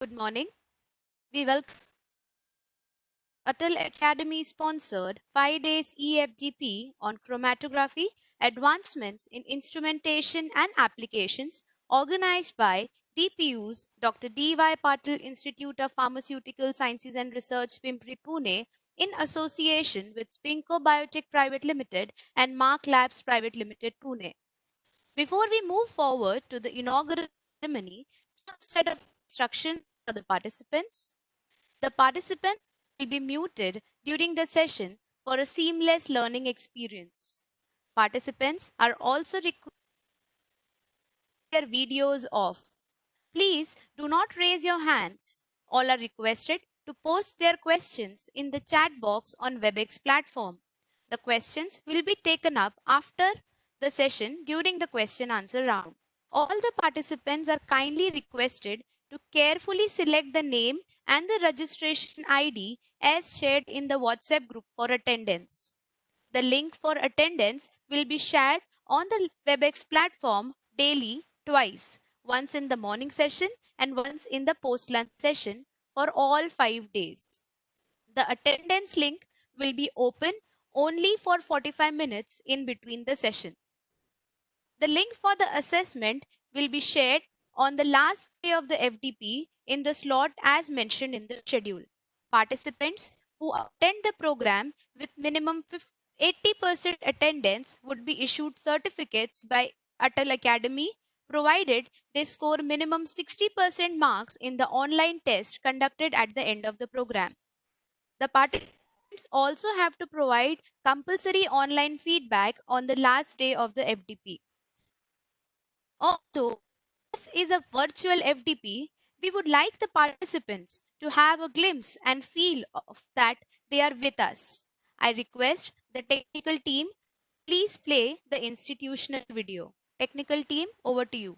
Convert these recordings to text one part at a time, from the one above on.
Good morning. We welcome ATAL Academy sponsored 5 days EFDP on chromatography, advancements in instrumentation and applications, organized by DPU's Dr. D.Y. Patil Institute of Pharmaceutical Sciences and Research, Pimpri, Pune, in association with Spinco Biotech Private Limited and Mark Labs Private Limited, Pune. Before we move forward to the inaugural ceremony, some set of instructions for the participants. The participants will be muted during the session for a seamless learning experience. Participants are also required to keep their videos off. Please do not raise your hands. All are requested to post their questions in the chat box on WebEx platform. The questions will be taken up after the session during the question answer round. All the participants are kindly requested to carefully select the name and the registration ID as shared in the WhatsApp group for attendance. The link for attendance will be shared on the WebEx platform daily twice, once in the morning session and once in the post-lunch session for all 5 days. The attendance link will be open only for 45 minutes in between the session. The link for the assessment will be shared on the last day of the FDP in the slot as mentioned in the schedule. Participants who attend the program with minimum 80% attendance would be issued certificates by ATAL Academy, provided they score minimum 60% marks in the online test conducted at the end of the program. The participants also have to provide compulsory online feedback on the last day of the FDP. Although this is a virtual FDP, we would like the participants to have a glimpse and feel of that they are with us. I request the technical team, please play the institutional video. Technical team, over to you.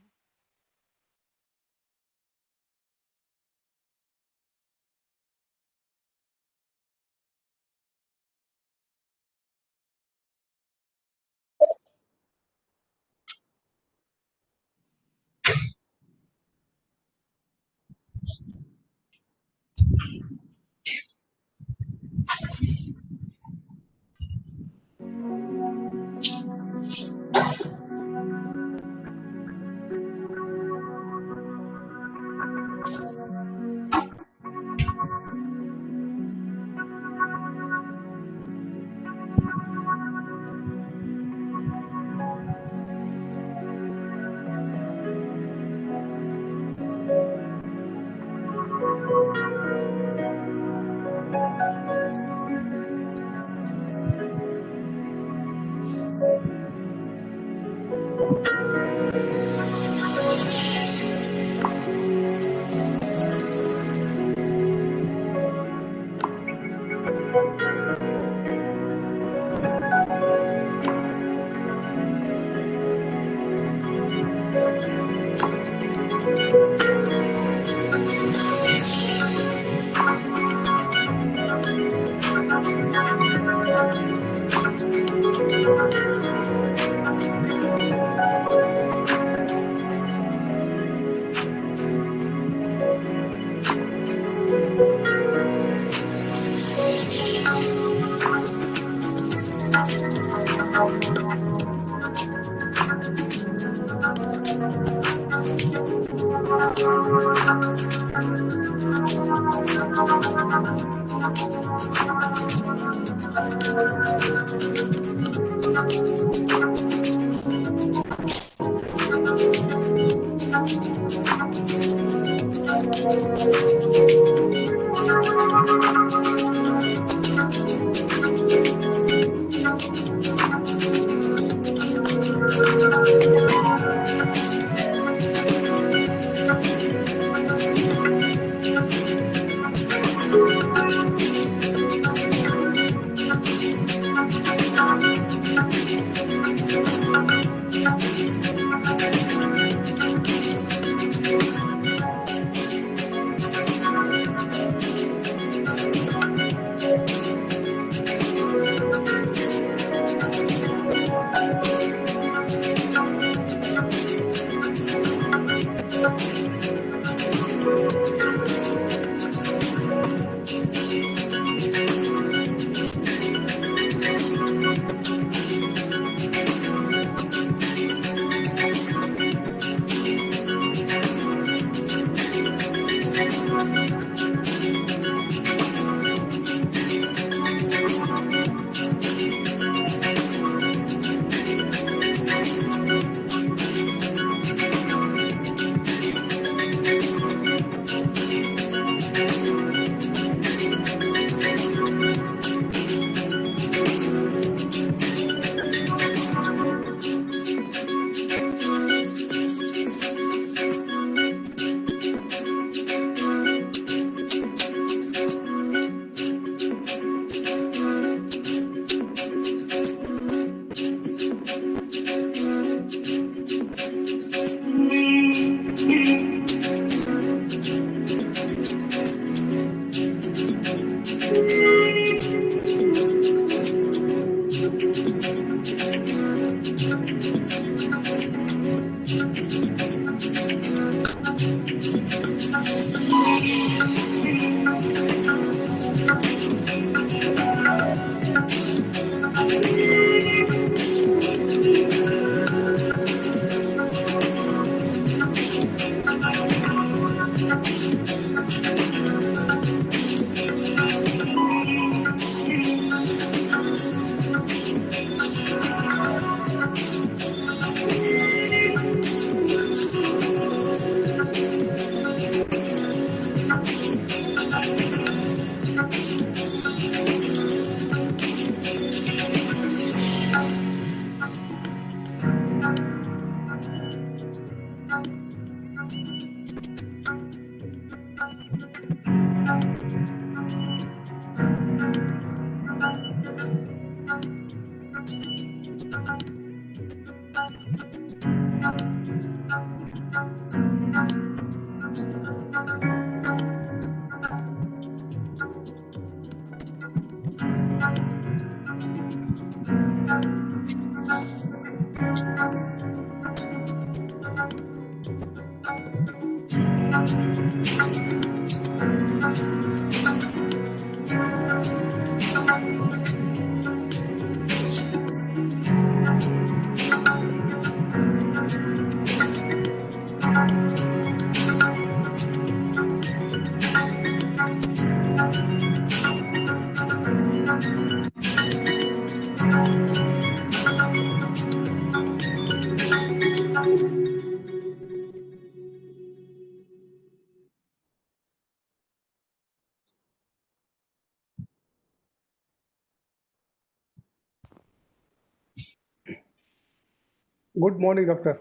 Good morning, doctor.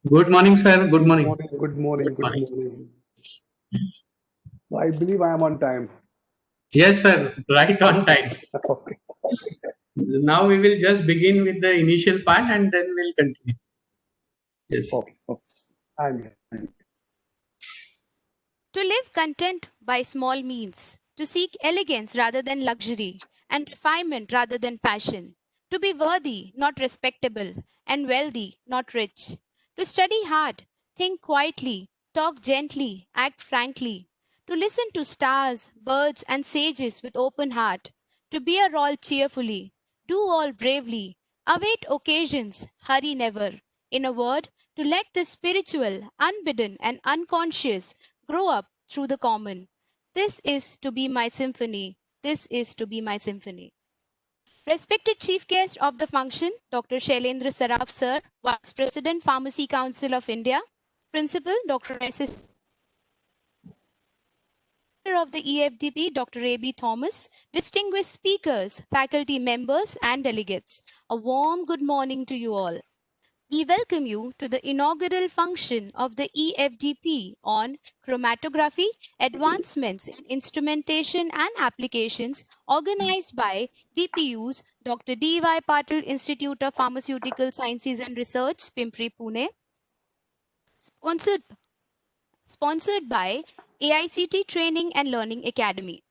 Good morning, sir. Good morning. Good morning. So I believe I am on time. Yes, sir. Right on time. Okay. Now we will just begin with the initial part and then we'll continue. Yes. Okay. I'm here. To live content by small means, to seek elegance rather than luxury, and refinement rather than fashion, to be worthy, not respectable, and wealthy, not rich, to study hard, think quietly, talk gently, act frankly, to listen to stars, birds, and sages with open heart, to bear all cheerfully, do all bravely, await occasions, hurry never. In a word, to let the spiritual, unbidden, and unconscious grow up through the common. This is to be my symphony. This is to be my symphony. Respected Chief Guest of the function, Dr. Shailendra Saraf, Sir, Vice President, Pharmacy Council of India, Principal, Dr. S.S. of the EFDP, Dr. A.B. Thomas, distinguished speakers, faculty members, and delegates. A warm good morning to you all. We welcome you to the inaugural function of the EFDP on chromatography, advancements in instrumentation and applications, organized by DPU's Dr. D.Y. Patil Institute of Pharmaceutical Sciences and Research, Pimpri, Pune, sponsored by AICTE Training and Learning Academy.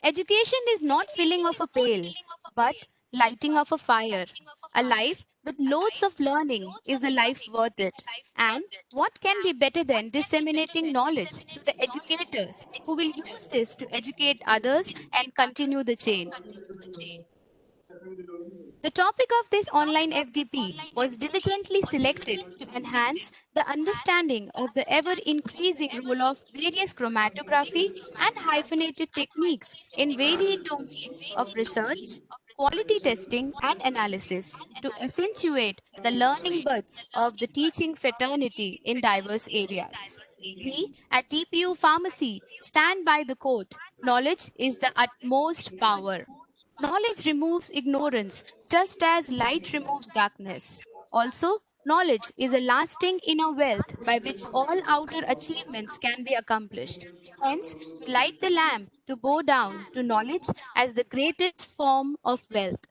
Education is not filling of a pail, but lighting of a fire. A life with loads of learning is a life worth it. And what can be better than disseminating knowledge to the educators who will use this to educate others and continue the chain? The topic of this online FDP was diligently selected to enhance the understanding of the ever-increasing role of various chromatography and hyphenated techniques in varied domains of research, quality testing, and analysis to accentuate the learning buds of the teaching fraternity in diverse areas. We at TPU Pharmacy stand by the quote, "Knowledge is the utmost power." Knowledge removes ignorance just as light removes darkness. Also, knowledge is a lasting inner wealth by which all outer achievements can be accomplished. Hence, to light the lamp, to bow down to knowledge as the greatest form of wealth.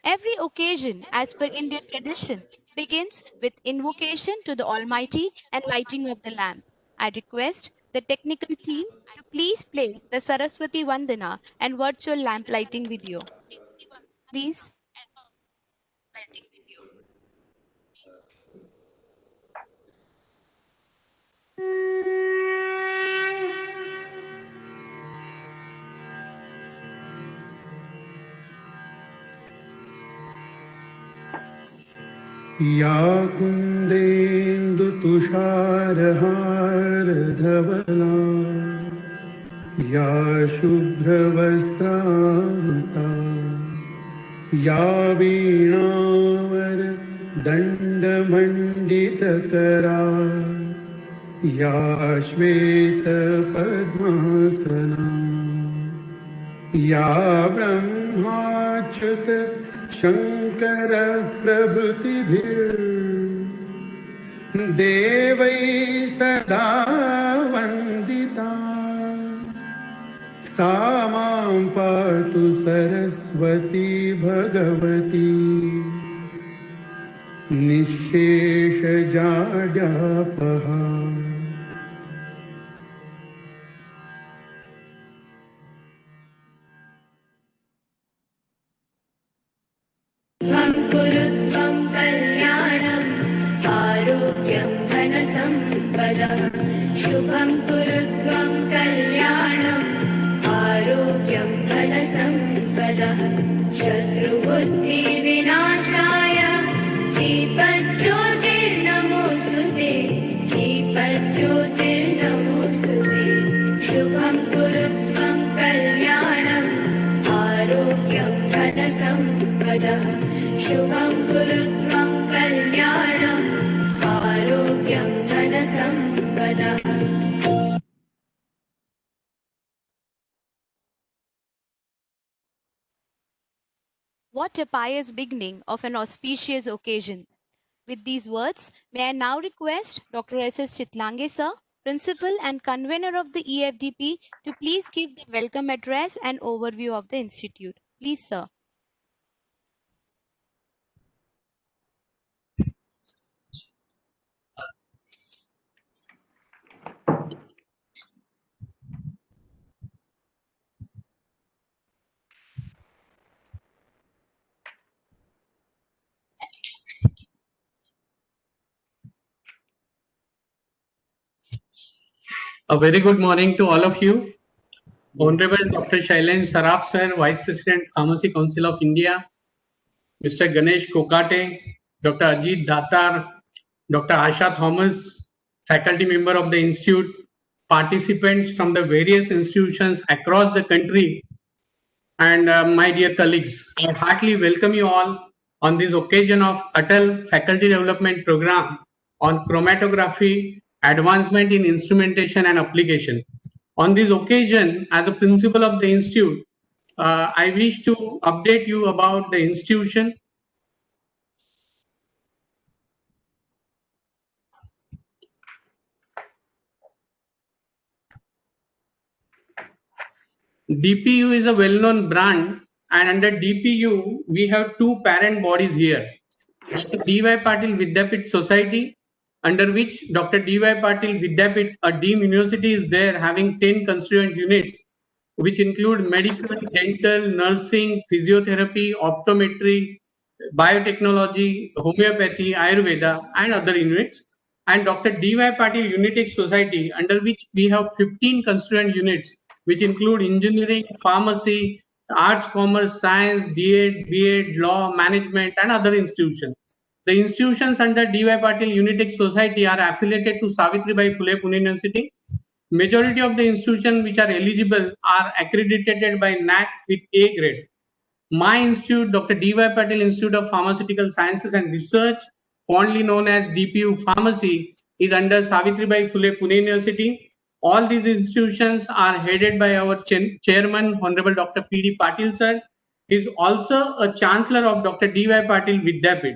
Every occasion, as per Indian tradition, begins with invocation to the Almighty and lighting of the lamp. I request the technical team to please play the Saraswati Vandana and virtual lamp lighting video. Please. या कुन्देन्दुतुषारहारधवला या शुभ्रवस्त्रावृता या वीणावरदण्डमण्डितकरा या श्वेतपद्मासना या ब्रह्माच्युत शङ्कर प्रभृतिभिर्देवैः सदा वन्दिता सा मां पातु सरस्वती भगवती निःशेषजाड्यापः कुरुत्वं कल्याणम् आरोग्यं धनसम्पदः शुभं कुरुत्वं कल्याणम् आरोग्यं धनसम्पदः शत्रुबुद्धिविनाशाय दीपज्योतिर्नमोऽस्तुते दीपज्योतिर्नमोऽस्तुते शुभं कुरुत्वं कल्याणम् आरोग्यं धनसम्पदः शुभं कुरुत्वं कल्याणम् आरोग्यं धनसम्पदः What a pious beginning of an auspicious occasion. With these words, may I now request Dr. S.S. Chitlange sir, Principal and Convener of the EFDP, to please give the welcome address and overview of the Institute. Please, sir. A very good morning to all of you. Honorable Dr. Shailendra Saraf sir, Vice President, Pharmacy Council of India, Mr. Ganesh KOKATE, Dr. AJIT DATAR, Dr. Asha Thomas, faculty member of the Institute, participants from the various institutions across the country, and my dear colleagues, I heartily welcome you all on this occasion of ATAL Faculty Development Program on Chromatography, Advancement in Instrumentation and Application. On this occasion, as a principal of the Institute, I wish to update you about the institution. DPU is a well-known brand, and under DPU, we have two parent bodies here. Dr. D.Y. Patil Vidyapit Society, under which Dr. D.Y. Patil Vidyapit, a deemed university, is there having 10 constituent units, which include medical, dental, nursing, physiotherapy, optometry, biotechnology, homeopathy, Ayurveda, and other units. And Dr. D.Y. Patil Unitech Society, under which we have 15 constituent units, which include engineering, pharmacy, arts, commerce, science, D.Ed, B.Ed, law, management, and other institutions. The institutions under D.Y. Patil Unitech Society are affiliated to Savitribai Phule Pune University. Majority of the institutions which are eligible are accredited by NAC with A grade. My institute, Dr. D.Y. Patil Institute of Pharmaceutical Sciences and Research, fondly known as DPU Pharmacy, is under Savitribai Phule Pune University. All these institutions are headed by our chairman, Honorable Dr. P.D. Patil sir. He is also a chancellor of Dr. D.Y. Patil Vidyapit.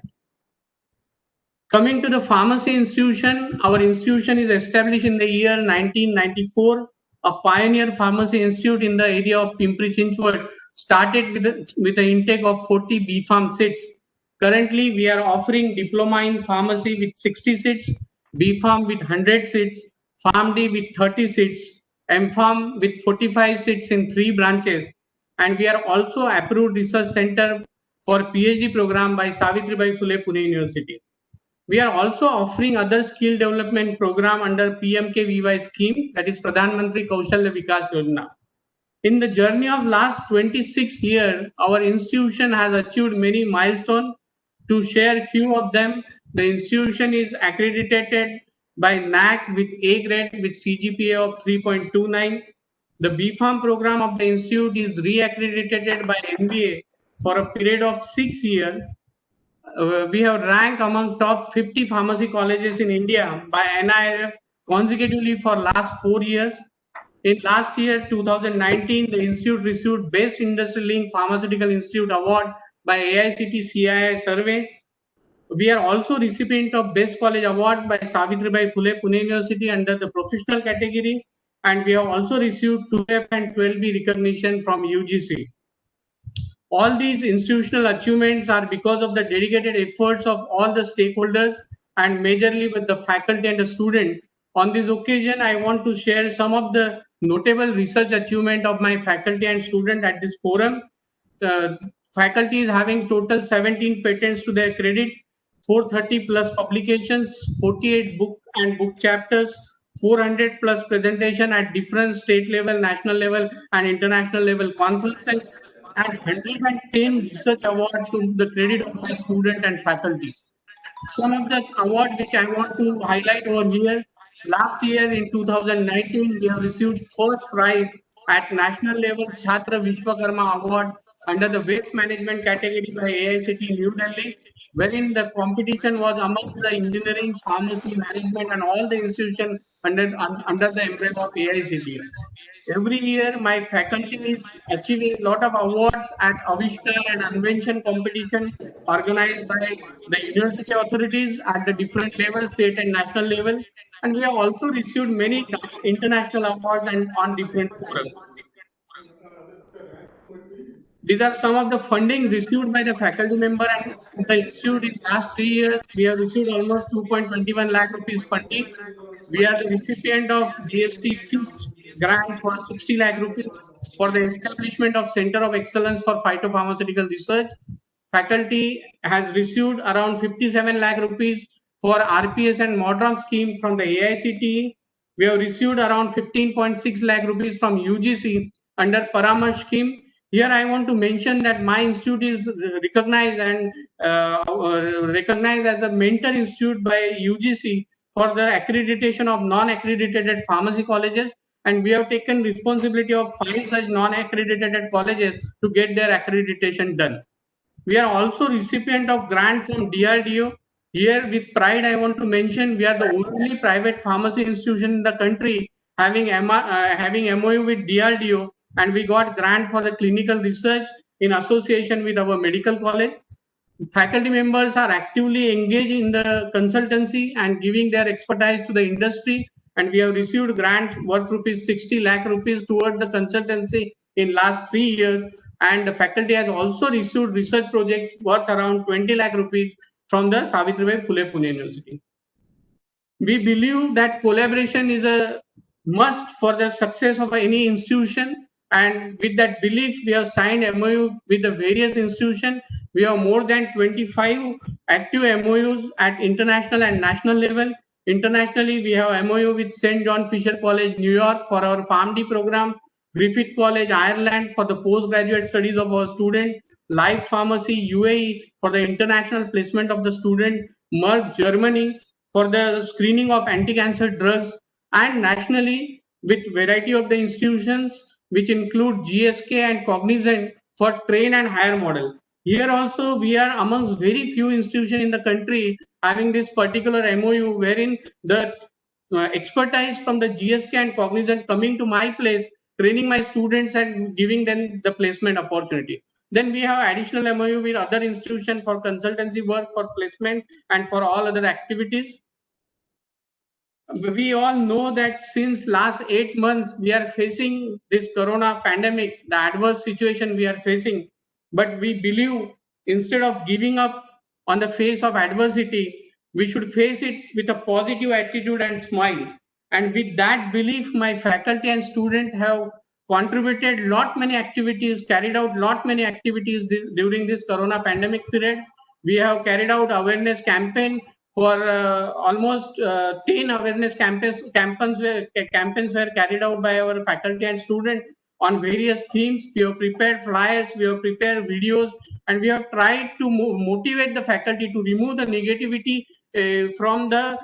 Coming to the pharmacy institution, our institution is established in the year 1994. A pioneer pharmacy institute in the area of Pimpri Chinchwad started with an intake of 40 B.Pharm seats. Currently, we are offering diploma in pharmacy with 60 seats, B.Pharm with 100 seats, PharmD with 30 seats, M.Pharm with 45 seats in 3 branches. And we are also approved research center for PhD program by Savitribai Phule Pune University. We are also offering other skill development program under PMKVY scheme, that is Pradhan Mantri Kaushalya Vikas Yojana. In the journey of last 26 years, our institution has achieved many milestones. To share few of them, the institution is accredited by NAC with A grade with CGPA of 3.29. The B.Pharm program of the institute is re-accredited by MBA for a period of 6 years. We have ranked among top 50 pharmacy colleges in India by NIRF consecutively for last 4 years. In last year, 2019, the institute received Best Industry Link Pharmaceutical Institute Award by AICTE CII survey. We are also recipient of Best College Award by Savitribai Phule Pune University under the professional category, and we have also received 2F and 12B recognition from UGC. All these institutional achievements are because of the dedicated efforts of all the stakeholders and majorly with the faculty and the student. On this occasion, I want to share some of the notable research achievement of my faculty and student at this forum. Faculty is having total 17 patents to their credit, 430 plus publications, 48 book and book chapters, 400 plus presentation at different state level, national level and international level conferences, and 110 research award to the credit of my student and faculty. Some of the awards which I want to highlight over here. Last year in 2019, we have received first prize at national level Chhatra Vishwakarma Award under the waste management category by AICT New Delhi, wherein the competition was amongst the engineering, pharmacy, management and all the institutions under the umbrella of AICT. Every year, my faculty is achieving a lot of awards at Avishkar and Invention competition organized by the university authorities at the different levels, state and national level. And we have also received many international awards and on different forums. These are some of the funding received by the faculty member and the institute in last 3 years. We have received almost 2.21 lakh rupees funding. We are the recipient of DST FIST grant for 60 lakh rupees for the establishment of Center of Excellence for Phytopharmaceutical Research. Faculty has received around 57 lakh rupees for RPS and Modron scheme from the AICTE. We have received around 15.6 lakh rupees from UGC under Paramarsh scheme. Here I want to mention that my institute is recognized as a mentor institute by UGC for the accreditation of non-accredited pharmacy colleges, and we have taken responsibility of 5 such non-accredited colleges to get their accreditation done. We are also recipient of grants from DRDO. Here with pride I want to mention we are the only private pharmacy institution in the country having MOU with DRDO, and we got grant for the clinical research in association with our medical college. Faculty members are actively engaged in the consultancy and giving their expertise to the industry, and we have received grants worth 60 lakh rupees toward the consultancy in last 3 years, and the faculty has also received research projects worth around 20 lakh rupees from the Savitribai Phule Pune University. We believe that collaboration is a must for the success of any institution, and with that belief we have signed MOU with the various institutions. We have more than 25 active MOUs at international and national level. Internationally, we have MOU with St. John Fisher College, New York for our PharmD program, Griffith College, Ireland for the postgraduate studies of our student, Life Pharmacy, UAE for the international placement of the student, Merck, Germany for the screening of anti-cancer drugs, and nationally with variety of the institutions which include GSK and Cognizant for train and hire model. Here also we are amongst very few institutions in the country having this particular MOU wherein the expertise from the GSK and Cognizant coming to my place, training my students and giving them the placement opportunity. Then we have additional MOU with other institutions for consultancy work, for placement and for all other activities. We all know that since last 8 months we are facing this corona pandemic, the adverse situation we are facing, but we believe instead of giving up on the face of adversity, we should face it with a positive attitude and smile. And with that belief, my faculty and students have contributed lot many activities, carried out lot many activities during this corona pandemic period. We have carried out awareness campaign for almost 10 awareness campaigns were carried out by our faculty and students on various themes. We have prepared flyers, we have prepared videos, and we have tried to motivate the faculty to remove the negativity from the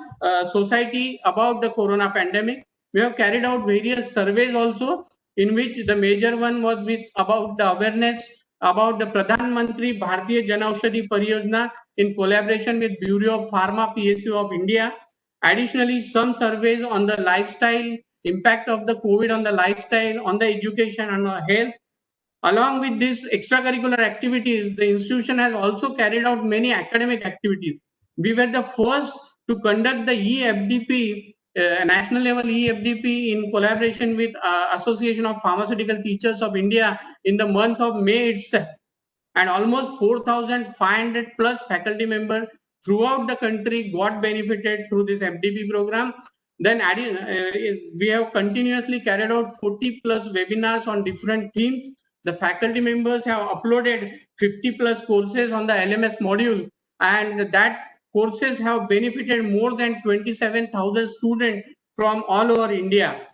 society about the corona pandemic. We have carried out various surveys also, in which the major one was about the awareness about the Pradhan Mantri Bharatiya Janaushadhi Pariyojana in collaboration with Bureau of Pharma PSU of India. Additionally, some surveys on the lifestyle, impact of the COVID on the lifestyle, on the education and health. Along with these extracurricular activities, the institution has also carried out many academic activities. We were the first to conduct the EFDP, national level EFDP in collaboration with Association of Pharmaceutical Teachers of India in the month of May itself. and almost 4,500 plus faculty members throughout the country got benefited through this FDP program. Then we have continuously carried out 40 plus webinars on different themes. The faculty members have uploaded 50 plus courses on the LMS module, and that courses have benefited more than 27,000 students from all over India.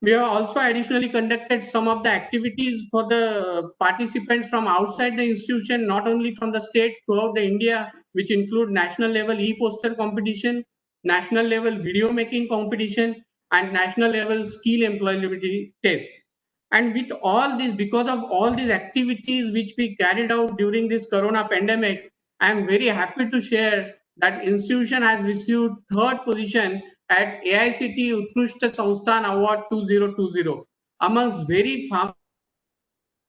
We have also additionally conducted some of the activities for the participants from outside the institution, not only from the state, throughout the India, which include national level e-poster competition, national level video making competition, and national level skill employability test. And with all this, because of all these activities which we carried out during this corona pandemic, I am very happy to share that institution has received third position at AICTE Utkrishta Sansthan Award 2020 amongst very farm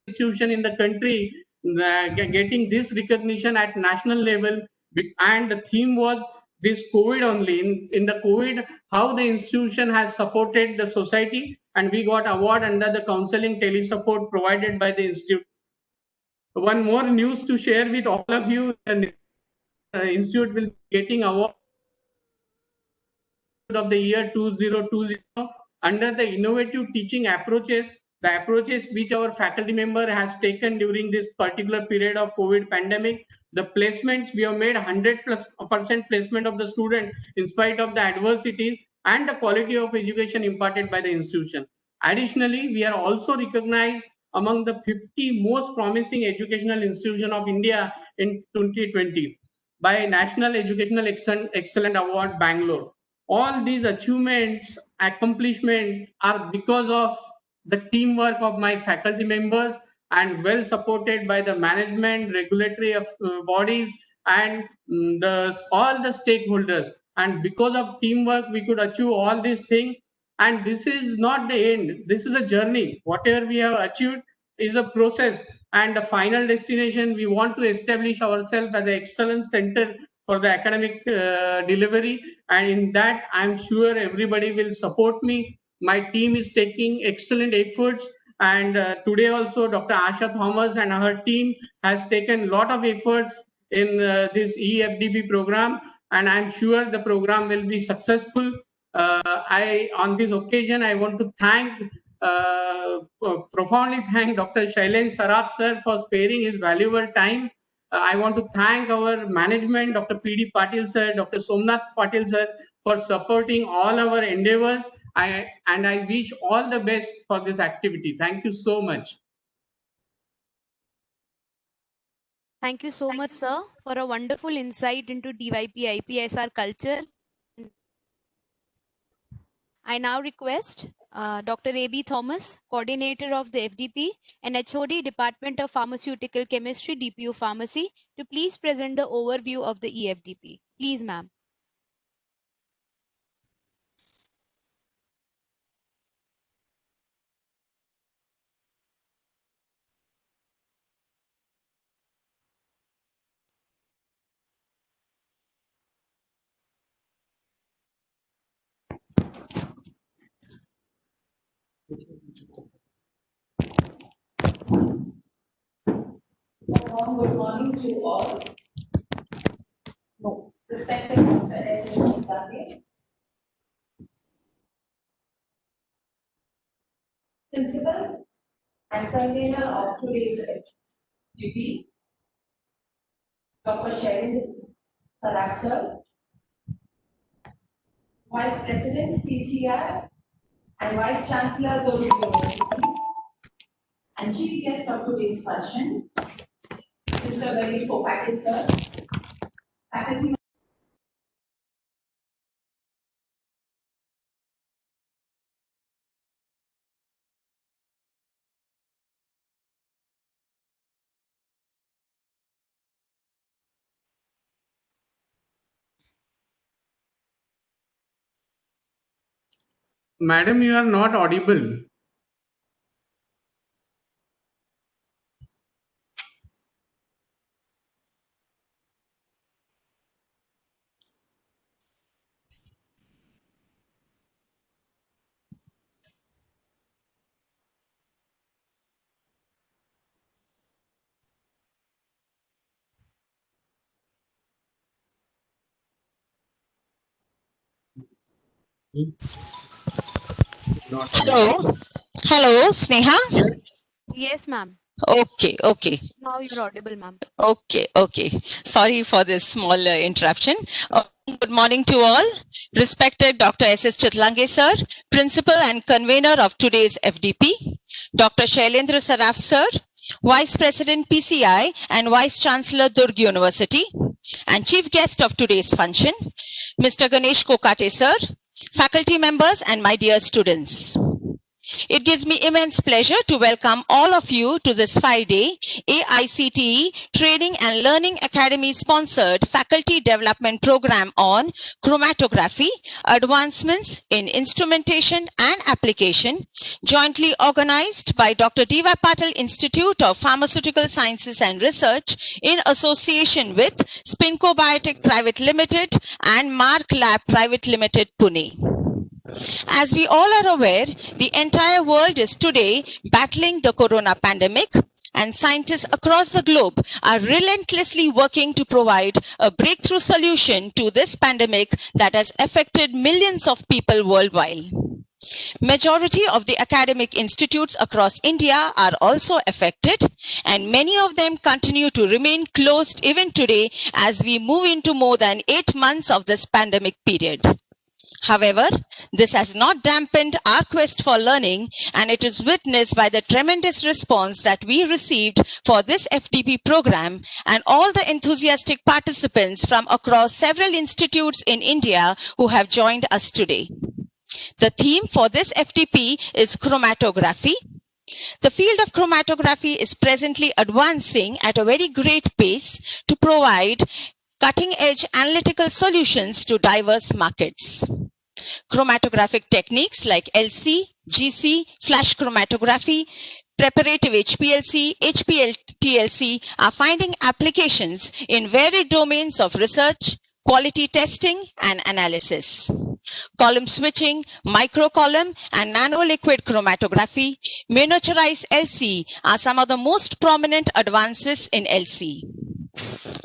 institution in the country, getting this recognition at national level. And the theme was this COVID only. In the COVID, how the institution has supported the society, and we got award under the counseling tele support provided by the institute. One more news to share with all of you: the institute will be getting award of the year 2020 under the innovative teaching approaches, the approaches which our faculty member has taken during this particular period of COVID pandemic. The placements, we have made 100% placement of the student in spite of the adversities, and the quality of education imparted by the institution. Additionally, we are also recognized among the 50 most promising educational institutions of India in 2020 by National Educational Excellent Award Bangalore. All these achievements, accomplishments are because of the teamwork of my faculty members, and well supported by the management, regulatory bodies, and all the stakeholders. And because of teamwork, we could achieve all these things. And this is not the end. This is a journey. Whatever we have achieved is a process, and the final destination, we want to establish ourselves as an excellence center for the academic delivery. And in that, I'm sure everybody will support me. My team is taking excellent efforts, and today also Dr. Asha Thomas and her team has taken a lot of efforts in this EFDP program, and I'm sure the program will be successful. On this occasion, I want to profoundly thank Dr. Shailendra Saraf sir for sparing his valuable time. I want to thank our management, Dr. P.D. Patil sir, Dr. Somnath Patil sir, for supporting all our endeavors. And I wish all the best for this activity. Thank you so much. Thank you so much, sir, for a wonderful insight into DYP IPSR culture. I now request Dr. A.B. Thomas, Coordinator of the FDP and HOD Department of Pharmaceutical Chemistry, DPU Pharmacy, to please present the overview of the EFDP. Please, ma'am. Good morning to all. No, respected Dr. S. Shimadzu, Principal and convener of today's FDP, Dr. Shailendra sir, Vice President PCR and Vice Chancellor Bombay University, and Chief Guest of today's function, Mr. KOKATE sir, faculty. Madam, you are not audible. Hello. Hello, Sneha. Yes, ma'am. Okay. Now you're audible, ma'am. Okay. Sorry for this small interruption. Good morning to all. Respected Dr. S.S. Chitlange, sir, Principal and Convener of today's FDP. Dr. Shailendra Saraf, sir, Vice President PCI and Vice Chancellor Durg University. And Chief Guest of today's function, Mr. Ganesh KOKATE, sir, faculty members and my dear students. It gives me immense pleasure to welcome all of you to this 5-day AICTE Training and Learning Academy sponsored faculty development program on chromatography, advancements in instrumentation and application, jointly organized by Dr. D.Y. Patil Institute of Pharmaceutical Sciences and Research in association with Spinco Biotech Private Limited and Mark Lab Private Limited, Pune. As we all are aware, the entire world is today battling the corona pandemic, and scientists across the globe are relentlessly working to provide a breakthrough solution to this pandemic that has affected millions of people worldwide. Majority of the academic institutes across India are also affected, and many of them continue to remain closed even today as we move into more than 8 months of this pandemic period. However, this has not dampened our quest for learning, and it is witnessed by the tremendous response that we received for this FDP program and all the enthusiastic participants from across several institutes in India who have joined us today. The theme for this FDP is chromatography. The field of chromatography is presently advancing at a very great pace to provide cutting-edge analytical solutions to diverse markets. Chromatographic techniques like LC, GC, flash chromatography, preparative HPLC, HPLC are finding applications in varied domains of research, quality testing, and analysis. Column switching, microcolumn, and nanoliquid chromatography, miniaturized LC are some of the most prominent advances in LC.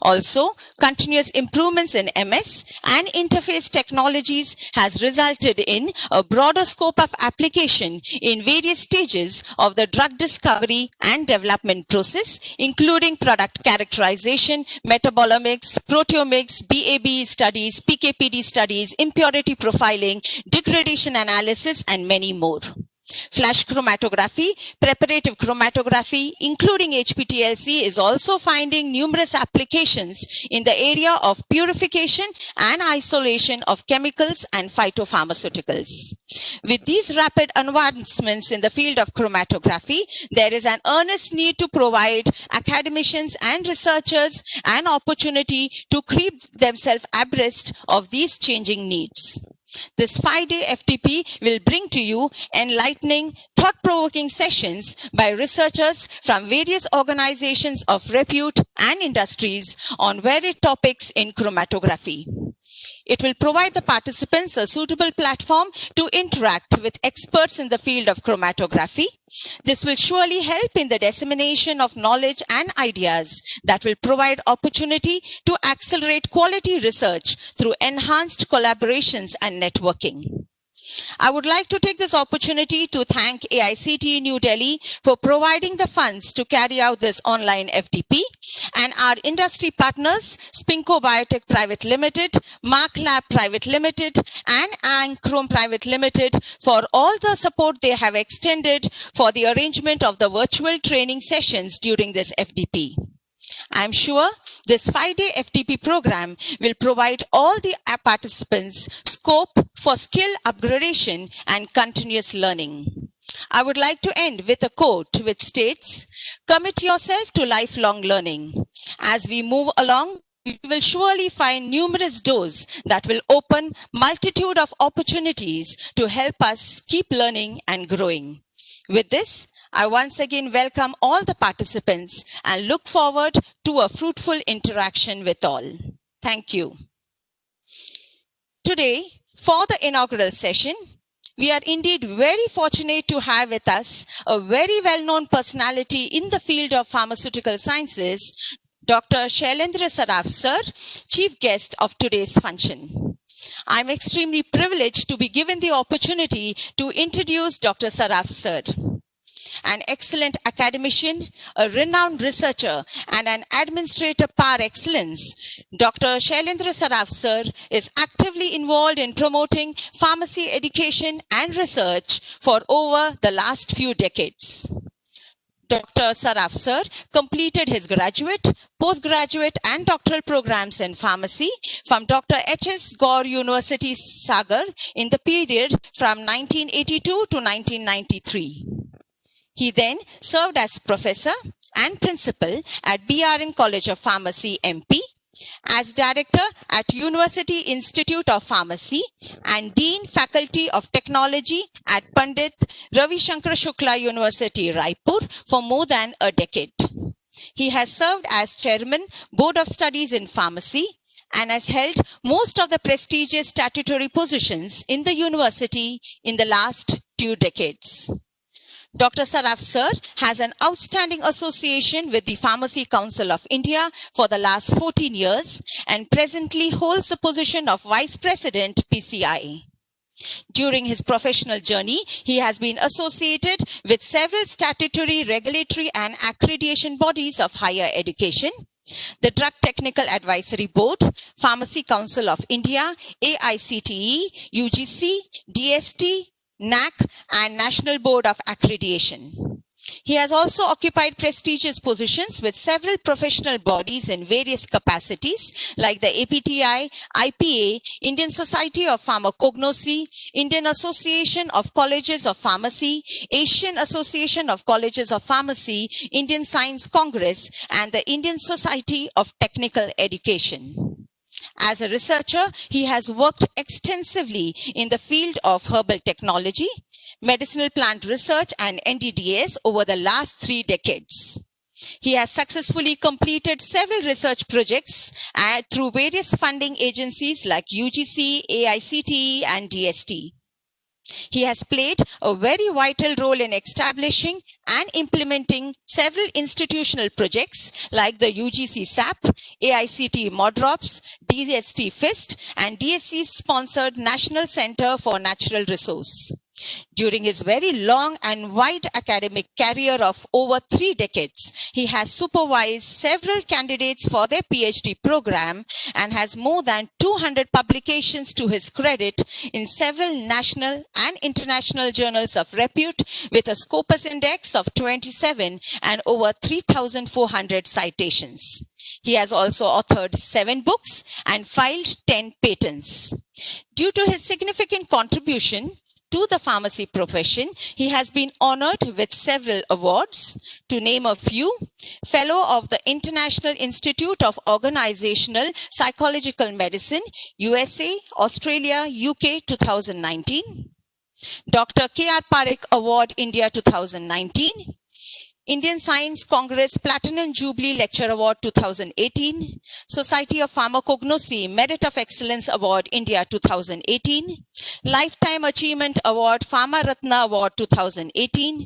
Also, continuous improvements in MS and interface technologies has resulted in a broader scope of application in various stages of the drug discovery and development process, including product characterization, metabolomics, proteomics, BAB studies, PKPD studies, impurity profiling, degradation analysis, and many more. Flash chromatography, preparative chromatography, including HPLC, is also finding numerous applications in the area of purification and isolation of chemicals and phytopharmaceuticals. With these rapid advancements in the field of chromatography, there is an earnest need to provide academicians and researchers an opportunity to keep themselves abreast of these changing needs. This 5-day FDP will bring to you enlightening, thought-provoking sessions by researchers from various organizations of repute and industries on varied topics in chromatography. It will provide the participants a suitable platform to interact with experts in the field of chromatography. This will surely help in the dissemination of knowledge and ideas that will provide opportunity to accelerate quality research through enhanced collaborations and networking. I would like to take this opportunity to thank AICTE New Delhi for providing the funds to carry out this online FDP, and our industry partners, Spinco Biotech Private Limited, Mark Lab Private Limited, and Chrome Private Limited for all the support they have extended for the arrangement of the virtual training sessions during this FDP. I am sure this 5-day FDP program will provide all the participants scope for skill upgradation and continuous learning. I would like to end with a quote which states, "Commit yourself to lifelong learning. As we move along, we will surely find numerous doors that will open multitude of opportunities to help us keep learning and growing." With this, I once again welcome all the participants and look forward to a fruitful interaction with all. Thank you. Today, for the inaugural session, we are indeed very fortunate to have with us a very well-known personality in the field of pharmaceutical sciences, Dr. Shailendra Saraf, sir, chief guest of today's function. I'm extremely privileged to be given the opportunity to introduce Dr. Saraf sir, an excellent academician, a renowned researcher, and an administrator par excellence. Dr. Shailendra Saraf sir is actively involved in promoting pharmacy education and research for over the last few decades. Dr. Saraf sir completed his graduate, postgraduate and doctoral programs in pharmacy from Dr. H.S. Gaur University, Sagar in the period from 1982 to 1993. He then served as professor and principal at BRN College of Pharmacy, MP, as director at University Institute of Pharmacy and Dean Faculty of Technology at Pandit Ravi Shankar Shukla University, Raipur for more than a decade. He has served as chairman, Board of Studies in Pharmacy, and has held most of the prestigious statutory positions in the university in the last 2 decades. Dr. Saraf sir has an outstanding association with the Pharmacy Council of India for the last 14 years and presently holds the position of Vice President, PCI. During his professional journey, he has been associated with several statutory, regulatory and accreditation bodies of higher education, the Drug Technical Advisory Board, Pharmacy Council of India, AICTE, UGC, DST, NAC, and National Board of Accreditation. He has also occupied prestigious positions with several professional bodies in various capacities like the APTI, IPA, Indian Society of Pharmacognosy, Indian Association of Colleges of Pharmacy, Asian Association of Colleges of Pharmacy, Indian Science Congress, and the Indian Society of Technical Education. As a researcher, he has worked extensively in the field of herbal technology, medicinal plant research, and NDDS over the last 3 decades. He has successfully completed several research projects through various funding agencies like UGC, AICTE, and DST. He has played a very vital role in establishing and implementing several institutional projects like the UGC SAP, AICT MODROPS, DST FIST, and DSC-sponsored National Center for Natural Resource. During his very long and wide academic career of over 3 decades, he has supervised several candidates for their PhD program and has more than 200 publications to his credit in several national and international journals of repute with a Scopus index of 27 and over 3,400 citations. He has also authored 7 books and filed 10 patents. Due to his significant contribution to the pharmacy profession, he has been honored with several awards. To name a few: Fellow of the International Institute of Organizational Psychological Medicine, USA, Australia, UK 2019. Dr. K.R. Parekh Award, India 2019. Indian Science Congress Platinum Jubilee Lecture Award 2018, Society of Pharmacognosy Merit of Excellence Award India 2018, Lifetime Achievement Award Pharma Ratna Award 2018,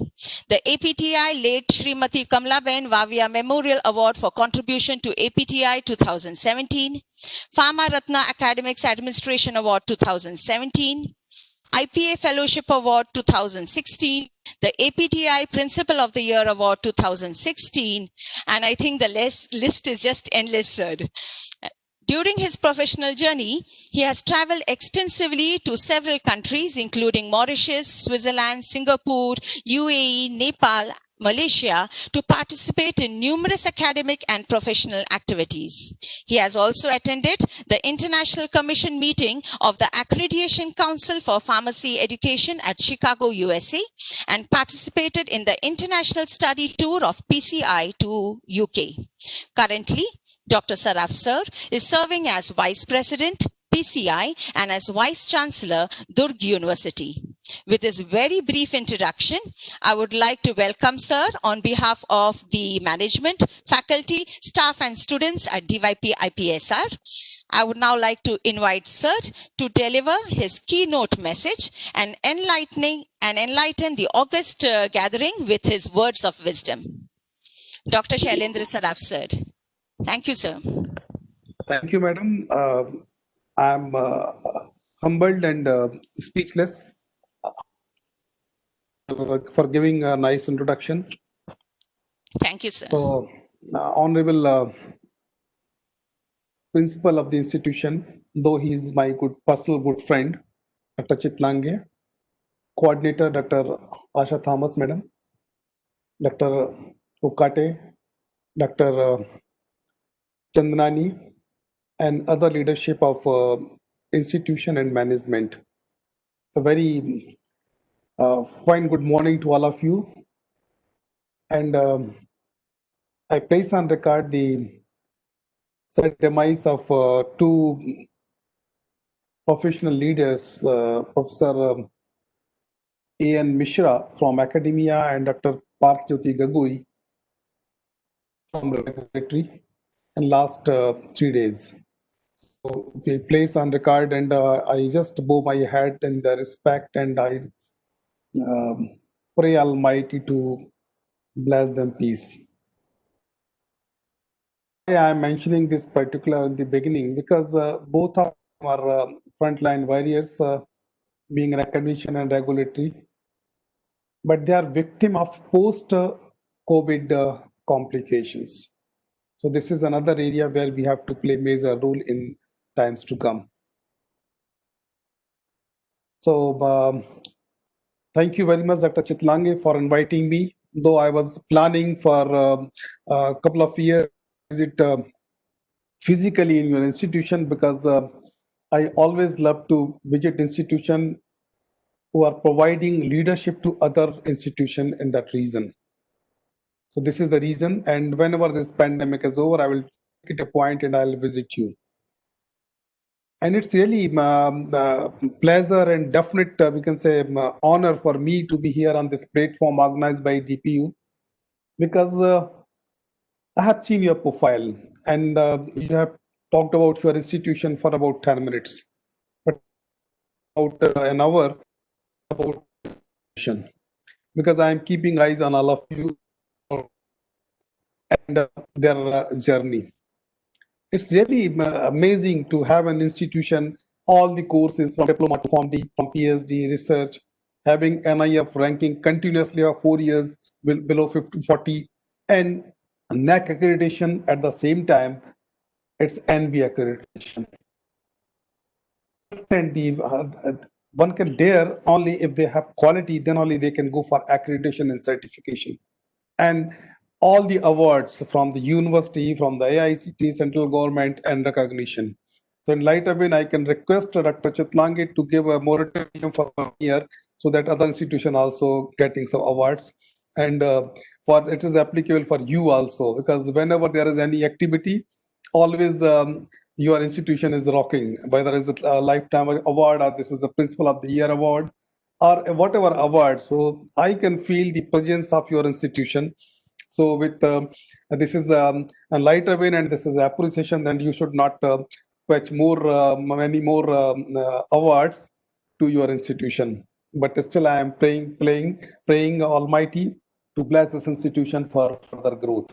the APTI Late Srimati Kamlaben Vavia Memorial Award for Contribution to APTI 2017, Pharma Ratna Academics Administration Award 2017, IPA Fellowship Award 2016, the APTI Principal of the Year Award 2016, and I think the list is just endless, sir. During his professional journey, he has traveled extensively to several countries, including Mauritius, Switzerland, Singapore, UAE, Nepal, Malaysia, to participate in numerous academic and professional activities. He has also attended the International Commission meeting of the Accreditation Council for Pharmacy Education at Chicago, USA, and participated in the international study tour of PCI to UK. Currently, Dr. Saraf sir is serving as Vice President, PCI, and as Vice Chancellor, Durg University. With this very brief introduction, I would like to welcome sir on behalf of the management, faculty, staff, and students at DYP IPSR. I would now like to invite sir to deliver his keynote message and enlighten the august gathering with his words of wisdom. Dr. Shailendra Saraf sir. Thank you, sir. Thank you, madam. I'm humbled and speechless for giving a nice introduction. Thank you, sir. So, Honorable Principal of the institution, though he is my personal good friend, Dr. Chitlange, Coordinator, Dr. Asha Thomas, Madam, Dr. KOKATE, Dr. Chandnani, and other leadership of institution and management. A very fine good morning to all of you. And I place on record the sad demise of two professional leaders, Professor A.N. Mishra from academia and Dr. Parth Jyoti Gagoi from regulatory, and last 3 days. So we place on record, and I just bow my head in the respect, and I pray Almighty to bless them peace. I am mentioning this particular in the beginning because both of them are frontline warriors, being an academician and regulatory, but they are victim of post-COVID complications. So this is another area where we have to play major role in times to come. So thank you very much, Dr. Chitlange, for inviting me. Though I was planning for a couple of years visit physically in your institution, because I always love to visit institution who are providing leadership to other institution in that region. So this is the reason, and whenever this pandemic is over, I will take it a point and I'll visit you. And it's really pleasure and definite, we can say, honor for me to be here on this platform organized by DPU, because I have seen your profile, and you have talked about your institution for about 10 minutes, but about an hour about institution, because I am keeping eyes on all of you and their journey. It's really amazing to have an institution, all the courses from diploma to from PhD, research, having NIF ranking continuously of 4 years below 50-40, and NAC accreditation at the same time. It's NB accreditation. And one can dare only if they have quality, then only they can go for accreditation and certification. And all the awards from the university, from the AICTE, central government, and recognition. So in light of it, I can request Dr. Chitlange to give a moratorium for 1 year, so that other institution also getting some awards. And for it is applicable for you also, because whenever there is any activity, always your institution is rocking, whether it's a lifetime award or this is a principal of the year award or whatever award. So I can feel the presence of your institution. So with this is a lighter win and this is appreciation, then you should not fetch many more awards to your institution. But still I am praying Almighty to bless this institution for further growth.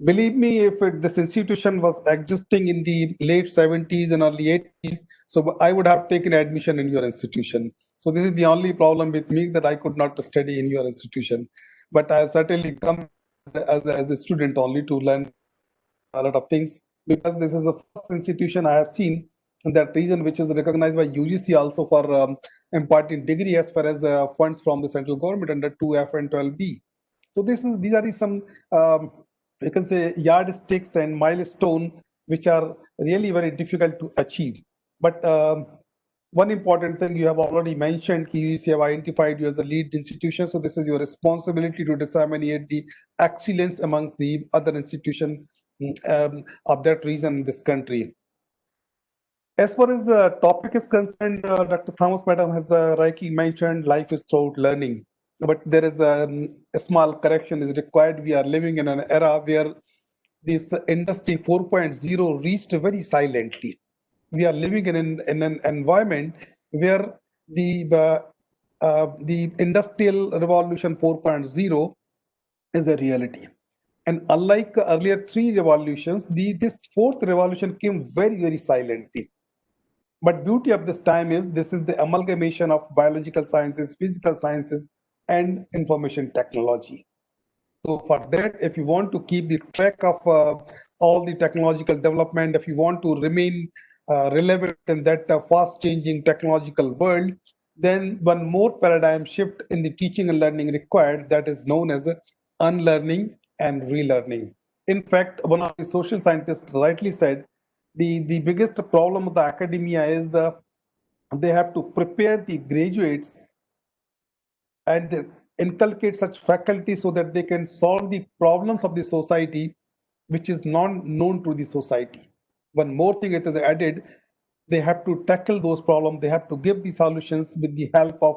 Believe me, if this institution was existing in the late 70s and early 80s, so I would have taken admission in your institution. So this is the only problem with me, that I could not study in your institution. But I'll certainly come as a student only to learn a lot of things, because this is the first institution I have seen in that region which is recognized by UGC also for imparting degree as far as funds from the central government under 2F and 12B. So these are some you can say yardsticks and milestone which are really very difficult to achieve. But one important thing you have already mentioned, you have identified you as a lead institution. So this is your responsibility to disseminate the excellence amongst the other institutions of that region in this country. As far as the topic is concerned, Dr. Thomas Madam has rightly mentioned life is through learning. But there is a small correction is required. We are living in an era where this industry 4.0 reached very silently. We are living in an environment where the industrial revolution 4.0 is a reality. And unlike earlier 3 revolutions, this 4th revolution came very, very silently. But beauty of this time is this is the amalgamation of biological sciences, physical sciences, and information technology. So for that, if you want to keep the track of all the technological development, if you want to remain relevant in that fast changing technological world, then one more paradigm shift in the teaching and learning required, that is known as unlearning and relearning. In fact, one of the social scientists rightly said, the biggest problem of the academia is they have to prepare the graduates and inculcate such faculty so that they can solve the problems of the society which is not known to the society. One more thing it is added, they have to tackle those problems, they have to give the solutions with the help of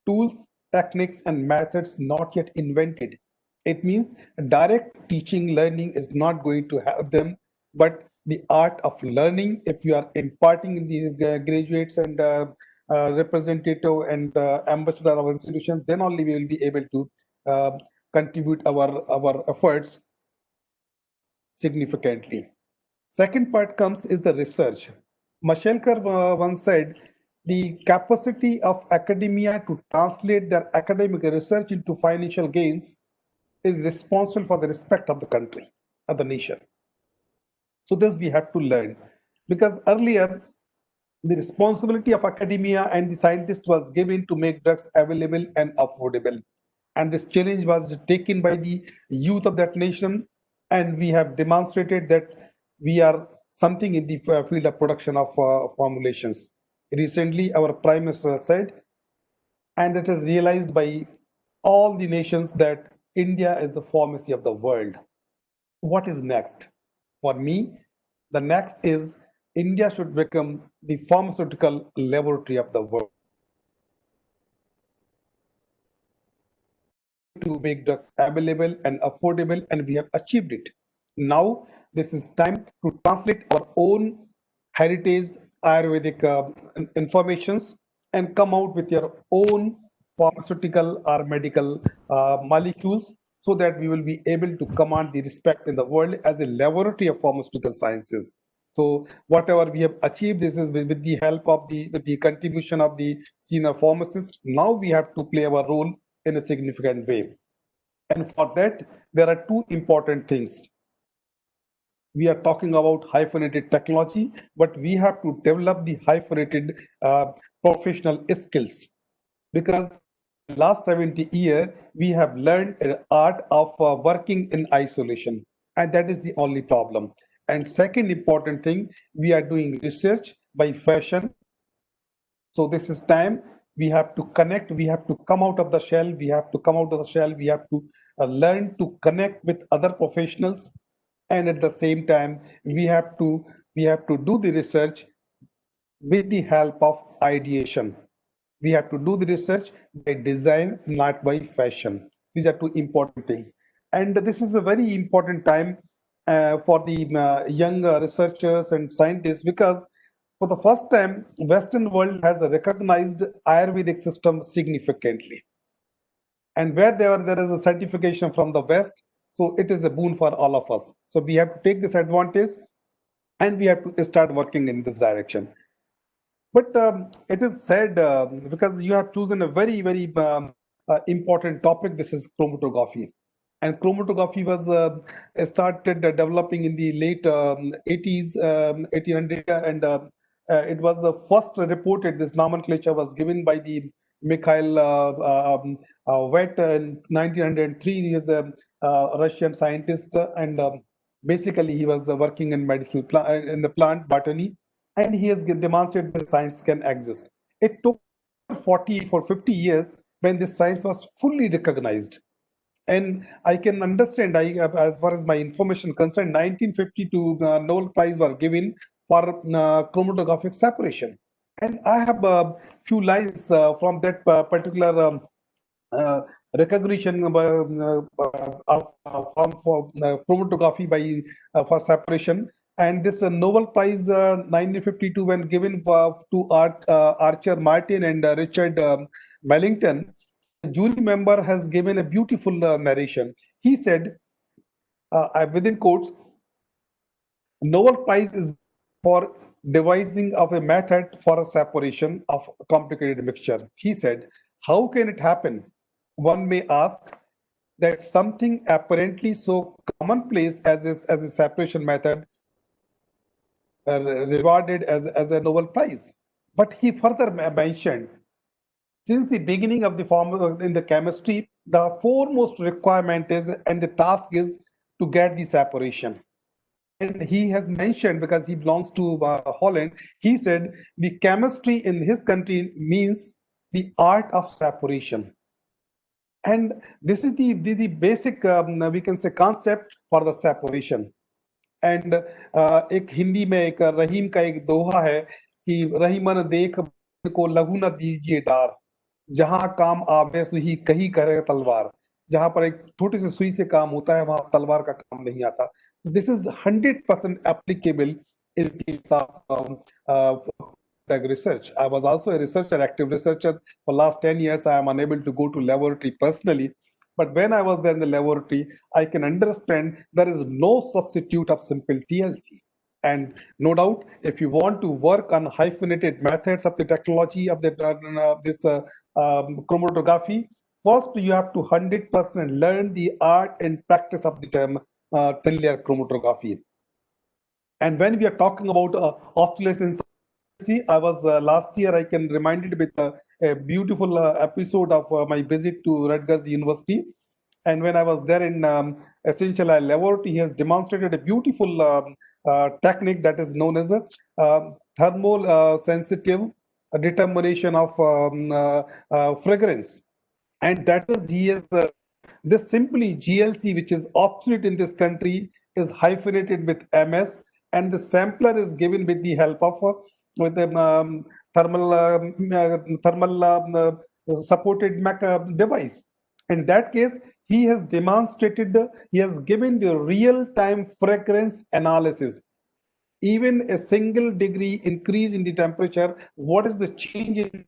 tools, techniques, and methods not yet invented. It means direct teaching learning is not going to help them, but the art of learning, if you are imparting in the graduates and representative and ambassador of institutions, then only we will be able to contribute our efforts significantly. Second part comes is the research. Mashelkar once said, the capacity of academia to translate their academic research into financial gains is responsible for the respect of the country, of the nation. So this we have to learn, because earlier the responsibility of academia and the scientists was given to make drugs available and affordable. And this challenge was taken by the youth of that nation. And we have demonstrated that we are something in the field of production of formulations. Recently, our Prime Minister said, and it is realized by all the nations, that India is the pharmacy of the world. What is next? For me, the next is India should become the pharmaceutical laboratory of the world, to make drugs available and affordable, and we have achieved it. Now, this is time to translate our own heritage Ayurvedic informations and come out with your own pharmaceutical or medical molecules, so that we will be able to command the respect in the world as a laboratory of pharmaceutical sciences. So whatever we have achieved, this is with the help of with the contribution of the senior pharmacists. Now we have to play our role in a significant way. And for that, there are two important things. We are talking about hyphenated technology, but we have to develop the hyphenated professional skills, because last 70 years, we have learned an art of working in isolation, and that is the only problem. And second important thing, we are doing research by fashion. So this is time we have to connect, we have to come out of the shell, we have to learn to connect with other professionals, and at the same time we have to do the research with the help of ideation. We have to do the research by design, not by fashion. These are two important things. And this is a very important time for the young researchers and scientists, because for the first time, Western world has recognized Ayurvedic system significantly. And where there is a certification from the West, so it is a boon for all of us. So we have to take this advantage, and we have to start working in this direction. But it is said, because you have chosen a very, very important topic, this is chromatography. And chromatography was started developing in the late 80s, 1800, and it was first reported, this nomenclature was given by the Mikhail Vet in 1903. He is a Russian scientist, and basically he was working in medicinal in the plant botany, and he has demonstrated that science can exist. It took 50 years when this science was fully recognized. And I can understand, as far as my information concerned, 1952 Nobel Prize were given for chromatographic separation. And I have a few lines from that particular recognition for chromatography by for separation. And this Nobel Prize 1952, when given to Archer Martin and Richard Mellington, the jury member has given a beautiful narration. He said, within quotes, Nobel Prize is for devising of a method for a separation of a complicated mixture. He said, how can it happen? One may ask that something apparently so commonplace as a separation method rewarded as a Nobel Prize. But he further mentioned, since the beginning of the formula in the chemistry, the foremost requirement is and the task is to get the separation. And he has mentioned, because he belongs to Holland, he said the chemistry in his country means the art of separation. And this is the basic, we can say, concept for the separation. And एक हिंदी में एक रहीम का एक दोहा है कि रहीमन देख को लघु न दीजिए डार, जहां काम आवे सुई कहीं करे तलवार. जहां पर एक छोटी सी सुई से काम होता है वहां तलवार का काम नहीं आता. This is 100% applicable in case of research. I was also a researcher, active researcher for last 10 years. I am unable to go to laboratory personally. But when I was there in the laboratory, I can understand there is no substitute of simple TLC. And no doubt, if you want to work on hyphenated methods of the technology of this chromatography, first you have to 100% learn the art and practice of the term thin-layer chromatography. And when we are talking about obsolescence, I was last year, I can remind it with a beautiful episode of my visit to Rutgers University. And when I was there in Essential Oil Laboratory, he has demonstrated a beautiful technique that is known as a thermal sensitive determination of fragrance. And that is, he is this simply GLC, which is obsolete in this country, is hyphenated with MS, and the sampler is given with the help of with the thermal supported device. In that case, he has demonstrated, he has given the real-time fragrance analysis. Even a single degree increase in the temperature, what is the change in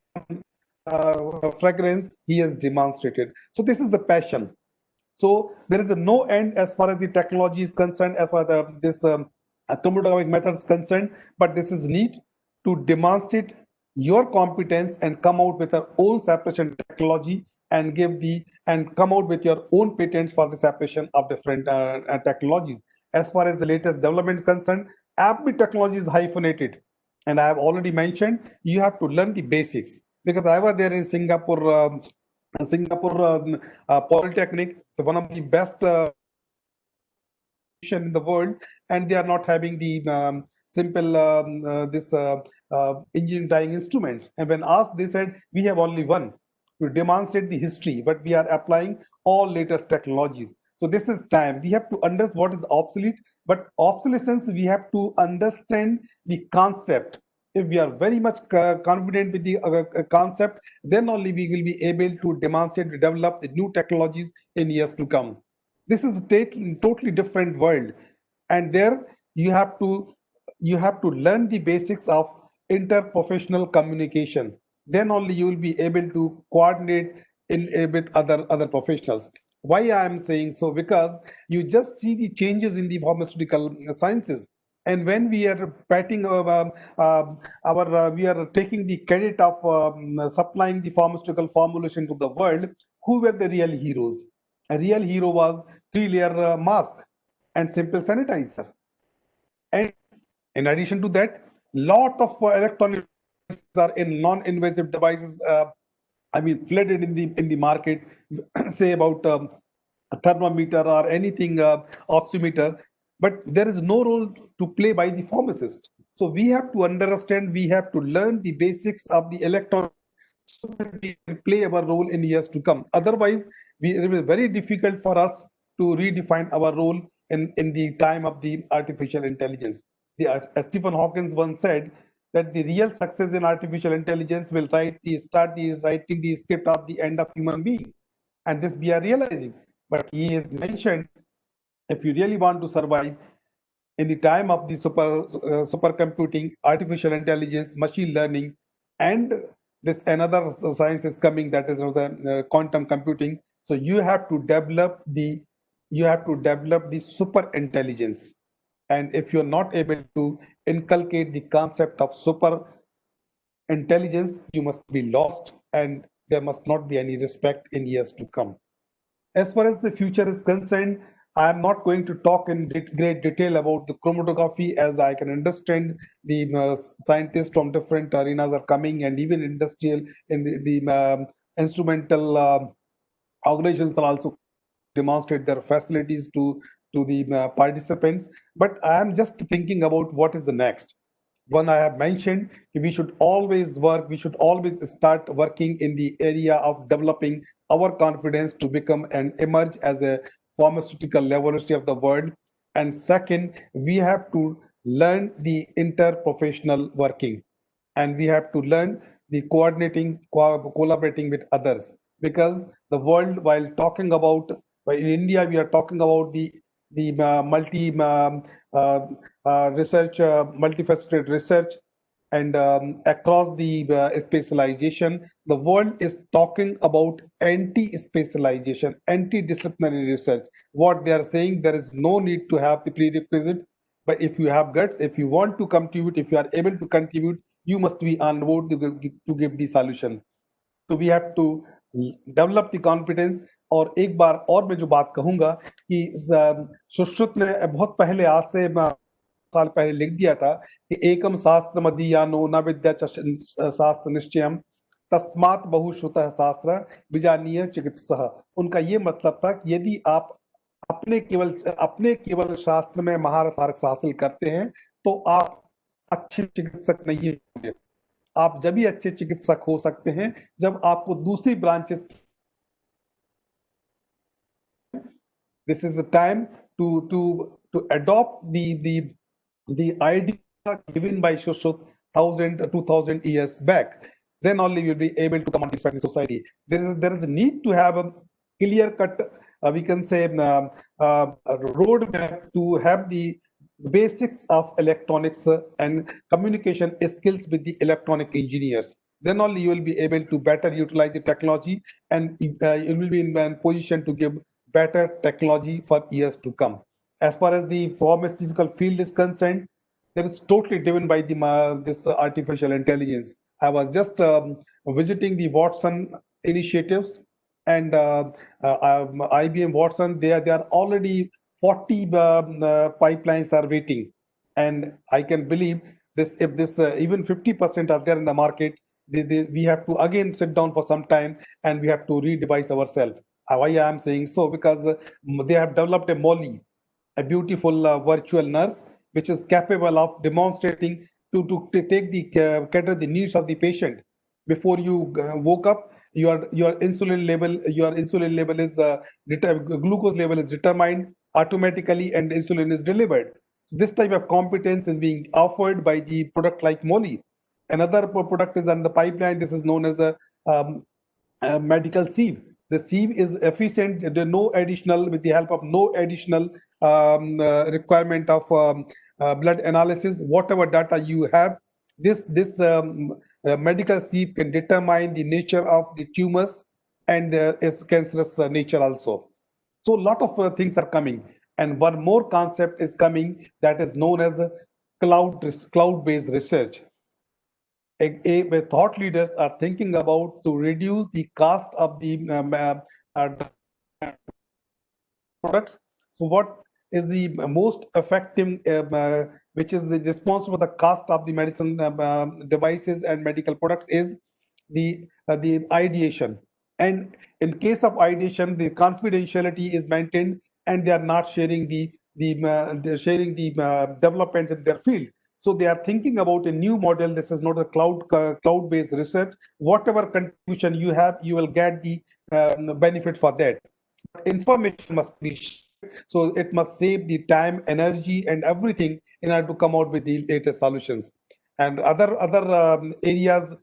fragrance, he has demonstrated. So this is the passion. So there is a no end as far as the technology is concerned, as far as this chromatographic method is concerned, but this is neat to demonstrate your competence and come out with your own separation technology and come out with your own patents for the separation of different technologies. As far as the latest development is concerned, every technology is hyphenated. And I have already mentioned, you have to learn the basics. Because I was there in Singapore, Polytechnic, one of the best in the world, and they are not having the simple engine drying instruments. And when asked, they said, we have only one to demonstrate the history, but we are applying all latest technologies. So this is time. We have to understand what is obsolete, but obsolescence, we have to understand the concept. If we are very much confident with the concept, then only we will be able to demonstrate, develop the new technologies in years to come. This is a totally different world. And there you have to learn the basics of interprofessional communication. Then only you will be able to coordinate with other professionals. Why I am saying so? Because you just see the changes in the pharmaceutical sciences. And when we are patting we are taking the credit of supplying the pharmaceutical formulation to the world, who were the real heroes? A real hero was 3-layer mask and simple sanitizer. And in addition to that, lot of electronic are in non-invasive devices. Flooded in the market. Say about a thermometer or anything, oximeter. But there is no role to play by the pharmacist. So we have to understand, we have to learn the basics of the electronics so that we can play our role in years to come. Otherwise, it will be very difficult for us to redefine our role in the time of the artificial intelligence. Stephen Hawking once said that the real success in artificial intelligence will start writing the script of the end of human being. And this we are realizing. But he has mentioned, if you really want to survive in the time of the supercomputing, artificial intelligence, machine learning, and this another science is coming, that is the quantum computing. So you have to develop the super intelligence. And if you're not able to inculcate the concept of super intelligence, you must be lost, and there must not be any respect in years to come. As far as the future is concerned, I am not going to talk in great detail about the chromatography, as I can understand the scientists from different arenas are coming, and even industrial in the instrumental organizations are also demonstrate their facilities to the participants. But I am just thinking about what is the next. One I have mentioned, we should always start working in the area of developing our confidence to become and emerge as a pharmaceutical laboratory of the world. And second, we have to learn the interprofessional working, and we have to learn the collaborating with others, because the world, while talking about, in India, we are talking about the multifaceted research, and across the specialization, the world is talking about anti-specialization, anti-disciplinary research. What they are saying, there is no need to have the prerequisite, but if you have guts, if you want to contribute, if you are able to contribute, you must be on board to give the solution. So we have to develop the confidence. और एक बार और मैं जो बात कहूंगा कि सुश्रुत ने बहुत पहले, आज से साल पहले लिख दिया था कि एकम शास्त्र मदीयानो न विद्या शास्त्र निश्चयम तस्मात् बहुश्रुतः शास्त्र विजानीय चिकित्सः। उनका ये मतलब था कि यदि आप अपने केवल शास्त्र में महारत हासिल करते हैं तो आप अच्छे चिकित्सक नहीं होंगे। आप जब भी अच्छे चिकित्सक हो सकते हैं जब आपको दूसरी branches, this is the time to adopt the idea given by Shushruth 2000 years back. Then only you'll be able to come on this society. There is a need to have a clear cut, we can say, roadmap to have the basics of electronics and communication skills with the electronic engineers. Then only you will be able to better utilize the technology, and you will be in a position to give better technology for years to come. As far as the pharmaceutical field is concerned, that is totally driven by this artificial intelligence. I was just visiting the Watson initiatives, and IBM Watson, they are already 40 pipelines are waiting, and I can believe this, if this even 50% are there in the market, we have to again sit down for some time and we have to redevise ourselves. Why I am saying so? Because they have developed a Molly, a beautiful virtual nurse, which is capable of demonstrating to take the cater the needs of the patient. Before you woke up, your insulin level is glucose level is determined automatically, and insulin is delivered. This type of competence is being offered by the product like Molly. Another product is on the pipeline. This is known as a medical sieve. The sieve is efficient. There no additional, with the help of no additional requirement of blood analysis. Whatever data you have, this medical sieve can determine the nature of the tumors and its cancerous nature also. So a lot of things are coming, and one more concept is coming that is known as cloud-based research. Thought leaders are thinking about to reduce the cost of the products. So what is the most effective, which is the responsible for the cost of the medicine devices and medical products, is the ideation. And in case of ideation, the confidentiality is maintained, and they are not sharing the developments in their field. So they are thinking about a new model. This is not a cloud-based research. Whatever contribution you have, you will get the benefit for that. Information must be shared, so it must save the time, energy, and everything in order to come out with the latest solutions. And other areas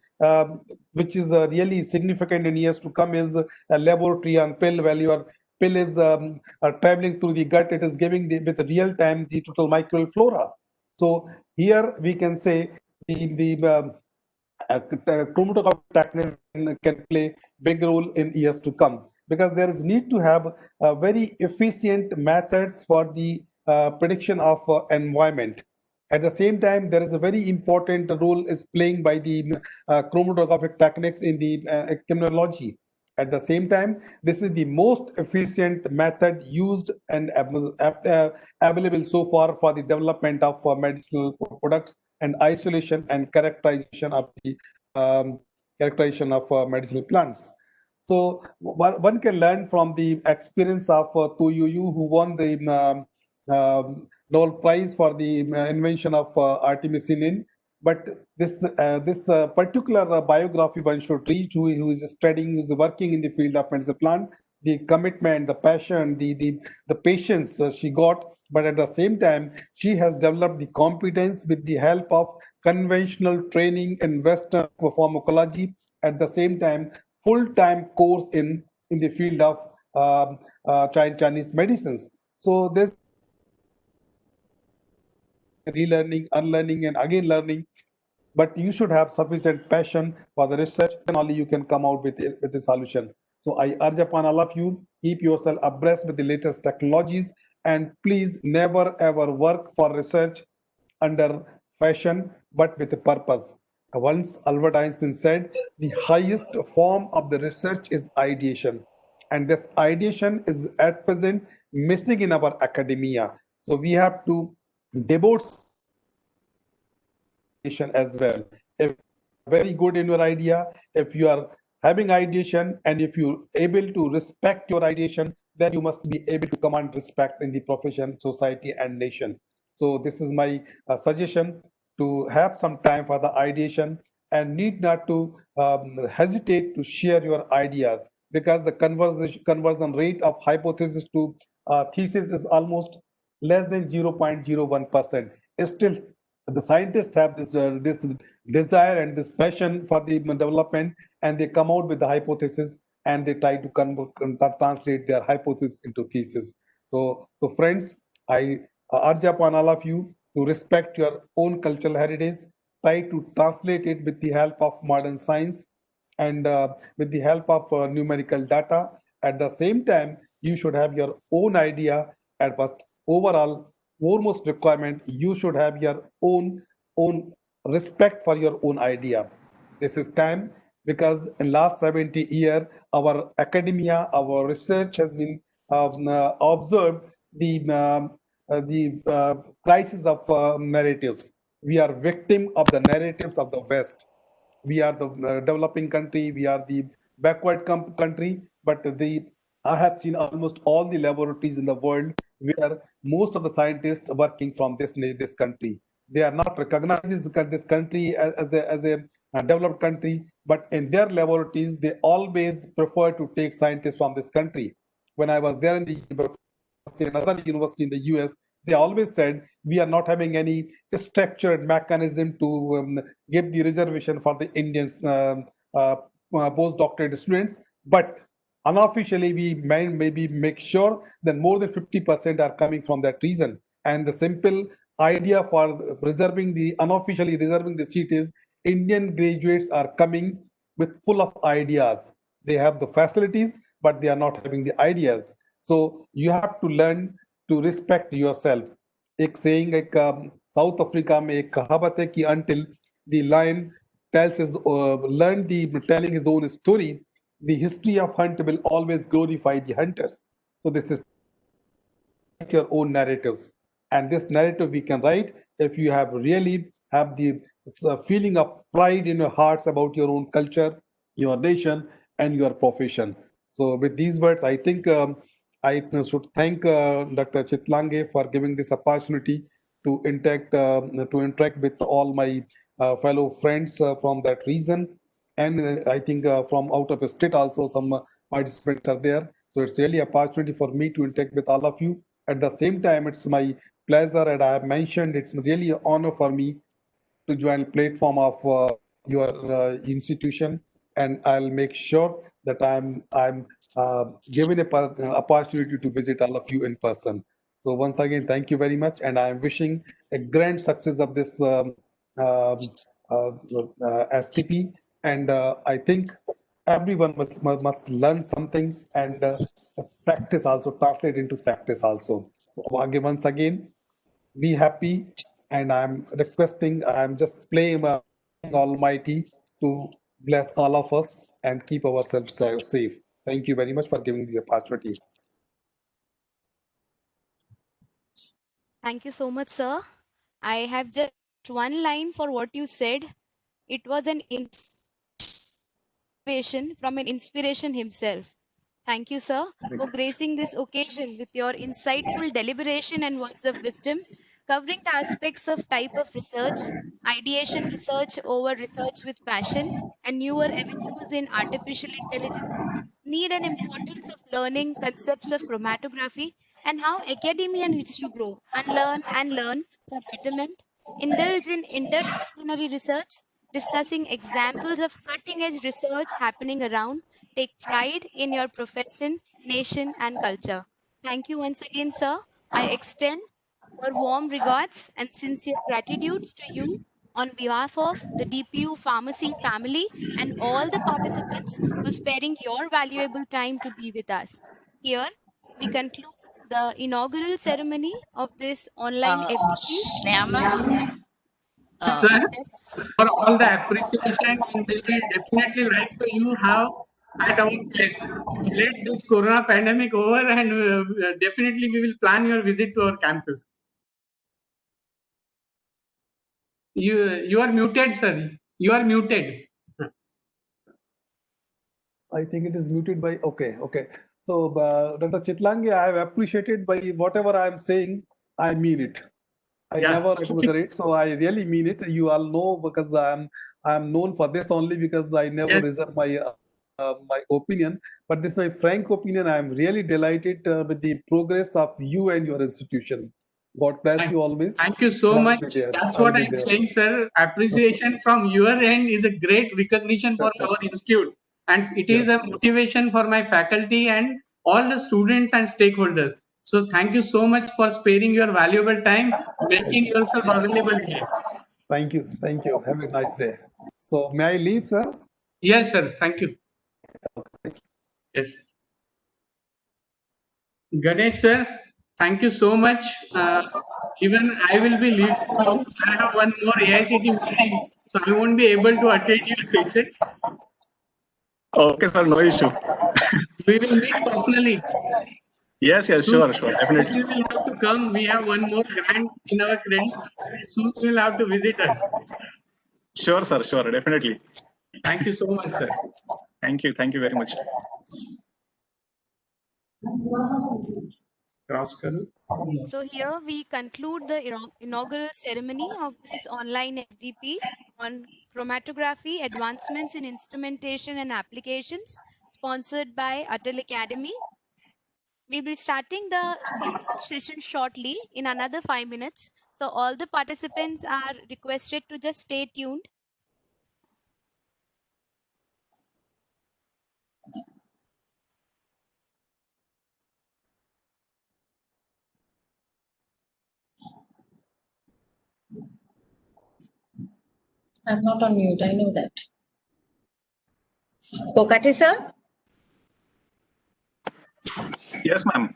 which is really significant in years to come is a laboratory on pill. While your pill is traveling through the gut, it is giving with real time the total microbial flora. So here we can say the chromatography technique can play big role in years to come, because there is need to have very efficient methods for the prediction of environment. At the same time, there is a very important role is playing by the chromatographic techniques in the criminology. At the same time, this is the most efficient method used and available so far for the development of medicinal products and isolation and characterization of the medicinal plants. So one can learn from the experience of Tuyuyu, who won the Nobel Prize for the invention of artemisinin. But this particular biography one should read, who is studying, who is working in the field of medicinal plant, the commitment, the passion, the patience she got. But at the same time, she has developed the competence with the help of conventional training in Western pharmacology. At the same time, full-time course in the field of Chinese medicines. So this relearning, unlearning, and again learning. But you should have sufficient passion for the research, and only you can come out with a solution. So I urge upon all of you, keep yourself abreast with the latest technologies, and please never ever work for research under fashion, but with a purpose. Once Albert Einstein said, the highest form of the research is ideation. And this ideation is at present missing in our academia. So we have to devote as well. If very good in your idea, if you are having ideation, and if you're able to respect your ideation, then you must be able to command respect in the profession, society, and nation. So this is my suggestion, to have some time for the ideation, and need not to hesitate to share your ideas, because the conversion rate of hypothesis to thesis is almost less than 0.01%. Still, the scientists have this desire and this passion for the development, and they come out with the hypothesis, and they try to translate their hypothesis into thesis. So friends, I urge upon all of you to respect your own cultural heritage, try to translate it with the help of modern science, and with the help of numerical data. At the same time, you should have your own idea, but overall, foremost requirement, you should have your own respect for your own idea. This is time, because in last 70 years, our academia, our research has been observed the crisis of narratives. We are victim of the narratives of the West. We are the developing country, we are the backward country, but I have seen almost all the laboratories in the world where most of the scientists are working from this country. They are not recognized this country as a developed country, but in their laboratories, they always prefer to take scientists from this country. When I was there in the another university in the US, they always said, we are not having any structured mechanism to give the reservation for the Indians postdoctorate students, but unofficially we maybe make sure that more than 50% are coming from that region. And the simple idea for unofficially reserving the seat is, Indian graduates are coming with full of ideas. They have the facilities, but they are not having the ideas. So you have to learn to respect yourself. एक saying like South Africa में एक कहावत है कि until the lion tells telling his own story, the history of hunt will always glorify the hunters. So this is your own narratives, and this narrative we can write if you really have the feeling of pride in your hearts about your own culture, your nation, and your profession. So with these words, I think I should thank Dr. Chitlange for giving this opportunity to interact with all my fellow friends from that region, and I think from out of the state also some participants are there. So it's really an opportunity for me to interact with all of you. At the same time, it's my pleasure, and I have mentioned it's really an honor for me to join the platform of your institution, and I'll make sure that I'm given an opportunity to visit all of you in person. So once again, thank you very much, and I'm wishing a grand success of this STP. And I think everyone must learn something, and practice also, translate into practice also. So once again, be happy, and I'm just praying Almighty to bless all of us and keep ourselves safe. Thank you very much for giving the opportunity. Thank you so much, sir. I have just one line for what you said. It was an inspiration from an inspiration himself. Thank you, sir, for gracing this occasion with your insightful deliberation and words of wisdom, covering the aspects of type of research, ideation research over research with passion, and newer avenues in artificial intelligence, need and importance of learning concepts of chromatography, and how academia needs to grow, unlearn and learn for betterment, indulge in interdisciplinary research, discussing examples of cutting edge research happening around. Take pride in your profession, nation, and culture. Thank you once again, sir. I extend our warm regards and sincere gratitudes to you on behalf of the DPU Pharmacy family and all the participants for sparing your valuable time to be with us. Here, we conclude the inaugural ceremony of this online FDP. Sneha ma'am, Sir, Yes. for all the appreciation, and we will definitely like to you have at our place. So let this corona pandemic over, and definitely we will plan your visit to our campus. You are muted, sir. You are muted. I think it is muted by, okay. So, Dr. Chitlangi, I have appreciated by whatever I am saying, I mean it. I Yeah. never exaggerate, so I really mean it. You all know, because I'm known for this only, because I never Yes. reserve my opinion. But this is my frank opinion. I am really delighted with the progress of you and your institution. God bless you always. Thank you so I'll much. be there. That's I'll what be I'm there. saying, sir. Appreciation from your end is a great recognition for our institute. And it is a motivation for my faculty and all the students and stakeholders. So thank you so much for sparing your valuable time, making yourself available here. Thank you. Thank you. Have a nice day. So, may I leave, sir? Yes, sir. Thank you. Yes. Ganesh, sir, thank you so much. Even I will be leaving now. I have one more AICT meeting, so I won't be able to attend your session. Okay, sir, no issue. We will meet personally. Yes, Soon, sure, definitely. you will have to come. We have one more grant in our credit. Soon you will have to visit us. Sure, sir, sure, definitely. Thank you so much, sir. Thank you very much. Cross karo. So here we conclude the inaugural ceremony of this online FDP on chromatography, advancements in instrumentation and applications, sponsored by ATAL Academy. We'll be starting the second session shortly in another 5 minutes. So all the participants are requested to just stay tuned. I'm not on mute, I know that. KOKATE, sir? Yes, ma'am.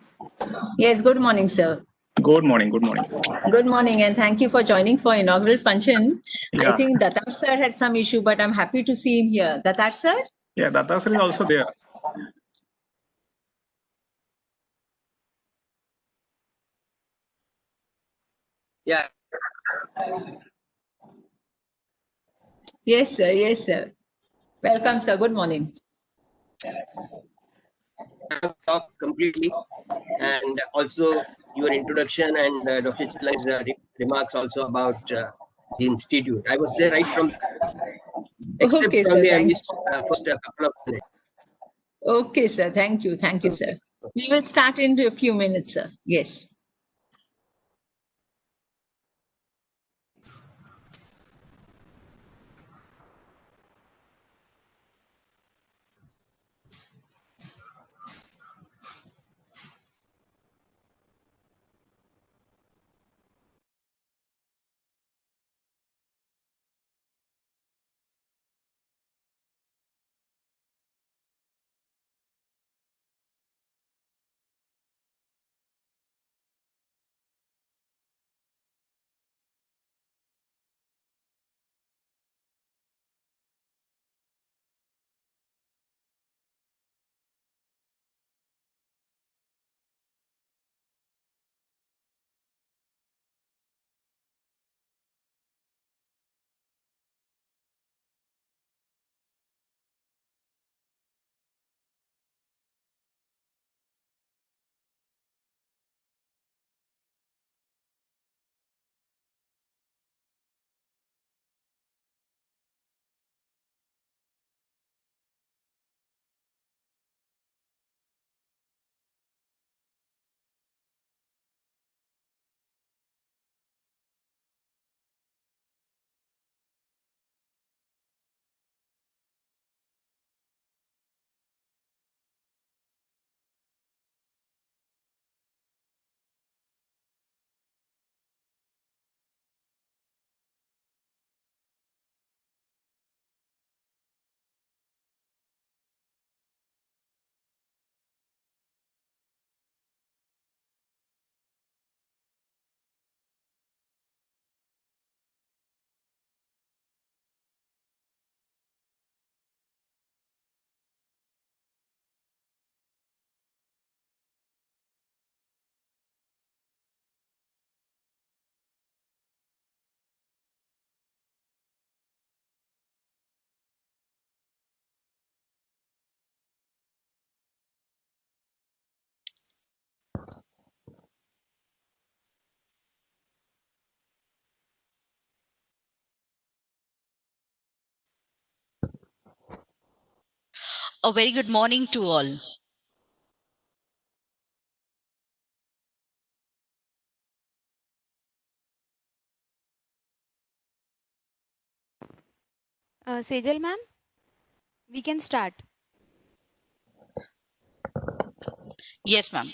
Yes, good morning, sir. Good morning, good morning. Good morning, and thank you for joining for inaugural function. I Yeah. think Datar sir had some issue, but I'm happy to see him here. Datar sir? Yeah, DATAR is also there. Yeah, Yes, sir. Yes, sir. Welcome, sir. Good morning. I've talked completely, and also your introduction and Dr. Chilla's remarks also about the institute. I was there right from, except Okay, sir. only I Thank missed first a couple of minutes. Okay, sir. Thank you. Thank you, sir. We will start in a few minutes, sir. Yes. A very good morning to all. Sejal ma'am, we can start. Yes, ma'am.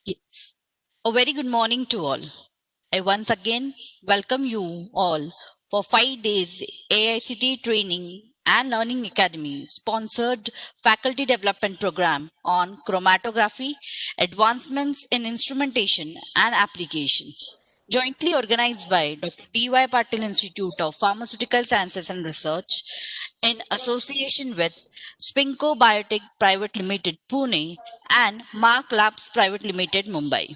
Yes. A very good morning to all. I once again welcome you all for 5 days AICT training and learning academy sponsored faculty development program on chromatography, advancements in instrumentation and application, jointly organized by Dr. D.Y. Patil Institute of Pharmaceutical Sciences and Research in association with Spinco Biotech Private Limited Pune and Mark Labs Private Limited Mumbai.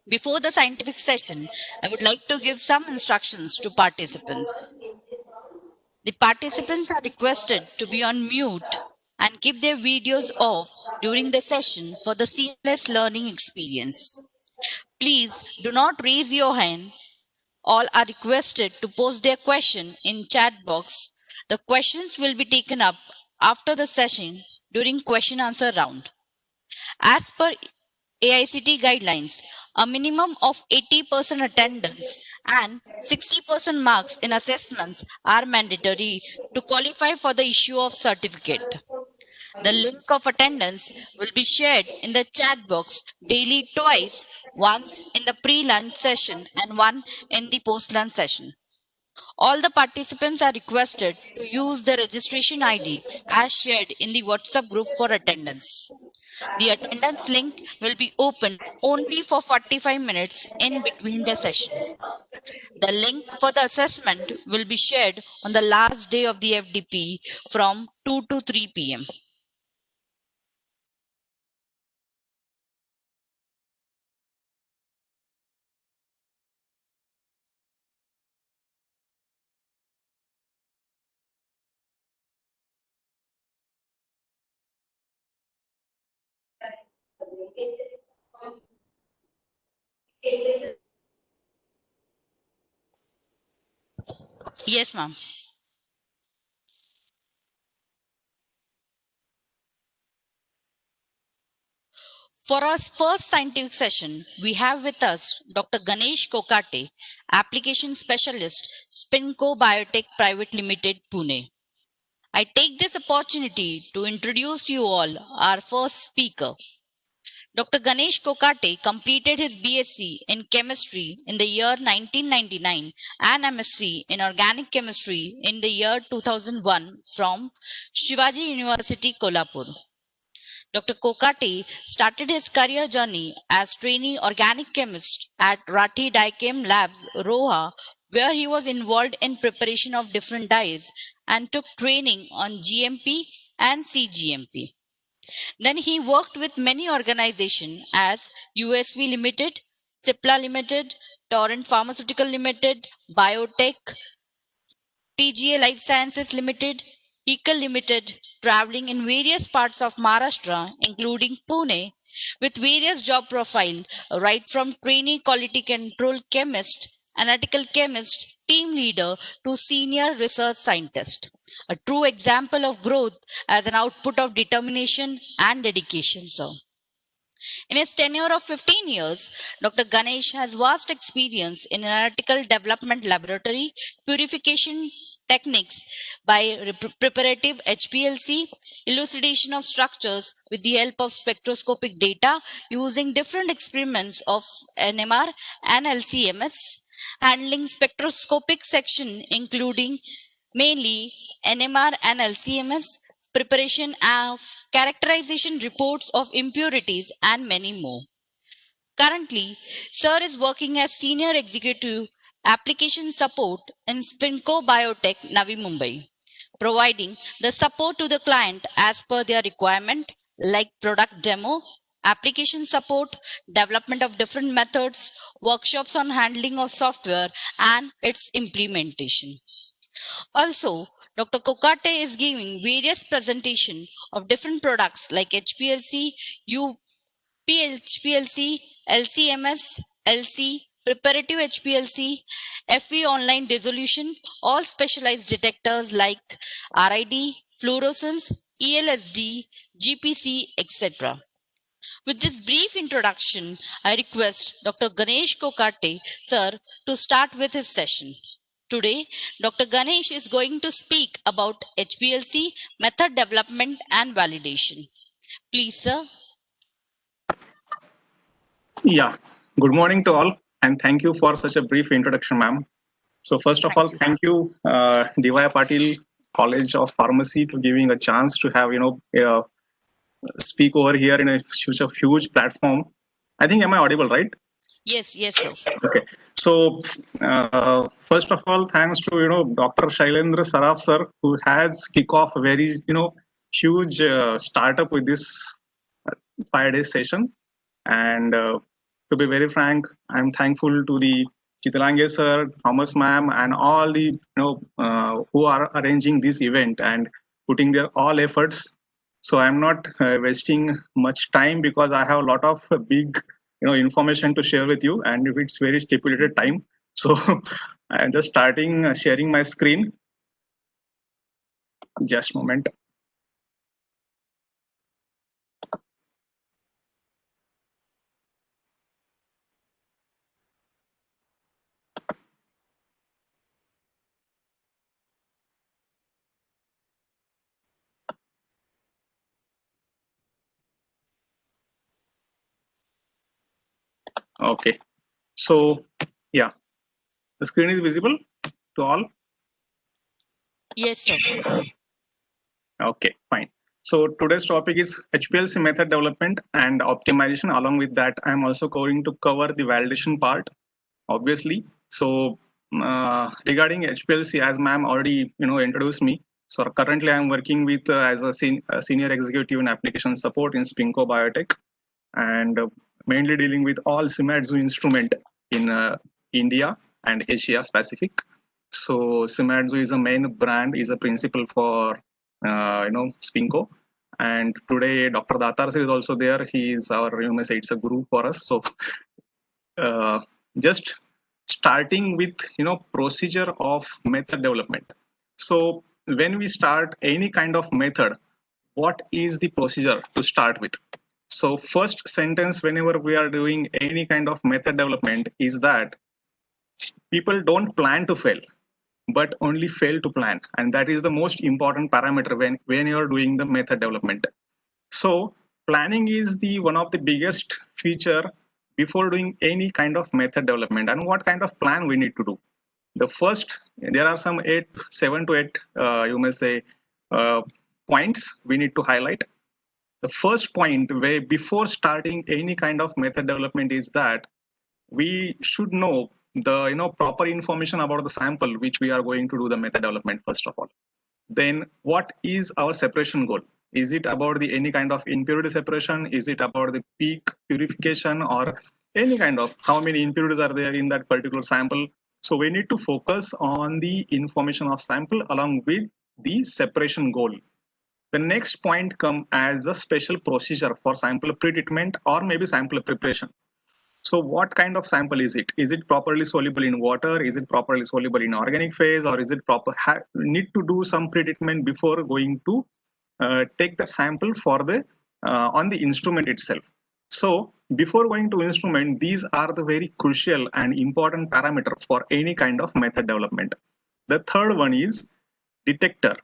Before the scientific session, I would like to give some instructions to participants. The participants are requested to be on mute and keep their videos off during the session for the seamless learning experience. Please do not raise your hand. All are requested to post their question in chat box. The questions will be taken up after the session during question answer round. As per AICT guidelines, a minimum of 80% attendance and 60% marks in assessments are mandatory to qualify for the issue of certificate. The link of attendance will be shared in the chat box daily twice, once in the pre-lunch session and one in the post-lunch session. All the participants are requested to use the registration ID as shared in the WhatsApp group for attendance. The attendance link will be open only for 45 minutes in between the session. The link for the assessment will be shared on the last day of the FDP from 2 to 3 p.m. Yes, ma'am. For our first scientific session, we have with us Dr. Ganesh KOKATE, Application Specialist, Spinco Biotech Private Limited, Pune. I take this opportunity to introduce you all our first speaker. Dr. Ganesh KOKATE completed his BSc in chemistry in the year 1999 and MSc in organic chemistry in the year 2001 from Shivaji University, Kolhapur. Dr. KOKATE started his career journey as trainee organic chemist at Rathi Dichem Labs, Roha, where he was involved in preparation of different dyes and took training on GMP and CGMP. Then he worked with many organizations as USV Limited, Cipla Limited, Torrent Pharmaceutical Limited, Biotech, TGA Life Sciences Limited, Ecal Limited, traveling in various parts of Maharashtra, including Pune, with various job profiles, right from trainee quality control chemist, analytical chemist, team leader to senior research scientist. A true example of growth as an output of determination and dedication, sir. In his tenure of 15 years, Dr. Ganesh has vast experience in analytical development laboratory, purification techniques by preparative HPLC, elucidation of structures with the help of spectroscopic data using different experiments of NMR and LCMS, handling spectroscopic section including mainly NMR and LCMS, preparation of characterization reports of impurities, and many more. Currently, Sir is working as Senior Executive Application Support in Spinco Biotech, Navi Mumbai, providing the support to the client as per their requirement, like product demo, application support, development of different methods, workshops on handling of software, and its implementation. Also, Dr. KOKATE is giving various presentations of different products like HPLC, PHPLC, LCMS, LC, preparative HPLC, FE online dissolution, all specialized detectors like RID, fluorescence, ELSD, GPC, etc. With this brief introduction, I request Dr. Ganesh KOKATE, sir, to start with his session. Today, Dr. Ganesh is going to speak about HPLC, method development and validation. Please, sir. Yeah. Good morning to all, and thank you for such a brief introduction, ma'am. So first of all, thank you, Divaya Patil College of Pharmacy, to giving a chance to have speak over here in a huge platform. I think, am I audible, right? Yes, yes, sir. Okay. So first of all, thanks to Dr. Shailendra Saraf sir, who has kick off a very huge startup with this 5-day session. And to be very frank, I'm thankful to the Chitlange sir, Thomas ma'am, and all the who are arranging this event and putting their all efforts. So I'm not wasting much time because I have a lot of big information to share with you, and if it's very stipulated time. So I'm just starting sharing my screen. Just a moment. Okay. So yeah, the screen is visible to all. Yes, sir. Okay, fine. So today's topic is HPLC method development and optimization. Along with that, I'm also going to cover the validation part, obviously. So regarding HPLC, as ma'am already introduced me. So currently, I'm working with as a senior executive in application support in Spinco Biotech, and mainly dealing with all Shimadzu instrument in India and Asia Pacific. So Shimadzu is a main brand, is a principal for Spinco. And today Dr. DATAR is also there. He is our, you may say it's a guru for us. So just starting with procedure of method development. So when we start any kind of method, what is the procedure to start with? So first sentence whenever we are doing any kind of method development is that people don't plan to fail, but only fail to plan. And that is the most important parameter when you're doing the method development. So planning is the one of the biggest feature before doing any kind of method development. And what kind of plan we need to do? The first, there are some 7 to 8, you may say, points we need to highlight. The first point where before starting any kind of method development is that we should know the proper information about the sample which we are going to do the method development first of all. Then what is our separation goal? Is it about the any kind of impurity separation? Is it about the peak purification, or any kind of how many impurities are there in that particular sample? So we need to focus on the information of sample along with the separation goal. The next point come as a special procedure for sample pre-treatment or maybe sample preparation. So what kind of sample is it? Is it properly soluble in water? Is it properly soluble in organic phase? Or is it proper? Need to do some pre-treatment before going to take the sample for the on the instrument itself. So before going to instrument, these are the very crucial and important parameter for any kind of method development. The third one is detector.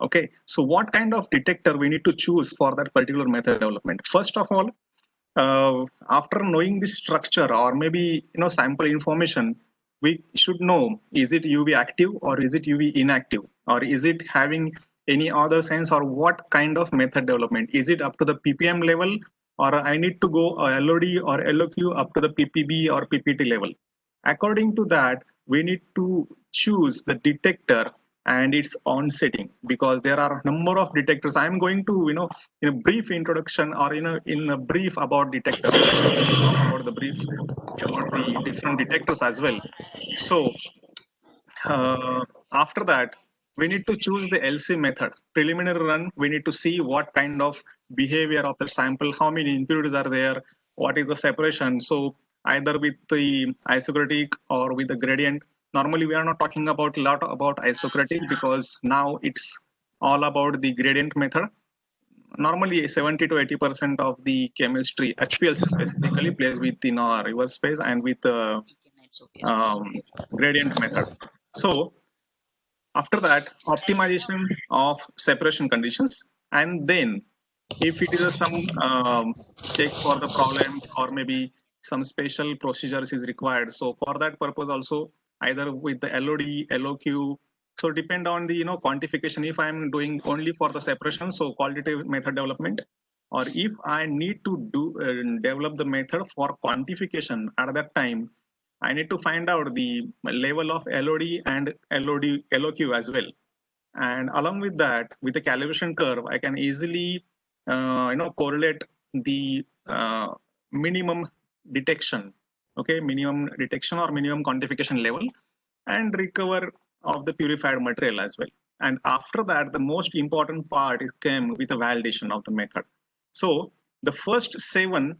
Okay, so what kind of detector we need to choose for that particular method development? First of all, after knowing the structure or maybe sample information, we should know, is it UV active or is it UV inactive, or is it having any other sense, or what kind of method development? Is it up to the ppm level, or I need to go LOD or LOQ up to the ppb or ppt level? According to that, we need to choose the detector and its on setting, because there are a number of detectors. I'm going to in a brief introduction or in a brief about detectors, about the brief about the different detectors as well. So after that, we need to choose the LC method. Preliminary run, we need to see what kind of behavior of the sample, how many impurities are there, what is the separation. So either with the isocratic or with the gradient. Normally, we are not talking about a lot about isocratic because now it's all about the gradient method. Normally 70 to 80% of the chemistry, HPLC specifically, plays within our reverse phase and with the gradient method. So after that, optimization of separation conditions, and then if it is some check for the problems or maybe some special procedures is required. So for that purpose also, either with the LOD, LOQ, so depend on the quantification. If I'm doing only for the separation, so qualitative method development, or if I need to do develop the method for quantification at that time, I need to find out the level of LOD and LOQ as well. And along with that, with the calibration curve, I can easily correlate the minimum detection, okay, minimum detection or minimum quantification level, and recover of the purified material as well. And after that, the most important part came with the validation of the method. So the first 7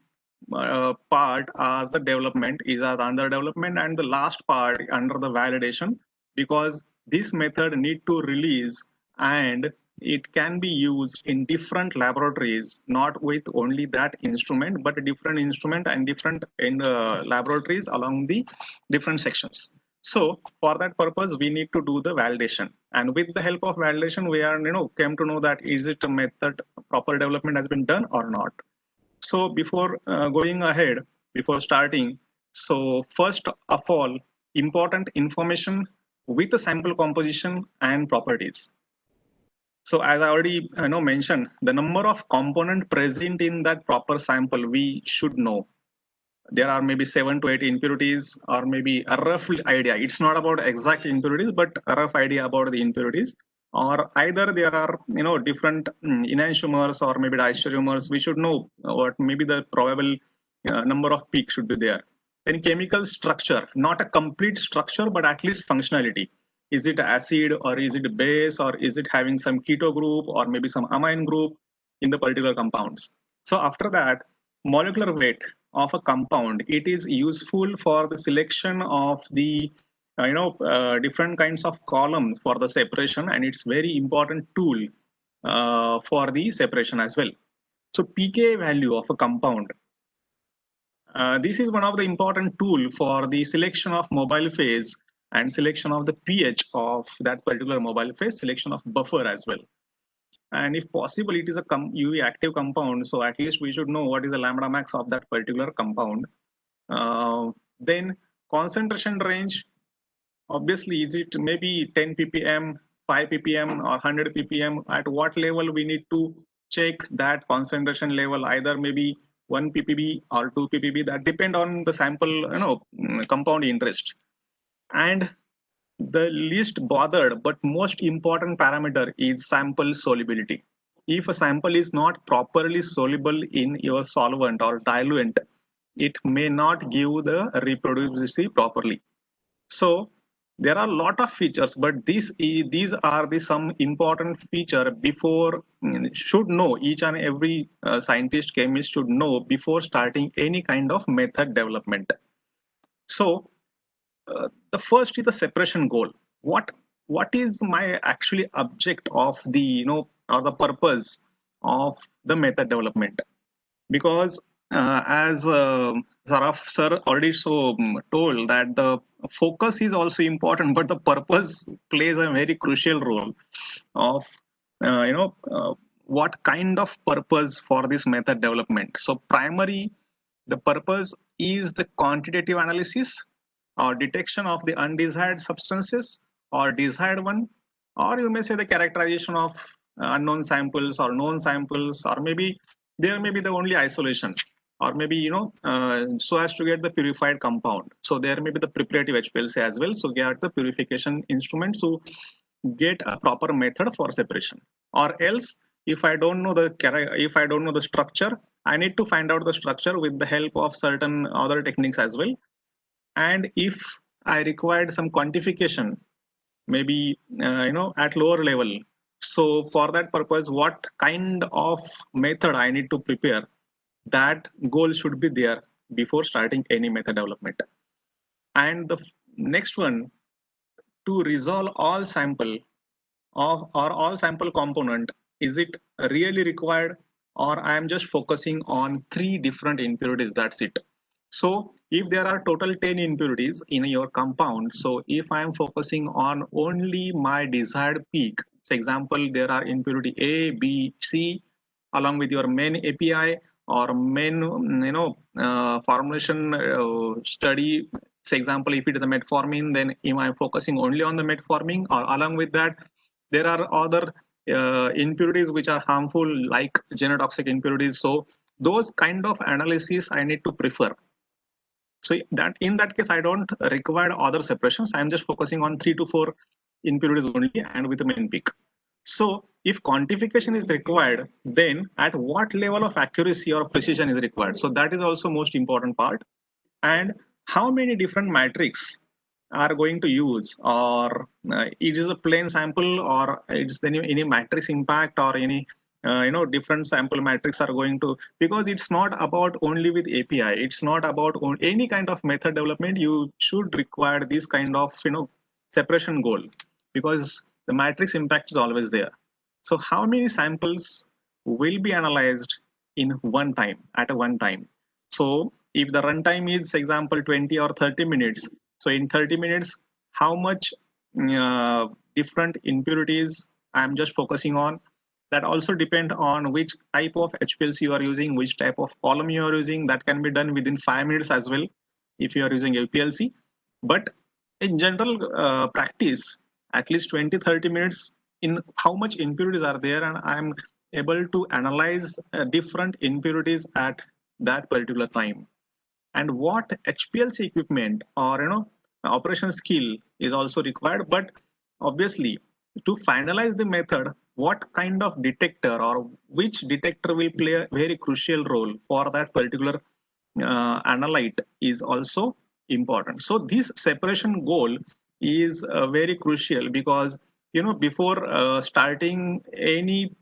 part are the development is under development, and the last part under the validation, because this method need to release and it can be used in different laboratories, not with only that instrument, but different instrument and different in laboratories along the different sections. So for that purpose, we need to do the validation, and with the help of validation, we are came to know that is it a method proper development has been done or not. So before going ahead, before starting, so first of all, important information with the sample composition and properties. So as I already mentioned, the number of component present in that proper sample we should know. There are maybe 7 to 8 impurities, or maybe a rough idea. It's not about exact impurities, but a rough idea about the impurities. Or either there are different enantiomers or maybe diastereomers. We should know what maybe the probable number of peaks should be there. Then chemical structure, not a complete structure, but at least functionality. Is it acid or is it base, or is it having some keto group or maybe some amine group in the particular compounds? So after that, molecular weight of a compound, it is useful for the selection of the different kinds of columns for the separation, and it's very important tool for the separation as well. So pK value of a compound, this is one of the important tool for the selection of mobile phase and selection of the pH of that particular mobile phase, selection of buffer as well. And if possible, it is a UV active compound, so at least we should know what is the lambda max of that particular compound. Then concentration range, obviously, is it maybe 10 ppm, 5 ppm or 100 ppm? At what level we need to check that concentration level, either maybe 1 ppb or 2 ppb, that depend on the sample compound interest. And the least bothered but most important parameter is sample solubility. If a sample is not properly soluble in your solvent or diluent, it may not give the reproducibility properly. So there are a lot of features, but these are the some important feature before should know, each and every scientist, chemist should know before starting any kind of method development. So the first is the separation goal. What is my actually object of the or the purpose of the method development? Because as Saraf sir already told that the focus is also important, but the purpose plays a very crucial role of what kind of purpose for this method development. So primary, the purpose is the quantitative analysis or detection of the undesired substances or desired one, or you may say the characterization of unknown samples or known samples, or maybe there may be the only isolation, or maybe so as to get the purified compound. So there may be the preparative HPLC as well, so get the purification instrument to get a proper method for separation. Or else, if I don't know the structure, I need to find out the structure with the help of certain other techniques as well. And if I required some quantification, maybe at lower level, So for that purpose, what kind of method I need to prepare, that goal should be there before starting any method development. And the next one, to resolve all sample or all sample component, is it really required, or I am just focusing on 3 different impurities, that's it. So if there are total 10 impurities in your compound, so if I am focusing on only my desired peak, for example, there are impurity A, B, C, along with your main API or main formulation study. For example, if it is a metformin, then am I focusing only on the metformin, or along with that there are other impurities which are harmful, like genotoxic impurities. So those kind of analysis I need to prefer. So that in that case, I don't require other separations. I'm just focusing on 3 to 4 impurities only and with the main peak. So if quantification is required, then at what level of accuracy or precision is required? So that is also most important part. And how many different matrix are going to use, or it is a plain sample, or it's any matrix impact, or any different sample matrix are going to, because it's not about only with API, it's not about any kind of method development. You should require this kind of separation goal, because the matrix impact is always there. So how many samples will be analyzed in one time, at a one time? So if the runtime is, for example, 20 or 30 minutes, so in 30 minutes, how much different impurities I'm just focusing on? That also depend on which type of HPLC you are using, which type of column you are using. That can be done within 5 minutes as well if you are using UPLC. But in general practice, at least 20-30 minutes in how much impurities are there, and I'm able to analyze different impurities at that particular time. And what HPLC equipment or operation skill is also required. But obviously, to finalize the method, what kind of detector or which detector will play a very crucial role for that particular analyte is also important. So this separation goal is very crucial, because before starting any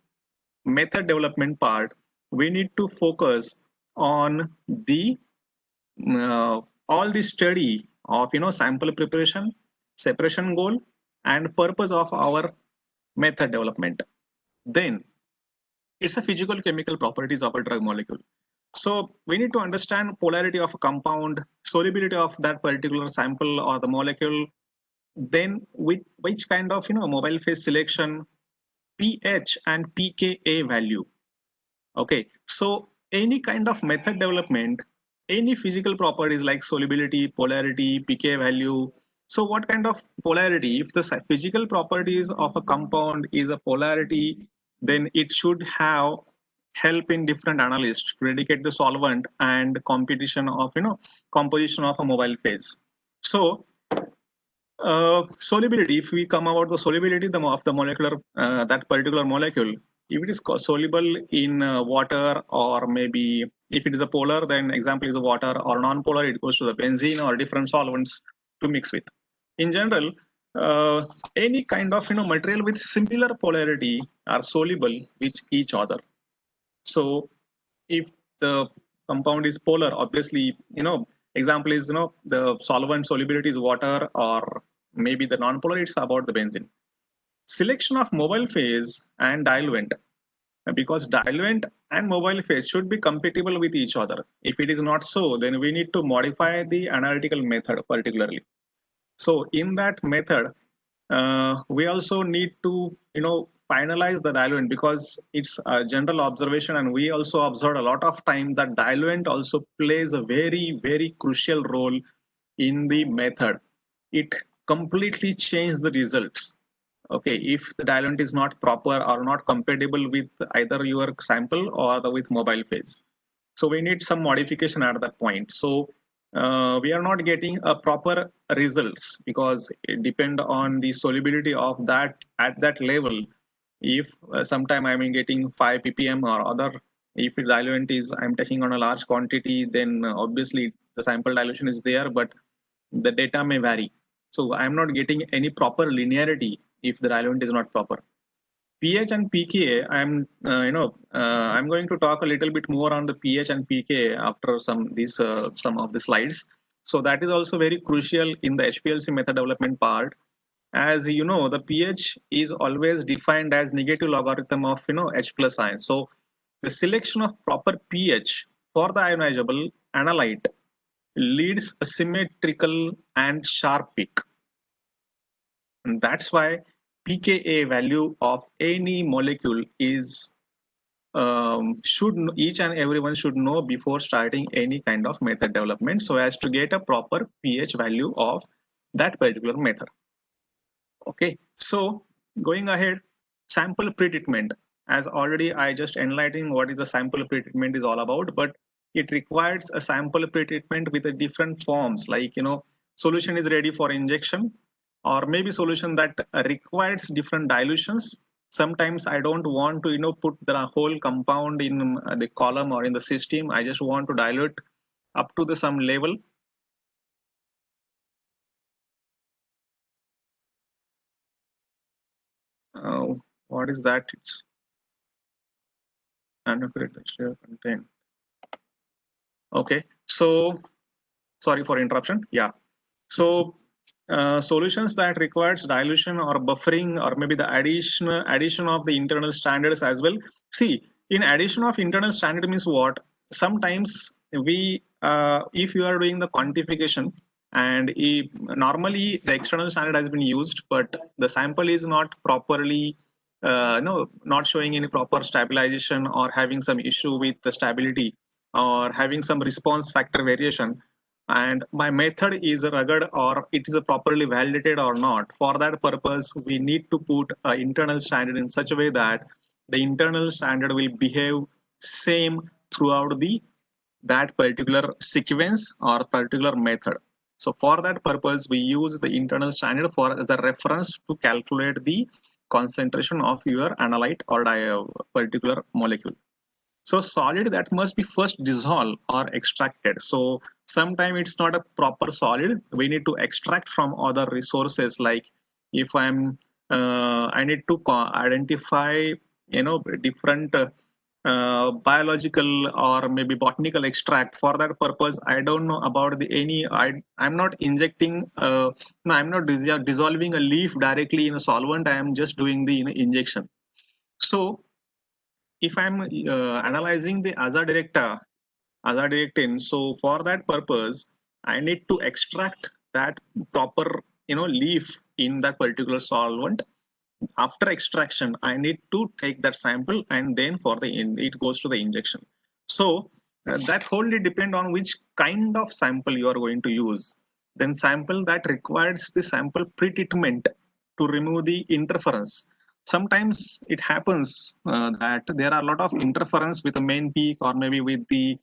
method development part, we need to focus on the all the study of sample preparation, separation goal, and purpose of our method development. Then it's a physical chemical properties of a drug molecule. So we need to understand polarity of a compound, solubility of that particular sample or the molecule, then with which kind of mobile phase selection, pH and pKa value. Okay, so any kind of method development, any physical properties like solubility, polarity, pK value. So what kind of polarity? If the physical properties of a compound is a polarity, then it should have help in different analysts to predicate the solvent and composition of a mobile phase. So solubility, if we come about the solubility of the molecular, that particular molecule, if it is soluble in water, or maybe if it is a polar, then example is the water, or non-polar, it goes to the benzene or different solvents to mix with. In general, any kind of material with similar polarity are soluble with each other. So if the compound is polar, obviously example is the solvent solubility is water, or maybe the non-polar, it's about the benzene. Selection of mobile phase and diluent, because diluent and mobile phase should be compatible with each other. If it is not so, then we need to modify the analytical method particularly. So in that method, we also need to finalize the diluent, because it's a general observation, and we also observed a lot of time that diluent also plays a very crucial role in the method. It completely changes the results. Okay, if the diluent is not proper or not compatible with either your sample or with mobile phase, so we need some modification at that point. So we are not getting a proper results, because it depend on the solubility of that at that level. If sometime I'm getting 5 ppm or other, if the diluent is I'm taking on a large quantity, then obviously the sample dilution is there, but the data may vary. So I'm not getting any proper linearity if the diluent is not proper. pH and pKa, I'm going to talk a little bit more on the pH and pKa after some of the slides. So that is also very crucial in the HPLC method development part. As you know, the pH is always defined as negative logarithm of H plus ion. So the selection of proper pH for the ionizable analyte leads a symmetrical and sharp peak. And that's why pKa value of any molecule is each and everyone should know before starting any kind of method development, so as to get a proper pH value of that particular method. Okay, so going ahead, sample pretreatment. As already I just enlightened what is the sample pretreatment is all about, but it requires a sample pretreatment with a different forms, like solution is ready for injection, or maybe solution that requires different dilutions. Sometimes I don't want to put the whole compound in the column or in the system. I just want to dilute up to some level. What is that? It's content. Okay, so sorry for interruption. Yeah, so solutions that requires dilution or buffering, or maybe the addition of the internal standards as well. See, in addition of internal standard means what? Sometimes we, if you are doing the quantification, and normally the external standard has been used, but the sample is not properly not showing any proper stabilization, or having some issue with the stability, or having some response factor variation, and my method is rugged or it is properly validated or not. For that purpose, we need to put an internal standard in such a way that the internal standard will behave same throughout that particular sequence or particular method. So for that purpose, we use the internal standard as a reference to calculate the concentration of your analyte or particular molecule. So solid that must be first dissolved or extracted. So sometimes it's not a proper solid. We need to extract from other resources. Like if I need to identify different biological or maybe botanical extract. For that purpose, I don't know about I'm not injecting no, I'm not dissolving a leaf directly in a solvent. I am just doing the injection. So if I'm analyzing the azadirachtin, so for that purpose, I need to extract that proper leaf in that particular solvent. After extraction, I need to take that sample, and then it goes to the injection. So that wholly depend on which kind of sample you are going to use. Then sample that requires the sample pretreatment to remove the interference. Sometimes it happens that there are a lot of interference with the main peak, or maybe with the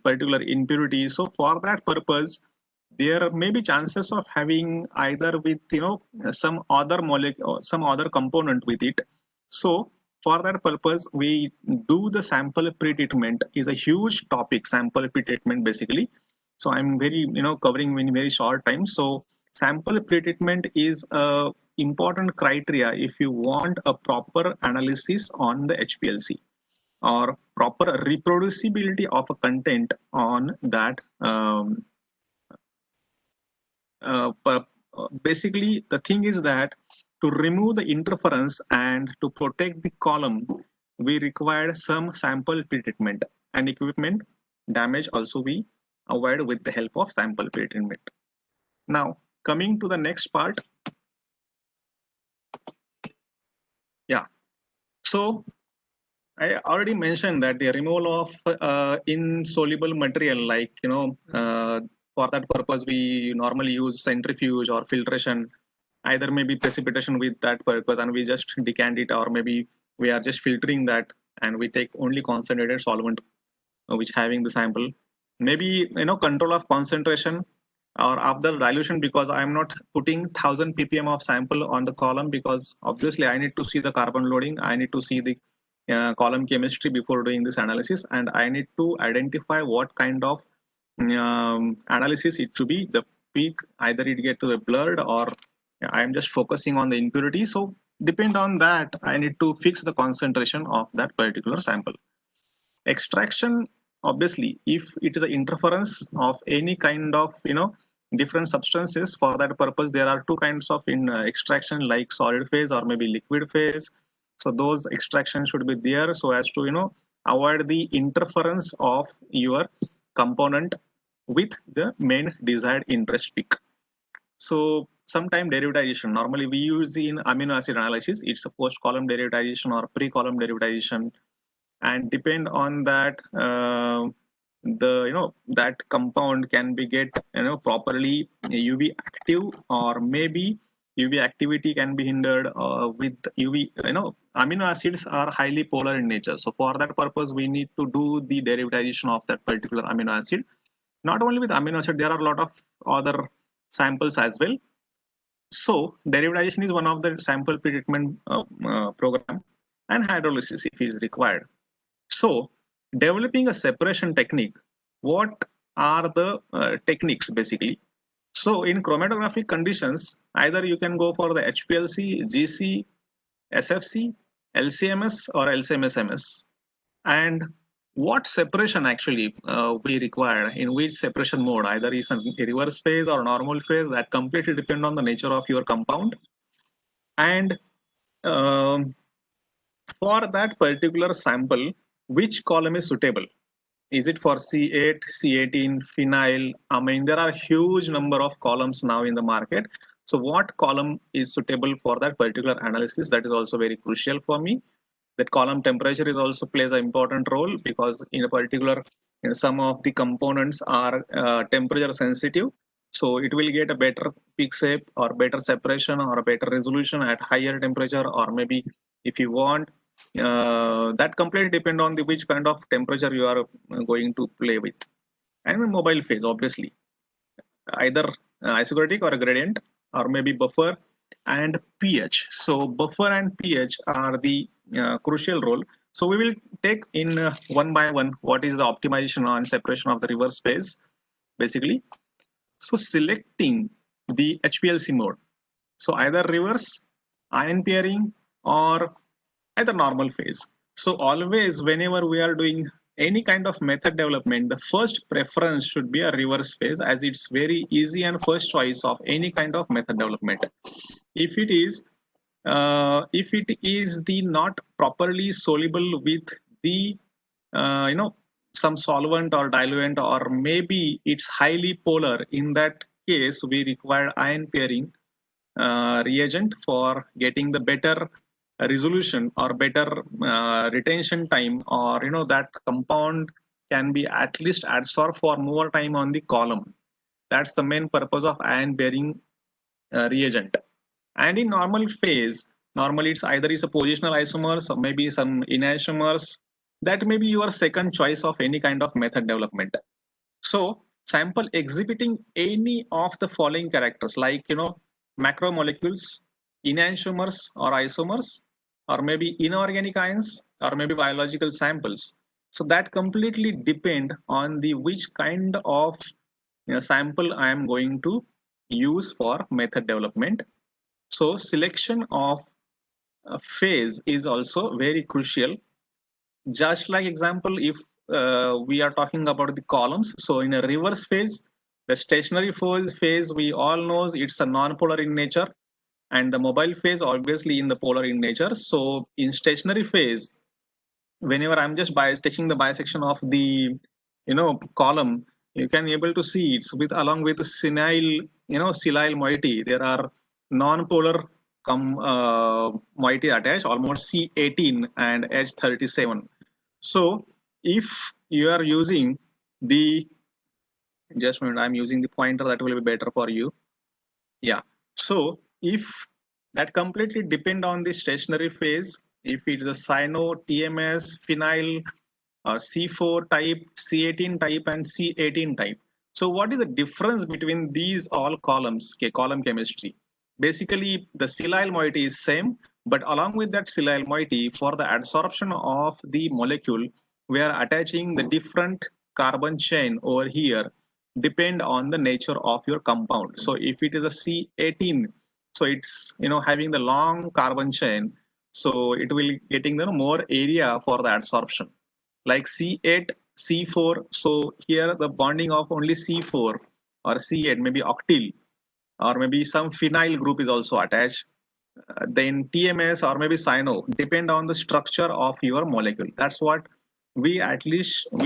particular impurity. So for that purpose, there may be chances of having either with some other molecule, some other component with it. So for that purpose, we do the sample pretreatment. Is a huge topic, sample pretreatment basically. So I'm very covering in very short time. So sample pretreatment is a important criteria if you want a proper analysis on the HPLC, or proper reproducibility of a content on that. Basically, the thing is that to remove the interference and to protect the column, we require some sample pretreatment, and equipment damage also we avoid with the help of sample pretreatment. Now, coming to the next part. Yeah. So I already mentioned that the removal of insoluble material, like for that purpose we normally use centrifuge or filtration, either maybe precipitation with that purpose, and we just decant it, or maybe we are just filtering that and we take only concentrated solvent which having the sample. Maybe control of concentration or after dilution, because I am not putting 1000 ppm of sample on the column, because obviously I need to see the carbon loading, I need to see the column chemistry before doing this analysis, and I need to identify what kind of analysis it should be. The peak, either it get to the blurred, or I'm just focusing on the impurity. So depend on that, I need to fix the concentration of that particular sample. Extraction, obviously, if it is an interference of any kind of, different substances, for that purpose, there are two kinds of extraction, like solid phase or maybe liquid phase. So those extractions should be there so as to, avoid the interference of your component with the main desired interest peak. So sometime derivatization, normally we use in amino acid analysis, it's a post-column derivatization or pre-column derivatization, and depend on that, that compound can be get properly UV active, or maybe UV activity can be hindered with UV. Amino acids are highly polar in nature, so for that purpose we need to do the derivatization of that particular amino acid. Not only with amino acid, there are a lot of other samples as well. So derivatization is one of the sample pretreatment program, and hydrolysis if is required. So developing a separation technique, what are the techniques basically? So in chromatographic conditions, either you can go for the HPLC, GC, SFC, LCMS or LCMS-MS. And what separation actually we require, in which separation mode, either is a reverse phase or normal phase, that completely depend on the nature of your compound. And for that particular sample, which column is suitable? Is it for C8, C18, phenyl, amine? There are huge number of columns now in the market. So what column is suitable for that particular analysis? That is also very crucial for me. That column temperature is also plays an important role, because in a particular, some of the components are temperature sensitive. So it will get a better peak shape or better separation or a better resolution at higher temperature, or maybe if you want, that completely depend on the which kind of temperature you are going to play with. And mobile phase, obviously, either isochromatic or a gradient, or maybe buffer and pH. So buffer and pH are the crucial role. So we will take in one by one what is the optimization on separation of the reverse phase basically. So selecting the HPLC mode, so either reverse, ion pairing, or either normal phase. So always whenever we are doing any kind of method development, the first preference should be a reverse phase, as it's very easy and first choice of any kind of method development. If it is the not properly soluble with the some solvent or diluent, or maybe it's highly polar, in that case we require ion pairing reagent for getting the better resolution or better retention time, or that compound can be at least adsorbed for more time on the column. That's the main purpose of ion pairing reagent. And in normal phase, normally it's either is a positional isomers or maybe some enantiomers. That may be your second choice of any kind of method development. So sample exhibiting any of the following characters, like macromolecules, enantiomers or isomers, or maybe inorganic ions, or maybe biological samples. So that completely depend on the which kind of sample I am going to use for method development. So selection of phase is also very crucial. Just like example, if we are talking about the columns, so in a reverse phase, the stationary phase we all know it's a non-polar in nature, and the mobile phase obviously in the polar in nature. So in stationary phase, whenever I'm just taking the bisection of the column, you can able to see it's with along with the silyl moiety, there are non-polar moiety attached, almost C18 and H37. So if you are using the, just a minute, I'm using the pointer, that will be better for you. Yeah. So if that completely depend on the stationary phase, if it is a cyano, TMS, phenyl, C4 type, C18 type, and C18 type. So what is the difference between these all columns, column chemistry? Basically, the silyl moiety is same, but along with that silyl moiety, for the adsorption of the molecule, we are attaching the different carbon chain over here, depend on the nature of your compound. So if it is a C18, So it's, having the long carbon chain. So it will getting the more area for the adsorption. Like C8, C4. So here the bonding of only C4 or C8, maybe octyl, or maybe some phenyl group is also attached. Then TMS or maybe cyano, depend on the structure of your molecule. That's what we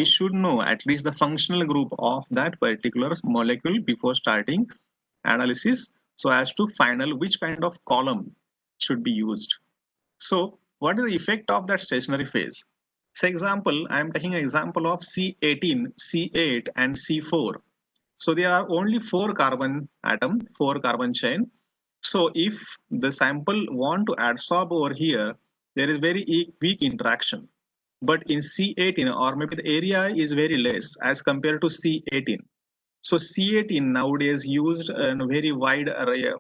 should know at least the functional group of that particular molecule before starting analysis, so as to final which kind of column should be used. So what is the effect of that stationary phase? Say example, I am taking an example of C18, C8 and C4. So there are only 4 carbon atom, 4 carbon chain. So if the sample want to adsorb over here, there is very weak interaction. But in C18, or maybe the area is very less as compared to C18. So C18 nowadays used in a very wide array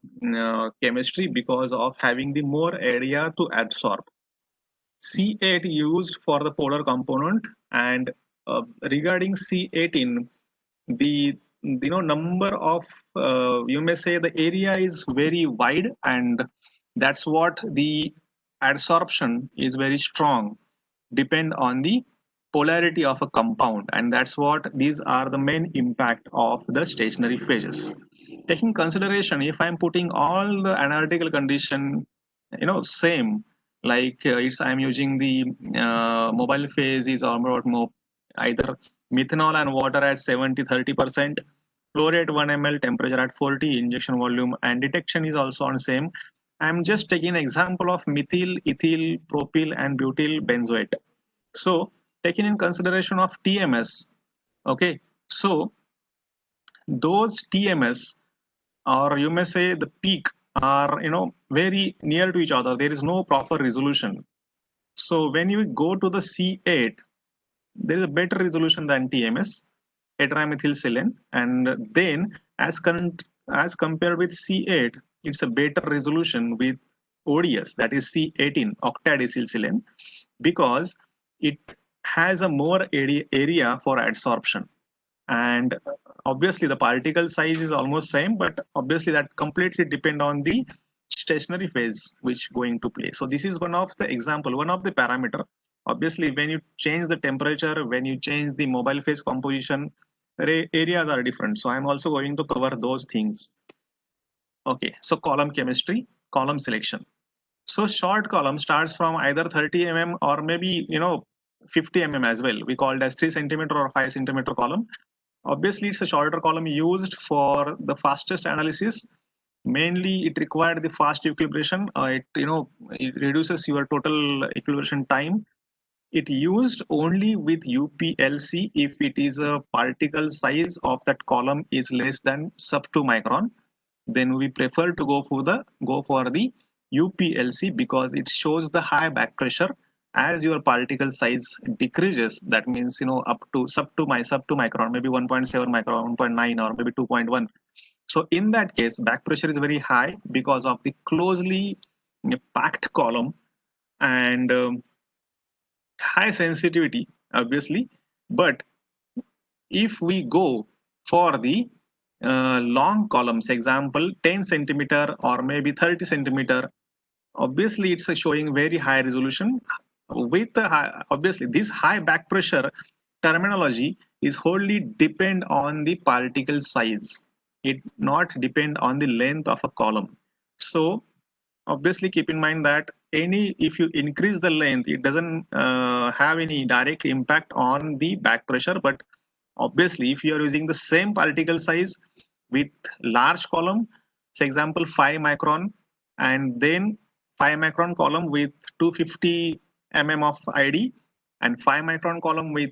chemistry because of having the more area to absorb. C8 used for the polar component, and regarding C18, the number of you may say the area is very wide, and that's what the adsorption is very strong, depend on the polarity of a compound, and that's what these are the main impact of the stationary phases. Taking consideration, if I'm putting all the analytical condition same, like I'm using the mobile phase is about either methanol and water at 70-30%, fluoride 1 ml, temperature at 40, injection volume, and detection is also on same. I'm just taking an example of methyl, ethyl, propyl, and butyl benzoate. So taking in consideration of TMS, okay, so those TMS, or you may say the peak, are very near to each other. There is no proper resolution. So when you go to the C8, there is a better resolution than TMS, tetramethylsilane, and then as compared with C8, it's a better resolution with ODS, that is C18, octadecylsilane, because it has a more area for adsorption. And obviously the particle size is almost same, but obviously that completely depend on the stationary phase which going to play. So this is one of the example, one of the parameter. Obviously when you change the temperature, when you change the mobile phase composition, areas are different. So I'm also going to cover those things. Okay, so column chemistry, column selection. So short column starts from either 30 mm or maybe 50 mm as well. We call it as 3 centimeter or 5 centimeter column. Obviously, it's a shorter column used for the fastest analysis. Mainly, it required the fast equilibration. It reduces your total equilibration time. It used only with UPLC if it is a particle size of that column is less than sub 2 micron. Then we prefer to go for the UPLC because it shows the high back pressure. As your particle size decreases, that means up to sub 2 micron, maybe 1.7 micron, 1.9, or maybe 2.1. So in that case, back pressure is very high because of the closely packed column and high sensitivity, obviously. But if we go for the long columns, example 10 centimeter or maybe 30 centimeter, obviously it's showing very high resolution. With the obviously this high back pressure terminology is wholly depend on the particle size. It not depend on the length of a column. So obviously keep in mind that if you increase the length, it doesn't have any direct impact on the back pressure. But obviously if you are using the same particle size with large column, say example 5 micron, and then 5 micron column with 250 mm of ID and 5 micron column with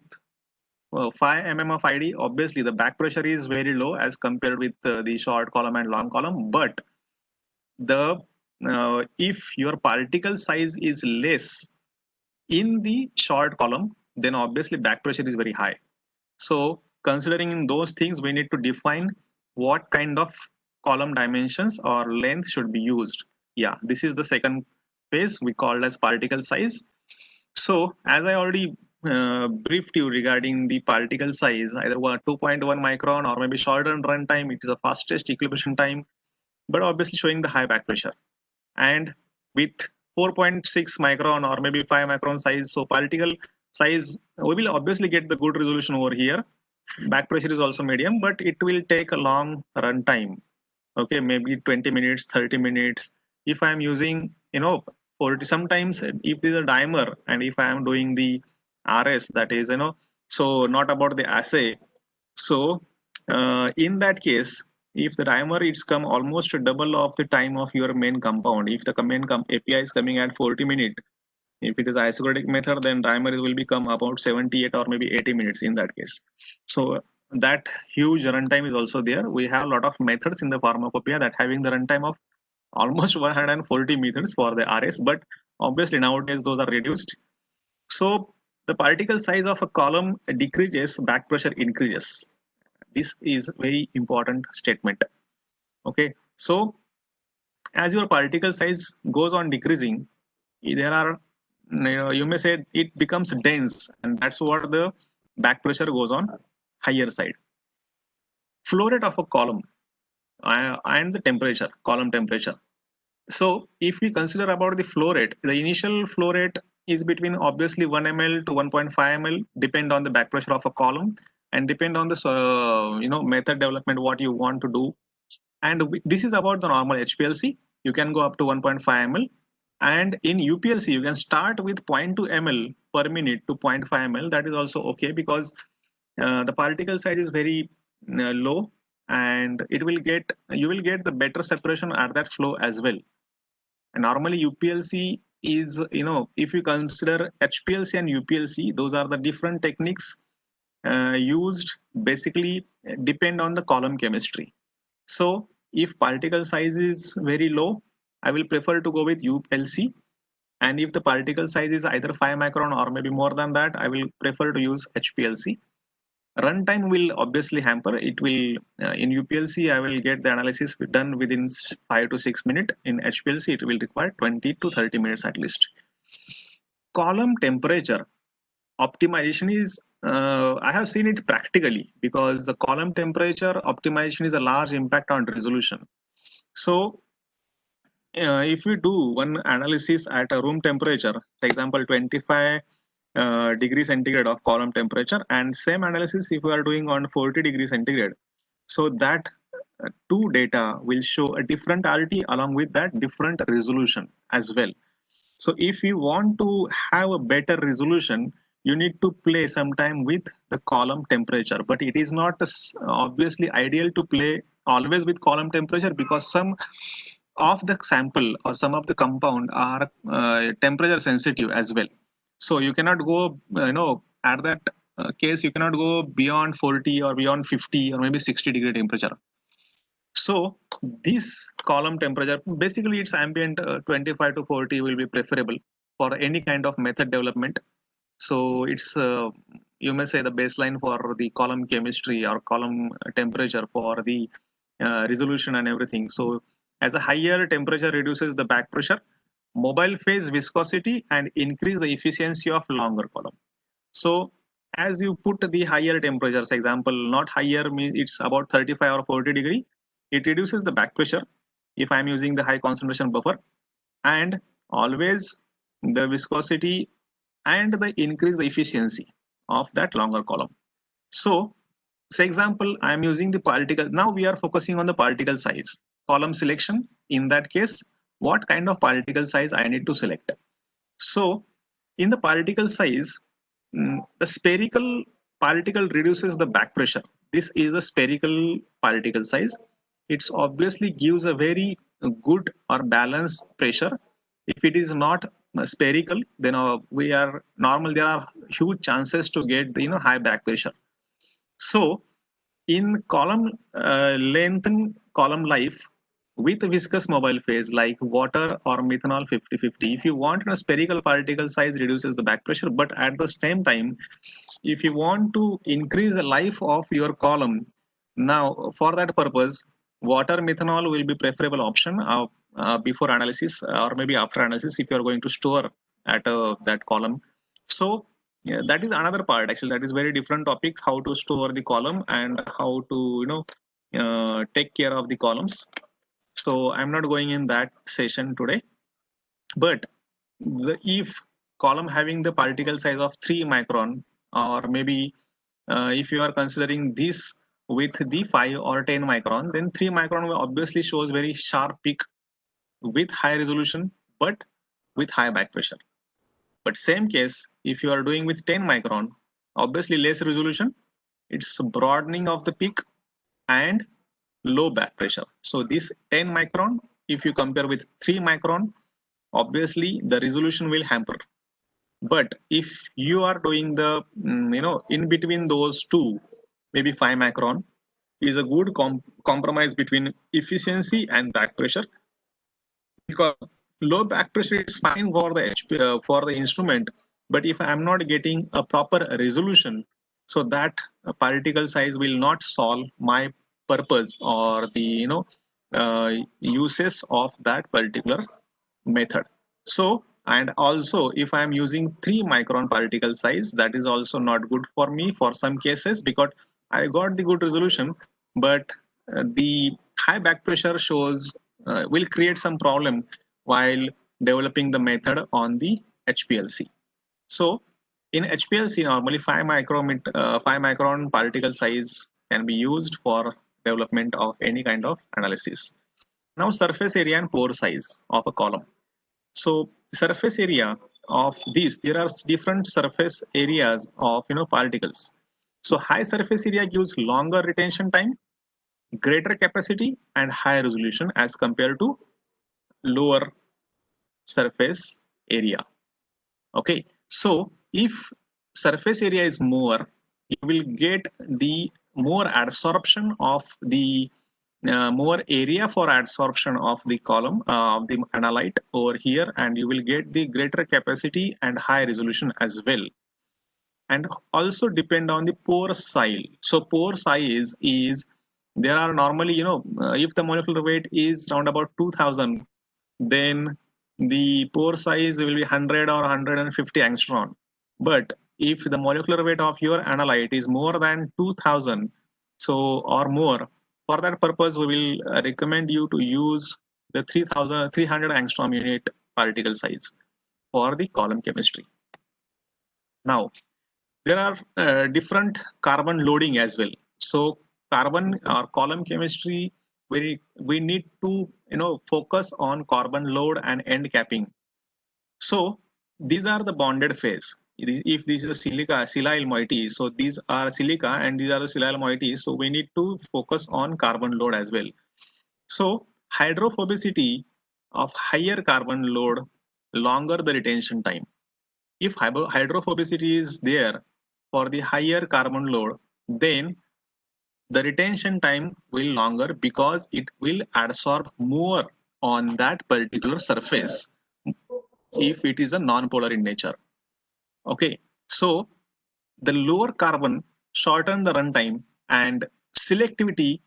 5 mm of ID, obviously the back pressure is very low as compared with the short column and long column. But the if your particle size is less in the short column, then obviously back pressure is very high. So considering in those things, we need to define what kind of column dimensions or length should be used. Yeah, this is the second phase we call as particle size. So as I already briefed you regarding the particle size, either 2.1 micron or maybe shorter run time, it is the fastest equilibration time. but obviously showing the high back pressure. And with 4.6 micron or maybe 5 micron size, so particle size, we will obviously get the good resolution over here. Back pressure is also medium, but it will take a long run time. Okay, maybe 20 minutes, 30 minutes. If I'm using, 40, sometimes if there's a dimer and if I am doing the RS, that is, so not about the assay. So in that case, if the dimer is come almost double of the time of your main compound, if the main API is coming at 40 minutes, if it is isocratic method, then dimer will become about 78 or maybe 80 minutes in that case. So that huge runtime is also there. We have a lot of methods in the pharmacopoeia that having the runtime of almost 140 meters for the RS, but obviously nowadays those are reduced. So the particle size of a column decreases, back pressure increases. This is very important statement. Okay, so as your particle size goes on decreasing, there are, you may say it becomes dense, and that's what the back pressure goes on higher side. Flow rate of a column and the temperature, column temperature. So if we consider about the flow rate, the initial flow rate is between obviously 1 ml to 1.5 ml, depend on the back pressure of a column and depend on the method development what you want to do. And this is about the normal HPLC. You can go up to 1.5 ml. And in UPLC, you can start with 0.2 ml per minute to 0.5 ml. That is also okay because the particle size is very low, and you will get the better separation at that flow as well. And normally UPLC is, if you consider HPLC and UPLC, those are the different techniques used, basically depend on the column chemistry. So if particle size is very low, I will prefer to go with UPLC. And if the particle size is either 5 micron or maybe more than that, I will prefer to use HPLC. Runtime will obviously hamper. It will, in UPLC, I will get the analysis done within 5 to 6 minutes. In HPLC, it will require 20 to 30 minutes at least. Column temperature optimization is, I have seen it practically because the column temperature optimization is a large impact on resolution. So if we do one analysis at a room temperature, for example, 25 degree centigrade of column temperature, and same analysis if we are doing on 40 degree centigrade, so that two data will show a different RT along with that different resolution as well. So if you want to have a better resolution, you need to play sometime with the column temperature, but it is not obviously ideal to play always with column temperature because some of the sample or some of the compound are temperature sensitive as well. So you cannot go, at that case, you cannot go beyond 40 or beyond 50 or maybe 60 degree temperature. So this column temperature, basically it's ambient 25 to 40 will be preferable for any kind of method development. So it's, you may say, the baseline for the column chemistry or column temperature for the resolution and everything. So as a higher temperature reduces the back pressure, mobile phase viscosity, and increase the efficiency of longer column. So as you put the higher temperatures, example, not higher means it's about 35 or 40 degree, it reduces the back pressure if I'm using the high concentration buffer, and always the viscosity and the increase the efficiency of that longer column. So say example, I'm using the particle. Now we are focusing on the particle size. Column selection, in that case, what kind of particle size I need to select. So in the particle size, the spherical particle reduces the back pressure. This is a spherical particle size. It's obviously gives a very good or balanced pressure. If it is not spherical, then there are huge chances to get high back pressure. So in column lengthen column life with viscous mobile phase like water or methanol 50-50, if you want a spherical particle size reduces the back pressure, but at the same time, if you want to increase the life of your column, now for that purpose, water methanol will be preferable option before analysis or maybe after analysis if you are going to store at that column. So yeah, that is another part. Actually, that is very different topic, how to store the column and how to take care of the columns. So I'm not going in that session today. But if column having the particle size of 3 micron, or maybe if you are considering this with the 5 or 10 micron, then 3 micron obviously shows very sharp peak with high resolution, but with high back pressure. But same case, if you are doing with 10 micron, obviously less resolution, it's broadening of the peak and low back pressure. So this 10 micron, if you compare with 3 micron, obviously the resolution will hamper. But if you are doing the, in between those two, maybe 5 micron is a good compromise between efficiency and back pressure, because low back pressure is fine for the for the instrument, but if I'm not getting a proper resolution, so that particle size will not solve my purpose or the uses of that particular method. So, and also if I'm using 3 micron particle size, that is also not good for me for some cases, because I got the good resolution, but the high back pressure shows will create some problem while developing the method on the HPLC. So in HPLC, normally 5 micron particle size can be used for development of any kind of analysis. Now surface area and pore size of a column. So surface area of these, there are different surface areas of particles. So high surface area gives longer retention time, greater capacity, and higher resolution as compared to lower surface area. Okay, so if surface area is more, you will get the more adsorption of the more area for adsorption of the column of the analyte over here, and you will get the greater capacity and high resolution as well. And also depend on the pore size. So pore size is, there are normally, if the molecular weight is around about 2000, then the pore size will be 100 or 150 angstrom. But if the molecular weight of your analyte is more than 2000, so or more, for that purpose we will recommend you to use the 300 angstrom unit particle size for the column chemistry. Now there are different carbon loading as well. So carbon or column chemistry, we need to focus on carbon load and end capping. So these are the bonded phase. If this is a silyl moiety, so these are silica and these are the silyl moieties. So we need to focus on carbon load as well. So hydrophobicity of higher carbon load, longer the retention time. If hydrophobicity is there for the higher carbon load, then the retention time will longer because it will adsorb more on that particular surface if it is a non-polar in nature. Okay, so the lower carbon shorten the runtime, and selectivity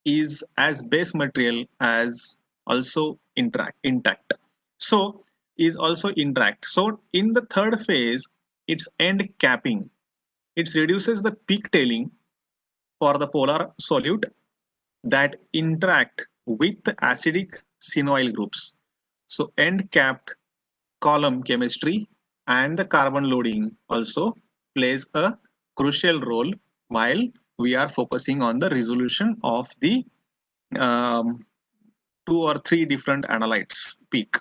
is as base material as also intact. So is also intact. So in the third phase, it's end capping. It reduces the peak tailing for the polar solute that interact with the acidic sinoyl groups. So end capped column chemistry and the carbon loading also plays a crucial role while we are focusing on the resolution of the 2 or 3 different analytes peak.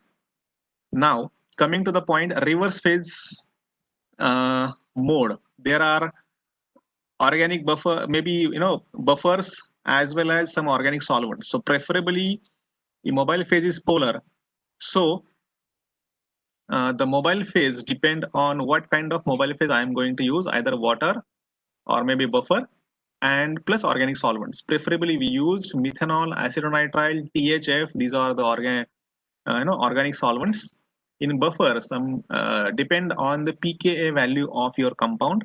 Now coming to the point, reverse phase mode, there are organic buffer, maybe buffers as well as some organic solvents. So preferably the mobile phase is polar. So the mobile phase depend on what kind of mobile phase I am going to use, either water or maybe buffer and plus organic solvents. Preferably we used methanol, acetonitrile, THF. These are the organic solvents. In buffer, some depend on the pKa value of your compound.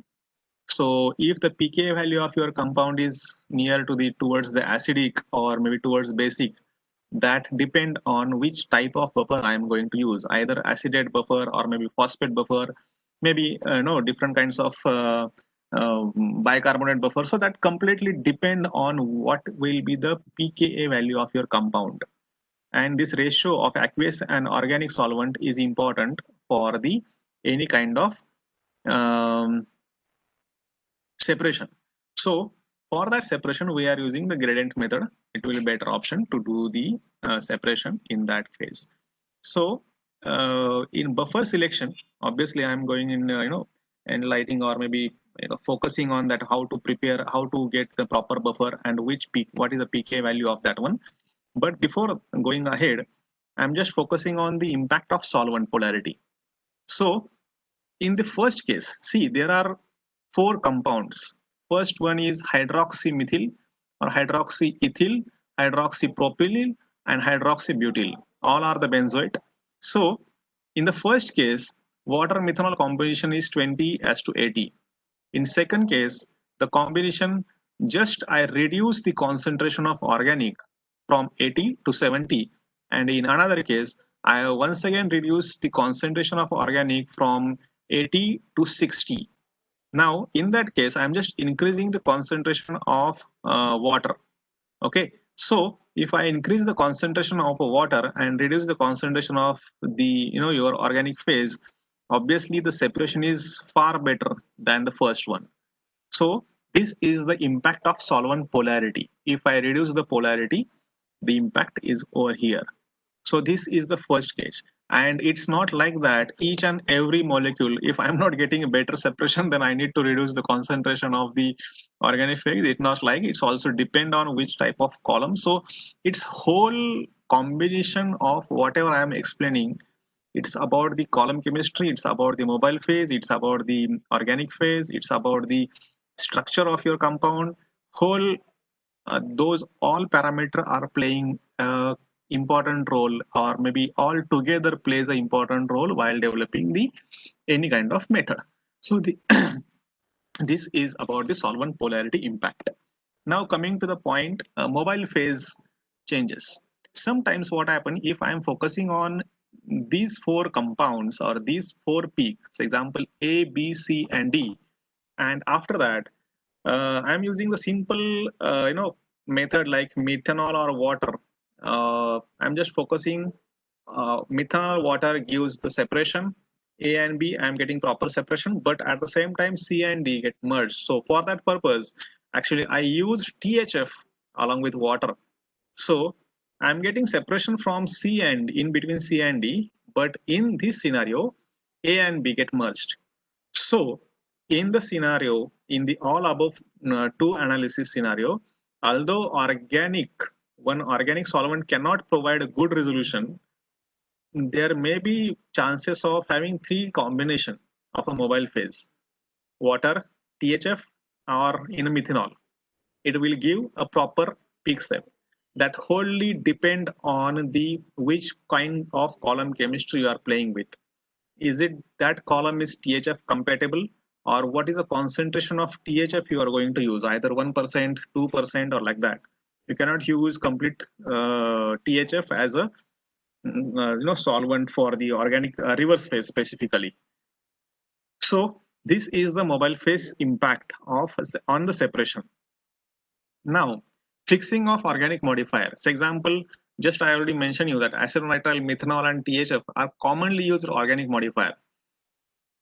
So if the pKa value of your compound is near to towards the acidic or maybe towards basic, that depend on which type of buffer I am going to use, either acidate buffer or maybe phosphate buffer, maybe different kinds of bicarbonate buffer. So that completely depend on what will be the pKa value of your compound. and this ratio of aqueous and organic solvent is important for the any kind of separation. So for that separation, we are using the gradient method. It will be better option to do the separation in that phase. So in buffer selection, obviously I'm going in enlightening or maybe focusing on that, how to prepare, how to get the proper buffer and which peak, what is the pK value of that one. But before going ahead, I'm just focusing on the impact of solvent polarity. So in the first case, see, there are 4 compounds. First one is hydroxymethyl or hydroxyethyl, hydroxypropylyl, and hydroxybutyl. All are the benzoate. So in the first case, water methanol composition is 20:80. In second case, the combination, just I reduce the concentration of organic from 80 to 70. And in another case, I once again reduce the concentration of organic from 80 to 60. Now, in that case, I'm just increasing the concentration of water. Okay, so if I increase the concentration of water and reduce the concentration of the your organic phase, obviously the separation is far better than the first one. So this is the impact of solvent polarity. If I reduce the polarity, the impact is over here. So this is the first case, and it's not like that each and every molecule, if I'm not getting a better separation, then I need to reduce the concentration of the organic phase. It's not like, it's also depend on which type of column. So it's whole combination of whatever I'm explaining. It's about the column chemistry, it's about the mobile phase, it's about the organic phase, it's about the structure of your compound. Whole those all parameters are playing important role, or maybe all together plays an important role while developing the any kind of method. So the this is about the solvent polarity impact. Now coming to the point, mobile phase changes. Sometimes what happen, if I am focusing on these 4 compounds or these 4 peaks, example A, B, C, and D, and after that I'm using the simple method like methanol or water. I'm just focusing methanol water gives the separation. A and B, I'm getting proper separation, but at the same time C and D get merged. So for that purpose, actually I use THF along with water. So I'm getting separation from C and in between C and D, but in this scenario, A and B get merged. So in the scenario, in the all above 2 analysis scenario, although one organic solvent cannot provide a good resolution, there may be chances of having 3 combination of a mobile phase, water, THF, or in a methanol. It will give a proper peak step. That wholly depend on the which kind of column chemistry you are playing with. Is it that column is THF compatible, or what is the concentration of THF you are going to use, either 1%, 2%, or like that. You cannot use complete THF as a solvent for the organic reverse phase specifically. So this is the mobile phase impact of on the separation. Now fixing of organic modifiers. Example, just I already mentioned you that acetonitrile, methanol, and THF are commonly used organic modifier.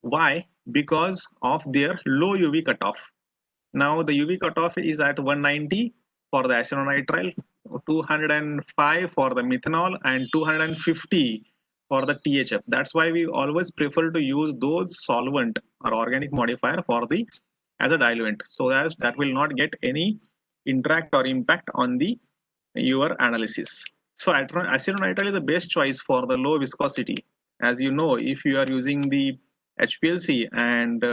Why? Because of their low UV cutoff. Now the UV cutoff is at 190 for the acetonitrile, 205 for the methanol, and 250 for the THF. That's why we always prefer to use those solvent or organic modifier for the as a diluent, so as that will not get any interact or impact on the your analysis. So acetonitrile is the best choice for the low viscosity. As you know, if you are using the HPLC and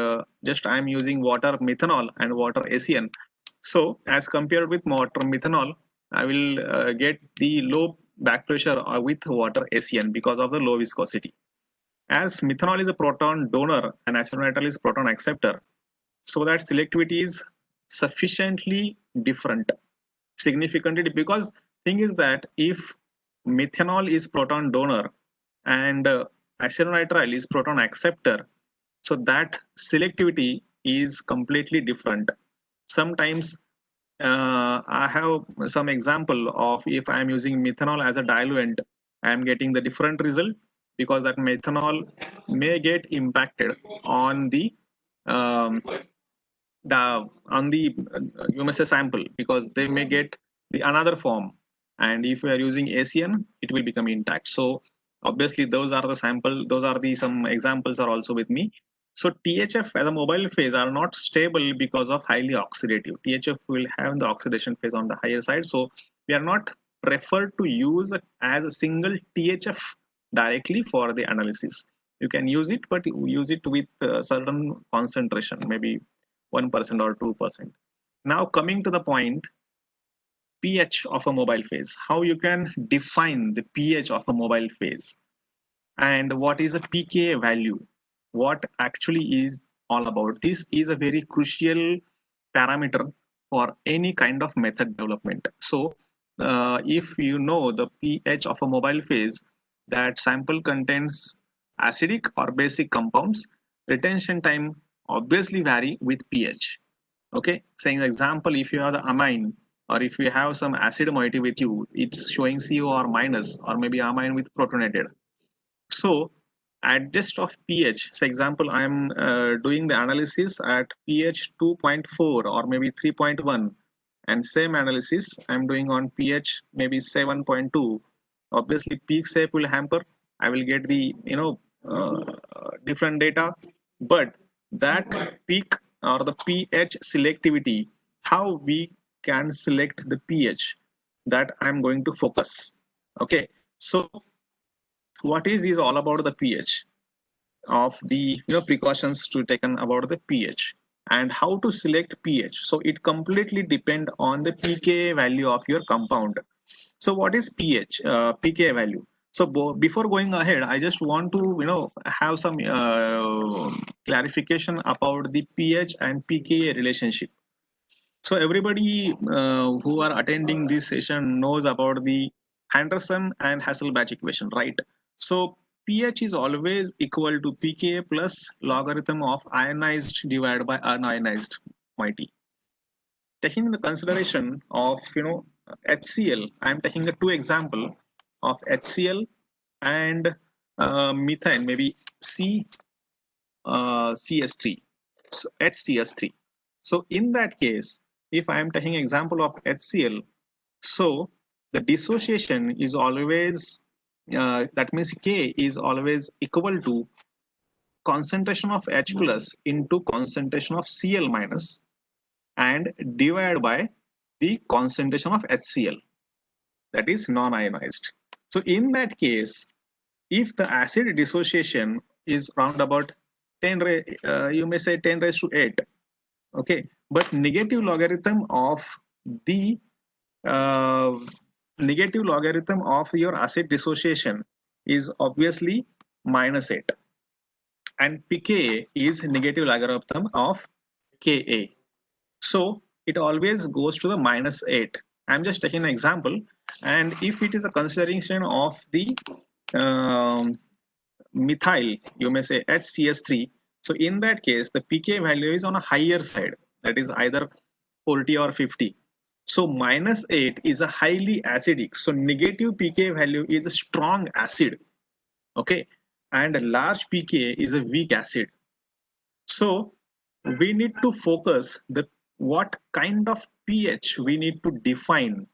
just I'm using water methanol and water ACN. So as compared with water methanol, I will get the low back pressure with water ACN because of the low viscosity. As methanol is a proton donor and acetonitrile is proton acceptor, so that selectivity is sufficiently different, significantly, because thing is that if methanol is proton donor and acetonitrile is proton acceptor, so that selectivity is completely different. Sometimes I have some example of if I am using methanol as a diluent, I am getting the different result because that methanol may get impacted on the you may say sample because they may get the another form, and if we are using ACN, it will become intact. So obviously those are the sample, those are the some examples are also with me. So THF as a mobile phase are not stable because of highly oxidative. THF will have the oxidation phase on the higher side, so we are not preferred to use as a single THF directly for the analysis. You can use it, but use it with certain concentration, maybe 1% or 2%. Now coming to the point, pH of a mobile phase. How you can define the pH of a mobile phase, and what is a pKa value? What actually is all about? This is a very crucial parameter for any kind of method development. So if you know the pH of a mobile phase, that sample contains acidic or basic compounds, retention time obviously vary with pH. Okay, saying the example, if you have the amine or if you have some acid moiety with you, it's showing CO or minus, or maybe amine with protonated. So adjust of pH, say example, I am doing the analysis at pH 2.4 or maybe 3.1, and same analysis I'm doing on pH maybe 7.2. Obviously peak shape will hamper, I will get the different data, but that peak or the pH selectivity, how we can select the pH, that I'm going to focus. Okay, so what is all about the pH of the precautions to taken about the pH and how to select pH. So it completely depend on the pKa value of your compound. So what is pH pKa value? So before going ahead, I just want to have some clarification about the pH and pKa relationship. So everybody who are attending this session knows about the Henderson and Hasselbalch equation, right? So pH is always equal to pKa plus logarithm of ionized divided by unionized moiety. Taking the consideration of HCl, I am taking the two example of HCl and methane, maybe CS3, so HCS3. So in that case, if I am taking example of HCl, so the dissociation is always that means K is always equal to concentration of H plus into concentration of Cl minus and divided by the concentration of HCl, that is non-ionized. So in that case, if the acid dissociation is round about 10 you may say 10 raised to 8, okay, but negative logarithm of the negative logarithm of your acid dissociation is obviously -8, and pKa is negative logarithm of Ka. So it always goes to the -8. I'm just taking an example, and if it is a consideration of the methyl, you may say HCS3. So in that case, the pK value is on a higher side, that is either 40 or 50. So -8 is a highly acidic. So negative pK value is a strong acid. Okay, and a large pK is a weak acid. So we need to focus the what kind of pH we need to define,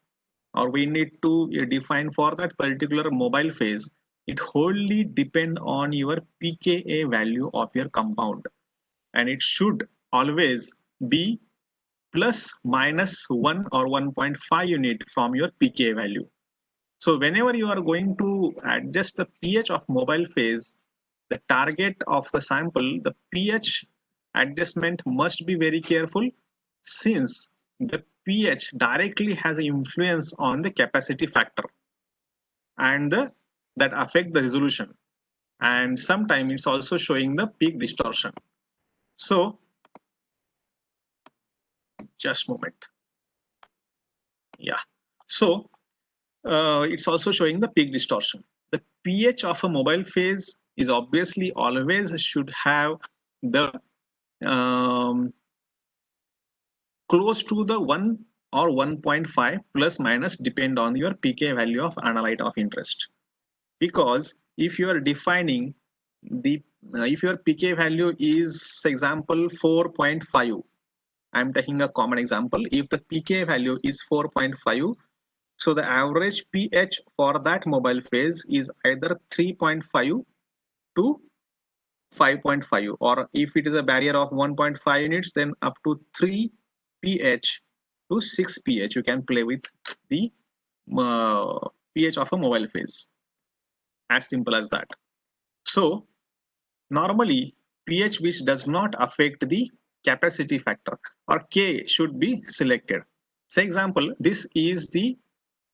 or we need to define for that particular mobile phase. It wholly depend on your pKa value of your compound, and it should always be plus minus 1 or 1.5 unit from your pKa value. So whenever you are going to adjust the pH of mobile phase, the target of the sample, the pH adjustment must be very careful, since the pH directly has an influence on the capacity factor and that affect the resolution, and sometimes it's also showing the peak distortion. So just a moment. Yeah, so it's also showing the peak distortion. The pH of a mobile phase is obviously always should have the close to the 1 or 1.5 plus minus depend on your pK value of analyte of interest. Because if you are defining the if your pK value is, for example, 4.5, I'm taking a common example. If the pK value is 4.5, so the average pH for that mobile phase is either 3.5 to 5.5, or if it is a barrier of 1.5 units, then up to 3 pH to 6 pH you can play with the pH of a mobile phase. As simple as that. So normally pH which does not affect the capacity factor, or K, should be selected. Say example, this is the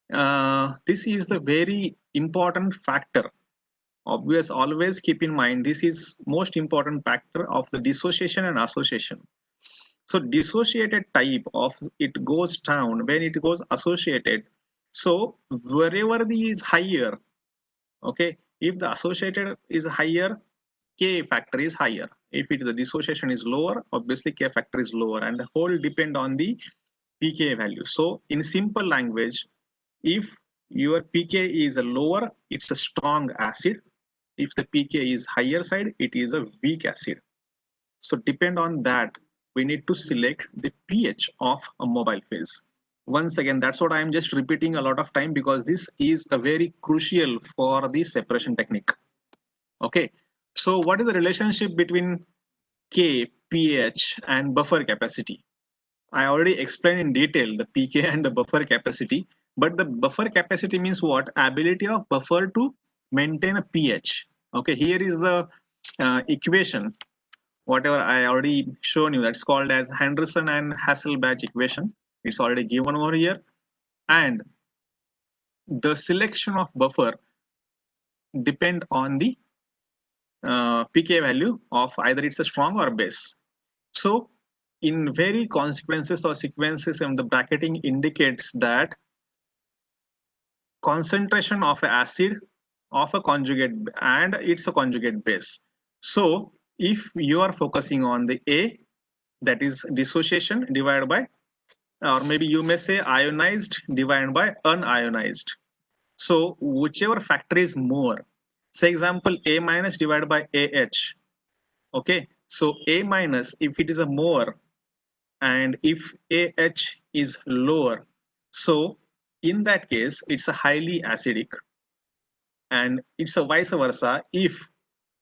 very important factor. Always keep in mind, this is most important factor of the dissociation and association. So dissociated type of it goes down when it goes associated. So wherever the is higher, okay, if the associated is higher, K factor is higher. If it is the dissociation is lower, obviously K factor is lower, and the whole depend on the pK value. So in simple language, if your pK is lower, it's a strong acid. If the pK is higher side, it is a weak acid. So depend on that, we need to select the pH of a mobile phase. Once again, that's what I'm just repeating a lot of time, because this is a very crucial for the separation technique. Okay, so what is the relationship between K, pH and buffer capacity? I already explained in detail the pK and the buffer capacity, but the buffer capacity means what? Ability of buffer to maintain a pH. Okay, here is the equation, whatever I already shown you, that's called as Henderson and Hasselbalch equation. It's already given over here, and the selection of buffer depend on the pK value of either it's a strong or base. So in very consequences or sequences, and the bracketing indicates that concentration of an acid of a conjugate, and it's a conjugate base. So if you are focusing on the A, that is dissociation divided by, or maybe you may say ionized divided by unionized. So whichever factor is more, say example A minus divided by AH. Okay, so A minus, if it is a more, and if AH is lower, so in that case it's a highly acidic, and it's a vice versa. If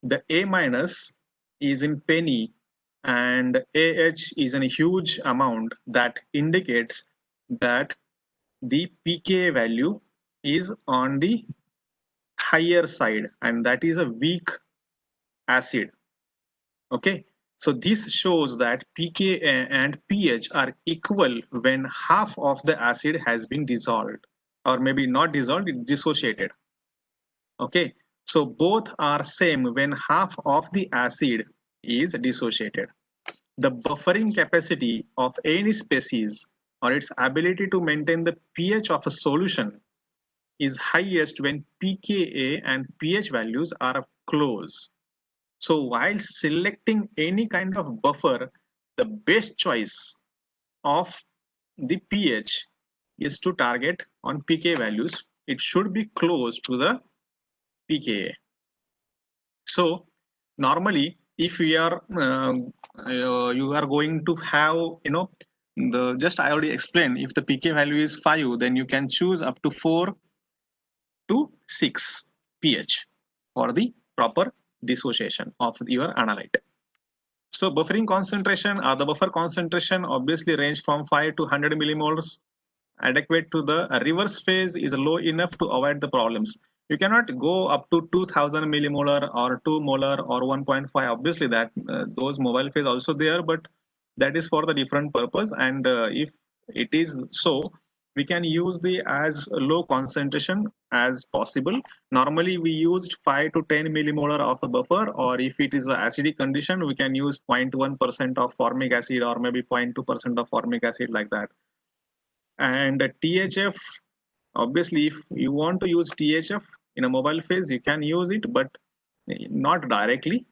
the A minus is in penny and AH is in a huge amount, that indicates that the pK value is on the higher side, and that is a weak acid. Okay, so this shows that pK and pH are equal when half of the acid has been dissolved, or maybe not dissolved, dissociated. Okay, so both are same when half of the acid is dissociated. The buffering capacity of any species, or its ability to maintain the pH of a solution, is highest when pKa and pH values are close. So while selecting any kind of buffer, the best choice of the pH is to target on pK values. It should be close to the pKa. So normally, if we are you are going to have, the just I already explained, if the pK value is 5, then you can choose up to 4 to 6 pH for the proper dissociation of your analyte. So buffering concentration, or the buffer concentration, obviously range from 5 to 100 millimoles. Adequate to the reverse phase is low enough to avoid the problems. You cannot go up to 2000 millimolar or 2 molar or 1.5. Obviously that those mobile phase also there, but that is for the different purpose. And if it is so, we can use the as low concentration as possible. Normally we used 5 to 10 millimolar of a buffer, or if it is an acidic condition, we can use 0.1% of formic acid, or maybe 0.2% of formic acid, like that. And THF, obviously if you want to use THF in a mobile phase, you can use it, but not directly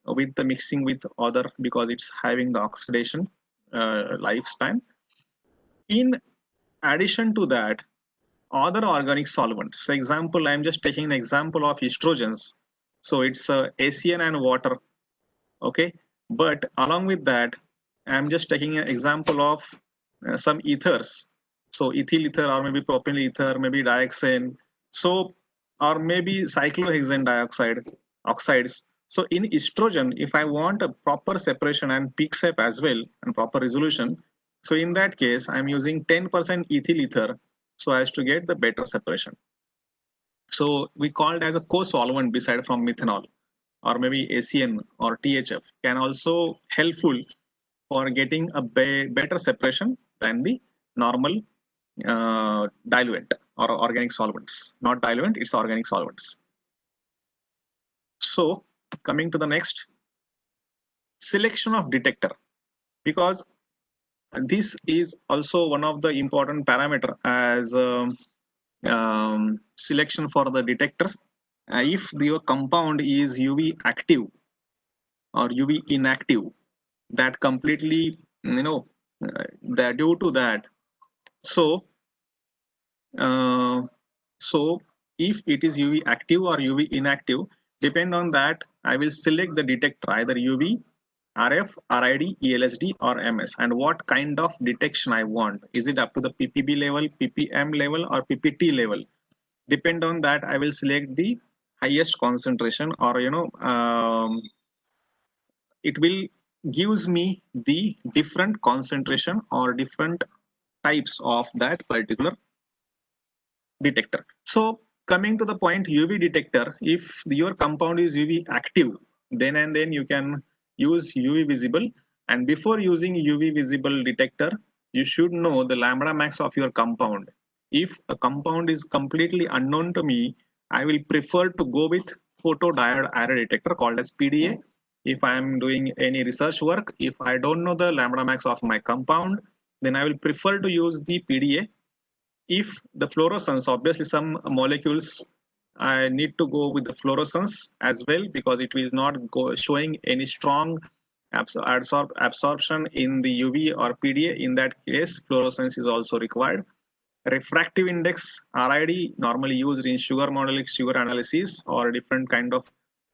with the mixing with other, because it's having the oxidation lifespan. In addition to that, other organic solvents. For example, I'm just taking an example of estrogens. So it's ACN and water. Okay, but along with that, I'm just taking an example of some ethers. So ethyl ether, or maybe propyl ether, maybe dioxane. So, or maybe cyclohexane dioxide oxides. So in estrogen, if I want a proper separation and peak sep as well and proper resolution, so in that case, I'm using 10% ethyl ether so as to get the better separation. So we call it as a co-solvent beside from methanol, or maybe ACN or THF can also helpful for getting a better separation than the normal diluent or organic solvents. Not diluent, it's organic solvents. So coming to the next, selection of detector, because this is also one of the important parameter as selection for the detectors. If your compound is UV active or UV inactive, that completely, that due to that. So if it is UV active or UV inactive, depend on that, I will select the detector either UV, RF, RID, ELSD or MS, and what kind of detection I want. Is it up to the ppb level, ppm level or ppt level? Depend on that, I will select the highest concentration, or it will gives me the different concentration or different types of that particular detector. So coming to the point, UV detector, if your compound is UV active, then and then you can use UV visible. And before using UV visible detector, you should know the lambda max of your compound. If a compound is completely unknown to me, I will prefer to go with photodiode array detector called as PDA. If I am doing any research work, if I don't know the lambda max of my compound, then I will prefer to use the PDA. If the fluorescence, obviously some molecules I need to go with the fluorescence as well, because it will not go showing any strong absorption in the UV or PDA. In that case, fluorescence is also required. Refractive index, RID, normally used in sugar analysis or different kind of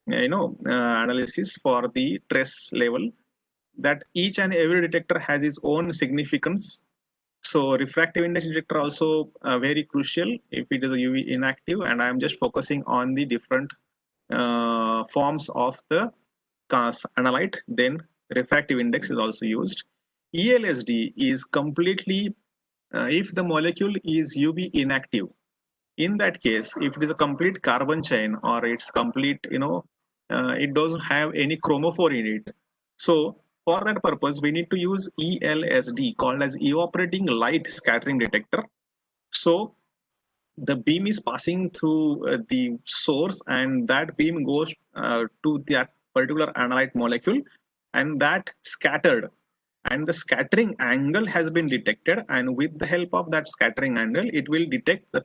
analysis for the trace level. That each and every detector has its own significance. So refractive index detector also very crucial if it is a UV inactive, and I am just focusing on the different forms of the analyte. Then refractive index is also used. ELSD is completely if the molecule is UV inactive. In that case, if it is a complete carbon chain or it's complete, it doesn't have any chromophore in it. So for that purpose, we need to use ELSD, called as evaporating light scattering detector. So the beam is passing through the source, and that beam goes to that particular analyte molecule, and that scattered, and the scattering angle has been detected, and with the help of that scattering angle, it will detect the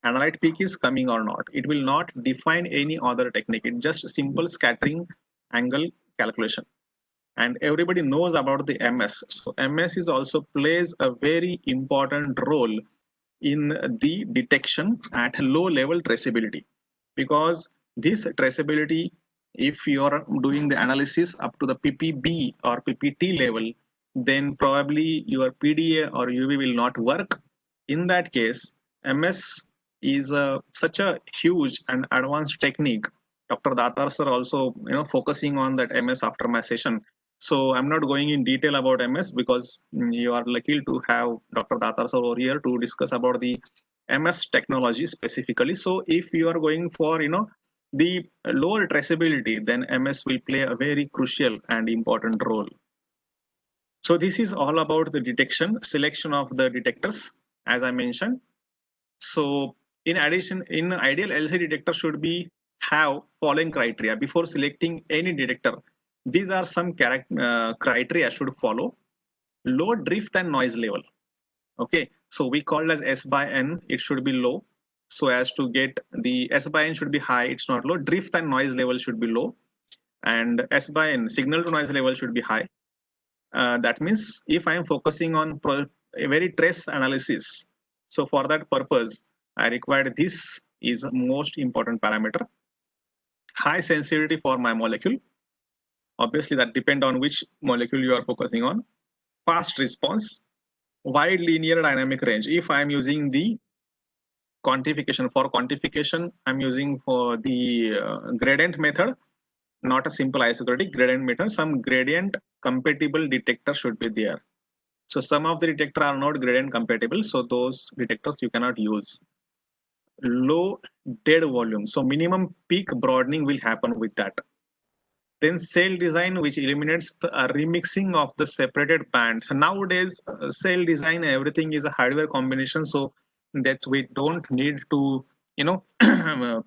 analyte peak is coming or not. It will not define any other technique. It's just simple scattering angle calculation. And everybody knows about the MS. So MS is also plays a very important role in the detection at low level traceability, because this traceability, if you are doing the analysis up to the ppb or ppt level, then probably your PDA or UV will not work. In that case, MS is such a huge and advanced technique. Dr. Datar sir also focusing on that MS aftermath session. So I'm not going in detail about MS, because you are lucky to have Dr. Datar sir over here to discuss about the MS technology specifically. So if you are going for the lower traceability, then MS will play a very crucial and important role. So this is all about the detection, selection of the detectors, as I mentioned. So in addition, in ideal LC detector should be have following criteria before selecting any detector. These are some criteria should follow. Low drift and noise level. Okay, so we call as S by N, it should be low. So as to get the S by N should be high, it's not low. Drift and noise level should be low. And S by N, signal to noise level should be high. That means if I am focusing on a very trace analysis. So for that purpose, I required this is most important parameter. High sensitivity for my molecule. Obviously, that depend on which molecule you are focusing on. Fast response, wide linear dynamic range. If I am using the quantification, I'm using for the gradient method, not a simple isochromatic gradient method. Some gradient compatible detector should be there. So some of the detector are not gradient compatible, so those detectors you cannot use. Low dead volume, so minimum peak broadening will happen with that. Then cell design, which eliminates the remixing of the separated bands. So nowadays, cell design, everything is a hardware combination, so that we don't need to,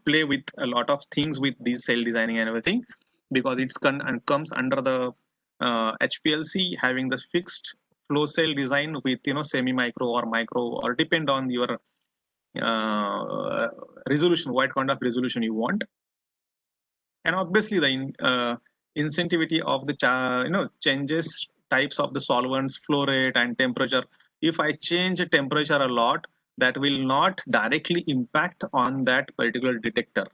play with a lot of things with this cell designing and everything, because it's comes under the HPLC having the fixed flow cell design with semi micro or micro, or depend on your resolution, what kind of resolution you want. And obviously the insensitivity of the changes types of the solvents, flow rate and temperature. If I change temperature a lot, that will not directly impact on that particular detector.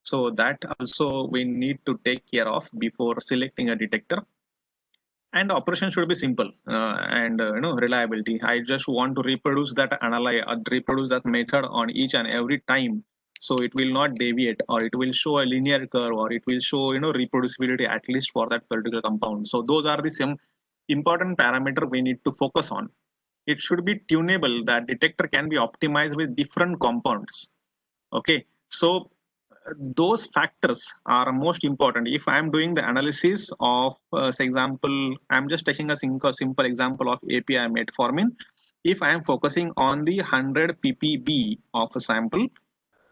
So that also we need to take care of before selecting a detector. And operation should be simple and reliability. I just want to reproduce that reproduce that method on each and every time, so it will not deviate, or it will show a linear curve, or it will show reproducibility at least for that particular compound. So those are the some important parameter we need to focus on. It should be tunable. That detector can be optimized with different compounds. Okay, so those factors are most important. If I am doing the analysis of, say example, I'm just taking a simple example of API metformin. If I am focusing on the 100 ppb of a sample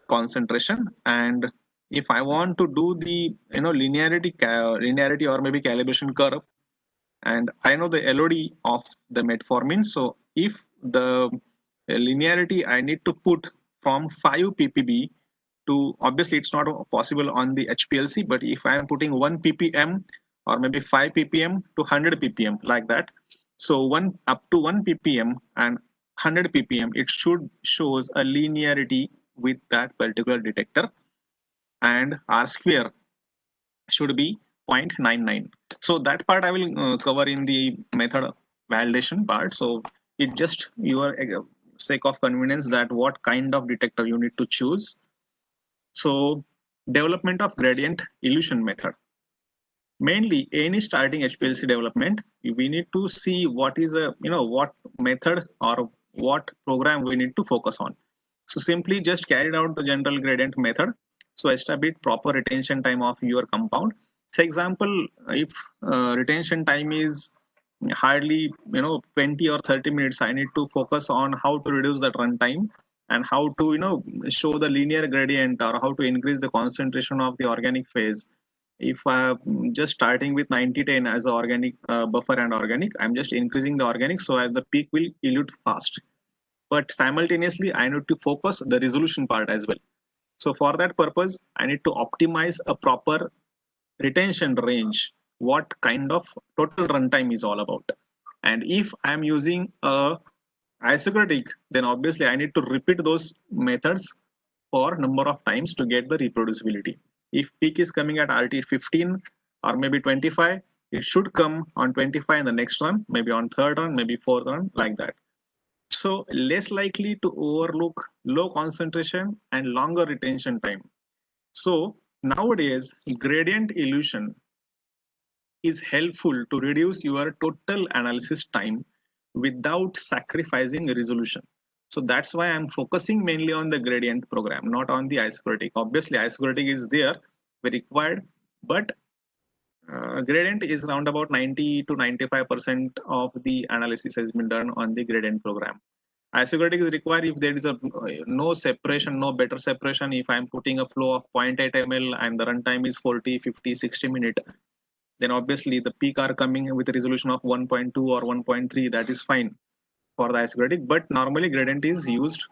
concentration, and if I want to do the linearity or maybe calibration curve, and I know the LOD of the metformin, so if the linearity I need to put from 5 ppb to, obviously it's not possible on the HPLC, but if I am putting 1 ppm or maybe 5 ppm to 100 ppm like that, so up to 1 ppm and 100 ppm, it should shows a linearity with that particular detector, and R square should be 0.99. So that part I will cover in the method validation part. So it just your sake of convenience that what kind of detector you need to choose. So development of gradient elution method. Mainly any starting HPLC development, we need to see what is what method or what program we need to focus on. So simply just carried out the general gradient method. So establish proper retention time of your compound. For example, if retention time is hardly 20 or 30 minutes, I need to focus on how to reduce that runtime and how to show the linear gradient, or how to increase the concentration of the organic phase. If I'm just starting with 90-10 as an organic buffer and organic, I'm just increasing the organic so as the peak will elute fast. But simultaneously, I need to focus the resolution part as well. So for that purpose, I need to optimize a proper retention range, what kind of total runtime is all about. And if I'm using a isochromatic, then obviously I need to repeat those methods for number of times to get the reproducibility. If peak is coming at RT 15 or maybe 25, it should come on 25 in the next run, maybe on third run, maybe fourth run, like that. So less likely to overlook low concentration and longer retention time. So nowadays, gradient elution is helpful to reduce your total analysis time without sacrificing resolution. So that's why I'm focusing mainly on the gradient program, not on the isochromatic. Obviously, isochromatic is there, very required, but gradient is around about 90 to 95% of the analysis has been done on the gradient program. Isochromatic is required if there is a no separation, no better separation. If I'm putting a flow of 0.8 ml and the runtime is 40, 50, 60 minutes, then obviously the peak are coming with a resolution of 1.2 or 1.3. That is fine for the isochromatic, but normally gradient is used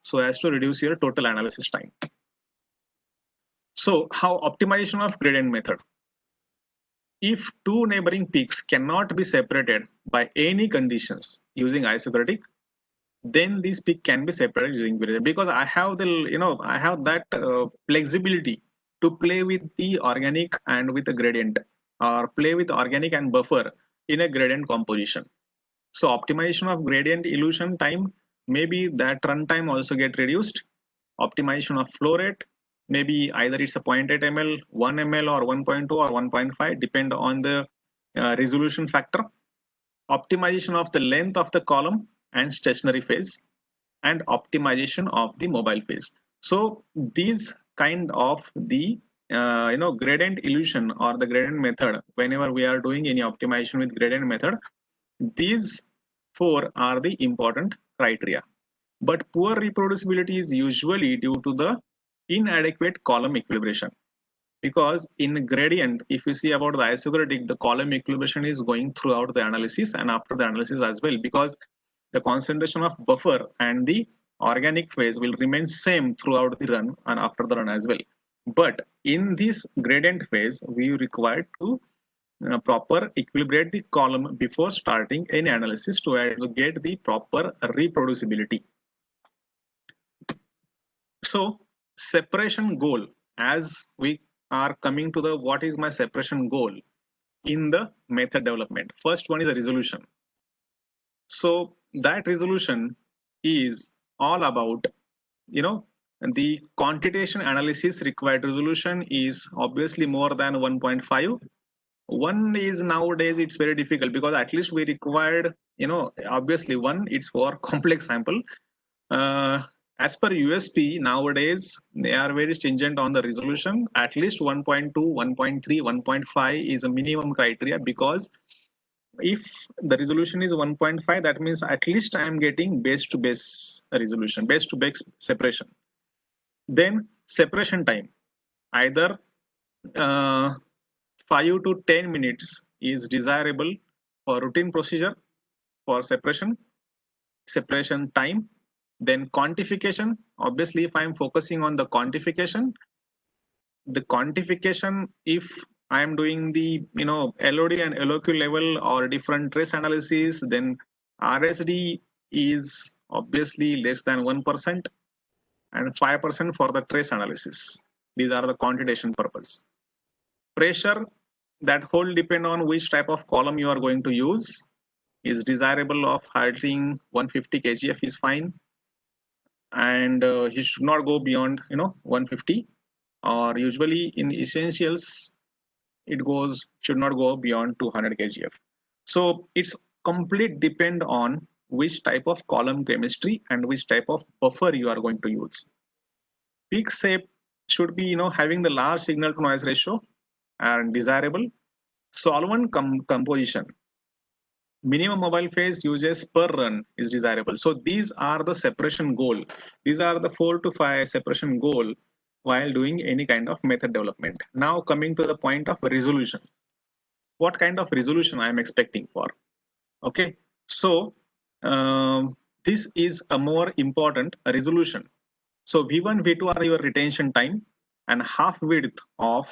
so as to reduce your total analysis time. So how optimization of gradient method? if two neighboring peaks cannot be separated by any conditions using isochromatic, then this peak can be separated using gradient, because I have the I have that flexibility to play with the organic and with the gradient, or play with organic and buffer in a gradient composition. So optimization of gradient elution time, maybe that runtime also get reduced. Optimization of flow rate, maybe either it's a 0.8 ml, 1 ml or 1.2 or 1.5, depend on the resolution factor. Optimization of the length of the column and stationary phase, and optimization of the mobile phase. So these kind of the gradient elution or the gradient method, whenever we are doing any optimization with gradient method, these four are the important criteria. But poor reproducibility is usually due to the inadequate column equilibration. Because in gradient, if you see about the isochromatic, the column equilibration is going throughout the analysis and after the analysis as well, because the concentration of buffer and the organic phase will remain same throughout the run and after the run as well. But in this gradient phase, we require to proper equilibrate the column before starting any analysis to get the proper reproducibility. So separation goal, as we are coming to the what is my separation goal in the method development. First one is a resolution. So that resolution is all about, the quantitation analysis required resolution is obviously more than 1.5. One is nowadays it's very difficult, because at least we required, obviously one, it's for complex sample. As per USP nowadays, they are very stringent on the resolution. At least 1.2, 1.3, 1.5 is a minimum criteria, because if the resolution is 1.5, that means at least I am getting base to base resolution, base to base separation. Then separation time, either 5 to 10 minutes is desirable for routine procedure for separation time. Then quantification, obviously if I am focusing on the quantification, if I am doing the LOD and LOQ level or different trace analysis, then RSD is obviously less than 1% and 5% for the trace analysis. These are the quantitation purpose. Pressure, that whole depend on which type of column you are going to use. Is desirable of harding 150 kgf is fine, and he should not go beyond 150, or usually in essentials it should not go beyond 200 kgf. So it's complete depend on which type of column chemistry and which type of buffer you are going to use. Peak shape should be having the large signal to noise ratio and desirable. Solvent composition, minimum mobile phase uses per run is desirable. So these are the separation goal. These are the 4 to 5 separation goal while doing any kind of method development. Now coming to the point of resolution. What kind of resolution I am expecting for? Okay, so this is a more important resolution. So V1, V2 are your retention time, and half width of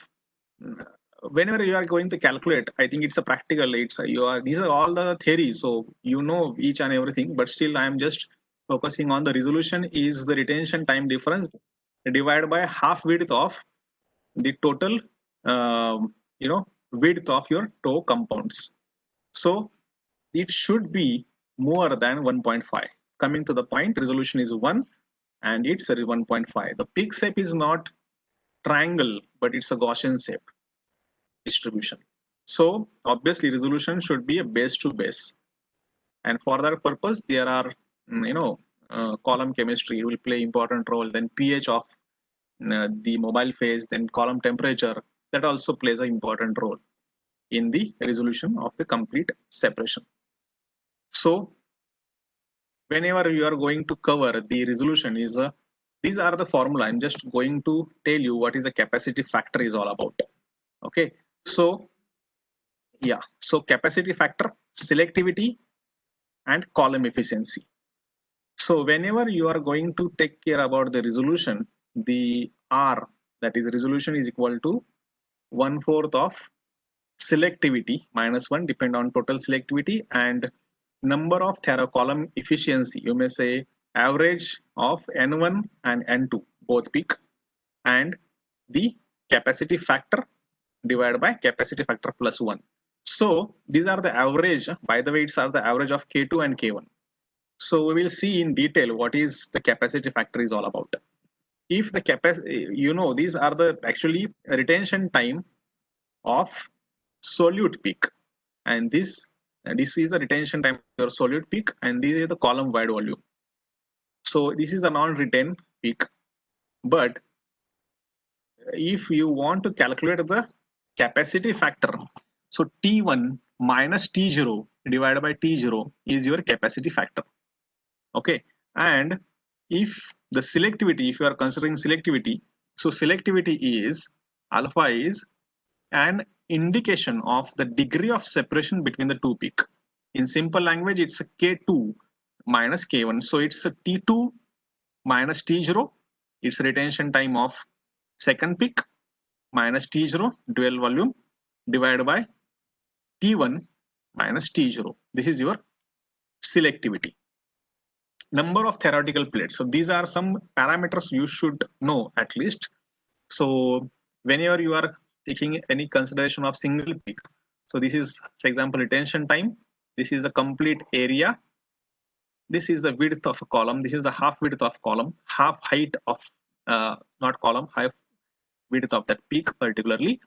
whenever you are going to calculate, I think it's a practical, these are all the theory, so each and everything, but still I am just focusing on the resolution is the retention time difference divided by half width of the total width of your toe compounds. So it should be more than 1.5. Coming to the point, resolution is 1 and it's a 1.5. The peak shape is not triangle, but it's a Gaussian shape distribution. So obviously resolution should be a base to base, and for that purpose there are column chemistry will play important role, then pH of the mobile phase, then column temperature, that also plays an important role in the resolution of the complete separation. So whenever you are going to cover the resolution is these are the formula. I'm just going to tell you what is the capacity factor is all about. Okay, so yeah, so capacity factor, selectivity, and column efficiency. So whenever you are going to take care about the resolution, the R, that is resolution, is equal to 1/4 of selectivity -1 depend on total selectivity, and number of column efficiency, you may say average of N1 and N2 both peak, and the capacity factor divided by capacity factor plus 1. So these are the average, by the way, it's are the average of K2 and K1. So we will see in detail what is the capacity factor is all about. If the capacity, these are the actually retention time of solute peak, and this is the retention time of your solute peak, and this is the column wide volume. So this is a non-retain peak, but if you want to calculate the capacity factor, so T1 minus T0 divided by T0 is your capacity factor. Okay, and if the selectivity, if you are considering selectivity, so selectivity is alpha is an indication of the degree of separation between the two peak. In simple language, it's a K2 minus K1. So it's a T2 minus T0. It's retention time of second peak minus T0 dual volume divided by T1 minus T0. This is your selectivity. Number of theoretical plates. So these are some parameters you should know at least. So whenever you are taking any consideration of single peak, so this is, for example, retention time. This is the complete area. This is the width of a column. This is the half width of column, half height of not column, half width of that peak, particularly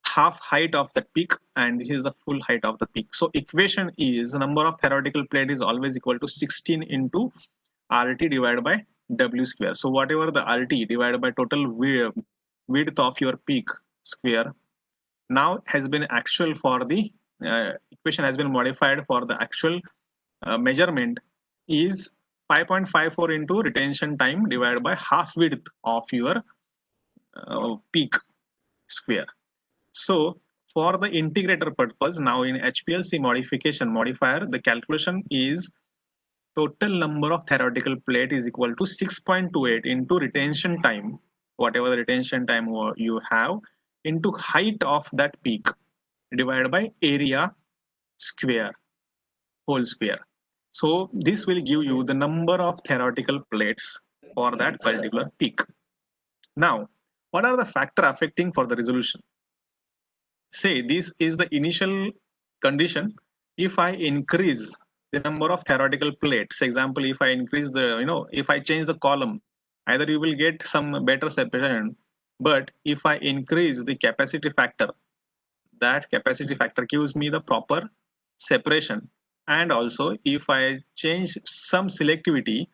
half height of that peak, and this is the full height of the peak. So equation is number of theoretical plate is always equal to 16 into RT divided by W square. So whatever the RT divided by total width of your peak square now has been actual for the equation has been modified for the actual measurement is 5.54 into retention time divided by half width of your peak square. So for the integrator purpose, now in HPLC modification modifier, the calculation is total number of theoretical plate is equal to 6.28 into retention time, whatever the retention time you have, into height of that peak divided by area square, whole square. So this will give you the number of theoretical plates for that particular peak. Now, what are the factors affecting for the resolution? Say this is the initial condition. If I increase the number of theoretical plates, example, if I increase the, if I change the column, either you will get some better separation, but if I increase the capacity factor, that capacity factor gives me the proper separation. And also if I change some selectivity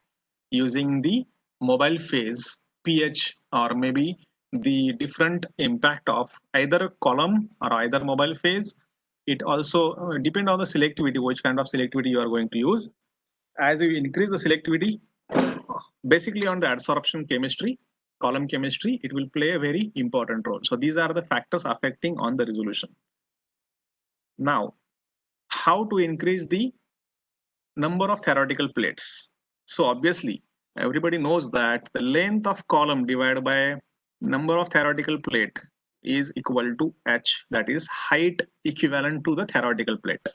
using the mobile phase pH, or maybe the different impact of either column or either mobile phase, it also depends on the selectivity, which kind of selectivity you are going to use. As you increase the selectivity, basically on the adsorption chemistry, column chemistry, it will play a very important role. So these are the factors affecting on the resolution. Now, how to increase the number of theoretical plates? So obviously everybody knows that the length of column divided by number of theoretical plate is equal to H, that is height equivalent to the theoretical plate.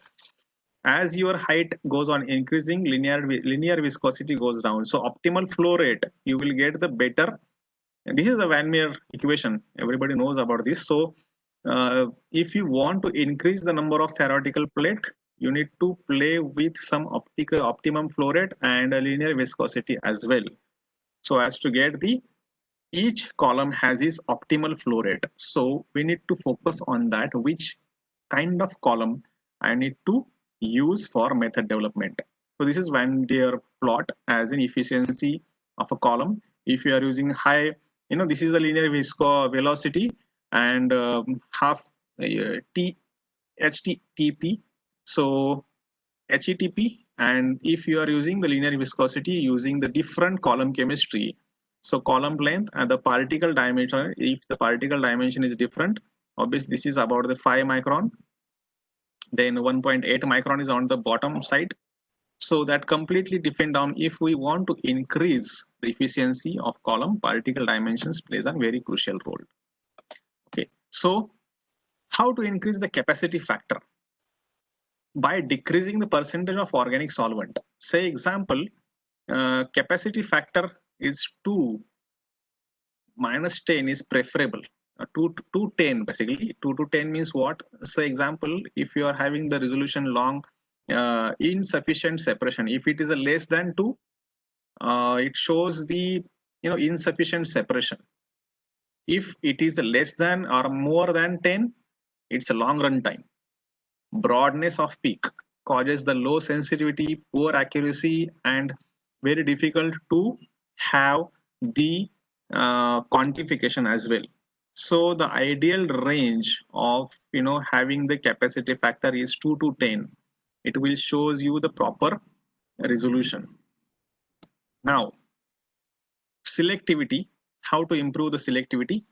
As your height goes on increasing, linear viscosity goes down. So optimal flow rate, you will get the better. And this is the Van Meer equation. Everybody knows about this. So if you want to increase the number of theoretical plate, you need to play with some optimum flow rate and a linear viscosity as well. So as to get each column has its optimal flow rate. So we need to focus on that, which kind of column I need to use for method development. So this is Van Der plot as an efficiency of a column. If you are using high, this is the linear velocity and half HTTP. So HETP, and if you are using the linear viscosity using the different column chemistry, so column length and the particle dimension, if the particle dimension is different, obviously this is about the 5 micron, then 1.8 micron is on the bottom side. So that completely depend on if we want to increase the efficiency of column, particle dimensions plays a very crucial role. Okay, so How to increase the capacity factor? By decreasing the percentage of organic solvent. Say example, capacity factor is 2, minus 10 is preferable. 2 to 10 basically. 2 to 10 means what? Say example, if you are having the resolution long, insufficient separation. If it is a less than 2, it shows the insufficient separation. If it is less than or more than 10, it's a long run time. Broadness of peak causes the low sensitivity, poor accuracy, and very difficult to have the quantification as well. So the ideal range of having the capacity factor is 2 to 10. It will shows you the proper resolution. Now, selectivity. How to improve the selectivity?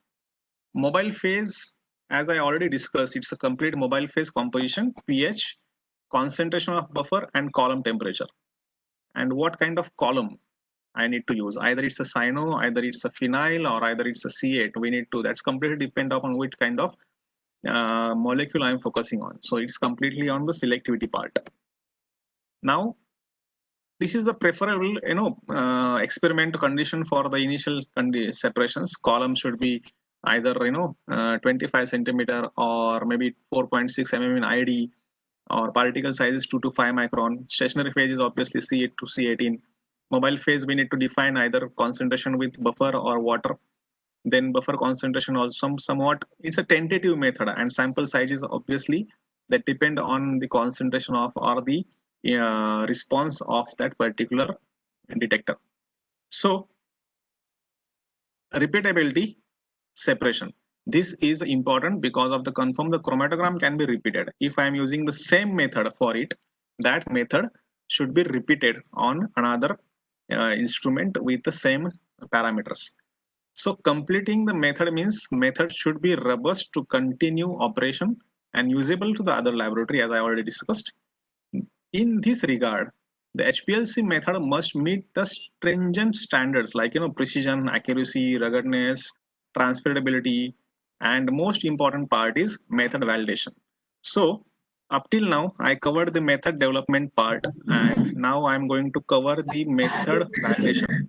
Mobile phase, as I already discussed, it's a complete mobile phase composition, pH, concentration of buffer, and column temperature. And what kind of column I need to use? Either it's a cyano, either it's a phenyl, or either it's a C8. We need to, that's completely depend upon which kind of molecule I'm focusing on. So it's completely on the selectivity part. Now, this is the preferable, experiment condition for the initial separations. Column should be either 25 centimeter or maybe 4.6 mm in ID, or particle size is 2 to 5 micron. Stationary phase is obviously C8 to C18. Mobile phase, we need to define either concentration with buffer or water. Then buffer concentration also somewhat, it's a tentative method, and sample sizes obviously that depend on the concentration of or the response of that particular detector. So repeatability, separation. This is important because of the confirm the chromatogram can be repeated. If I am using the same method for it, that method should be repeated on another instrument with the same parameters. So completing the method means method should be robust to continue operation and usable to the other laboratory, as I already discussed. In this regard, the HPLC method must meet the stringent standards like precision, accuracy, ruggedness, transferability, and most important part is method validation. So up till now, I covered the method development part, and now I'm going to cover the method validation.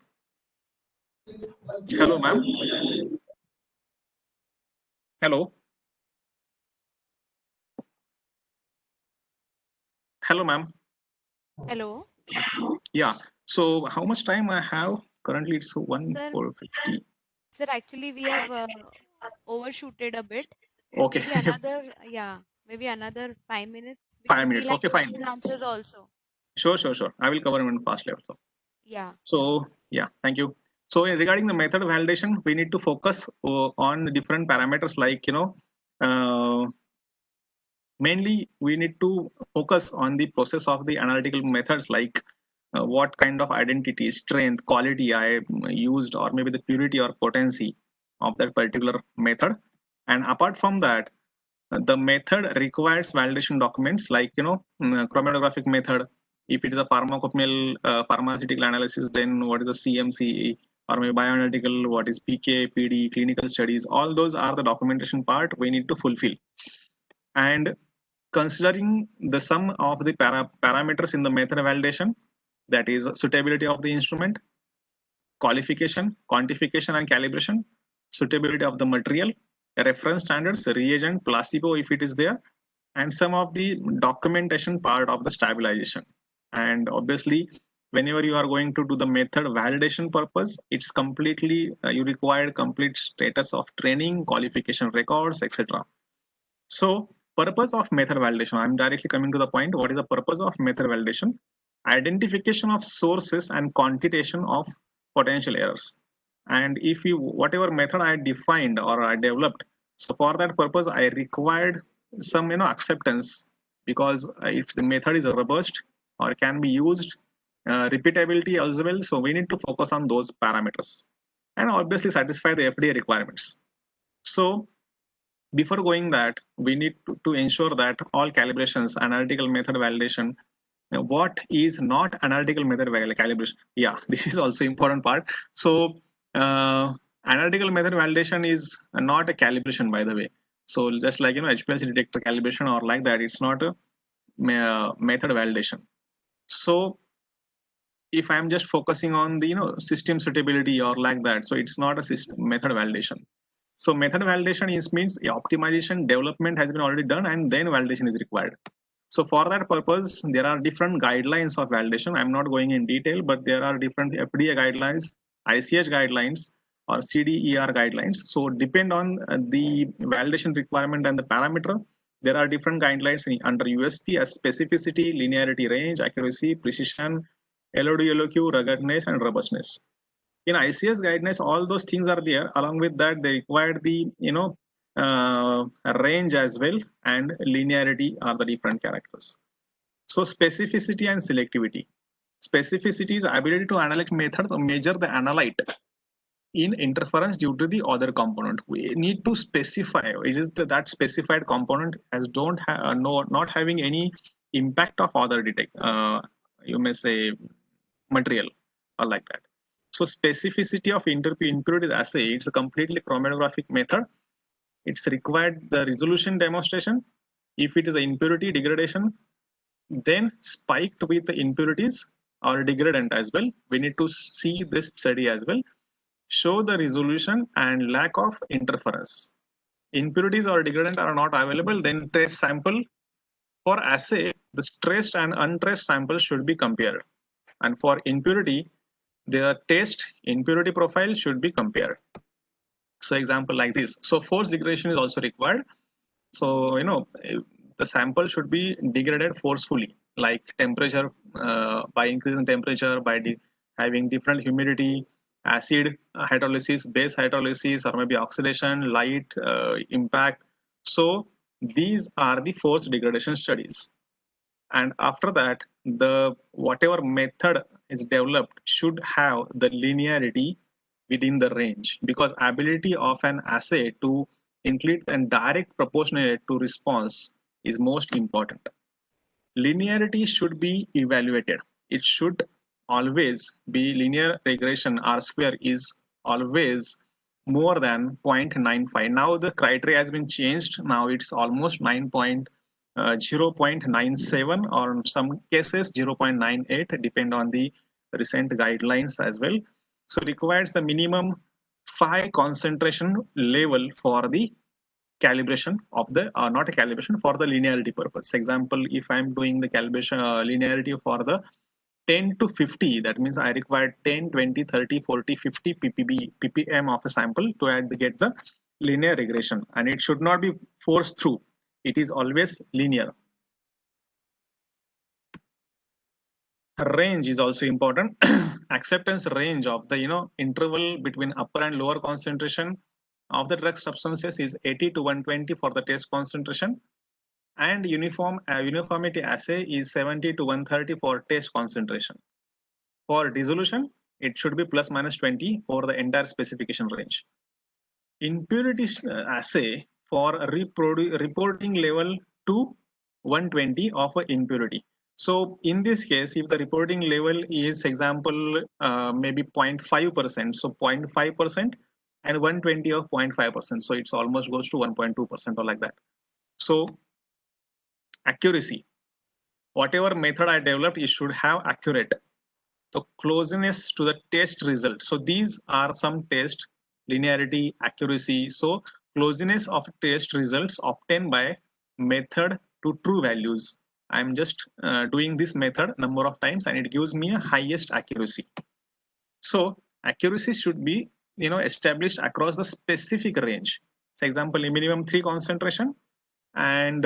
Hello, ma'am. Hello. Hello, ma'am. Hello. Yeah. So how much time I have? Currently, it's 1:50. Sir, actually, we have overshooted a bit. Okay. Maybe another, maybe another 5 minutes. 5 minutes. We Okay, fine. answers also. Sure. I will cover in fast level. Yeah. So yeah, thank you. So regarding the method validation, we need to focus on different parameters like mainly we need to focus on the process of the analytical methods like what kind of identity, strength, quality I used, or maybe the purity or potency of that particular method. And apart from that, the method requires validation documents like chromatographic method. If it is a pharmaceutical analysis, then what is the CMC, or maybe bioanalytical, what is PK, PD, clinical studies. All those are the documentation part we need to fulfill. And considering the sum of the parameters in the method validation, that is suitability of the instrument, qualification, quantification and calibration, suitability of the material, reference standards, reagent, placebo if it is there, and some of the documentation part of the stabilization. And obviously, whenever you are going to do the method validation purpose, it's completely, you require complete status of training, qualification records, etc. So purpose of method validation, I'm directly coming to the point. What is the purpose of method validation? Identification of sources and quantitation of potential errors. And if you, whatever method I defined or I developed, so for that purpose, I required some acceptance, because if the method is robust or can be used, repeatability as well. So we need to focus on those parameters and obviously satisfy the FDA requirements. So before going that, we need to ensure that all calibrations, analytical method validation, what is not analytical method calibration? Yeah, this is also important part. So analytical method validation is not a calibration, by the way. So just like HPLC detector calibration or like that, it's not a method validation. So if I'm just focusing on the system suitability or like that, so it's not a method validation. So method validation means optimization development has been already done and then validation is required. So for that purpose, there are different guidelines of validation. I'm not going in detail, but there are different FDA guidelines, ICH guidelines, or CDER guidelines. So depend on the validation requirement and the parameter. There are different guidelines under USP as specificity, linearity, range, accuracy, precision, LOD, LOQ, ruggedness, and robustness. In ICS guidelines, all those things are there. Along with that, they require the range as well, and linearity are the different characters. So specificity and selectivity. Specificity is ability to analytic method to measure the analyte in interference due to the other component. We need to specify it is that specified component as not having any impact of other detect. You may say material or like that. So specificity of impurity assay, it's a completely chromatographic method. It's required the resolution demonstration. If it is an impurity degradation, then spiked with the impurities or degradant as well. We need to see this study as well. Show the resolution and lack of interference. Impurities or degradant are not available, then trace sample. For assay, the stressed and untraced samples should be compared. And for impurity, the test impurity profile should be compared. So example like this. So force degradation is also required. So the sample should be degraded forcefully, like temperature, by increasing temperature, by having different humidity, acid hydrolysis, base hydrolysis, or maybe oxidation, light, impact. So these are the force degradation studies. And after that, the whatever method is developed should have the linearity within the range, because ability of an assay to include and direct proportionate to response is most important. Linearity should be evaluated. It should always be linear regression R square is always more than 0.95. Now the criteria has been changed. Now it's almost 0.97 or in some cases 0.98, depend on the recent guidelines as well. So requires the minimum 5 concentration level for the calibration of the not a calibration for the linearity purpose. Example, if I'm doing the calibration linearity for the 10 to 50, that means I require 10, 20, 30, 40, 50 ppm of a sample to get the linear regression, and it should not be forced through. It is always linear. Range is also important. Acceptance range of the interval between upper and lower concentration of the drug substances is 80 to 120 for the test concentration, and uniformity assay is 70 to 130 for test concentration. For dissolution, it should be plus minus 20 for the entire specification range. Impurity assay for reporting level to 120 of impurity. So in this case, if the reporting level is example maybe 0.5%, so 0.5% and 120 of 0.5%, so it's almost goes to 1.2% or like that. So accuracy, whatever method I developed, it should have accurate. So closeness to the test result. So these are some test linearity, accuracy. So closeness of test results obtained by method to true values. I'm just doing this method number of times and it gives me a highest accuracy. So accuracy should be established across the specific range. For example, minimum 3 concentration and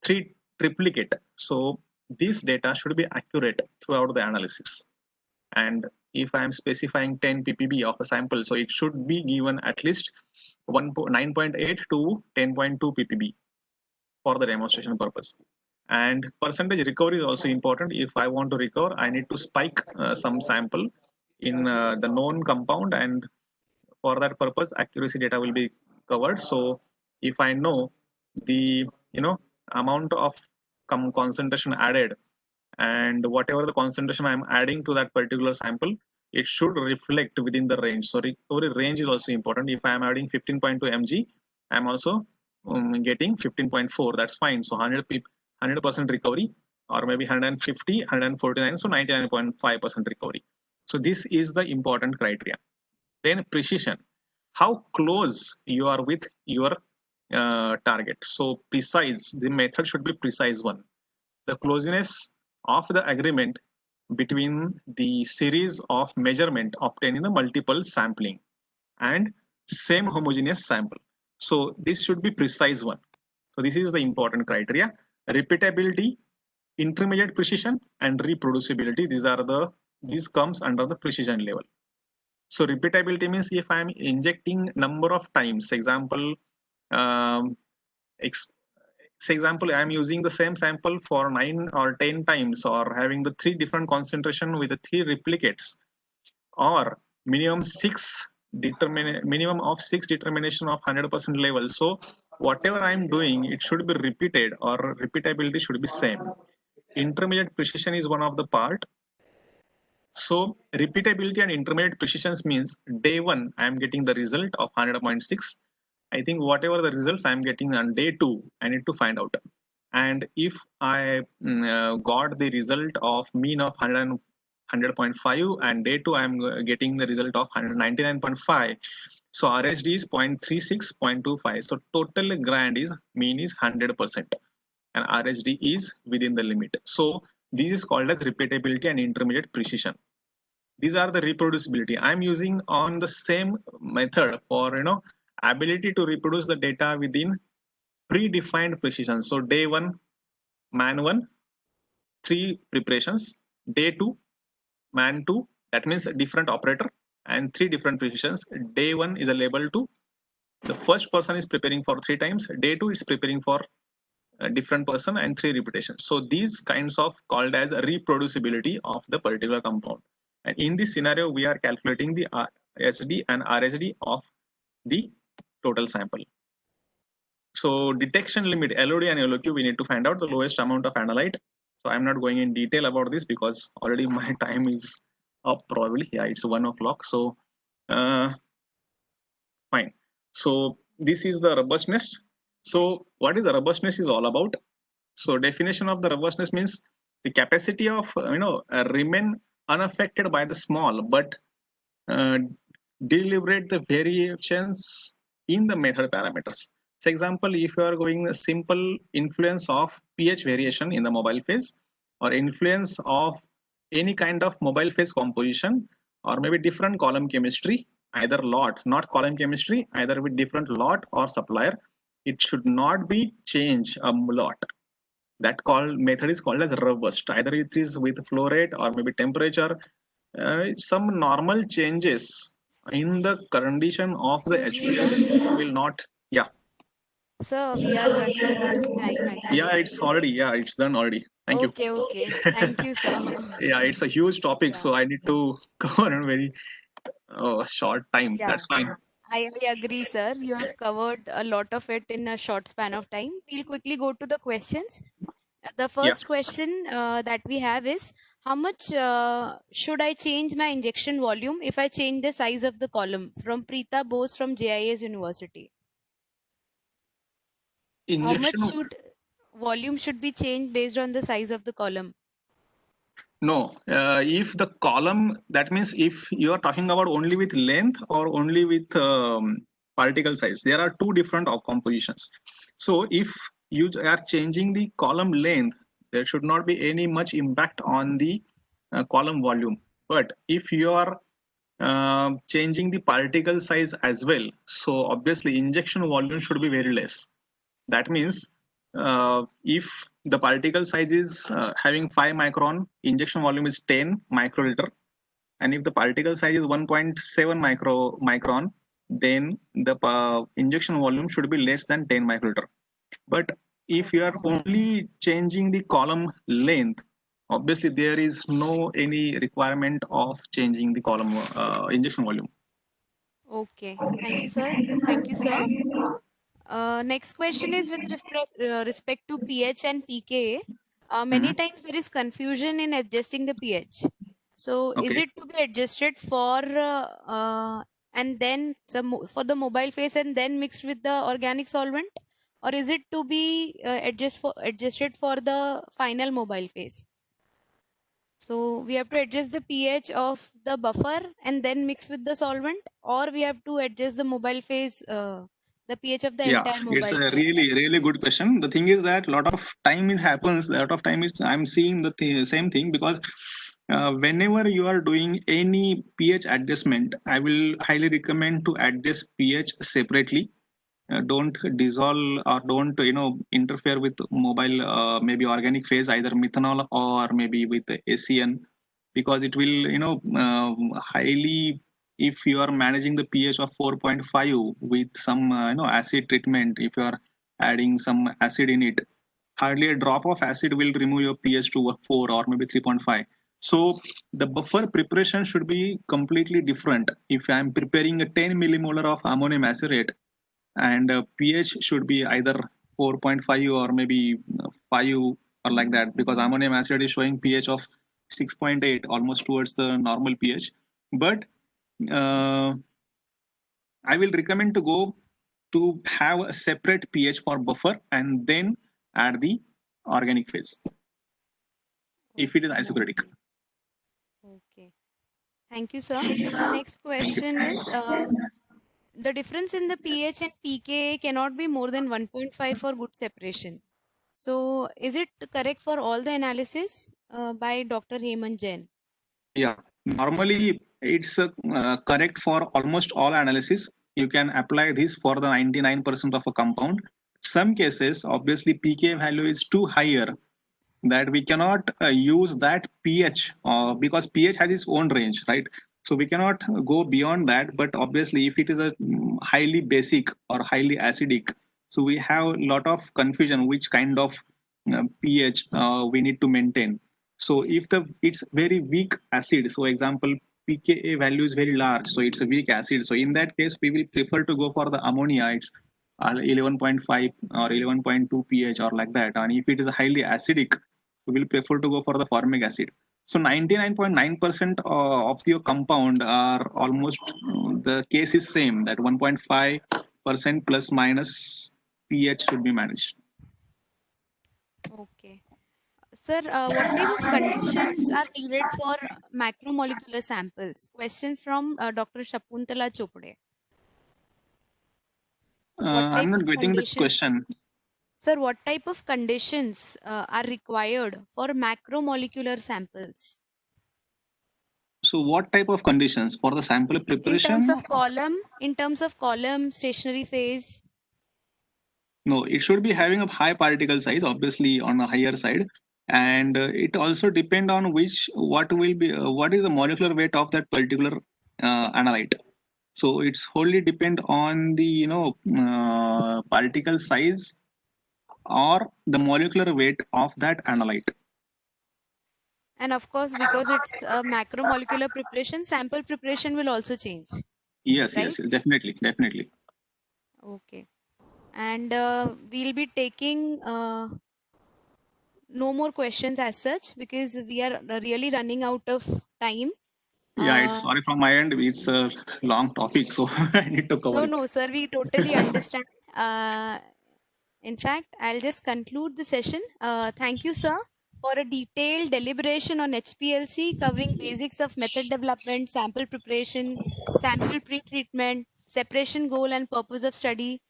3 triplicate. So this data should be accurate throughout the analysis. And if I am specifying 10 ppb of a sample, so it should be given at least 9.8 to 10.2 ppb for the demonstration purpose. And percentage recovery is also important. If I want to recover, I need to spike some sample in the known compound, and for that purpose, accuracy data will be covered. So if I know the amount of concentration added, and whatever the concentration I'm adding to that particular sample, it should reflect within the range. So recovery range is also important. If I'm adding 15.2 mg, I'm also getting 15.4. That's fine. So 100% recovery, or maybe 150, 149, so 99.5% recovery. So this is the important criteria. Then precision, how close you are with your target. So precise, the method should be precise one. The closeness of the agreement between the series of measurement obtained in the multiple sampling and same homogeneous sample. So this should be precise one. So this is the important criteria. Repeatability, intermediate precision, and reproducibility. These comes under the precision level. So repeatability means if I am injecting number of times, example, example, I am using the same sample for 9 or 10 times, or having the 3 different concentration with the 3 replicates, or minimum of 6 determination of 100% level. So whatever I am doing, it should be repeated, or repeatability should be same. Intermediate precision is one of the part. So repeatability and intermediate precision means day 1 I am getting the result of 100.6. I think whatever the results I am getting on day 2, I need to find out. And if I got the result of mean of 100.5, and day 2 I am getting the result of 199.5. So RHD is 0.36, 0.25. So total grand is mean is 100%, and RHD is within the limit. So this is called as repeatability and intermediate precision. These are the reproducibility. I'm using on the same method for ability to reproduce the data within predefined precision. So day 1, man 1, 3 preparations. Day 2, man 2, that means a different operator and 3 different precisions. Day 1 is a label 2. The first person is preparing for 3 times. Day 2 is preparing for a different person and 3 repetitions. So these kinds of called as a reproducibility of the particular compound. And in this scenario, we are calculating the SD and RHD of the total sample. So detection limit, LOD and LOQ, we need to find out the lowest amount of analyte. So I'm not going in detail about this because already my time is up probably. Yeah, it's 1 o'clock. So fine. So this is the robustness. So what is the robustness is all about? So definition of the robustness means the capacity of remain unaffected by the small but deliberate the variations in the method parameters. So example, if you are going a simple influence of pH variation in the mobile phase, or influence of any kind of mobile phase composition, or maybe different column chemistry, either lot, not column chemistry, either with different lot or supplier, it should not be change a lot. That method is called as robust. Either it is with flow rate or maybe temperature. Some normal changes in the condition of the HPLC will not. Yeah. Sir, we are running out of time actually. Yeah, it's done already. Thank you. Okay. Thank you, sir. Yeah, it's a huge topic, so I need to cover in a very short time. Yeah. That's fine. I agree, sir. You have covered a lot of it in a short span of time. We'll quickly go to the questions. The first question that we have is, how much should I change my injection volume if I change the size of the column? From Preeta Bose from JIS University. How much volume should be changed based on the size of the column? No, if the column, that means if you are talking about only with length or only with particle size, there are 2 different compositions. So if you are changing the column length, there should not be any much impact on the column volume. But if you are changing the particle size as well, so obviously injection volume should be very less. That means if the particle size is having 5 micron, injection volume is 10 microliter, and if the particle size is 1.7 micron, then the injection volume should be less than 10 microliter. But if you are only changing the column length, obviously there is no any requirement of changing the column injection volume. Okay, thank you, sir. Thank you, sir. Next question is with respect to pH and pKa. Many times there is confusion in adjusting the pH. So is it to be adjusted for and then for the mobile phase and then mixed with the organic solvent, or is it to be adjusted for the final mobile phase? So we have to adjust the pH of the buffer and then mix with the solvent, or we have to adjust the mobile phase, the pH of the Yeah, entire it's mobile a phase. really good question. The thing is that a lot of time it happens. A lot of time it's I'm seeing the same thing because whenever you are doing any pH adjustment, I will highly recommend to adjust pH separately. Don't dissolve or don't interfere with mobile maybe organic phase, either methanol or maybe with ACN, because it will highly, if you are managing the pH of 4.5 with some acid treatment, if you are adding some acid in it, hardly a drop of acid will remove your pH to a 4 or maybe 3.5. So the buffer preparation should be completely different. If I am preparing a 10 millimolar of ammonium acetate, and pH should be either 4.5 or maybe 5 or like that, because ammonium acetate is showing pH of 6.8, almost towards the normal pH. But uh, I will recommend to go to have a separate pH for buffer and then add the organic phase if it is isocratic. Okay. Thank you, sir. Next question is, the difference in the pH and pKa cannot be more than 1.5 for good separation. So, is it correct for all the analysis by Dr. Hemant Jain? Yeah, normally it's correct for almost all analysis. You can apply this for the 99% of a compound. Some cases, obviously, pK value is too higher, that we cannot use that pH because pH has its own range, right? So we cannot go beyond that. But obviously, if it is a highly basic or highly acidic, so we have a lot of confusion which kind of pH we need to maintain. So if it's very weak acid, so example pKa value is very large, so it's a weak acid. So in that case, we will prefer to go for the ammonia. It's 11.5 or 11.2 pH or like that. And if it is highly acidic, we will prefer to go for the formic acid. So 99.9% of your compound are almost the case is same, that 1.5% plus minus pH should be managed. Okay. Sir, what type of conditions are needed for macromolecular samples? Question from Dr. Shakuntala Chopade. What I'm type not of getting the conditions, question. sir, what type of conditions are required for macromolecular samples? So what type of conditions for the sample preparation? In terms of column, stationary phase. No, it should be having a high particle size, obviously on a higher side, and it also depend on what will be what is the molecular weight of that particular analyte. So it's wholly depend on the particle size or the molecular weight of that analyte. And of course, because it's a macromolecular preparation, sample preparation will also change. Yes, right? yes, definitely. Okay. And we'll be taking no more questions as such, because we are really running out of time. Yeah, it's sorry from my end. It's a long topic, so I need to cover it. No, sir, we totally understand. In fact, I'll just conclude the session. Thank you, sir, for a detailed deliberation on HPLC covering basics of method development, sample preparation, sample pre-treatment, separation goal and purpose of study.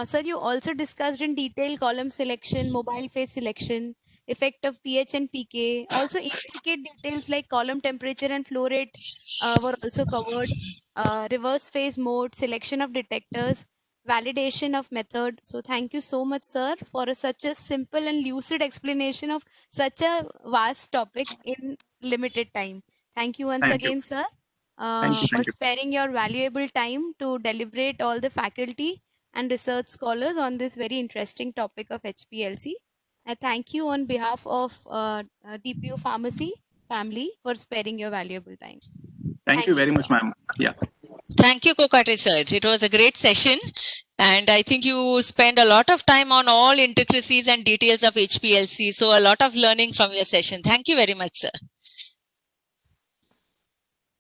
Sir, you also discussed in detail column selection, mobile phase selection, effect of pH and pK. Also, intricate details like column temperature and flow rate were also covered. Reverse phase mode, selection of detectors, validation of method. So thank you so much, sir, for such a simple and lucid explanation of such a vast topic in limited time. Thank you once Thank you. again, sir, Thank you. for Thank you. sparing your valuable time to deliberate all the faculty and research scholars on this very interesting topic of HPLC. I thank you on behalf of DPU Pharmacy family for sparing your valuable time. Thank you very much, ma'am. Yeah. Thank you, KOKATE sir. It was a great session. And I think you spent a lot of time on all intricacies and details of HPLC. So a lot of learning from your session. Thank you very much, sir.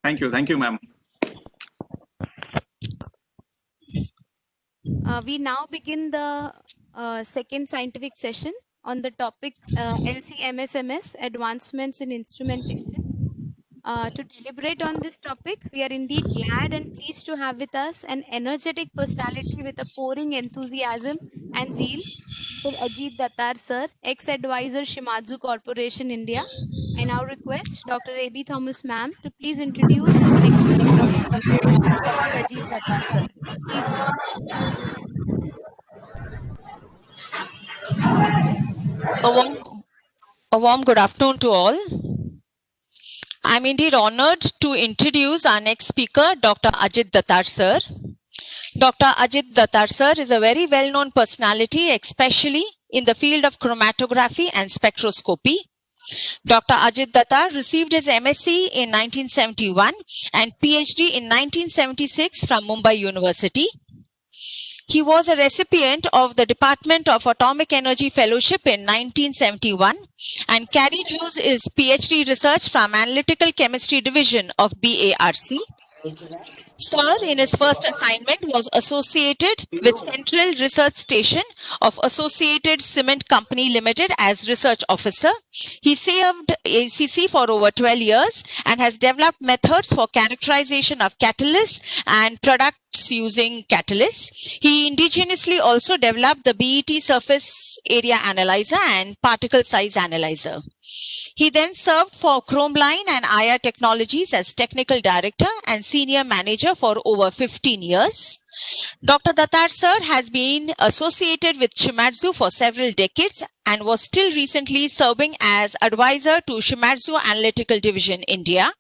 Thank you, ma'am. We now begin the second scientific session on the topic LC-MSMS, Advancements in Instrumentation. To deliberate on this topic, we are indeed glad and pleased to have with us an energetic personality with a pouring enthusiasm and zeal, Dr. AJIT DATAR sir, ex-advisor Shimadzu Corporation India. I now request Dr. A.B. Thomas ma'am to please introduce the next speaker of the session, Dr. AJIT DATAR sir. Please ma'am. A warm good afternoon to all. I'm indeed honored to introduce our next speaker, Dr. AJIT DATAR sir. Dr. AJIT DATAR sir is a very well-known personality, especially in the field of chromatography and spectroscopy. Dr. AJIT DATAR received his MSc in 1971 and PhD in 1976 from Mumbai University. He was a recipient of the Department of Atomic Energy Fellowship in 1971 and carried out his PhD research from Analytical Chemistry Division of BARC. Sir, in his first assignment, was associated with Central Research Station of Associated Cement Company Limited as research officer. He served ACC for over 12 years and has developed methods for characterization of catalysts and products using catalysts. He indigenously also developed the BET surface area analyzer and particle size analyzer. He then served for Chromeline and IR Technologies as technical director and senior manager for over 15 years. Dr. DATAR sir has been associated with Shimadzu for several decades and was still recently serving as advisor to Shimadzu Analytical Division India.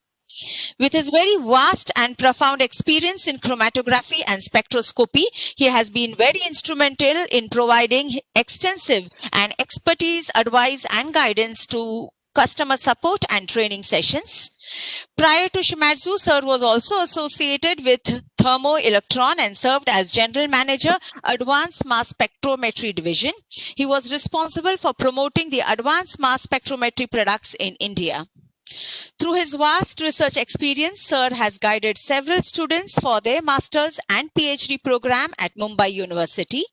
With his very vast and profound experience in chromatography and spectroscopy, he has been very instrumental in providing extensive and expertise, advice and guidance to customer support and training sessions. Prior to Shimadzu, sir was also associated with Thermo Electron and served as General Manager, Advanced Mass Spectrometry Division. He was responsible for promoting the advanced mass spectrometry products in India. Through his vast research experience, sir has guided several students for their master's and PhD program at Mumbai University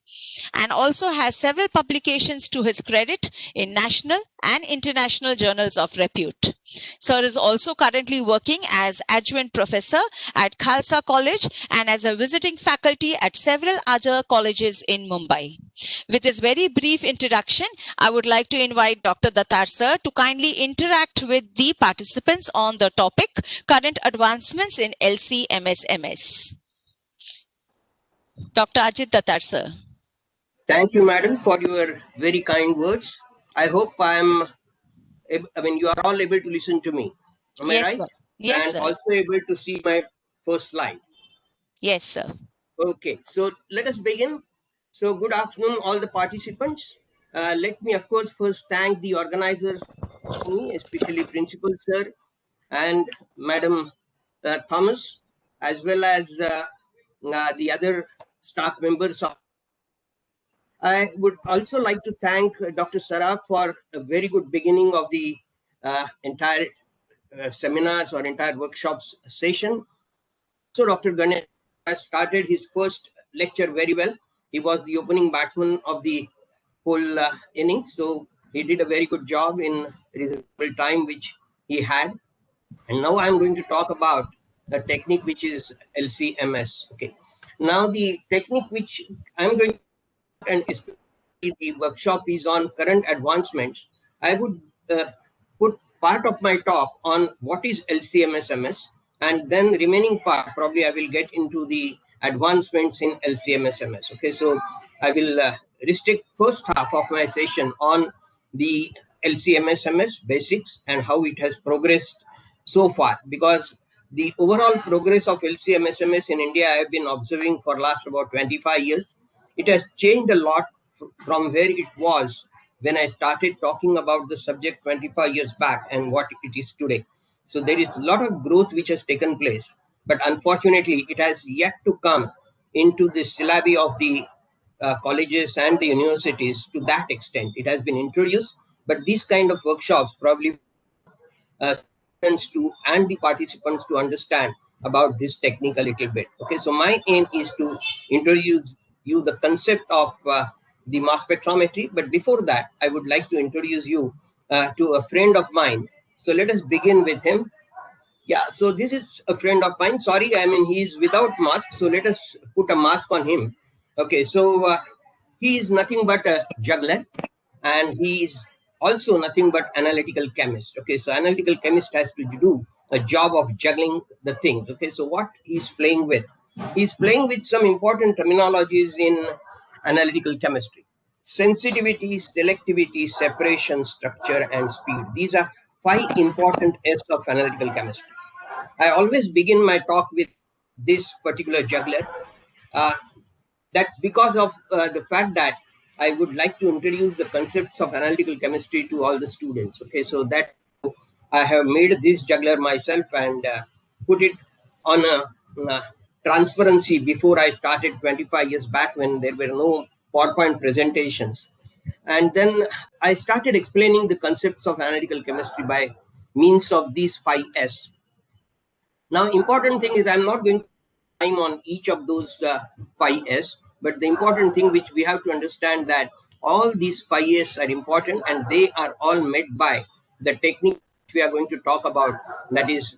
and also has several publications to his credit in national and international journals of repute. Sir is also currently working as adjunct professor at Khalsa College and as a visiting faculty at several other colleges in Mumbai. With this very brief introduction, I would like to invite Dr. DATAR sir to kindly interact with the participants on the topic Current Advancements in LC-MSMS. Dr. AJIT DATAR sir. Thank you, madam, for your very kind words. I hope you are all able to listen to me. Am I right? Sir. Yes, and sir. also able to see my first slide. Yes, sir. Okay, so let us begin. So good afternoon, all the participants. Let me, of course, first thank the organizers, especially Principal Sir and Madam Thomas, as well as the other staff members. I would also like to thank Dr. Saraf for a very good beginning of the entire seminars or entire workshops session. So Dr. Ganesh has started his first lecture very well. He was the opening batsman of the whole inning. So he did a very good job in reasonable time which he had. And now I'm going to talk about the technique which is LC-MS. Okay. Now the technique which I'm going to, and especially the workshop is on current advancements, I would put part of my talk on what is LC-MS, and then remaining part probably I will get into the advancements in LC-MS. Okay, so I will restrict first half of my session on the LC-MS basics and how it has progressed so far, because the overall progress of LC-MS in India I have been observing for last about 25 years. It has changed a lot from where it was when I started talking about the subject 25 years back and what it is today. So there is a lot of growth which has taken place, but unfortunately it has yet to come into the syllabi of the colleges and the universities to that extent. It has been introduced, but these kind of workshops probably students to and the participants to understand about this technique a little bit. Okay, so my aim is to introduce you the concept of the mass spectrometry. But before that, I would like to introduce you to a friend of mine. So let us begin with him. Yeah, so this is a friend of mine. Sorry, I mean, he's without mask. So let us put a mask on him. Okay, so he is nothing but a juggler, and he is also nothing but analytical chemist. Okay, so analytical chemist has to do a job of juggling the things. Okay, so what he's playing with? He's playing with some important terminologies in analytical chemistry: sensitivity, selectivity, separation, structure, and speed. These are 5 important S of analytical chemistry. I always begin my talk with this particular juggler. Uh, that's because of the fact that I would like to introduce the concepts of analytical chemistry to all the students. Okay, so that I have made this juggler myself and put it on a transparency before I started 25 years back when there were no PowerPoint presentations. And then I started explaining the concepts of analytical chemistry by means of these 5 S. Now, important thing is I'm not going to time on each of those 5 S, but the important thing which we have to understand that all these 5 S are important and they are all met by the technique which we are going to talk about, that is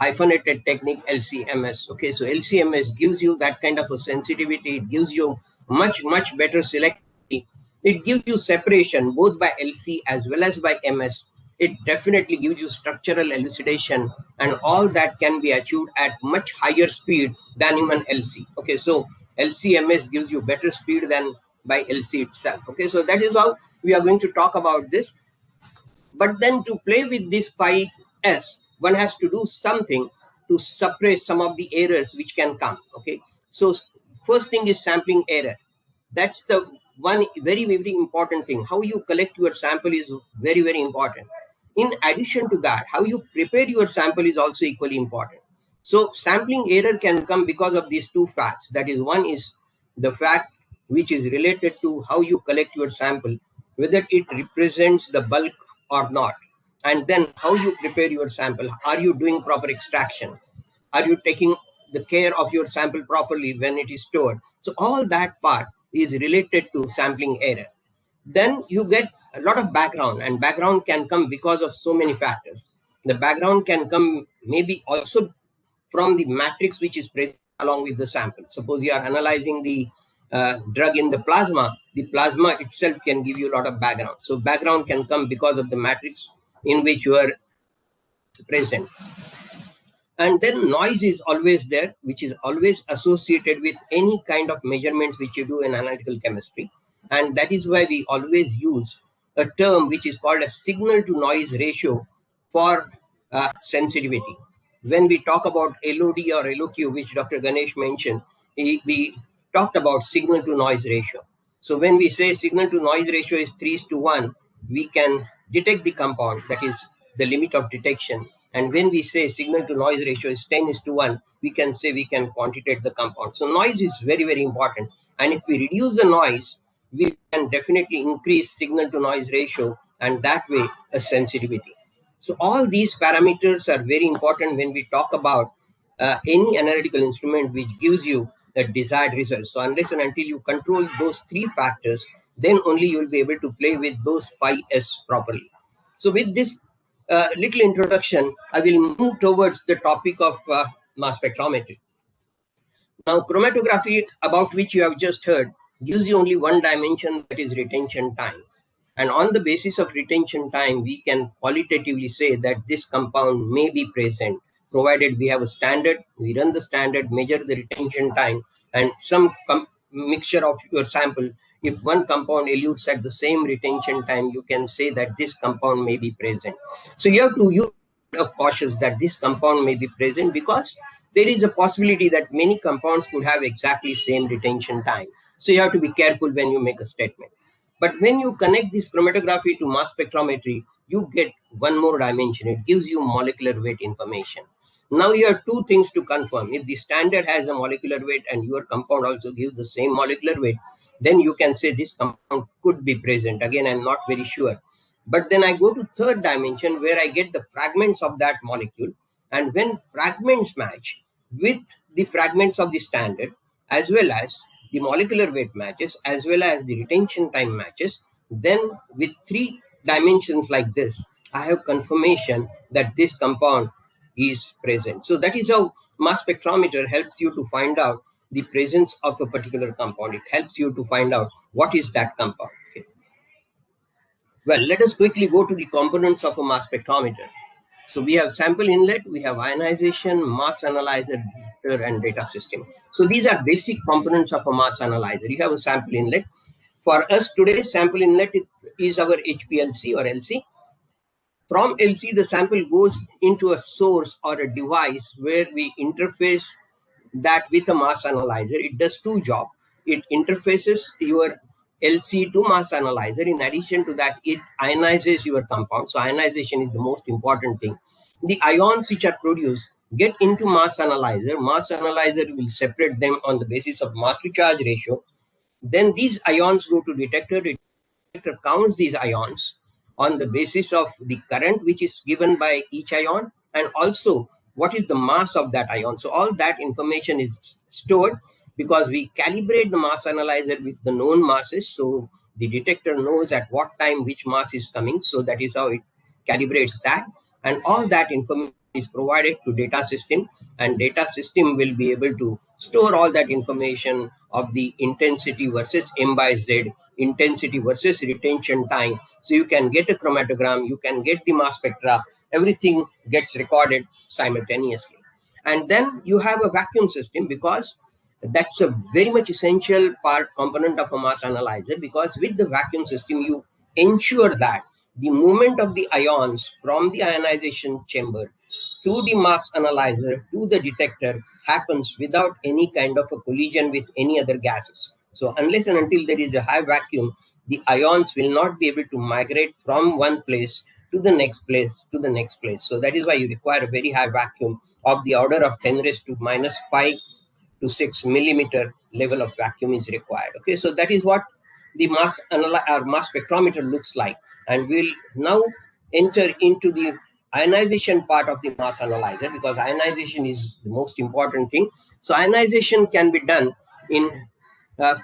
hyphenated technique, LCMS. Okay, so LCMS gives you that kind of a sensitivity. It gives you much better selectivity. It gives you separation both by LC as well as by MS. It definitely gives you structural elucidation, and all that can be achieved at much higher speed than human LC. Okay, so LCMS gives you better speed than by LC itself. Okay, so that is how we are going to talk about this. But then to play with this 5S, one has to do something to suppress some of the errors which can come. Okay, so first thing is sampling error. That's the one very important thing. How you collect your sample is very important. In addition to that, how you prepare your sample is also equally important. So sampling error can come because of these 2 facts. That is, one is the fact which is related to how you collect your sample, whether it represents the bulk or not, and then how you prepare your sample. Are you doing proper extraction? Are you taking the care of your sample properly when it is stored? So all that part is related to sampling error. Then you get a lot of background, and background can come because of so many factors. The background can come maybe also from the matrix which is present along with the sample. Suppose you are analyzing the drug in the plasma itself can give you a lot of background. So background can come because of the matrix in which you are present. And then noise is always there, which is always associated with any kind of measurements which you do in analytical chemistry. And that is why we always use a term which is called a signal to noise ratio for sensitivity. When we talk about LOD or LOQ, which Dr. Ganesh mentioned, we talked about signal to noise ratio. So when we say signal to noise ratio is 3:1, we can detect the compound, that is the limit of detection. And when we say signal to noise ratio is 10:1, we can say we can quantitate the compound. So noise is very important. And if we reduce the noise, we can definitely increase signal to noise ratio, and that way a sensitivity. So all these parameters are very important when we talk about any analytical instrument which gives you the desired result. So unless and until you control those 3 factors, then only you will be able to play with those 5 S properly. So with this little introduction, I will move towards the topic of mass spectrometry. Now, chromatography, about which you have just heard, gives you only one dimension, that is retention time. And on the basis of retention time, we can qualitatively say that this compound may be present, provided we have a standard, we run the standard, measure the retention time, and some mixture of your sample. If one compound elutes at the same retention time, you can say that this compound may be present. So you have to use of cautious that this compound may be present, because there is a possibility that many compounds could have exactly same retention time. So you have to be careful when you make a statement. But when you connect this chromatography to mass spectrometry, you get one more dimension. It gives you molecular weight information. Now you have 2 things to confirm. If the standard has a molecular weight and your compound also gives the same molecular weight, then you can say this compound could be present. Again, I'm not very sure. But then I go to 3rd dimension where I get the fragments of that molecule. And when fragments match with the fragments of the standard, as well as the molecular weight matches as well as the retention time matches, then with 3 dimensions like this, I have confirmation that this compound is present. So that is how mass spectrometer helps you to find out the presence of a particular compound. It helps you to find out what is that compound. Okay. Well, let us quickly go to the components of a mass spectrometer. So we have sample inlet, we have ionization, mass analyzer, and data system. So these are basic components of a mass analyzer. You have a sample inlet. For us today, sample inlet is our HPLC or LC. From LC, the sample goes into a source or a device where we interface that with a mass analyzer. It does 2 jobs. It interfaces your LC to mass analyzer. In addition to that, it ionizes your compound. So ionization is the most important thing. The ions which are produced get into mass analyzer. Mass analyzer will separate them on the basis of mass to charge ratio. Then these ions go to detector. Detector counts these ions on the basis of the current which is given by each ion, and also what is the mass of that ion. So all that information is stored because we calibrate the mass analyzer with the known masses. So the detector knows at what time which mass is coming. So that is how it calibrates that. And all that information is provided to data system, and data system will be able to store all that information of the intensity versus M by Z, intensity versus retention time. So you can get a chromatogram, you can get the mass spectra, everything gets recorded simultaneously. And then you have a vacuum system, because that's a very much essential component of a mass analyzer, because with the vacuum system, you ensure that the movement of the ions from the ionization chamber through the mass analyzer to the detector happens without any kind of a collision with any other gases. So unless and until there is a high vacuum, the ions will not be able to migrate from one place to the next place to the next place. So that is why you require a very high vacuum of the order of 10 raised to minus 5 to 6 millimeter level of vacuum is required. Okay, so that is what the mass spectrometer looks like. And we'll now enter into the ionization part of the mass analyzer, because ionization is the most important thing. So ionization can be done in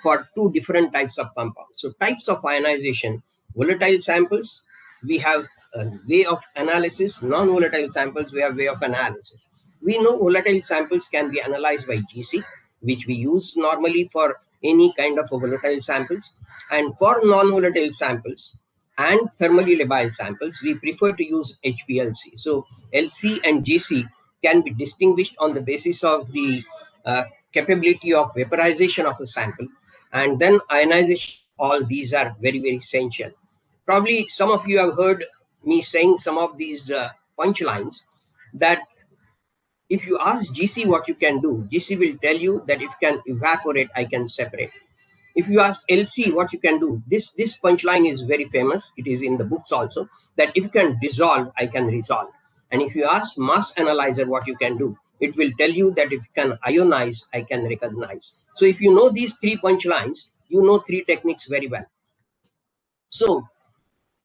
for 2 different types of compounds. So types of ionization: volatile samples, we have a way of analysis; non-volatile samples, we have way of analysis. We know volatile samples can be analyzed by GC, which we use normally for any kind of volatile samples. And for non-volatile samples and thermally labile samples, we prefer to use HPLC. So LC and GC can be distinguished on the basis of the capability of vaporization of a sample, and then ionization. All these are very, very essential. Probably some of you have heard me saying some of these punchlines, that if you ask GC what you can do, GC will tell you that if you can evaporate, I can separate. If you ask LC what you can do, this punchline is very famous. It is in the books also, that if you can dissolve, I can resolve. And if you ask mass analyzer what you can do, it will tell you that if you can ionize, I can recognize. So if you know these 3 punchlines, you know 3 techniques very well. So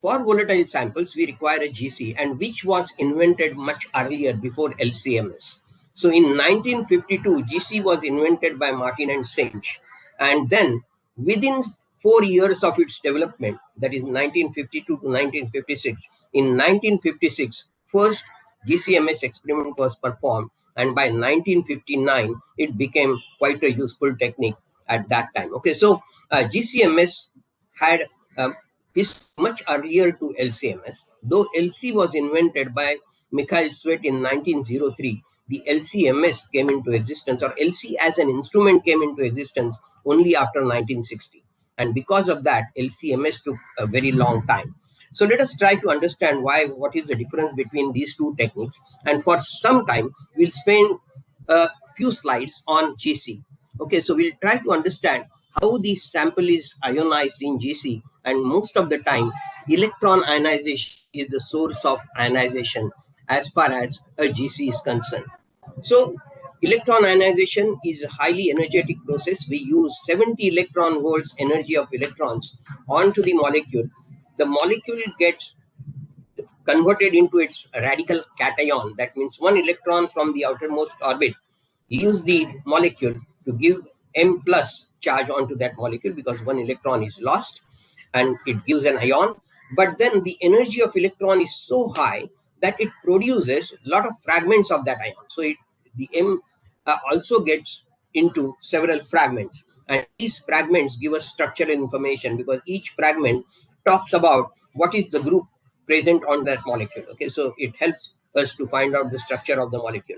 for volatile samples, we require a GC, and which was invented much earlier, before LCMS. So in 1952, GC was invented by Martin and Sinch. And then within 4 years of its development, that is 1952 to 1956, in 1956, first GCMS experiment was performed. And by 1959, it became quite a useful technique at that time. Okay, so GCMS had is much earlier to LCMS. Though LC was invented by Mikhail Sweat in 1903, the LCMS came into existence, or LC as an instrument came into existence only after 1960. And because of that, LCMS took a very long time. So let us try to understand what is the difference between these 2 techniques. And for some time, we'll spend a few slides on GC. Okay, so we'll try to understand how the sample is ionized in GC, and most of the time, electron ionization is the source of ionization as far as a GC is concerned. So electron ionization is a highly energetic process. We use 70 electron volts energy of electrons onto the molecule. The molecule gets converted into its radical cation. That means 1 electron from the outermost orbit leaves the molecule to give M plus charge onto that molecule because one electron is lost and it gives an ion. But then the energy of electron is so high that it produces a lot of fragments of that ion. So the M also gets into several fragments. And these fragments give us structural information because each fragment talks about what is the group present on that molecule. Okay, so it helps us to find out the structure of the molecule.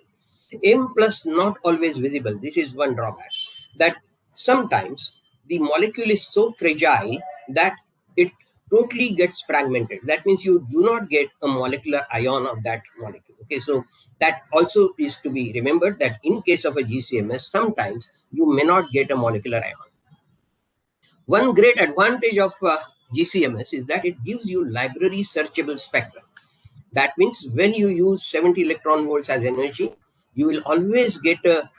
M plus not always visible. This is one drawback, that sometimes the molecule is so fragile that it totally gets fragmented. That means you do not get a molecular ion of that molecule. Okay, so that also is to be remembered, that in case of a GCMS, sometimes you may not get a molecular ion. One great advantage of GCMS is that it gives you library searchable spectra. That means when you use 70 electron volts as energy, you will always get a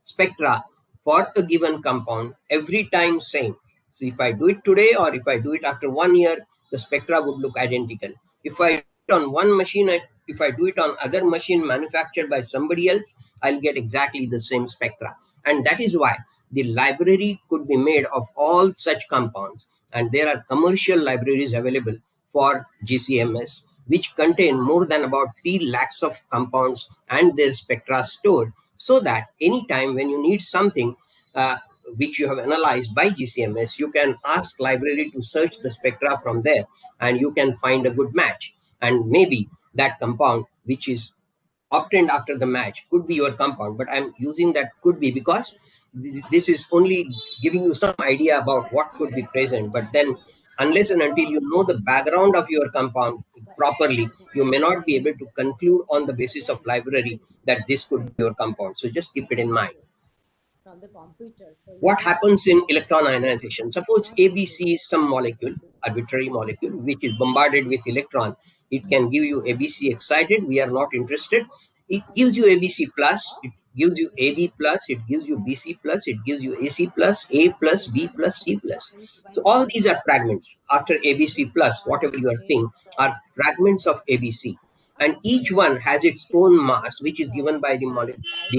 spectra for a given compound every time same. So if I do it today or if I do it after 1 year, the spectra would look identical. If I do it on one machine, if I do it on other machine manufactured by somebody else, I'll get exactly the same spectra. And that is why the library could be made of all such compounds. And there are commercial libraries available for GCMS, which contain more than about 3 lakhs of compounds and their spectra stored, so that anytime when you need something which you have analyzed by GCMS, you can ask library to search the spectra from there and you can find a good match. And maybe that compound which is obtained after the match could be your compound, but I'm using that could be because this is only giving you some idea about what could be present. But then unless and until you know the background of your compound properly, you may not be able to conclude on the basis of library that this could be your compound. So just keep it in mind. What happens in electron ionization? Suppose ABC is some molecule, arbitrary molecule, which is bombarded with electron. It can give you ABC excited. We are not interested. It gives you ABC plus, it gives you AB plus, it gives you BC plus, it gives you AC plus, A plus, B plus, C plus. So all these are fragments. After ABC plus, whatever you are seeing are fragments of ABC. And each one has its own mass, which is given by the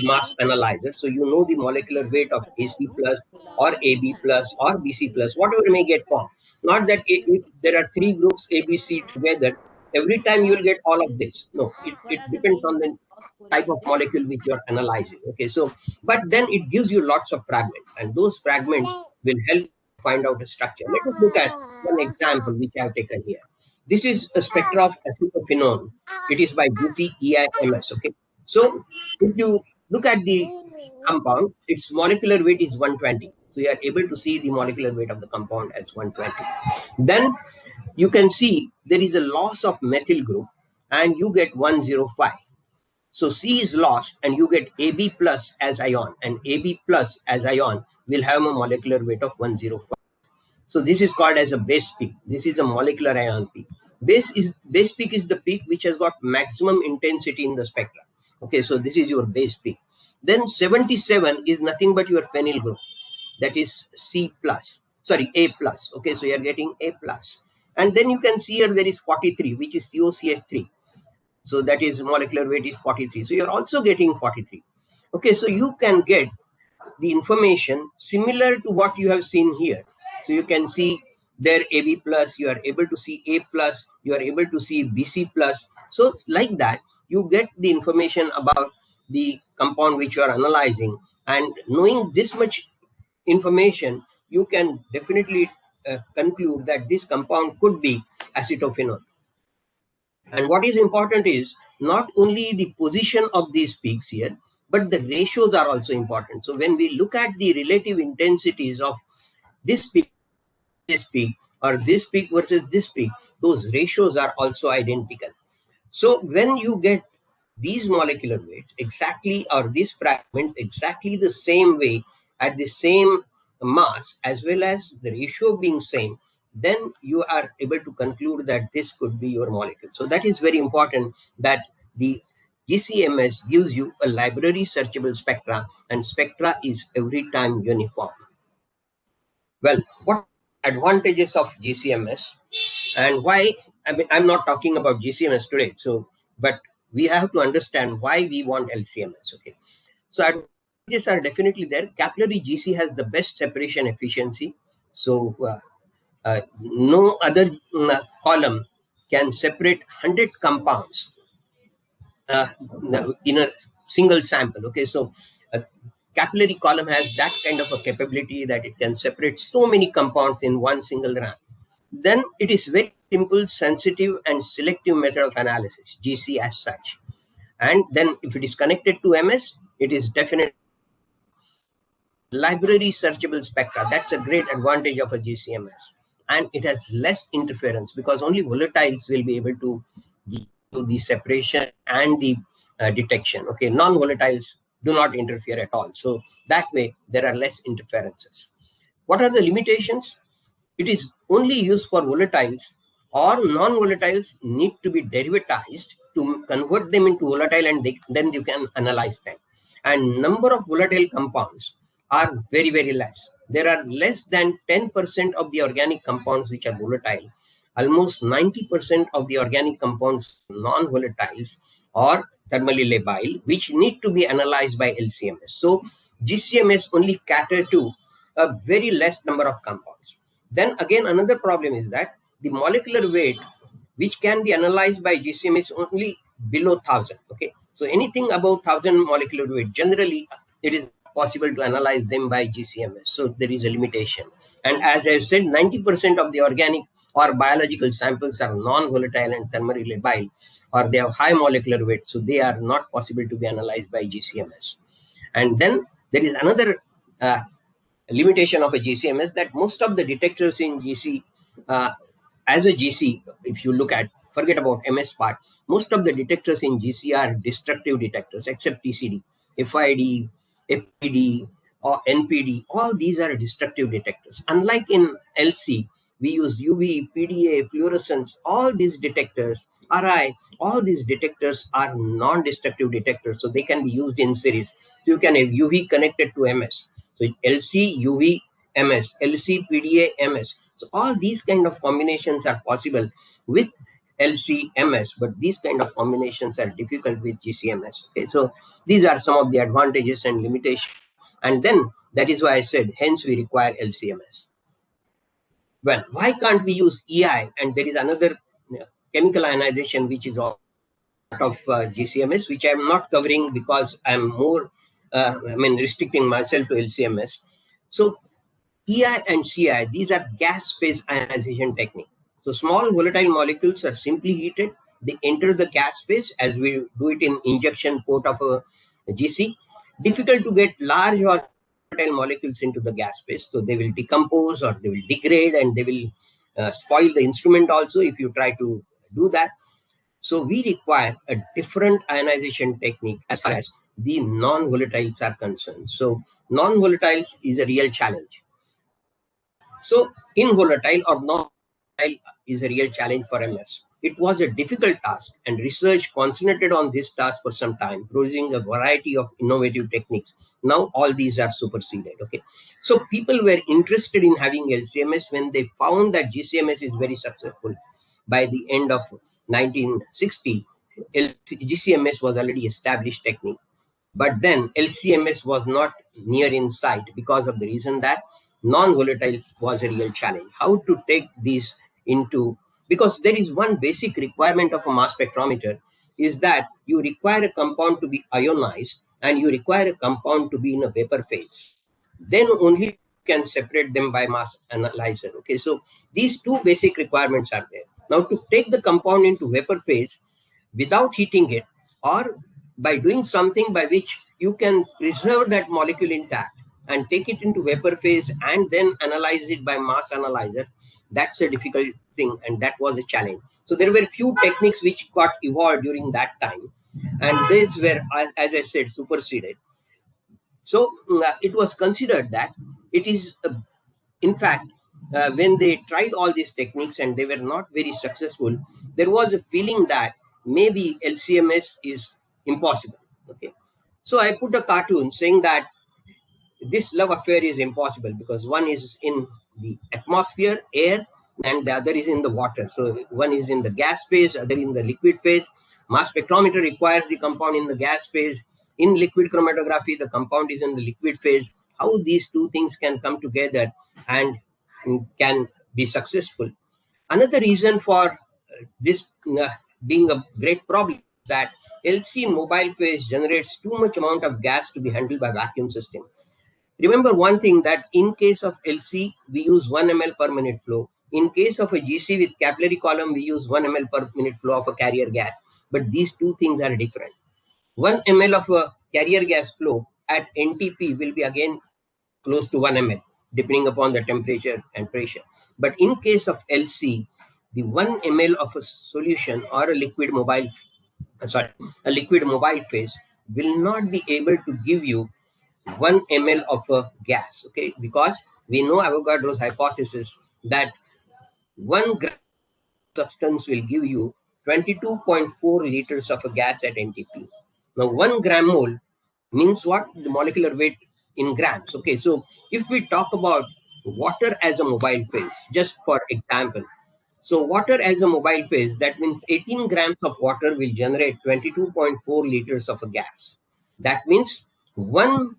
mass analyzer. So you know the molecular weight of AC plus or AB plus or BC plus, whatever may get formed. Not that if there are 3 groups ABC together, every time you will get all of this. No, it depends on the type of molecule which you are analyzing. Okay, so but then it gives you lots of fragments, and those fragments will help find out a structure. Let us look at one example which I have taken here. This is a spectra of acetophenone. It is by GCEIMS. Okay, so if you look at the compound, its molecular weight is 120. So you are able to see the molecular weight of the compound as 120. Then you can see there is a loss of methyl group and you get 105. So C is lost and you get AB plus as ion, and AB plus as ion will have a molecular weight of 105. So this is called as a base peak. This is a molecular ion peak. Base peak is the peak which has got maximum intensity in the spectra. Okay, so this is your base peak. Then 77 is nothing but your phenyl group. That is C plus. Sorry, A plus. Okay, so you are getting A plus. And then you can see here there is 43, which is COCH3. So that is molecular weight is 43. So you're also getting 43. Okay, so you can get the information similar to what you have seen here. So you can see there AB plus, you are able to see A plus, you are able to see BC plus. So like that, you get the information about the compound which you are analyzing, and knowing this much information, you can definitely conclude that this compound could be acetophenone. And what is important is not only the position of these peaks here, but the ratios are also important. So when we look at the relative intensities of this peak, or this peak versus this peak, those ratios are also identical. So when you get these molecular weights exactly, or this fragment exactly the same way at the same mass as well as the ratio being same, then you are able to conclude that this could be your molecule. So that is very important, that the GCMS gives you a library searchable spectra, and spectra is every time uniform. Well, what advantages of GCMS and why? I mean, I'm not talking about GCMS today, so but we have to understand why we want LCMS. Okay, so are definitely there. Capillary GC has the best separation efficiency. So no other column can separate 100 compounds in a single sample. Okay, so a capillary column has that kind of a capability that it can separate so many compounds in one single run. Then it is very simple, sensitive, and selective method of analysis, GC as such. And then if it is connected to MS, it is definitely library searchable spectra. That's a great advantage of a GCMS. And it has less interference because only volatiles will be able to do the separation and the detection. Okay, non-volatiles do not interfere at all. So that way, there are less interferences. What are the limitations? It is only used for volatiles, or non-volatiles need to be derivatized to convert them into volatile, and then you can analyze them. And number of volatile compounds are very, very less. There are less than 10% of the organic compounds which are volatile. Almost 90% of the organic compounds non-volatiles or thermally labile, which need to be analyzed by LCMS. So GCMS only cater to a very less number of compounds. Then again, another problem is that the molecular weight which can be analyzed by GCM is only below 1000. Okay, so anything above 1000 molecular weight, generally it is possible to analyze them by GCMS. So there is a limitation. And as I said, 90% of the organic or biological samples are non-volatile and thermally labile, or they have high molecular weight, so they are not possible to be analyzed by GCMS. And then there is another limitation of a GCMS, that most of the detectors in GC, as a GC, if you look at, forget about MS part, most of the detectors in GC are destructive detectors, except TCD, FID, FPD, or NPD. All these are destructive detectors. Unlike in LC, we use UV, PDA, fluorescence, all these detectors, RI, all these detectors are non-destructive detectors, so they can be used in series. So you can have UV connected to MS. So LC, UV, MS, LC, PDA, MS. So all these kind of combinations are possible with LC, MS, but these kind of combinations are difficult with GCMS. Okay, so these are some of the advantages and limitations. And then that is why I said, hence we require LCMS. Well, why can't we use EI? And there is another chemical ionization which is all part of GCMS, which I am not covering because I am more restricting myself to LCMS. So EI and CI, these are gas phase ionization technique. So small volatile molecules are simply heated. They enter the gas phase as we do it in injection port of a GC. Difficult to get large or volatile molecules into the gas phase. So they will decompose or they will degrade, and they will spoil the instrument also if you try to do that. So we require a different ionization technique as far as the non-volatiles are concerned. So non-volatiles is a real challenge. So involatile or non-volatile is a real challenge for MS. It was a difficult task, and research concentrated on this task for some time, producing a variety of innovative techniques. Now all these are superseded. Okay, so people were interested in having LCMS when they found that GCMS is very successful. By the end of 1960, GCMS was already established technique. But then LCMS was not near in sight because of the reason that non-volatiles was a real challenge. How to take these into, because there is one basic requirement of a mass spectrometer, is that you require a compound to be ionized and you require a compound to be in a vapor phase. Then only you can separate them by mass analyzer. Okay, so these two basic requirements are there. Now to take the compound into vapor phase without heating it, or by doing something by which you can preserve that molecule intact and take it into vapor phase and then analyze it by mass analyzer, that's a difficult thing, and that was a challenge. So there were few techniques which got evolved during that time, and these were, as I said, superseded. So it was considered that it is, in fact, when they tried all these techniques and they were not very successful, there was a feeling that maybe LCMS is impossible. Okay, so I put a cartoon saying that this love affair is impossible because one is in the atmosphere, air, and the other is in the water. So one is in the gas phase, other in the liquid phase. Mass spectrometer requires the compound in the gas phase. in liquid chromatography, the compound is in the liquid phase. How these two things can come together and can be successful. Another reason for this being a great problem is that LC mobile phase generates too much amount of gas to be handled by vacuum system. Remember one thing, that in case of LC, we use 1 ml per minute flow. In case of a GC with capillary column, we use 1 ml per minute flow of a carrier gas. But these two things are different. 1 ml of a carrier gas flow at NTP will be again close to 1 ml, depending upon the temperature and pressure. But in case of LC, the 1 ml of a solution or a liquid mobile phase will not be able to give you 1 ml of a gas, okay? Because we know Avogadro's hypothesis that 1 gram substance will give you 22.4 liters of a gas at NTP. Now, 1 gram mole means what? The molecular weight in grams. Okay, so if we talk about water as a mobile phase, just for example, so water as a mobile phase, that means 18 grams of water will generate 22.4 liters of a gas. That means 1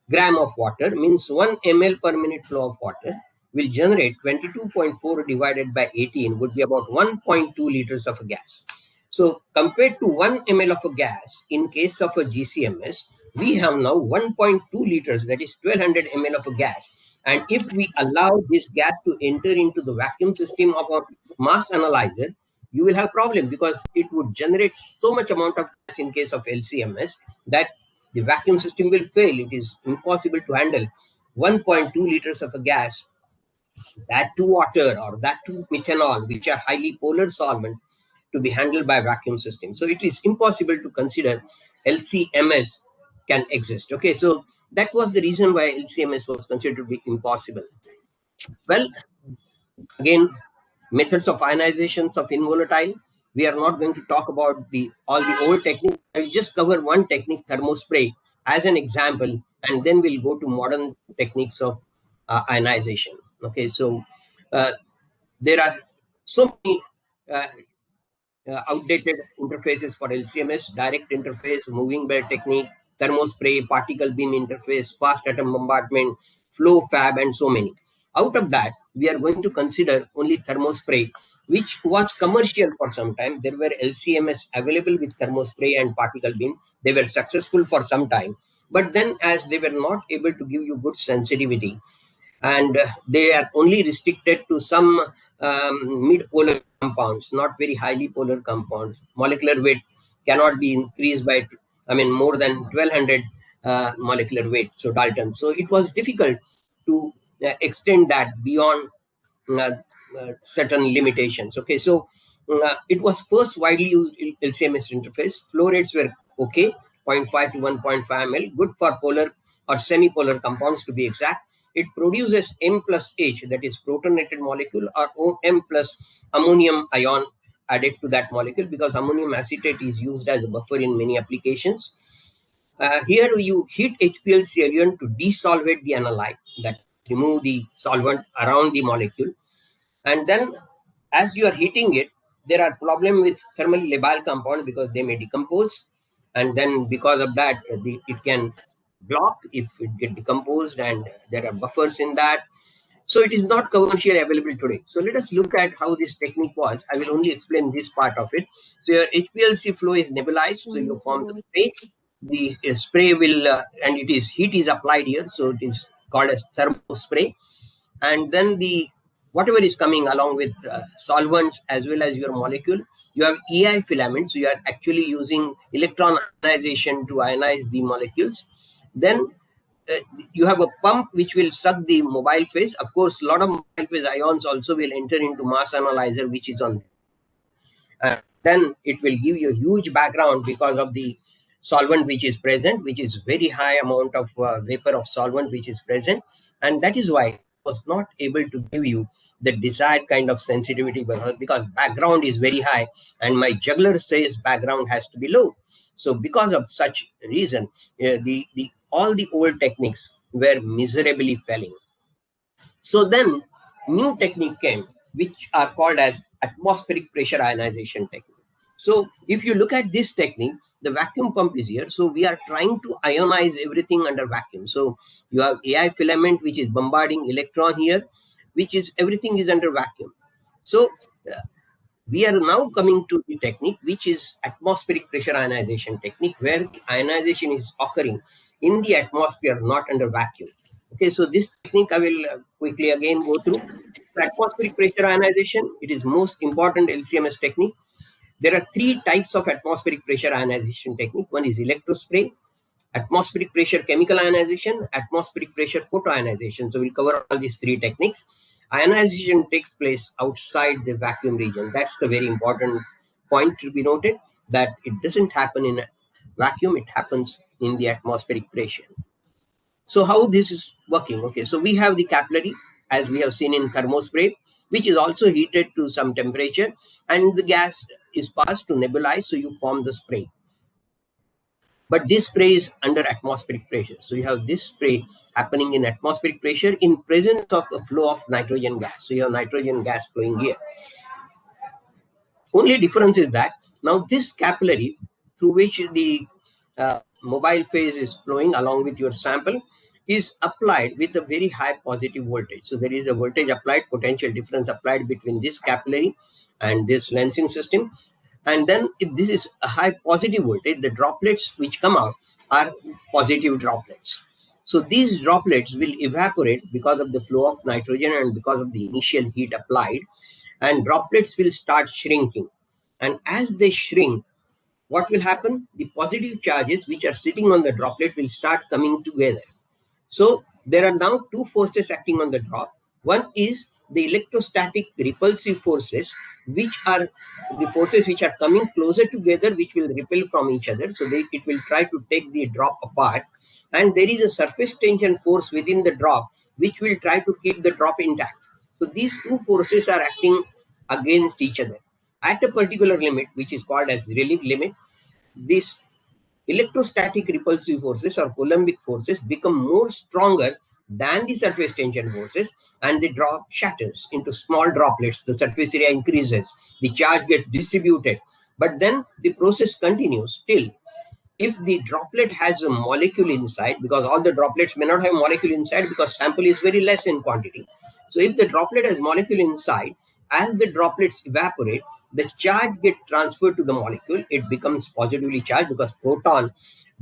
gram of water means 1 ml per minute flow of water will generate 22.4 divided by 18 would be about 1.2 liters of a gas. So compared to 1 ml of a gas, in case of a GCMS, we have now 1.2 liters, that is 1200 ml of a gas. And if we allow this gas to enter into the vacuum system of a mass analyzer, you will have problem because it would generate so much amount of gas in case of LCMS that the vacuum system will fail. It is impossible to handle 1.2 liters of a gas, that to water or that to methanol, which are highly polar solvents, to be handled by vacuum system. So it is impossible to consider LCMS can exist. Okay, so that was the reason why LCMS was considered to be impossible. Well, again, methods of ionizations of involatile. We are not going to talk about all the old techniques. I will just cover one technique, thermospray, as an example, and then we'll go to modern techniques of ionization. Okay, so there are so many outdated interfaces for LCMS: direct interface, moving bed technique, thermospray, particle beam interface, fast atom bombardment, flow fab, and so many. Out of that, we are going to consider only thermospray, which was commercial for some time. There were LCMS available with thermospray and particle beam. They were successful for some time. But then as they were not able to give you good sensitivity, and they are only restricted to some mid-polar compounds, not very highly polar compounds. Molecular weight cannot be increased by, more than 1200 molecular weight, so Dalton. So it was difficult to extend that beyond certain limitations. Okay, so it was first widely used in LCMS interface. Flow rates were okay, 0.5 to 1.5 ml, good for polar or semi-polar compounds to be exact. It produces M plus H, that is protonated molecule, or M plus ammonium ion added to that molecule, because ammonium acetate is used as a buffer in many applications. Here you heat HPLC eluent to desolvate the analyte, that remove the solvent around the molecule. And then as you are heating it, there are problems with thermally labile compound because they may decompose. And then because of that, it can block if it get decomposed, and there are buffers in that. So it is not commercially available today. So let us look at how this technique was. I will only explain this part of it. So your HPLC flow is nebulized. So you form the spray. The spray will, and heat is applied here. So it is called as thermospray. And then whatever is coming along with solvents as well as your molecule, you have EI filaments. So you are actually using electron ionization to ionize the molecules. Then you have a pump which will suck the mobile phase. Of course, a lot of mobile phase ions also will enter into mass analyzer, which is on. Then it will give you a huge background because of the solvent which is present, which is very high amount of vapor of solvent which is present. And that is why it was not able to give you the desired kind of sensitivity, because background is very high and my juggler says background has to be low. So because of such reason, all the old techniques were miserably failing. So then new technique came, which are called as atmospheric pressure ionization technique. So if you look at this technique, the vacuum pump is here. So we are trying to ionize everything under vacuum. So you have AI filament, which is bombarding electron here, which is everything is under vacuum. So we are now coming to the technique, which is atmospheric pressure ionization technique, where the ionization is occurring in the atmosphere, not under vacuum. Okay, so this technique I will quickly again go through. Atmospheric pressure ionization, it is most important LCMS technique. There are three types of atmospheric pressure ionization technique. One is electrospray, atmospheric pressure chemical ionization, atmospheric pressure photoionization. So we'll cover all these three techniques. Ionization takes place outside the vacuum region. That's the very important point to be noted, that it doesn't happen in a vacuum, it happens in the atmospheric pressure. So how this is working? Okay, so we have the capillary, as we have seen in thermospray, which is also heated to some temperature, and the gas is passed to nebulize, so you form the spray. But this spray is under atmospheric pressure. So you have this spray happening in atmospheric pressure in presence of a flow of nitrogen gas. So you have nitrogen gas flowing here. Only difference is that now this capillary through which the mobile phase is flowing along with your sample is applied with a very high positive voltage. So there is a voltage applied, potential difference applied between this capillary and this lensing system. And then if this is a high positive voltage, the droplets which come out are positive droplets. So these droplets will evaporate because of the flow of nitrogen and because of the initial heat applied, and droplets will start shrinking. And as they shrink, what will happen? The positive charges which are sitting on the droplet will start coming together. So there are now two forces acting on the drop. One is the electrostatic repulsive forces, which are the forces which are coming closer together, which will repel from each other. So it will try to take the drop apart. And there is a surface tension force within the drop, which will try to keep the drop intact. So these two forces are acting against each other. At a particular limit, which is called as Rayleigh limit, this electrostatic repulsive forces or Coulombic forces become more stronger than the surface tension forces, and the drop shatters into small droplets. The surface area increases, the charge gets distributed, but then the process continues till if the droplet has a molecule inside, because all the droplets may not have molecule inside because sample is very less in quantity. So if the droplet has molecule inside, as the droplets evaporate, the charge gets transferred to the molecule. It becomes positively charged because proton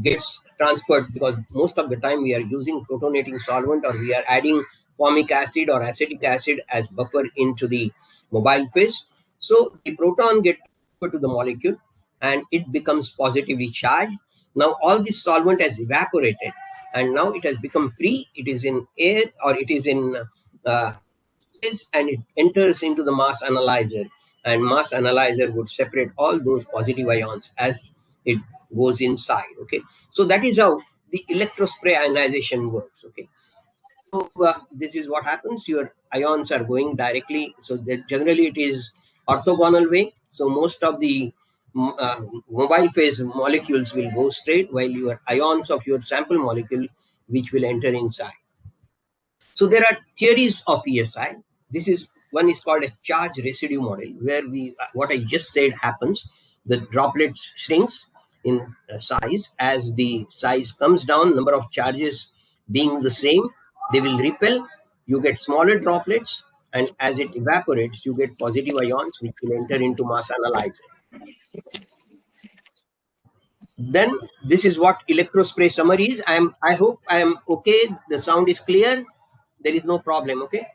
gets transferred, because most of the time we are using protonating solvent or we are adding formic acid or acetic acid as buffer into the mobile phase. So the proton gets transferred to the molecule and it becomes positively charged. Now all this solvent has evaporated and now it has become free. It is in air or it is in and it enters into the mass analyzer, and mass analyzer would separate all those positive ions as it goes inside. Okay, so that is how the electrospray ionization works. Okay, so this is what happens. Your ions are going directly. So that generally it is orthogonal way. So most of the mobile phase molecules will go straight, while your ions of your sample molecule which will enter inside. So there are theories of ESI. This is one is called a charge residue model, where what I just said happens. The droplet shrinks in size. As the size comes down, number of charges being the same, they will repel. You get smaller droplets, and as it evaporates, you get positive ions which will enter into mass analyzer. Then this is what electrospray summary is. I hope I am okay. The sound is clear. There is no problem. Okay.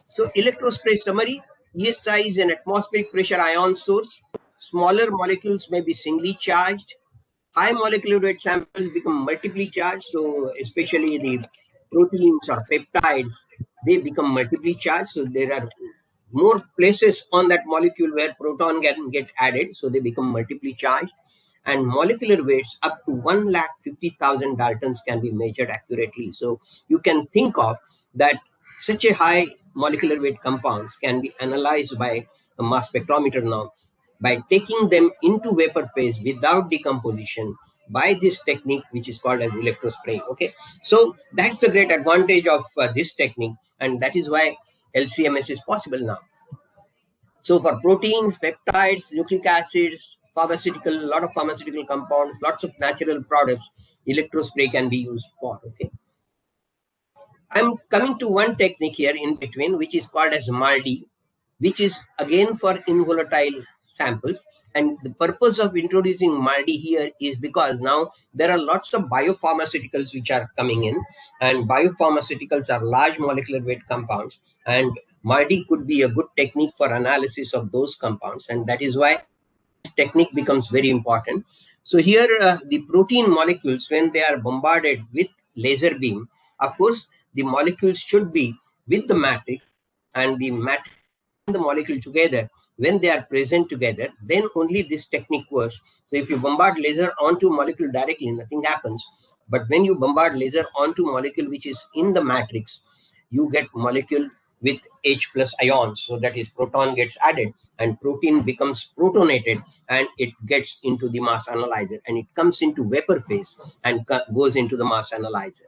So electrospray summary, ESI is an atmospheric pressure ion source. Smaller molecules may be singly charged. High molecular weight samples become multiply charged. So especially the proteins or peptides, they become multiply charged. So there are more places on that molecule where proton can get added. So they become multiply charged. And molecular weights up to 1,50,000 Daltons can be measured accurately. So you can think of that such a high molecular weight compounds can be analyzed by a mass spectrometer now by taking them into vapor phase without decomposition by this technique, which is called as electrospray. Okay, so that's the great advantage of this technique, and that is why LCMS is possible now. So for proteins, peptides, nucleic acids, pharmaceutical, a lot of pharmaceutical compounds, lots of natural products, electrospray can be used for. Okay. I'm coming to one technique here in between, which is called as MALDI, which is again for involatile samples. And the purpose of introducing MALDI here is because now there are lots of biopharmaceuticals which are coming in, and biopharmaceuticals are large molecular weight compounds, and MALDI could be a good technique for analysis of those compounds, and that is why this technique becomes very important. So here the protein molecules, when they are bombarded with laser beam, of course the molecules should be with the matrix, and the matrix and the molecule together. When they are present together, then only this technique works. So if you bombard laser onto molecule directly, nothing happens. But when you bombard laser onto molecule which is in the matrix, you get molecule with H plus ions. So that is, proton gets added and protein becomes protonated, and it gets into the mass analyzer, and it comes into vapor phase and goes into the mass analyzer.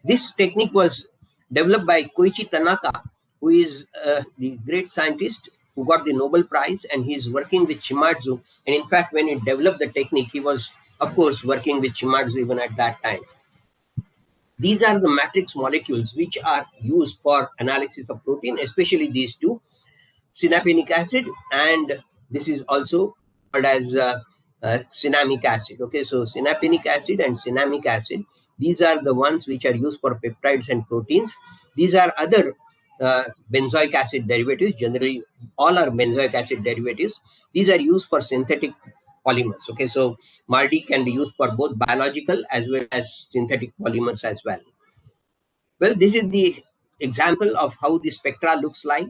This technique was developed by Koichi Tanaka, who is the great scientist who got the Nobel Prize, and he's working with Shimadzu. And in fact, when he developed the technique, he was, of course, working with Shimadzu even at that time. These are the matrix molecules which are used for analysis of protein, especially these two, synapenic acid, and this is also called as cinnamic acid. Okay, so synapenic acid and cinnamic acid, these are the ones which are used for peptides and proteins. These are other benzoic acid derivatives. Generally, all are benzoic acid derivatives. These are used for synthetic polymers. Okay, so MALDI can be used for both biological as well as synthetic polymers as well. Well, this is the example of how the spectra looks like.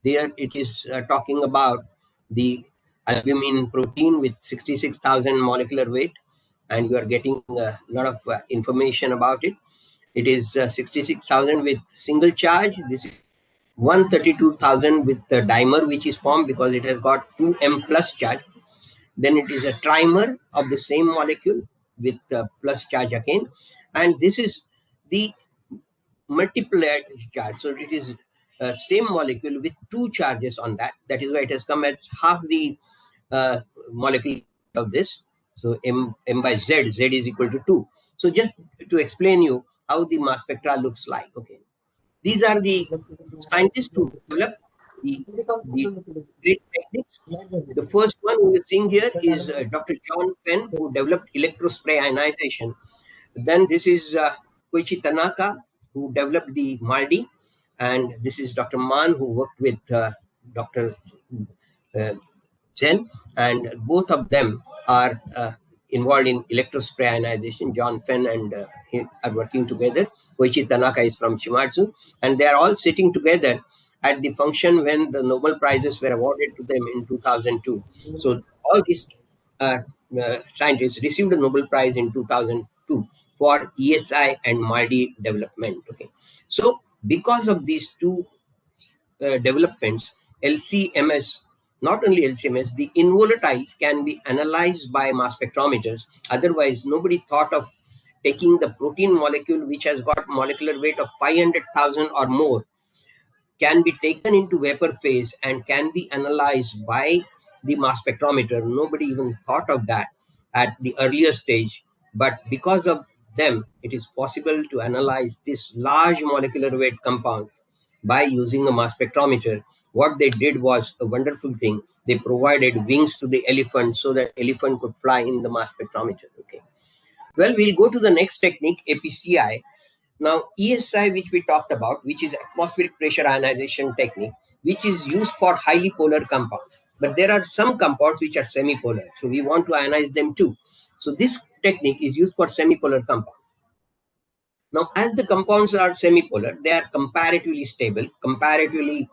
There it is talking about the albumin protein with 66,000 molecular weight, and you are getting a lot of information about it. It is 66,000 with single charge. This is 132,000 with the dimer, which is formed because it has got 2m plus charge. Then it is a trimer of the same molecule with plus charge again, and this is the multiplied charge. So it is same molecule with two charges on that. That is why it has come as half the molecule of this. So m by z, z is equal to 2. So just to explain you how the mass spectra looks like. Okay, these are the scientists who develop the great techniques. The first one we are seeing here is Dr. John Fenn, who developed electrospray ionization. Then this is Koichi Tanaka, who developed the MALDI, and this is Dr. Mann, who worked with Dr. Chen, and both of them are involved in electrospray ionization. John Fenn and he are working together. Koichi Tanaka is from Shimadzu, and they are all sitting together at the function when the Nobel Prizes were awarded to them in 2002. So all these scientists received a Nobel Prize in 2002 for ESI and MALDI development. Okay, so because of these two developments, LCMS, not only LCMS, the involatiles can be analyzed by mass spectrometers. Otherwise, nobody thought of taking the protein molecule which has got molecular weight of 500,000 or more, can be taken into vapor phase and can be analyzed by the mass spectrometer. Nobody even thought of that at the earlier stage, but because of them, it is possible to analyze this large molecular weight compounds by using a mass spectrometer. What they did was a wonderful thing. They provided wings to the elephant so that elephant could fly in the mass spectrometer. Okay. Well, we'll go to the next technique, APCI. Now, ESI, which we talked about, which is atmospheric pressure ionization technique, which is used for highly polar compounds. But there are some compounds which are semi-polar, so we want to ionize them too. So this technique is used for semi-polar compounds. Now, as the compounds are semi-polar, they are comparatively stable, comparatively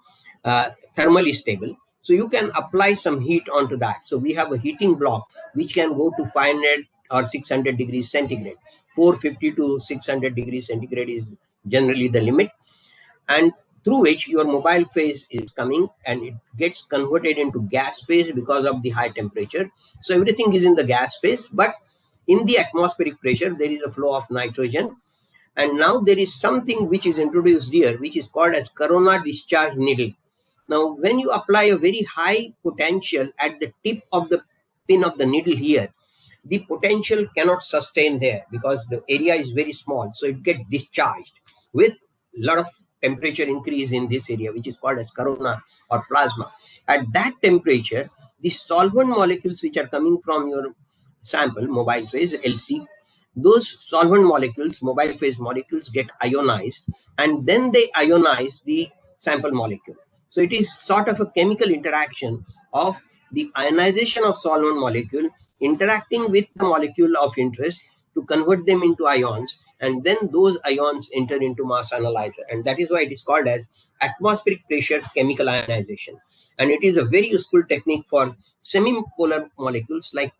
thermally stable. So you can apply some heat onto that. So we have a heating block which can go to 500 or 600 degrees centigrade. 450 to 600 degrees centigrade is generally the limit, and through which your mobile phase is coming, and it gets converted into gas phase because of the high temperature. So everything is in the gas phase, but in the atmospheric pressure, there is a flow of nitrogen. And now there is something which is introduced here, which is called as corona discharge needle. Now, when you apply a very high potential at the tip of the pin of the needle here, the potential cannot sustain there because the area is very small. So it gets discharged with a lot of temperature increase in this area, which is called as corona or plasma. At that temperature, the solvent molecules which are coming from your sample, mobile phase, LC, those solvent molecules, mobile phase molecules, get ionized, and then they ionize the sample molecule. So it is sort of a chemical interaction of the ionization of solvent molecule interacting with the molecule of interest to convert them into ions, and then those ions enter into mass analyzer, and that is why it is called as atmospheric pressure chemical ionization. And it is a very useful technique for semi-polar molecules. Like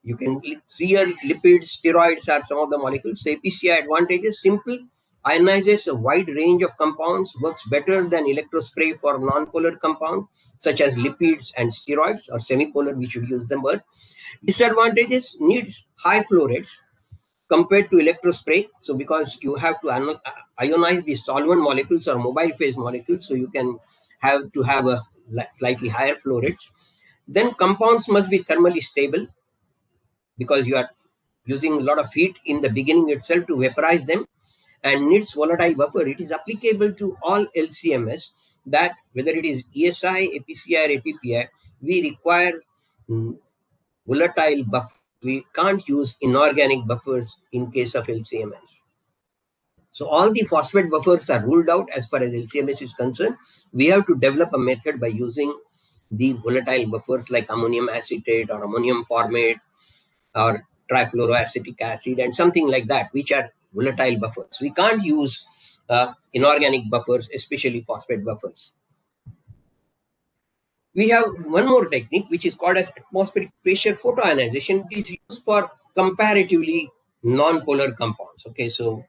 you can see here, lipids, steroids are some of the molecules. The APCI advantages: simple, ionizes a wide range of compounds, works better than electrospray for non-polar compounds such as lipids and steroids, or semi-polar, we should use them. But disadvantages: needs high flow rates compared to electrospray. So because you have to ionize the solvent molecules or mobile phase molecules, so you can have to have a slightly higher flow rates. Then compounds must be thermally stable because you are using a lot of heat in the beginning itself to vaporize them, and needs volatile buffer. It is applicable to all LCMS, that whether it is ESI, APCI or APPI, we require volatile buffer. We can't use inorganic buffers in case of LCMS. So all the phosphate buffers are ruled out as far as LCMS is concerned. We have to develop a method by using the volatile buffers like ammonium acetate or ammonium formate or trifluoroacetic acid and something like that, which are volatile buffers. We can't use inorganic buffers, especially phosphate buffers. We have one more technique which is called as atmospheric pressure photoionization. It is used for comparatively non-polar compounds. Okay, so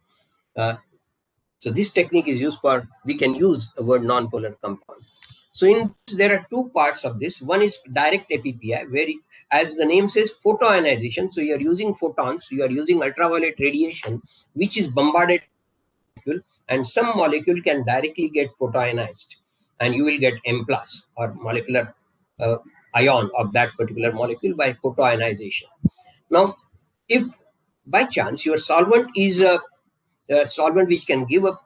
this technique is used for, we can use the word non-polar compound. So in this, there are two parts of this. One is direct APPI, where, as the name says, photoionization. So you are using photons, you are using ultraviolet radiation, which is bombarded molecule, and some molecule can directly get photoionized, and you will get M+ or molecular ion of that particular molecule by photoionization. Now, if by chance your solvent is a solvent which can give a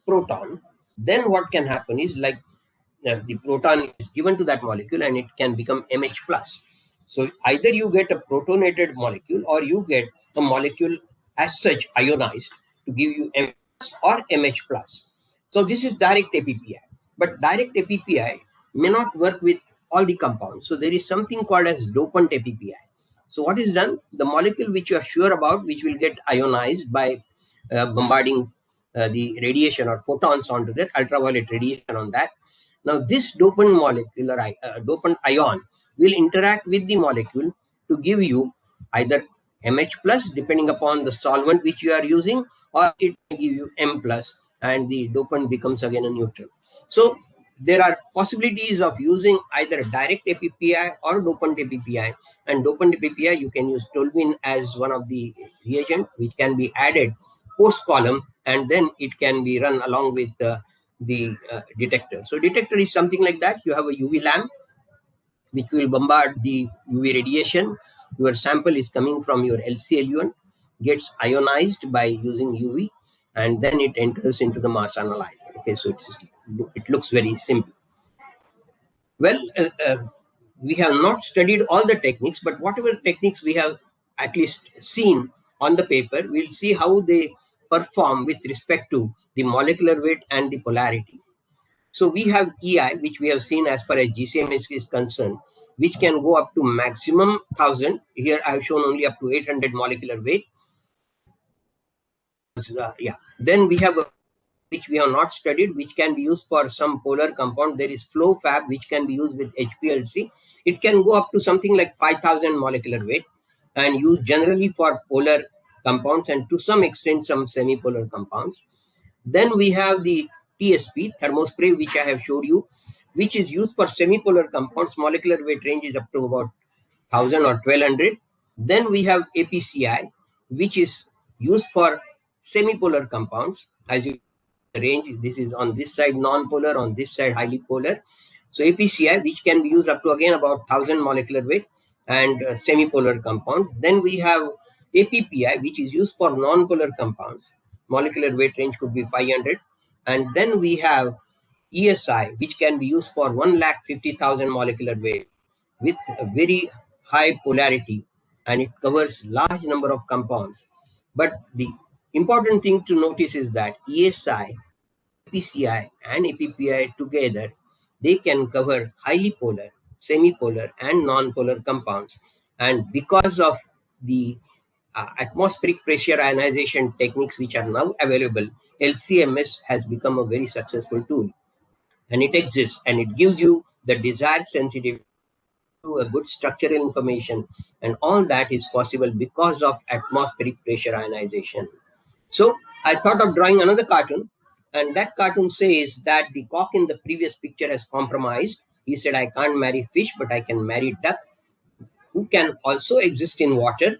proton, then what can happen is, like, the proton is given to that molecule and it can become MH+. So either you get a protonated molecule or you get a molecule as such ionized to give you M+ or MH+. So this is direct APPI. But direct APPI may not work with all the compounds. So there is something called as dopant APPI. So what is done? The molecule which you are sure about, which will get ionized by bombarding the radiation or photons onto that, ultraviolet radiation on that. Now this dopant molecule or dopant ion will interact with the molecule to give you either MH+ depending upon the solvent which you are using, or it will give you M+, and the dopant becomes again a neutral. So there are possibilities of using either direct APPI or dopant APPI. And dopant APPI, you can use toluene as one of the reagent which can be added post column, and then it can be run along with the detector. So detector is something like that. You have a UV lamp which will bombard the UV radiation. Your sample is coming from your LC eluent, gets ionized by using UV, and then it enters into the mass analyzer. Okay, so it looks very simple. Well, we have not studied all the techniques, but whatever techniques we have at least seen on the paper, we'll see how they perform with respect to the molecular weight and the polarity. So we have EI, which we have seen as far as GCMS is concerned, which can go up to maximum 1000. Here I have shown only up to 800 molecular weight. Then we have which we have not studied, which can be used for some polar compound. There is flow fab, which can be used with HPLC. It can go up to something like 5000 molecular weight and used generally for polar compounds and to some extent some semi-polar compounds. Then we have the TSP, thermospray, which I have showed you, which is used for semi-polar compounds. Molecular weight range is up to about 1000 or 1200. Then we have APCI, which is used for semi-polar compounds. As you range, this is on this side non-polar, on this side highly polar. So APCI, which can be used up to again about 1000 molecular weight, and semipolar compounds. Then we have APPI, which is used for non-polar compounds. Molecular weight range could be 500. And then we have ESI, which can be used for 150,000 molecular weight with a very high polarity, and it covers large number of compounds. But the important thing to notice is that ESI, PCI and APPI together, they can cover highly polar, semi-polar and non-polar compounds. And because of the atmospheric pressure ionization techniques which are now available, LCMS has become a very successful tool. And it exists, and it gives you the desired sensitivity to a good structural information, and all that is possible because of atmospheric pressure ionization. So I thought of drawing another cartoon, and that cartoon says that the cock in the previous picture has compromised. He said, I can't marry fish, but I can marry duck, who can also exist in water,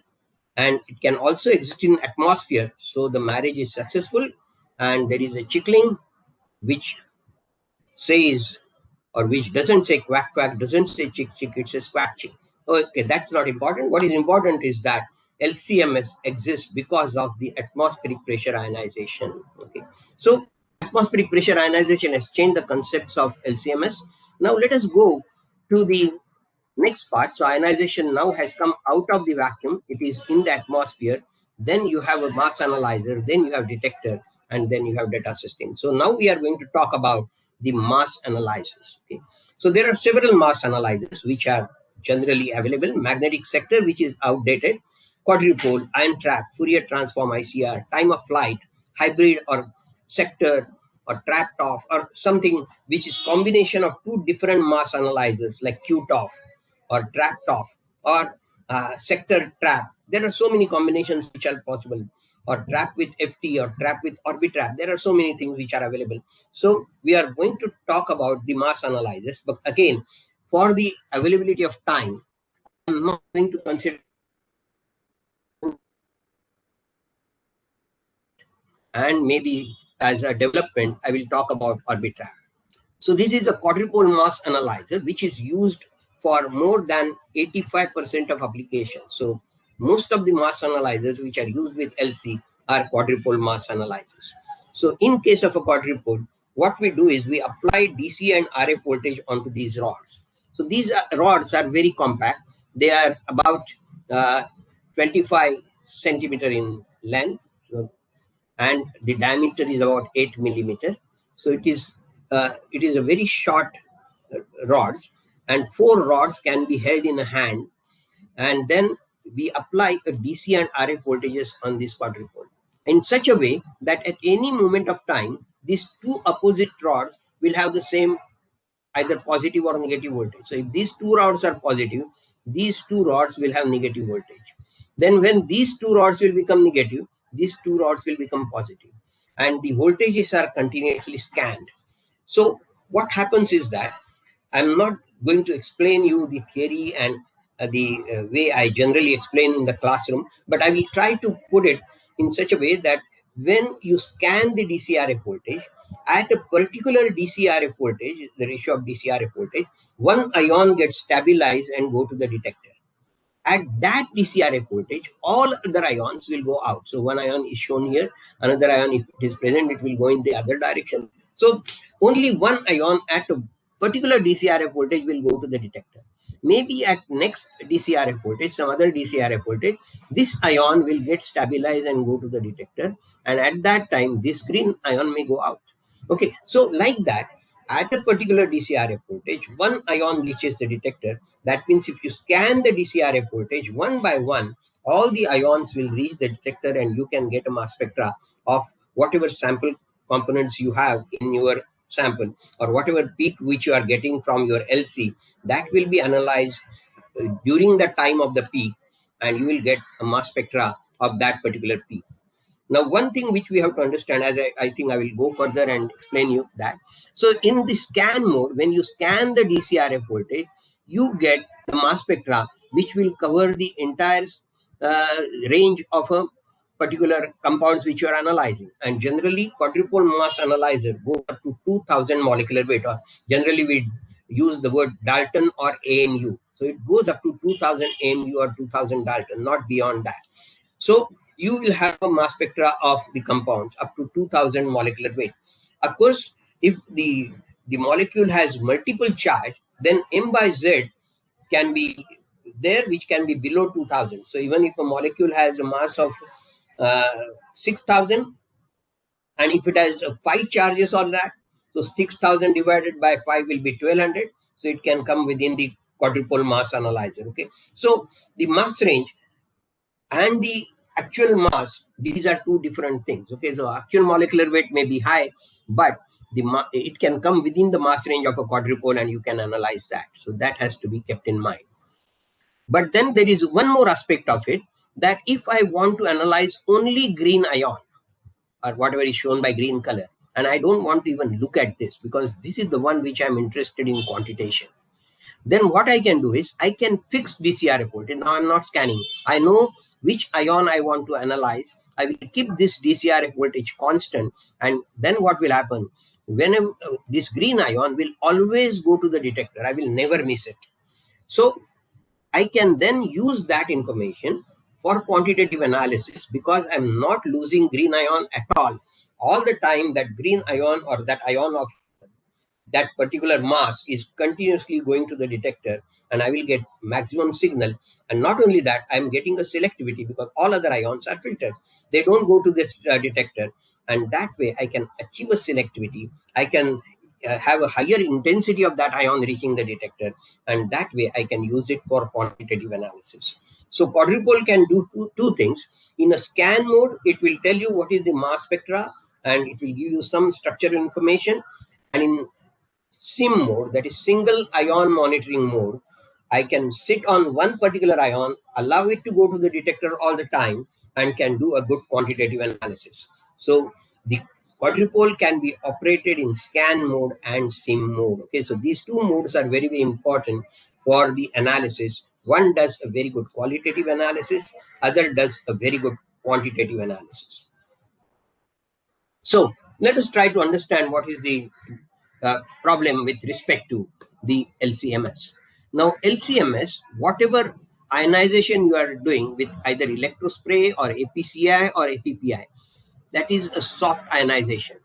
and it can also exist in atmosphere. So the marriage is successful, and there is a chickling which says, or which doesn't say quack quack, doesn't say chick chick, it says quack chick. Okay, that's not important. What is important is that LCMS exists because of the atmospheric pressure ionization. Okay, so atmospheric pressure ionization has changed the concepts of LCMS. Now let us go to the next part. So ionization now has come out of the vacuum. It is in the atmosphere. Then you have a mass analyzer, then you have detector, and then you have data system. So now we are going to talk about the mass analyzers. Okay, so there are several mass analyzers which are generally available. Magnetic sector, which is outdated, quadrupole, ion trap, Fourier transform ICR, time of flight, hybrid or sector or trapped off, or something which is combination of two different mass analyzers like QTOF or trapped off or sector trap. There are so many combinations which are possible, or trap with FT or trap with orbitrap. There are so many things which are available. So we are going to talk about the mass analyzers, but again, for the availability of time, I'm not going to consider, and maybe as a development, I will talk about orbitrap. So this is a quadrupole mass analyzer, which is used for more than 85% of applications. So most of the mass analyzers which are used with LC are quadrupole mass analyzers. So in case of a quadrupole, what we do is we apply DC and RF voltage onto these rods. So these rods are very compact. They are about 25 centimeter in length. So, and the diameter is about 8 millimeter. So it is a very short rods, and 4 rods can be held in a hand, and then we apply a DC and RF voltages on this quadrupole in such a way that at any moment of time, these two opposite rods will have the same either positive or negative voltage. So if these two rods are positive, these two rods will have negative voltage. Then when these two rods will become negative, these two rods will become positive, and the voltages are continuously scanned. So what happens is that I'm not going to explain you the theory and the way I generally explain in the classroom, but I will try to put it in such a way that when you scan the DCRF voltage, at a particular DCRF voltage, the ratio of DCRF voltage, one ion gets stabilized and go to the detector. At that DCRF voltage, all other ions will go out. So one ion is shown here, another ion, if it is present, it will go in the other direction. So only one ion at a particular DCRF voltage will go to the detector. Maybe at next DCRF voltage, some other DCRF voltage, this ion will get stabilized and go to the detector. And at that time, this green ion may go out. Okay, so like that, at a particular DCRF voltage, one ion reaches the detector. That means if you scan the DCRF voltage one by one, all the ions will reach the detector, and you can get a mass spectra of whatever sample components you have in your sample, or whatever peak which you are getting from your LC. That will be analyzed during the time of the peak, and you will get a mass spectra of that particular peak. Now, one thing which we have to understand, as I think I will go further and explain you that. So in the scan mode, when you scan the DCRF voltage, you get the mass spectra, which will cover the entire range of a particular compounds which you are analyzing. And generally, quadrupole mass analyzer go up to 2000 molecular weight, or generally we use the word Dalton or ANU. So it goes up to 2000 mu or 2000 Dalton, not beyond that. So you will have a mass spectra of the compounds up to 2000 molecular weight. Of course, if the molecule has multiple charge, then M by Z can be there, which can be below 2000. So even if a molecule has a mass of 6000, and if it has 5 charges on that, so 6000 divided by 5 will be 1200. So it can come within the quadrupole mass analyzer. Okay, so the mass range and the actual mass, these are two different things. Okay, so actual molecular weight may be high, but it can come within the mass range of a quadrupole, and you can analyze that. So that has to be kept in mind. But then there is one more aspect of it, that if I want to analyze only green ion, or whatever is shown by green color, and I don't want to even look at this because this is the one which I'm interested in quantitation, then what I can do is I can fix DCRF voltage. Now I'm not scanning. I know which ion I want to analyze. I will keep this DCRF voltage constant, and then what will happen? Whenever this green ion will always go to the detector, I will never miss it. So I can then use that information for quantitative analysis, because I'm not losing green ion at all. All the time that green ion or that ion of that particular mass is continuously going to the detector, and I will get maximum signal. And not only that, I'm getting a selectivity because all other ions are filtered. They don't go to this detector, and that way I can achieve a selectivity. I can have a higher intensity of that ion reaching the detector, and that way I can use it for quantitative analysis. So quadrupole can do two things. In a scan mode, it will tell you what is the mass spectra, and it will give you some structural information. And in SIM mode, that is single ion monitoring mode, I can sit on one particular ion, allow it to go to the detector all the time, and can do a good quantitative analysis. So the quadrupole can be operated in scan mode and SIM mode. Okay, so these two modes are very, very important for the analysis. One does a very good qualitative analysis, other does a very good quantitative analysis. So let us try to understand what is the problem with respect to the LCMS. Now, LCMS, whatever ionization you are doing with either electrospray or APCI or APPI, that is a soft ionization.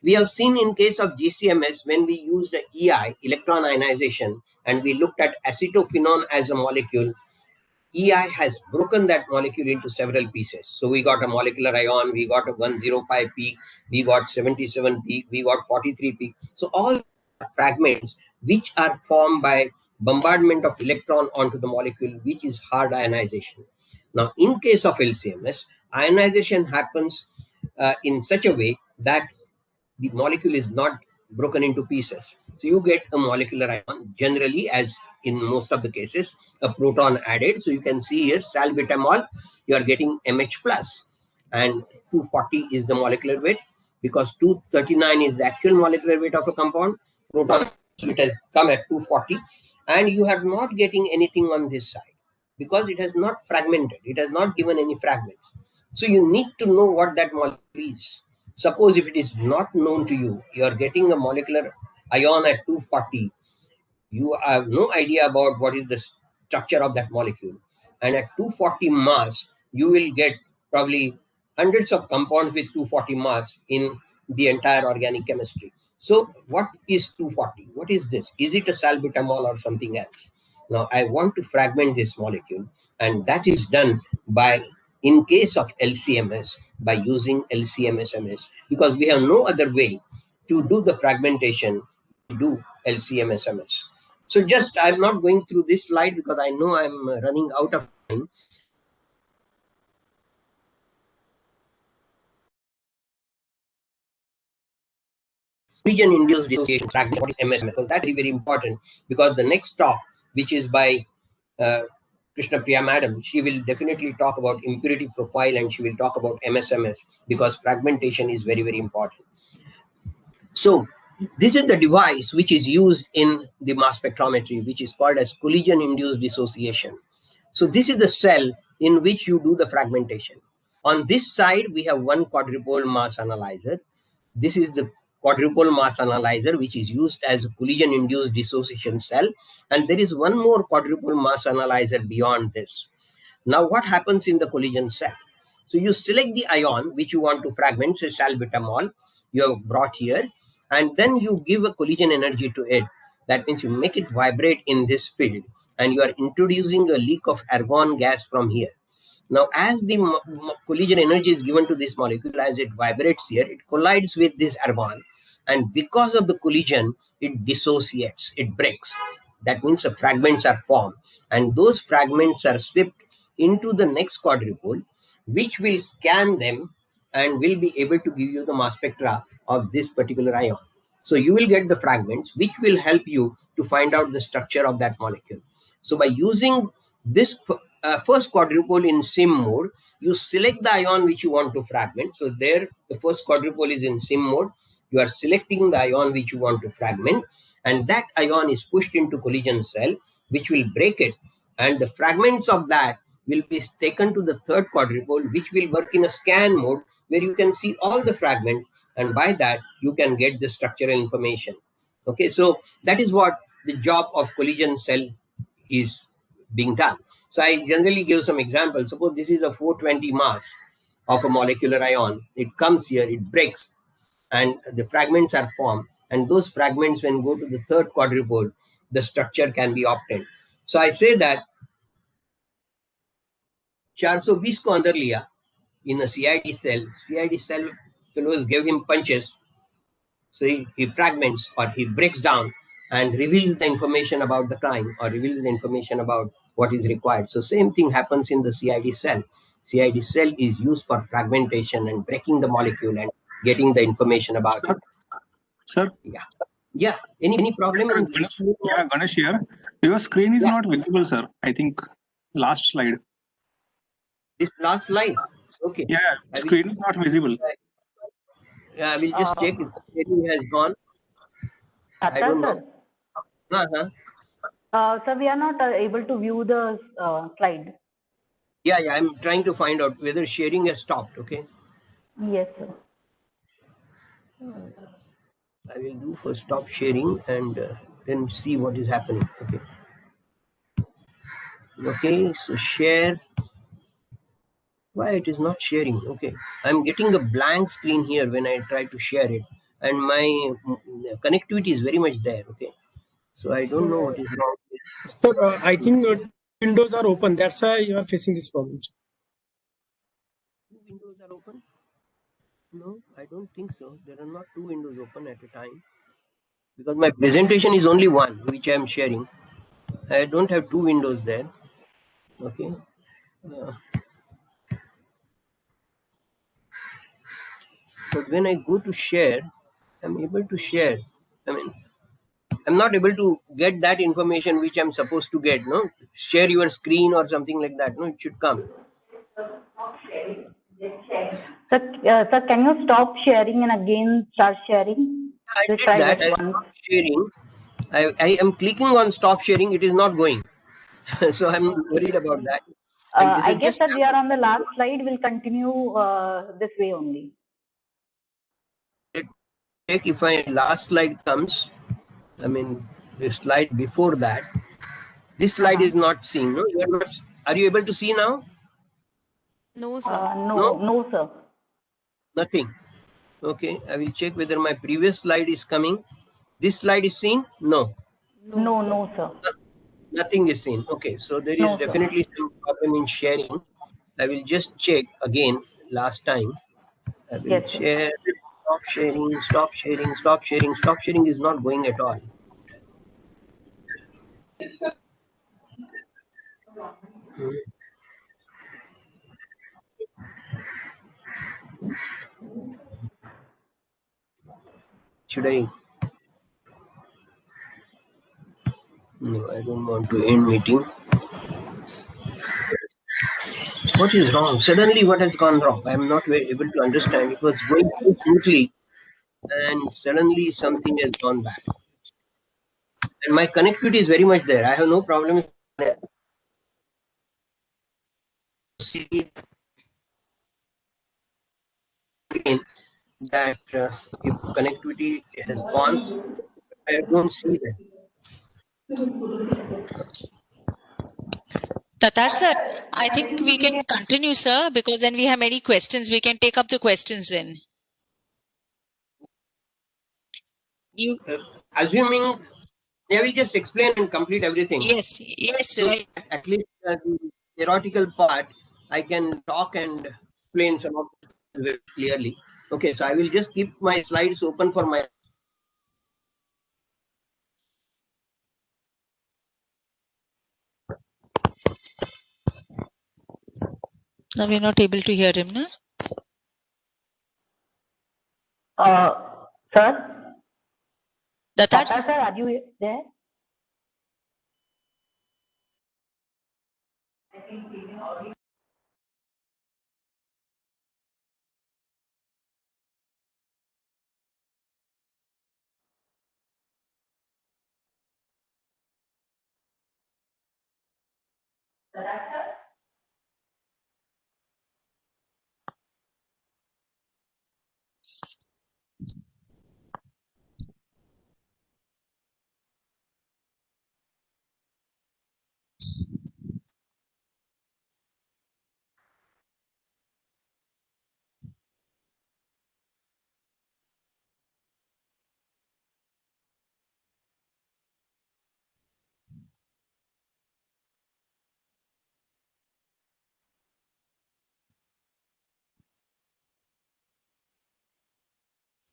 We have seen in case of GCMS, when we used the EI, electron ionization, and we looked at acetophenone as a molecule, EI has broken that molecule into several pieces. So we got a molecular ion, we got a 105 peak, we got 77 peak, we got 43 peak. So all fragments which are formed by bombardment of electron onto the molecule, which is hard ionization. Now, in case of LCMS, ionization happens in such a way that the molecule is not broken into pieces. So you get a molecular ion, generally, as in most of the cases, a proton added. So you can see here salbutamol, you are getting MH plus, and 240 is the molecular weight, because 239 is the actual molecular weight of a compound. Proton, it has come at 240, and you are not getting anything on this side because it has not fragmented. It has not given any fragments. So you need to know what that molecule is. Suppose if it is not known to you, you are getting a molecular ion at 240, you have no idea about what is the structure of that molecule. And at 240 mass, you will get probably hundreds of compounds with 240 mass in the entire organic chemistry. So what is 240? What is this? Is it a salbutamol or something else? Now I want to fragment this molecule, and that is done by, in case of LCMS, by using LCMS-MS, because we have no other way to do the fragmentation to do LCMS-MS. So just, I'm not going through this slide because I know I'm running out of time. Region-induced dissociation fragment, MS-MS. So that's very, very important, because the next talk, which is by KRISHNAPRIYA madam, she will definitely talk about impurity profile, and she will talk about MS-MS, because fragmentation is very, very important. So this is the device which is used in the mass spectrometry, which is called as collision-induced dissociation. So this is the cell in which you do the fragmentation. On this side, we have one quadrupole mass analyzer. This is the quadruple mass analyzer, which is used as a collision-induced dissociation cell. And there is one more quadruple mass analyzer beyond this. Now, what happens in the collision cell? So you select the ion which you want to fragment, say salbutamol, you have brought here, and then you give a collision energy to it. That means you make it vibrate in this field, and you are introducing a leak of argon gas from here. Now, as the collision energy is given to this molecule, as it vibrates here, it collides with this argon. And because of the collision, it dissociates, it breaks. That means the fragments are formed. And those fragments are swept into the next quadrupole, which will scan them and will be able to give you the mass spectra of this particular ion. So you will get the fragments, which will help you to find out the structure of that molecule. So by using this first quadrupole in sim mode, you select the ion which you want to fragment. So there, the first quadrupole is in sim mode. You are selecting the ion which you want to fragment, and that ion is pushed into collision cell, which will break it. And the fragments of that will be taken to the third quadrupole, which will work in a scan mode, where you can see all the fragments, and by that you can get the structural information. Okay, so that is what the job of collision cell is being done. So I generally give some examples. Suppose this is a 420 mass of a molecular ion. It comes here, it breaks, and the fragments are formed. And those fragments, when go to the third quadrupole, the structure can be obtained. So I say that 420 को अंदर लिया in a CID cell fellows gave him punches. So he fragments, or he breaks down and reveals the information about the crime, or reveals the information about what is required. So same thing happens in the CID cell. CID cell is used for fragmentation and breaking the molecule and getting the information about it. Sir? Yeah. Any problem? Sir, Ganesh here. Your screen is not visible, sir. I think last slide. This last slide? Okay. Yeah, screen is not visible. Yeah, I will just check if it has gone. I don't know. Sir, we are not able to view the slide. Yeah, I'm trying to find out whether sharing has stopped. Okay. Yes, sir. I will do for stop sharing and then see what is happening. Okay. Okay, so share. Why it is not sharing? Okay, I'm getting a blank screen here when I try to share it, and my connectivity is very much there. Okay, so I don't know what is wrong. Sir, I think windows are open. That's why you are facing this problem. Two windows are open? No, I don't think so. There are not two windows open at a time, because my presentation is only one, which I am sharing. I don't have two windows there. Okay. But when I go to share, I'm able to share. I mean, I'm not able to get that information which I'm supposed to get. No, share your screen or something like that. No, it should come. Sir, can you stop sharing and again start sharing? I did that. I stopped sharing. I am clicking on stop sharing. It is not going. So I'm worried about that. I guess that we are on the last slide. We'll continue this way only. Check if my last slide comes. I mean, the slide before that. This slide is not seen. No, you are not. Are you able to see now? No, sir. No, sir. Nothing. Okay, I will check whether my previous slide is coming. This slide is seen? No. No, sir. Nothing is seen. Okay, so there is definitely some problem in sharing. I will just check again last time. I will share. Stop sharing, stop sharing, stop sharing. Stop sharing is not going at all. Should I? No, I don't want to end meeting. What is wrong? Suddenly what has gone wrong? I am not able to understand. It was going so smoothly and suddenly something has gone back. And my connectivity is very much there. I have no problem. that if connectivity has gone, I don't see that. Datar sir, I think we can continue, sir, because then we have many questions. We can take up the questions then. You Assuming, I will just explain and complete everything. yes, So right. at least the theoretical part, I can talk and explain some of it very clearly. Okay, so I will just keep my slides open for my. Now we're not able to hear him, no? Sir? Datar Datar sir, are you there?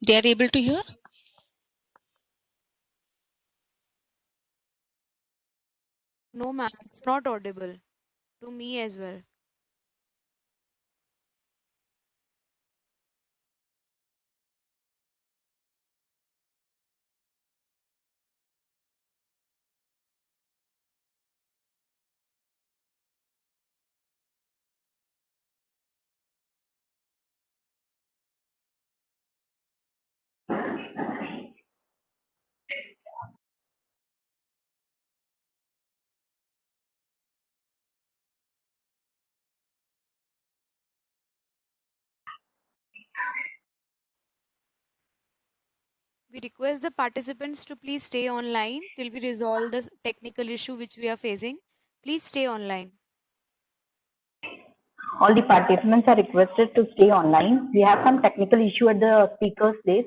They are able to hear? No, ma'am, it's not audible to me as well. We request the participants to please stay online till we resolve the technical issue which we are facing. Please stay online. All the participants are requested to stay online. We have some technical issue at the speaker's place.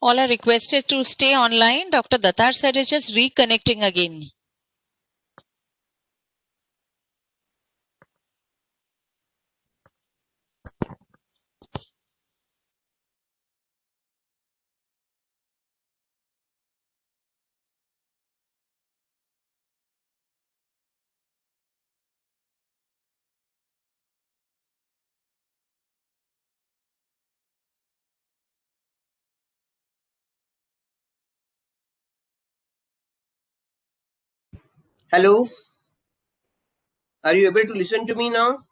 All are requested to stay online. Dr. Datar said is just reconnecting again. Hello, are you able to listen to me now?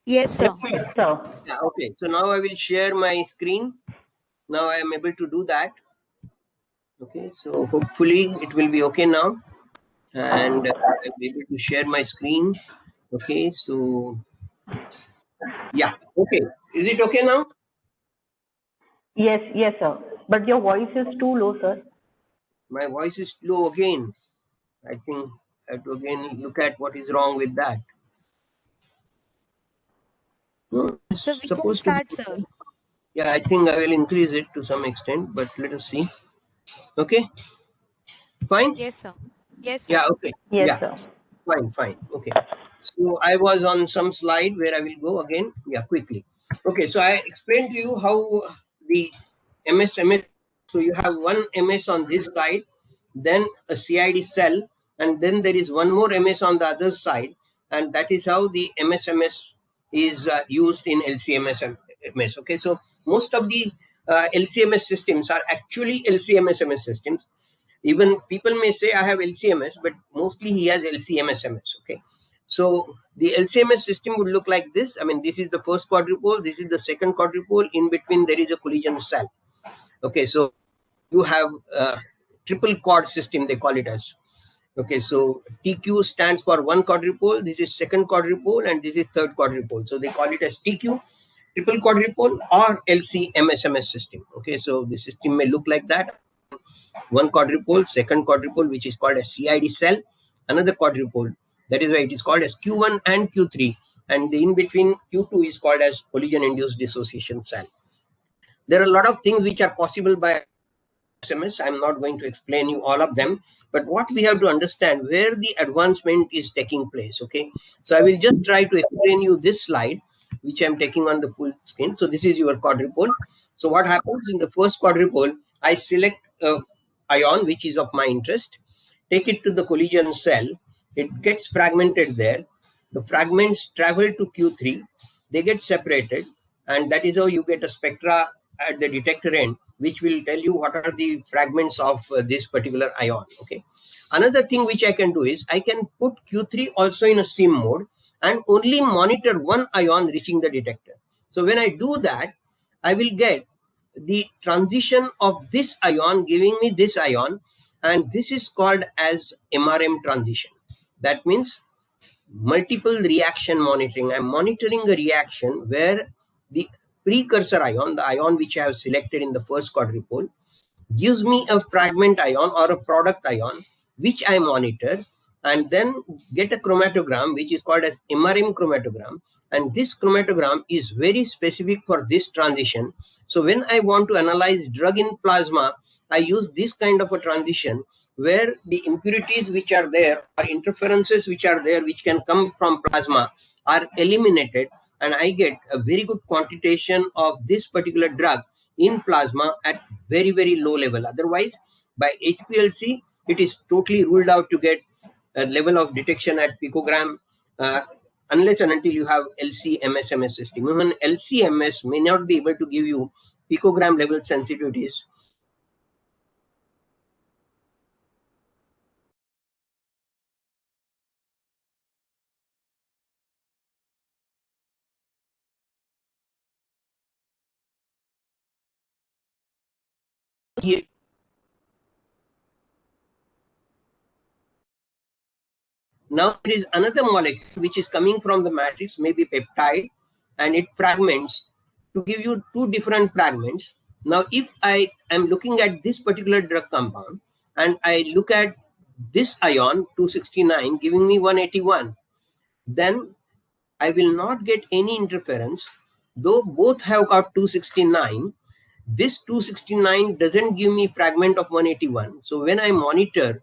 Yes, sir. Yes, sir. Yeah, okay. So now I will share my screen. Now I am able to do that. Okay, so hopefully it will be okay now. And I'll be able to share my screen. Okay, so yeah, okay. Is it okay now? Yes, yes, sir. But your voice is too low, sir. My voice is low again. I think I have to again look at what is wrong with that. No, it's So we can supposed to be. start, sir. Yeah, I think I will increase it to some extent, but let us see. Okay, fine. Yes, sir. Yes, sir. Yeah, okay. Yes, Yeah, sir. fine. Okay. So I was on some slide where I will go again. Yeah, quickly. Okay, so I explained to you how the MS. So you have one MS on this side, then a CID cell, and then there is one more MS on the other side, and that is how the MSMS is used in LCMS. Okay, so most of the LCMS systems are actually LCMS systems. Even people may say I have LCMS, but mostly he has LCMS. Okay, so the LCMS system would look like this. I mean, this is the first quadrupole, this is the second quadrupole. In between there is a collision cell. Okay, so you have a triple quad system, they call it as. Okay, so TQ stands for one quadrupole, this is second quadrupole, and this is third quadrupole. So they call it as TQ, triple quadrupole, or LCMS system. Okay, so the system may look like that. One quadrupole, second quadrupole, which is called a CID cell, another quadrupole. That is why it is called as Q1 and Q3, and the in between Q2 is called as collision-induced dissociation cell. There are a lot of things which are possible by SMS. I'm not going to explain you all of them, but what we have to understand where the advancement is taking place. Okay, so I will just try to explain you this slide, which I'm taking on the full screen. So this is your quadrupole. So what happens in the first quadrupole? I select a ion which is of my interest, take it to the collision cell. It gets fragmented there. The fragments travel to Q3. They get separated, and that is how you get a spectra at the detector end, which will tell you what are the fragments of this particular ion. Okay. Another thing which I can do is I can put Q3 also in a SIM mode and only monitor one ion reaching the detector. So when I do that, I will get the transition of this ion giving me this ion, and this is called as MRM transition. That means multiple reaction monitoring. I'm monitoring a reaction where the precursor ion, the ion which I have selected in the first quadrupole, gives me a fragment ion or a product ion which I monitor, and then get a chromatogram which is called as MRM chromatogram, and this chromatogram is very specific for this transition. So when I want to analyze drug in plasma, I use this kind of a transition where the impurities which are there or interferences which are there which can come from plasma are eliminated, and I get a very good quantitation of this particular drug in plasma at very low level. Otherwise, by HPLC, it is totally ruled out to get a level of detection at picogram, unless and until you have LC-MS system. Even LC-MS may not be able to give you picogram level sensitivities. Now there is another molecule which is coming from the matrix, maybe peptide, and it fragments to give you two different fragments. Now if I am looking at this particular drug compound and I look at this ion 269 giving me 181, then I will not get any interference. Though both have got 269, this 269 doesn't give me fragment of 181. So when I monitor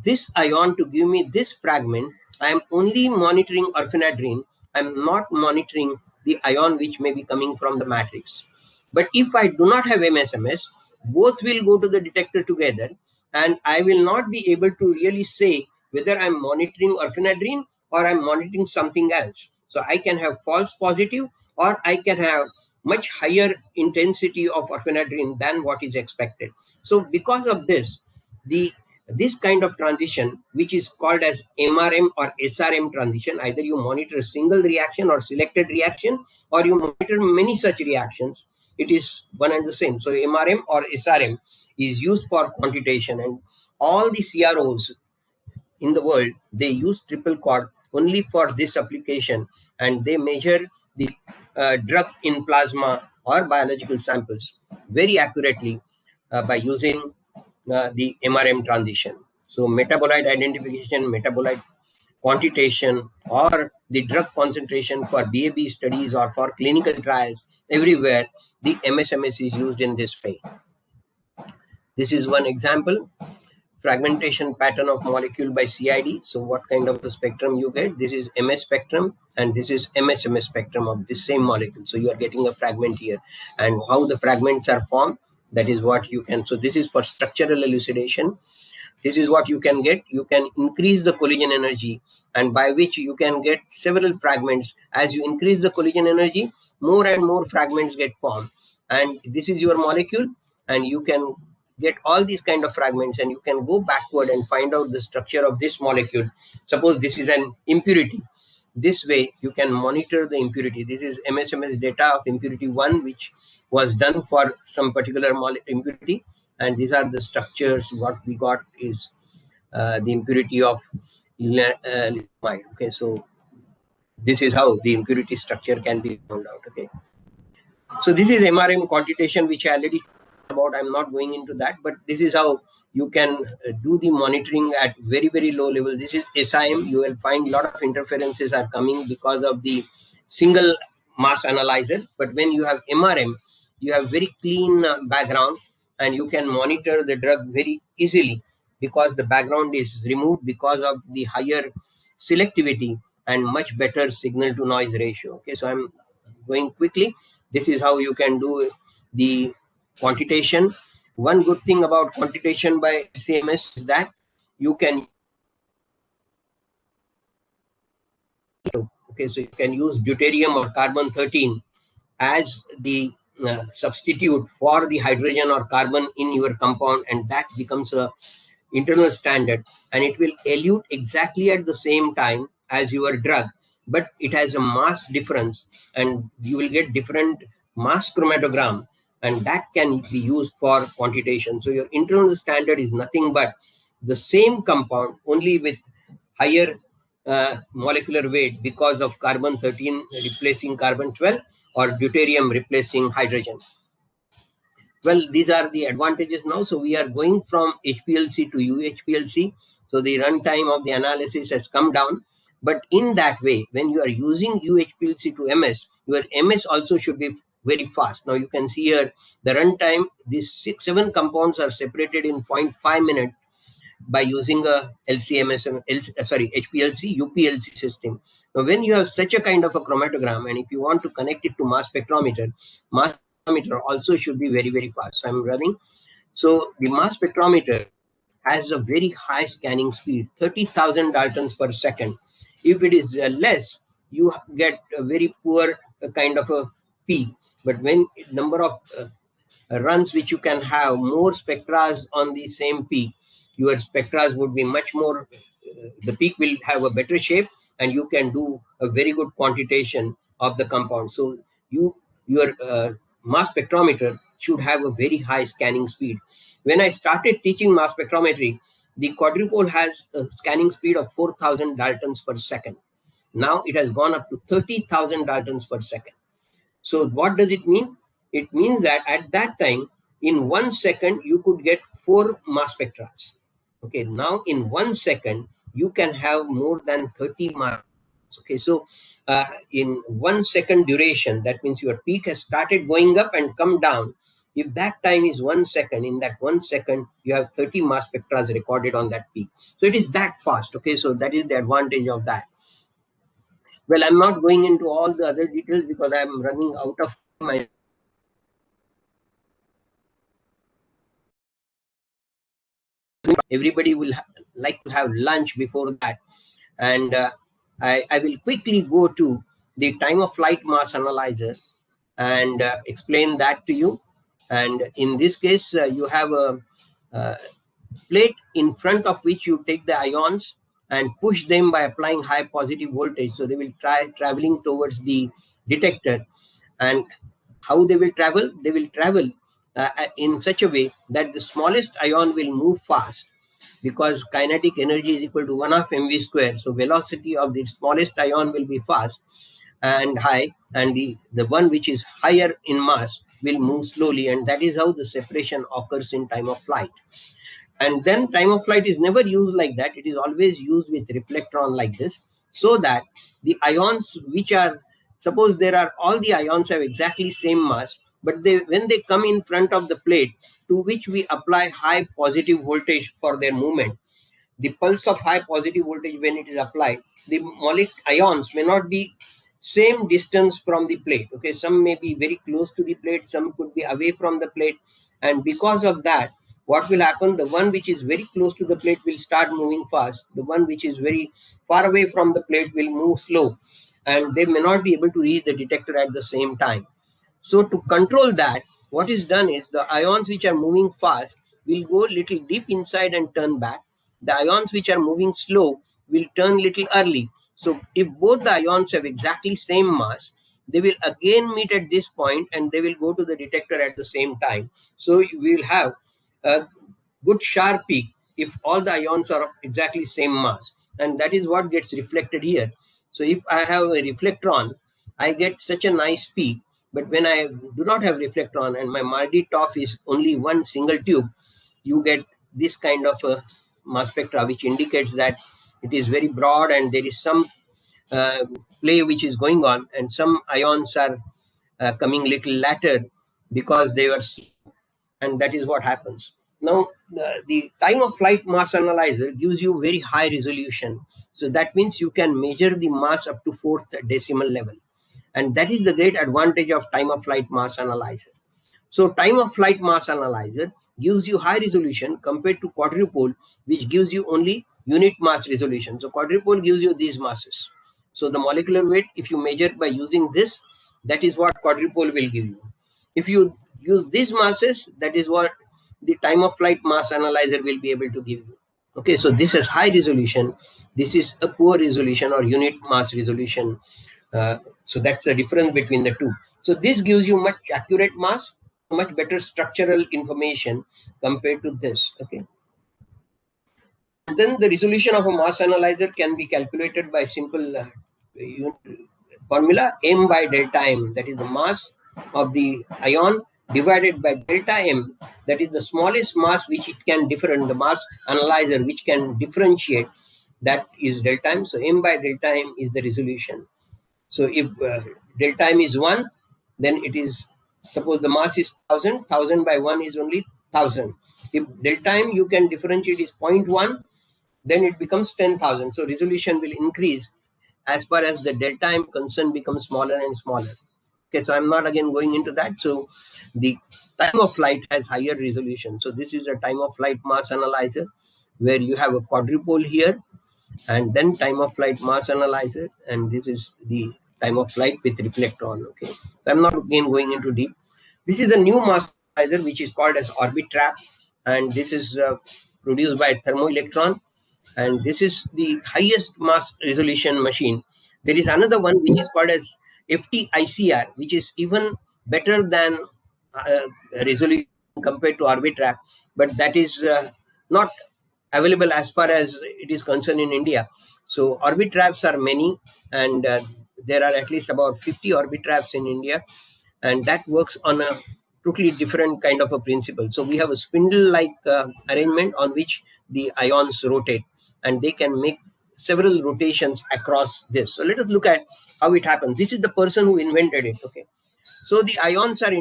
this ion to give me this fragment, I am only monitoring orphanadrene. I am not monitoring the ion which may be coming from the matrix. But if I do not have MSMS, both will go to the detector together, and I will not be able to really say whether I'm monitoring orphanadrene or I'm monitoring something else. So I can have false positive, or I can have much higher intensity of orphanadrene than what is expected. So because of this, the this kind of transition, which is called as MRM or SRM transition, either you monitor a single reaction or selected reaction, or you monitor many such reactions, it is one and the same. So MRM or SRM is used for quantitation, and all the CROs in the world, they use triple quad only for this application, and they measure the drug in plasma or biological samples very accurately by using the MRM transition. So metabolite identification, metabolite quantitation, or the drug concentration for BAB studies or for clinical trials, everywhere the MSMS is used in this way. This is one example. Fragmentation pattern of molecule by CID. So what kind of a spectrum you get? This is MS spectrum, and this is MSMS spectrum of this same molecule. So you are getting a fragment here, and how the fragments are formed, that is what you can. So this is for structural elucidation. This is what you can get. You can increase the collision energy, and by which you can get several fragments. As you increase the collision energy, more and more fragments get formed. And this is your molecule, and you can get all these kind of fragments, and you can go backward and find out the structure of this molecule. Suppose this is an impurity. This way you can monitor the impurity. This is MSMS data of impurity 1, which was done for some particular impurity, and these are the structures. What we got is the impurity of lithium. Okay, so this is how the impurity structure can be found out. Okay, so this is MRM quantitation, which I already talked about. I'm not going into that, but this is how you can do the monitoring at very, very low level. This is SIM. You will find a lot of interferences are coming because of the single mass analyzer. But when you have MRM, you have very clean background, and you can monitor the drug very easily because the background is removed because of the higher selectivity and much better signal to noise ratio. Okay, so I'm going quickly. This is how you can do the quantitation. One good thing about quantitation by LCMS is that you can, okay, so you can use deuterium or carbon-13 as the substitute for the hydrogen or carbon in your compound, and that becomes a internal standard, and it will elute exactly at the same time as your drug, but it has a mass difference, and you will get different mass chromatogram, and that can be used for quantitation. So your internal standard is nothing but the same compound, only with higher molecular weight because of carbon-13 replacing carbon-12 or deuterium replacing hydrogen. Well, these are the advantages now. So we are going from HPLC to UHPLC. So the runtime of the analysis has come down. But in that way, when you are using UHPLC to MS, your MS also should be very fast. Now you can see here the runtime, these 7 compounds are separated in 0.5 minutes by using a HPLC, UPLC system. Now when you have such a kind of a chromatogram, and if you want to connect it to mass spectrometer also should be very, very fast. So I'm running. So the mass spectrometer has a very high scanning speed, 30,000 Daltons per second. If it is less, you get a very poor kind of a peak. But when number of runs which you can have, more spectras on the same peak, your spectras would be much more, the peak will have a better shape, and you can do a very good quantitation of the compound. So your mass spectrometer should have a very high scanning speed. When I started teaching mass spectrometry, the quadrupole has a scanning speed of 4,000 Daltons per second. Now it has gone up to 30,000 Daltons per second. So what does it mean? It means that at that time, in 1 second, you could get 4 mass spectras. Okay, now in 1 second, you can have more than 30 mass. Okay, so in 1 second duration, that means your peak has started going up and come down. If that time is 1 second, in that 1 second, you have 30 mass spectra recorded on that peak. So it is that fast. Okay, so that is the advantage of that. Well, I'm not going into all the other details because I'm running out of time. Everybody will like to have lunch before that. And I will quickly go to the time of flight mass analyzer and explain that to you. And in this case, you have a plate in front of which you take the ions and push them by applying high positive voltage. So they will try traveling towards the detector. And how they will travel? They will travel in such a way that the smallest ion will move fast, because kinetic energy is equal to 1/2 mv square. So velocity of the smallest ion will be fast and high, and the one which is higher in mass will move slowly, and that is how the separation occurs in time of flight. And then time of flight is never used like that. It is always used with reflectron like this, so that the ions which are, suppose there are, all the ions have exactly same mass, but when they come in front of the plate to which we apply high positive voltage for their movement, the pulse of high positive voltage, when it is applied, the molecular ions may not be same distance from the plate. Okay, some may be very close to the plate, some could be away from the plate, and because of that, what will happen? The one which is very close to the plate will start moving fast. The one which is very far away from the plate will move slow, and they may not be able to reach the detector at the same time. So to control that, what is done is the ions which are moving fast will go little deep inside and turn back. The ions which are moving slow will turn little early. So if both the ions have exactly same mass, they will again meet at this point and they will go to the detector at the same time. So we will have a good sharp peak if all the ions are of exactly same mass, and that is what gets reflected here. So if I have a reflectron, I get such a nice peak. But when I do not have reflectron and my Mardi top is only one single tube, you get this kind of a mass spectra, which indicates that it is very broad and there is some play which is going on, and some ions are coming little later because they were slow, and that is what happens. Now, the time of flight mass analyzer gives you very high resolution. So that means you can measure the mass up to 4th decimal level. And that is the great advantage of time of flight mass analyzer. So time of flight mass analyzer gives you high resolution compared to quadrupole, which gives you only unit mass resolution. So quadrupole gives you these masses. So the molecular weight, if you measure by using this, that is what quadrupole will give you. If you use these masses, that is what the time of flight mass analyzer will be able to give you. Okay, so this is high resolution. This is a poor resolution or unit mass resolution. So that's the difference between the two. So this gives you much accurate mass, much better structural information compared to this. Okay. And then the resolution of a mass analyzer can be calculated by simple formula, m by delta m, that is the mass of the ion divided by delta m, that is the smallest mass which it can differentiate, the mass analyzer which can differentiate, that is delta m. So m by delta m is the resolution. So if delta m is 1, then it is, suppose the mass is 1000, 1000 by 1 is only 1000. If delta m you can differentiate is 0.1, then it becomes 10,000. So resolution will increase as far as the delta m concern becomes smaller and smaller. Okay, so I'm not again going into that. So the time of flight has higher resolution. So this is a time of flight mass analyzer where you have a quadrupole here, and then time of flight mass analyzer, and this is the time of flight with reflectron. Okay, so I'm not again going into deep. This is a new mass analyzer which is called as Orbitrap, and this is produced by thermoelectron, and this is the highest mass resolution machine. There is another one which is called as FTICR, which is even better than resolution compared to Orbitrap, but that is not available as far as it is concerned in India. So Orbitraps are many, and there are at least about 50 Orbitraps in India, and that works on a totally different kind of a principle. So we have a spindle-like arrangement on which the ions rotate, and they can make several rotations across this. So let us look at how it happens. This is the person who invented it. Okay, so the ions are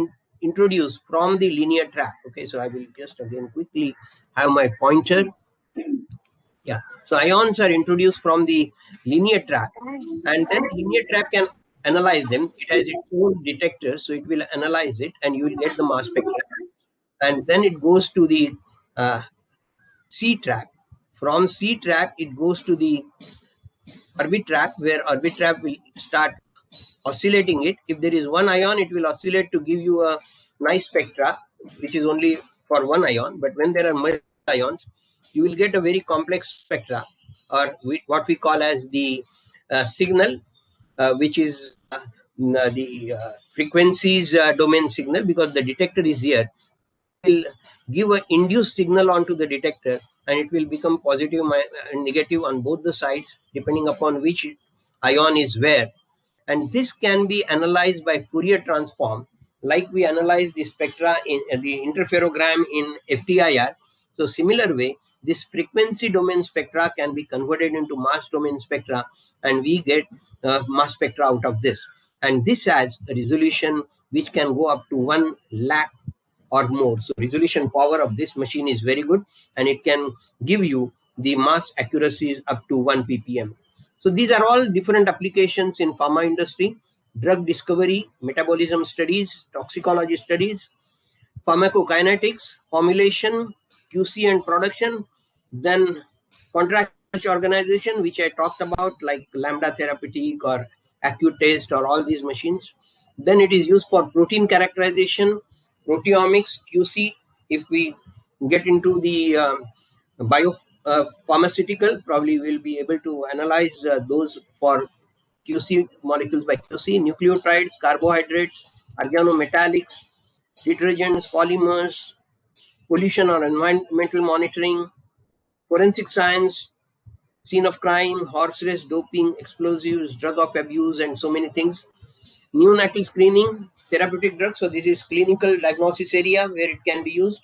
introduced from the linear trap. Okay, so I will just again quickly have my pointer. Yeah, so ions are introduced from the linear trap, and then linear trap can analyze them. It has its own detector, so it will analyze it, and you will get the mass spectra. And then it goes to the C trap. From C trap, it goes to the Orbitrap, where Orbitrap will start oscillating it. If there is one ion, it will oscillate to give you a nice spectra, which is only for one ion. But when there are multiple ions, you will get a very complex spectra, or what we call as the signal, which is the frequencies domain signal, because the detector is here. Will give an induced signal onto the detector, and it will become positive and negative on both the sides depending upon which ion is where. And this can be analyzed by Fourier transform, like we analyze the spectra in the interferogram in FTIR. So similar way, this frequency domain spectra can be converted into mass domain spectra, and we get mass spectra out of this. And this has a resolution which can go up to 1 lakh or more. So resolution power of this machine is very good, and it can give you the mass accuracies up to 1 ppm. So these are all different applications in pharma industry: drug discovery, metabolism studies, toxicology studies, pharmacokinetics, formulation, QC and production, then contract research organization, which I talked about, like Lambda Therapeutic or Acute Test or all these machines. Then it is used for protein characterization, proteomics, QC. If we get into the pharmaceutical, probably we'll be able to analyze those for QC molecules by QC, nucleotides, carbohydrates, organometallics, detergents, polymers, pollution or environmental monitoring, forensic science, scene of crime, horse race, doping, explosives, drug of abuse, and so many things. Neonatal screening, therapeutic drugs. So this is clinical diagnosis area where it can be used.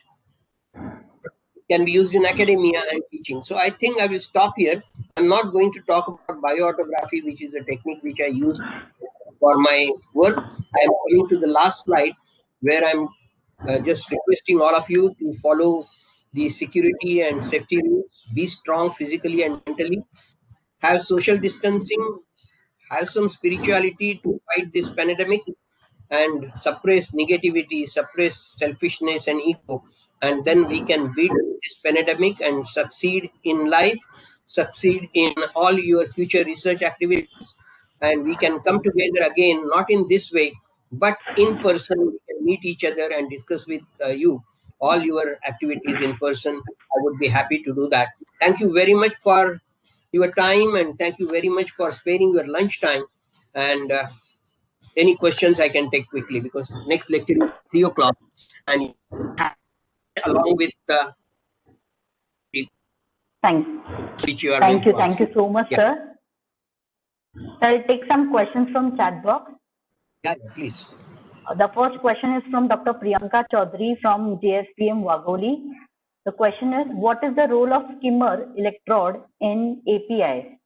It can be used in academia and teaching. So I think I will stop here. I'm not going to talk about bioautography, which is a technique which I use for my work. I am going to the last slide, where I'm just requesting all of you to follow the security and safety rules, be strong physically and mentally, have social distancing, have some spirituality to fight this pandemic, and suppress negativity, suppress selfishness and ego. And then we can beat this pandemic and succeed in life, succeed in all your future research activities. And we can come together again, not in this way, but in person. We can meet each other and discuss with you all your activities in person. I would be happy to do that. Thank you very much for your time, and thank you very much for sparing your lunch time. And any questions I can take quickly, because next lecture is 3 o'clock, and along with Thank you so much, sir. I'll take some questions from chat box. Yeah, please. The first question is from Dr. Priyanka Chaudhary from JSPM Wagoli. The question is, what is the role of skimmer electrode in API?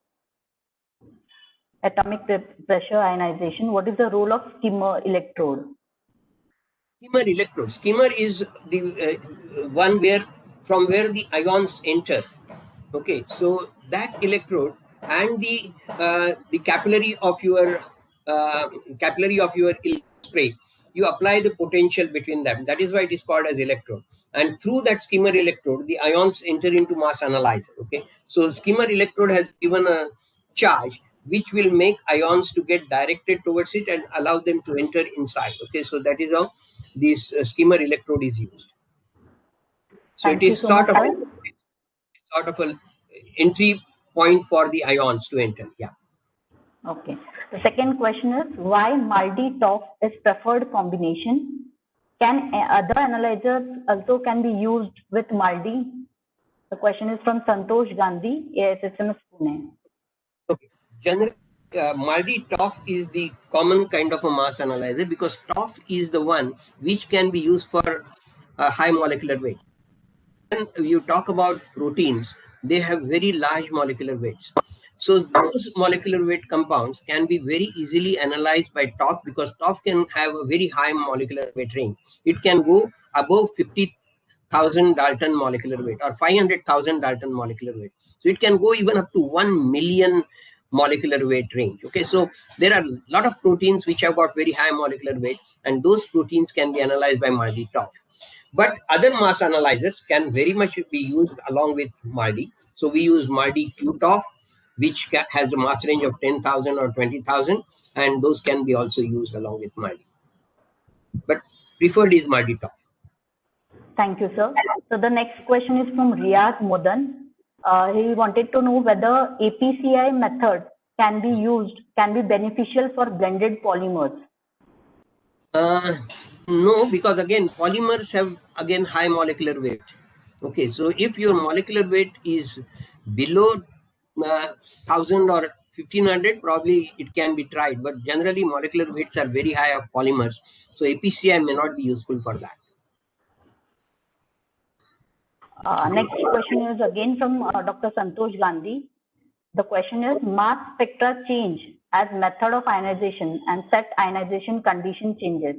Atomic pressure ionization. What is the role of skimmer electrode? Skimmer electrode. Skimmer is the one from where the ions enter. Okay, so that electrode and the capillary of your spray, you apply the potential between them. That is why it is called as electrode. And through that skimmer electrode, the ions enter into mass analyzer. Okay, so skimmer electrode has given a charge which will make ions to get directed towards it and allow them to enter inside. Okay, so that is how this skimmer electrode is used. So it is sort of an entry point for the ions to enter. Yeah. Okay. The second question is, why MALDI-TOF is preferred combination? Can other analyzers also can be used with MALDI? The question is from Santosh Gandhi, AISSMS Pune. Okay. Generally, MALDI-TOF is the common kind of a mass analyzer, because TOF is the one which can be used for high molecular weight. When you talk about proteins, they have very large molecular weights. So those molecular weight compounds can be very easily analyzed by TOF, because TOF can have a very high molecular weight range. It can go above 50,000 Dalton molecular weight or 500,000 Dalton molecular weight. So it can go even up to 1 million molecular weight range. Okay, so there are a lot of proteins which have got very high molecular weight, and those proteins can be analyzed by MALDI-TOF. But other mass analyzers can very much be used along with MALDI. So we use MALDI-QTOF, which has a mass range of 10,000 or 20,000, and those can be also used along with MALDI. But preferred is MALDI-TOF. Thank you, sir. So the next question is from Riyaz Modan. He wanted to know whether APCI method can be beneficial for blended polymers. No, because again, polymers have again high molecular weight. Okay, so if your molecular weight is below 1000 or 1500, probably it can be tried. But generally, molecular weights are very high of polymers, so APCI may not be useful for that. Next question is again from Dr. Santosh Gandhi. The question is mass spectra change as method of ionization and set ionization condition changes.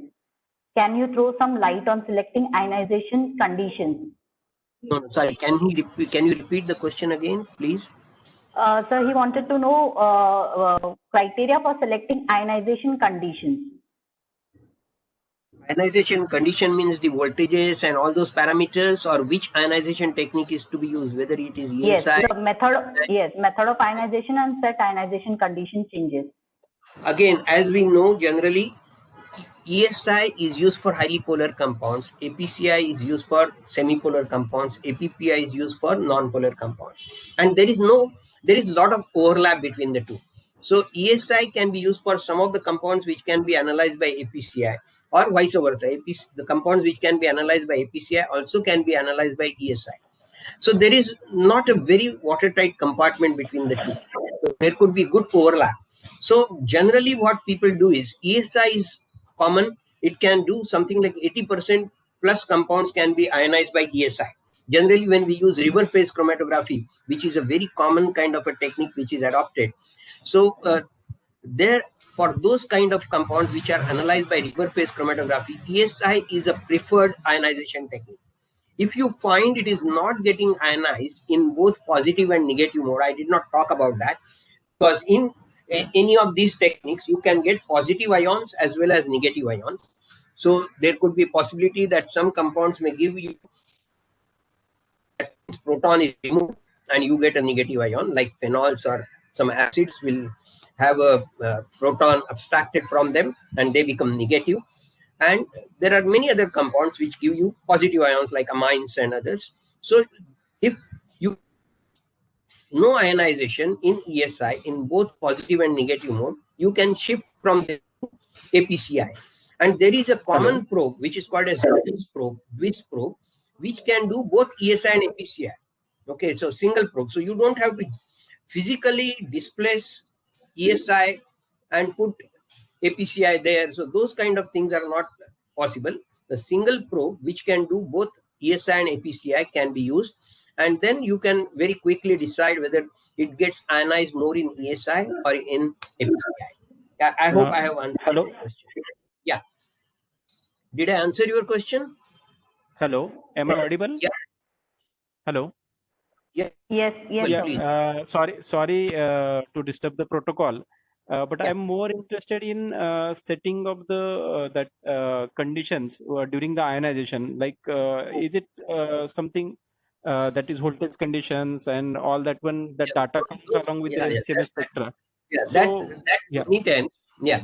Can you throw some light on selecting ionization conditions? No, sorry. Can you repeat the question again, please? Sir, he wanted to know criteria for selecting ionization conditions. Ionization condition means the voltages and all those parameters, or which ionization technique is to be used, whether it is ESI. Yes, the method of ionization and set ionization condition changes. Again, as we know, generally ESI is used for highly polar compounds, APCI is used for semipolar compounds, APPI is used for non-polar compounds, and there is a lot of overlap between the two. So ESI can be used for some of the compounds which can be analyzed by APCI, or vice versa. The compounds which can be analyzed by APCI also can be analyzed by ESI. So there is not a very watertight compartment between the two. So there could be good overlap. So generally what people do is ESI is common. It can do something like 80% plus compounds can be ionized by ESI. Generally when we use river phase chromatography, which is a very common kind of a technique which is adopted. So there, for those kind of compounds which are analyzed by river phase chromatography, ESI is a preferred ionization technique. If you find it is not getting ionized in both positive and negative mode, I did not talk about that, because in any of these techniques you can get positive ions as well as negative ions. So there could be a possibility that some compounds may give you that proton is removed and you get a negative ion, like phenols or some acids will have a proton abstracted from them and they become negative. And there are many other compounds which give you positive ions like amines and others. So if you no ionization in ESI in both positive and negative mode, you can shift from the APCI. And there is a common probe which is called as DWIS probe, which can do both ESI and APCI. Okay, so single probe. So you don't have to physically displace ESI and put APCI there. So those kind of things are not possible. The single probe which can do both ESI and APCI can be used, and then you can very quickly decide whether it gets ionized more in ESI or in APCI. I hope I have answered your question. Yeah. Did I answer your question? Hello, am I audible? Yeah. Hello. Yeah. Yes. Yeah. Sorry to disturb the protocol. But I'm more interested in setting of the conditions during the ionization. Like, is it something that is voltage conditions and all that one that data comes along with the LCMS spectra? Yeah, so,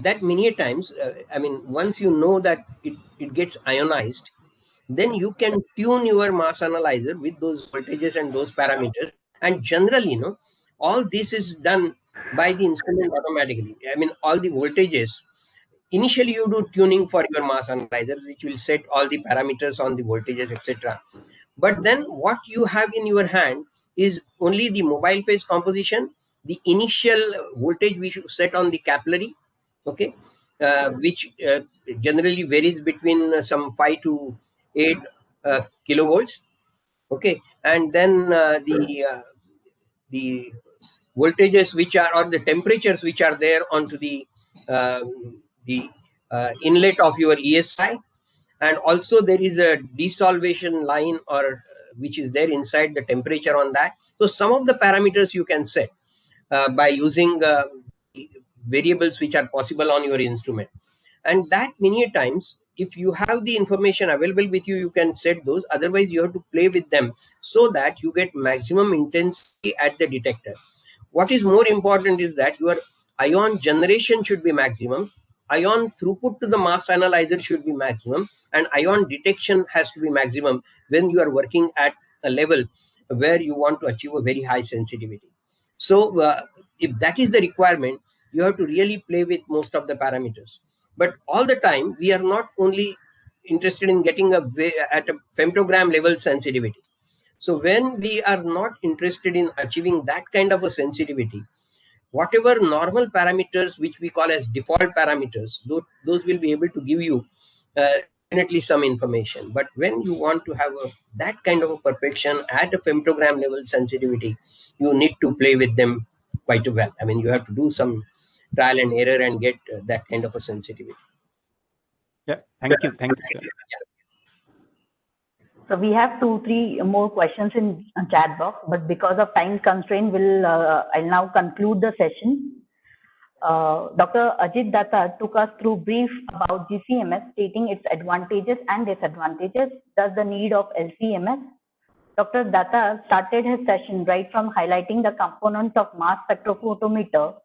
that many times. I mean, once you know that it gets ionized, then you can tune your mass analyzer with those voltages and those parameters. And generally, all this is done by the instrument automatically. I mean, all the voltages, initially you do tuning for your mass analyzers, which will set all the parameters on the voltages, etc. But then what you have in your hand is only the mobile phase composition, the initial voltage which you set on the capillary, okay, which generally varies between some 5 to 8 kilovolts, okay, and then the voltages which are, or the temperatures which are there onto the inlet of your ESI, and also there is a desolvation line or which is there inside the temperature on that. So some of the parameters you can set by using variables which are possible on your instrument, and that many times if you have the information available with you, you can set those. Otherwise you have to play with them so that you get maximum intensity at the detector. What is more important is that your ion generation should be maximum, ion throughput to the mass analyzer should be maximum, and ion detection has to be maximum when you are working at a level where you want to achieve a very high sensitivity. So if that is the requirement, you have to really play with most of the parameters. But all the time, we are not only interested in getting at a femtogram level sensitivity. So when we are not interested in achieving that kind of a sensitivity, whatever normal parameters which we call as default parameters, those will be able to give you definitely some information. But when you want to have that kind of a perfection at a femtogram level sensitivity, you need to play with them quite well. I mean, you have to do some trial and error and get that kind of a sensitivity. Yeah, thank you, sir. So we have 2-3 more questions in chat box, but because of time constraint, I'll now conclude the session. Dr. Ajit Datar took us through brief about GCMS, stating its advantages and disadvantages, thus the need of LCMS. Dr. Datar started his session right from highlighting the components of mass spectrophotometer.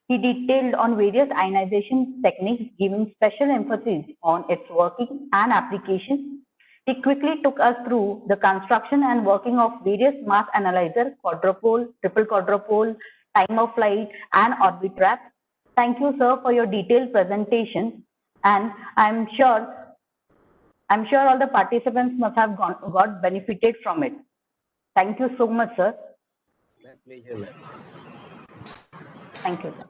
He detailed on various ionization techniques, giving special emphasis on its working and applications. He quickly took us through the construction and working of various mass analyzers, quadrupole, triple quadrupole, time of flight, and orbit trap. Thank you, sir, for your detailed presentation. And I'm sure all the participants must have got benefited from it. Thank you so much, sir. My pleasure, ma'am. Thank you, sir.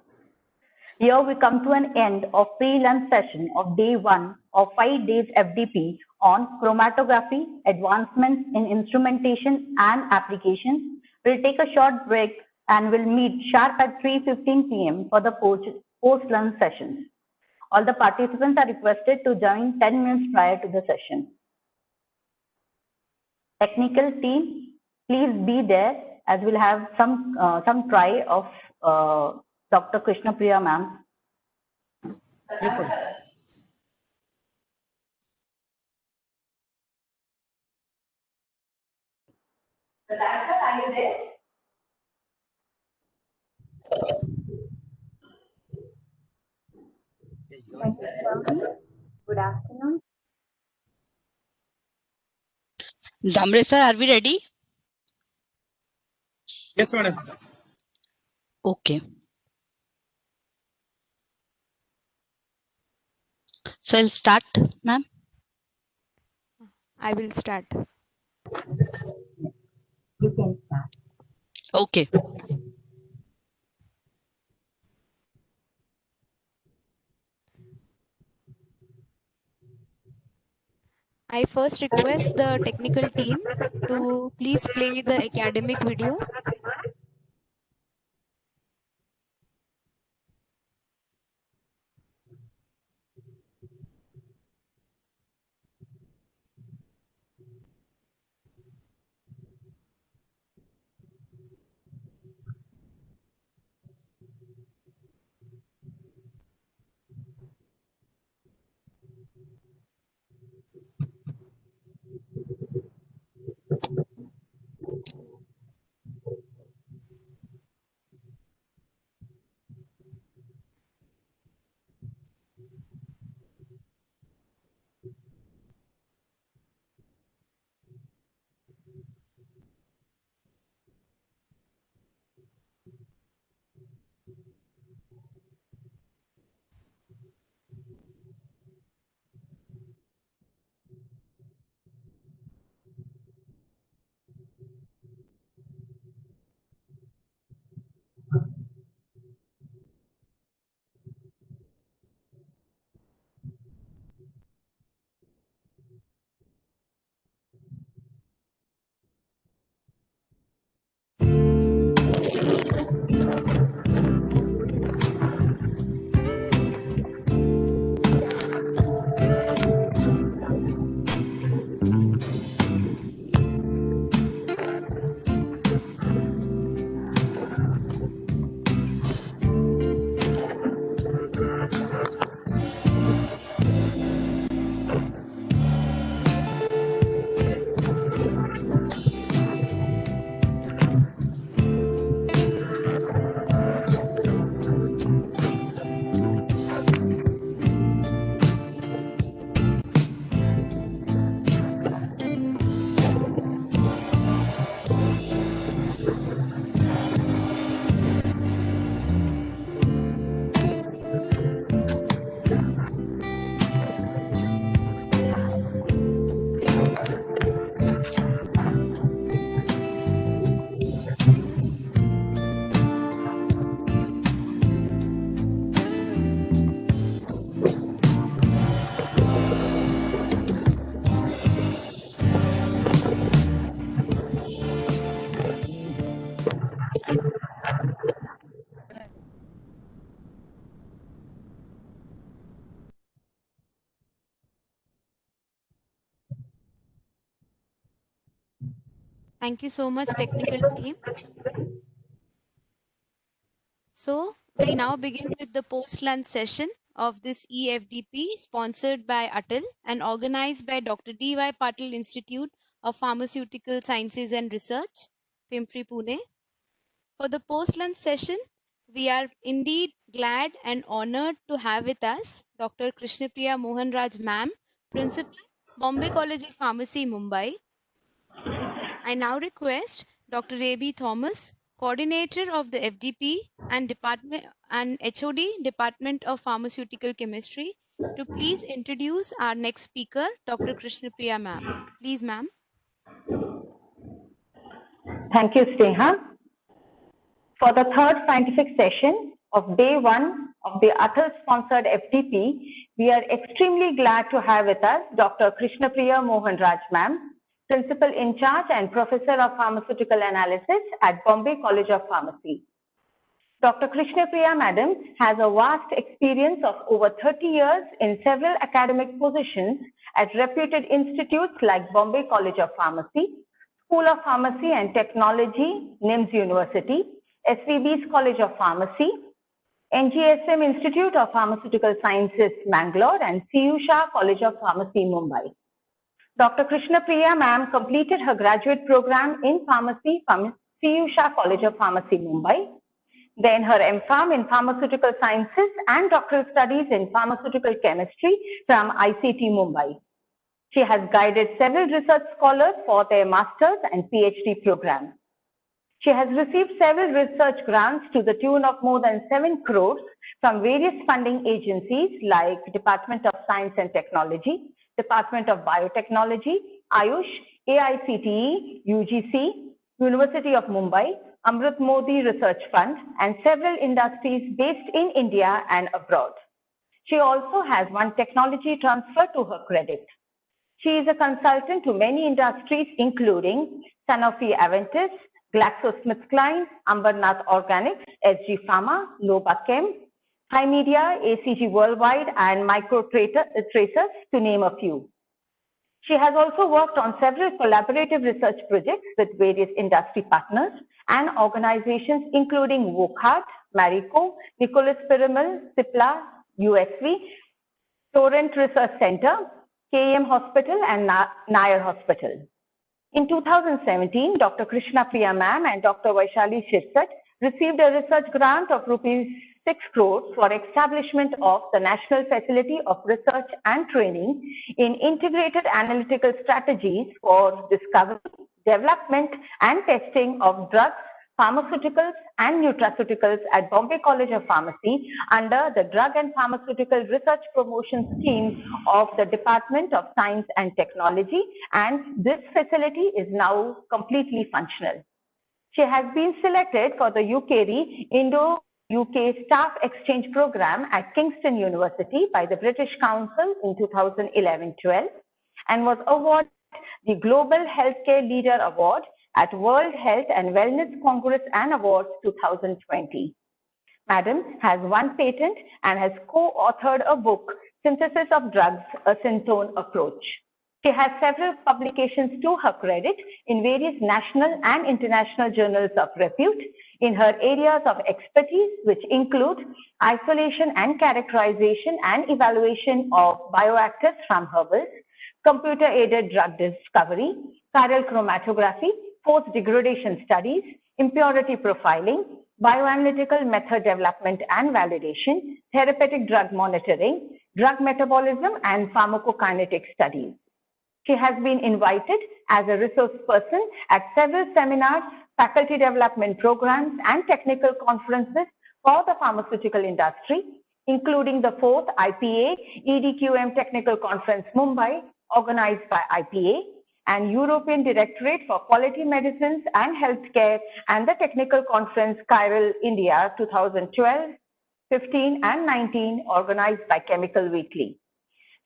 Here we come to an end of pre-lunch session of day 1 of 5 days FDP on chromatography, advancements in instrumentation and applications. We'll take a short break and we'll meet sharp at 3:15 p.m. for the post-lunch sessions. All the participants are requested to join 10 minutes prior to the session. Technical team, please be there as we'll have some try of Dr. KRISHNAPRIYA ma'am. Yes, sir. The director, are you there? Good afternoon. Damre sir, are we ready? Yes, madam. Okay. So I'll start, ma'am. I will start. You can start. Okay. I first request the technical team to please play the academic video. Thank you so much, technical team. So we now begin with the post-lunch session of this EFDP sponsored by ATAL and organized by Dr. D.Y. Patil Institute of Pharmaceutical Sciences and Research, Pimpri, Pune. For the post-lunch session, we are indeed glad and honored to have with us Dr. KRISHNAPRIYA Mohanraj Ma'am, Principal, Bombay College of Pharmacy, Mumbai. I now request Dr. A.B. Thomas, Coordinator of the FDP and Department and HOD, Department of Pharmaceutical Chemistry, to please introduce our next speaker, Dr. KRISHNAPRIYA Ma'am. Please, ma'am. Thank you, Sneha. For the third scientific session of day 1 of the ATAL-sponsored FDP, we are extremely glad to have with us Dr. KRISHNAPRIYA Mohanraj Ma'am, Principal in Charge and Professor of Pharmaceutical Analysis at Bombay College of Pharmacy. Dr. KRISHNAPRIYA Madam has a vast experience of over 30 years in several academic positions at reputed institutes like Bombay College of Pharmacy, School of Pharmacy and Technology, NIMS University, SVB's College of Pharmacy, NGSM Institute of Pharmaceutical Sciences, Mangalore, and CU Shah College of Pharmacy, Mumbai. Dr. KRISHNAPRIYA Ma'am completed her graduate program in pharmacy from CU Shah College of Pharmacy, Mumbai. Then her MPharm in Pharmaceutical Sciences and doctoral studies in Pharmaceutical Chemistry from ICT, Mumbai. She has guided several research scholars for their master's and PhD programs. She has received several research grants to the tune of more than 7 crores from various funding agencies like Department of Science and Technology, Department of Biotechnology, AYUSH, AICTE, UGC, University of Mumbai, Amrit Modi Research Fund, and several industries based in India and abroad. She also has one technology transfer to her credit. She is a consultant to many industries including Sanofi Aventis, GlaxoSmithKline, Ambernath Organics, SG Pharma, Lobachem, High Media, ACG Worldwide, and Microtracers, to name a few. She has also worked on several collaborative research projects with various industry partners and organizations including Wockhardt, Marico, Nicholas Piramal, Cipla, USV, Torrent Research Center, KM Hospital, and Nair Hospital. In 2017, Dr. KRISHNAPRIYA Ma'am and Dr. Vaishali Shirsat received a research grant of rupees 6 crores for establishment of the National Facility of Research and Training in Integrated Analytical Strategies for Discovery, Development, and Testing of Drugs, Pharmaceuticals, and Nutraceuticals at Bombay College of Pharmacy under the Drug and Pharmaceutical Research Promotion Scheme of the Department of Science and Technology, and this facility is now completely functional. She has been selected for the UKRI Indo-UK Staff Exchange Program at Kingston University by the British Council in 2011-12 and was awarded the Global Healthcare Leader Award at World Health and Wellness Congress and Awards 2020. Madam has one patent and has co-authored a book, Synthesis of Drugs, a Syntone Approach. She has several publications to her credit in various national and international journals of repute in her areas of expertise, which include isolation and characterization and evaluation of bioactives from herbals, computer-aided drug discovery, chiral chromatography, post-degradation studies, impurity profiling, bioanalytical method development and validation, therapeutic drug monitoring, drug metabolism, and pharmacokinetic studies. She has been invited as a resource person at several seminars, faculty development programs, and technical conferences for the pharmaceutical industry, including the 4th IPA EDQM Technical Conference Mumbai, organized by IPA, and European Directorate for Quality Medicines and Healthcare, and the Technical Conference Chiral India 2012, 15, and 19, organized by Chemical Weekly.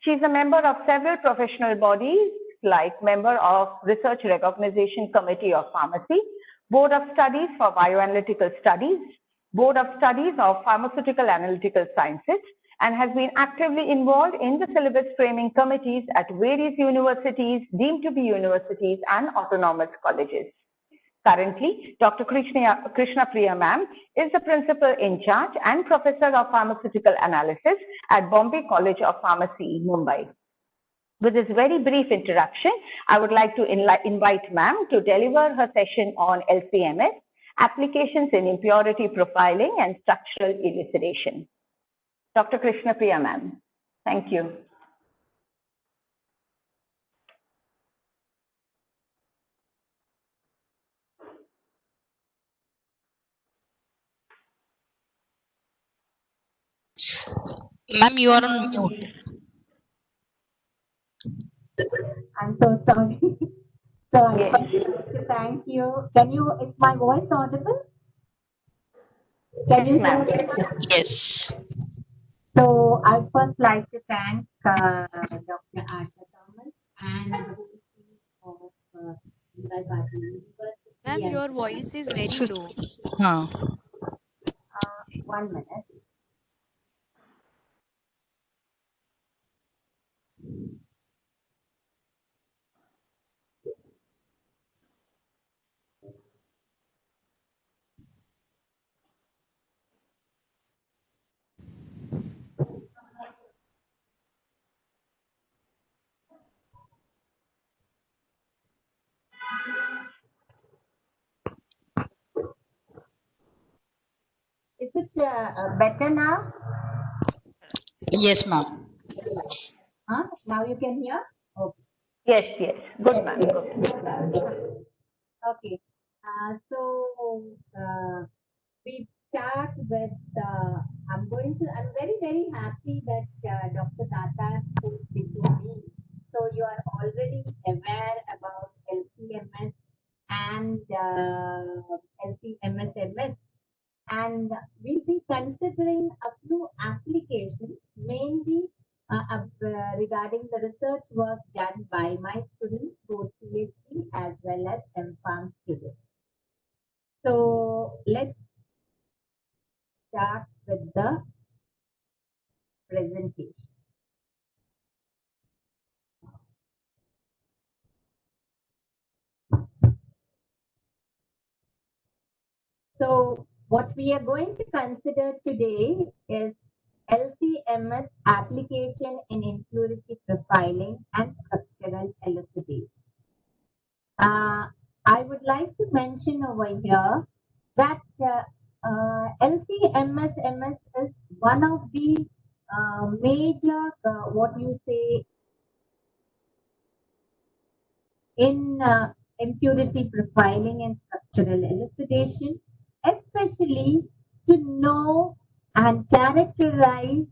She is a member of several professional bodies like member of Research Recognition Committee of Pharmacy, Board of Studies for Bioanalytical Studies, Board of Studies of Pharmaceutical Analytical Sciences, and has been actively involved in the syllabus framing committees at various universities, deemed to be universities, and autonomous colleges. Currently, Dr. Krishnapriya ma'am is the principal in charge and professor of pharmaceutical analysis at Bombay College of Pharmacy, Mumbai. With this very brief introduction, I would like to invite ma'am to deliver her session on LCMS, applications in impurity profiling and structural elucidation. Dr. Krishnapriya ma'am, thank you. Ma'am, you are on mute. I'm so sorry. So I first like to thank you. Is my voice audible? Can you hear me? Yes. So I first like to thank Dr. Asha Thomas and the whole team of Mumbai University. Ma'am, And your voice is very low. 1 minute. Is it better now? Yes, ma'am. Now you can hear? Okay. Yes. Good, ma'am. Okay. We start with, I'm very happy that Dr. DATAR spoke before me. So you are already aware about LCMS and LCMS, and we'll be considering a few applications, mainly regarding the research work done by my students, both PhD as well as MPharm students. So let's start with the presentation. So what we are going to consider today is LCMS application in impurity profiling and structural elucidation. I would like to mention over here that LCMS is one of the major, in impurity profiling and structural elucidation, especially to know and characterize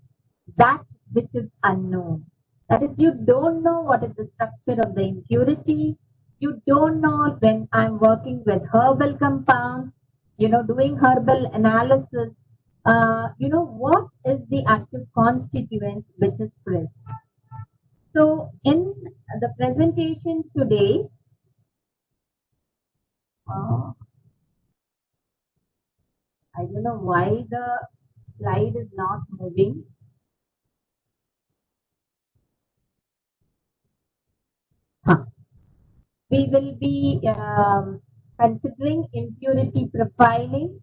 that which is unknown. That is, you don't know what is the structure of the impurity. You don't know, when I'm working with herbal compounds, doing herbal analysis, what is the active constituent which is present. So in the presentation today, I don't know why the slide is not moving. We will be considering impurity profiling,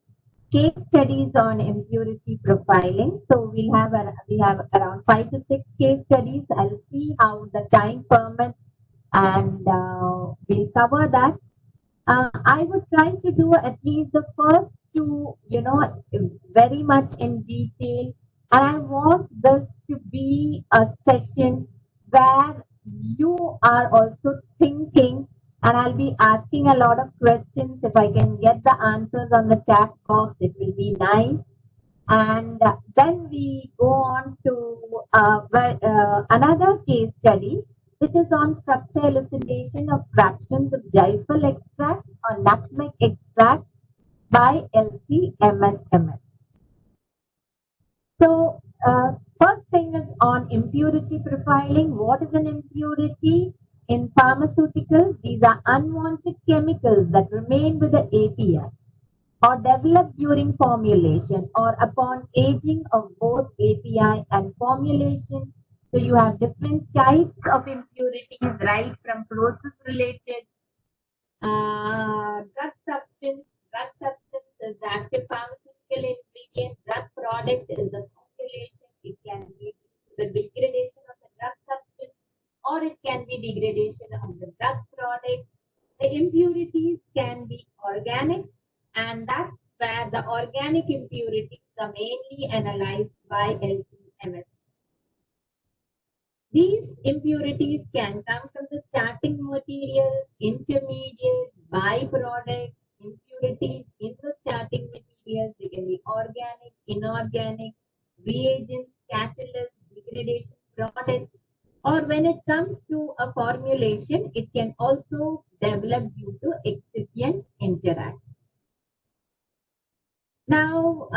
case studies on impurity profiling. So we have around 5 to 6 case studies. I'll see how the time permits, and we'll cover that. I would try to do at least the first two, very much in detail. And I want this to be a session where you are also thinking, and I'll be asking a lot of questions. If I can get the answers on the chat box, it will be nice. And then we go on to another case study, which is on structure elucidation of fractions of jaifal extract or nutmeg extract by LCMS. So first thing is on impurity profiling. What is an impurity? In pharmaceuticals, these are unwanted chemicals that remain with the API or developed during formulation or upon aging of both API and formulation. So you have different types of impurities, right from process-related drug is the active pharmaceutical ingredient. Drug product is the formulation. It can be the degradation of the drug substance, or it can be degradation of the drug product. The impurities can be organic, and that's where the organic impurities are mainly analyzed by LC-MS. These impurities can come from the starting material, intermediate, byproducts, impurities in the starting materials. They can be organic, inorganic, reagents, catalysts, degradation products, or when it comes to a formulation, it can also develop due to excipient interaction. Now,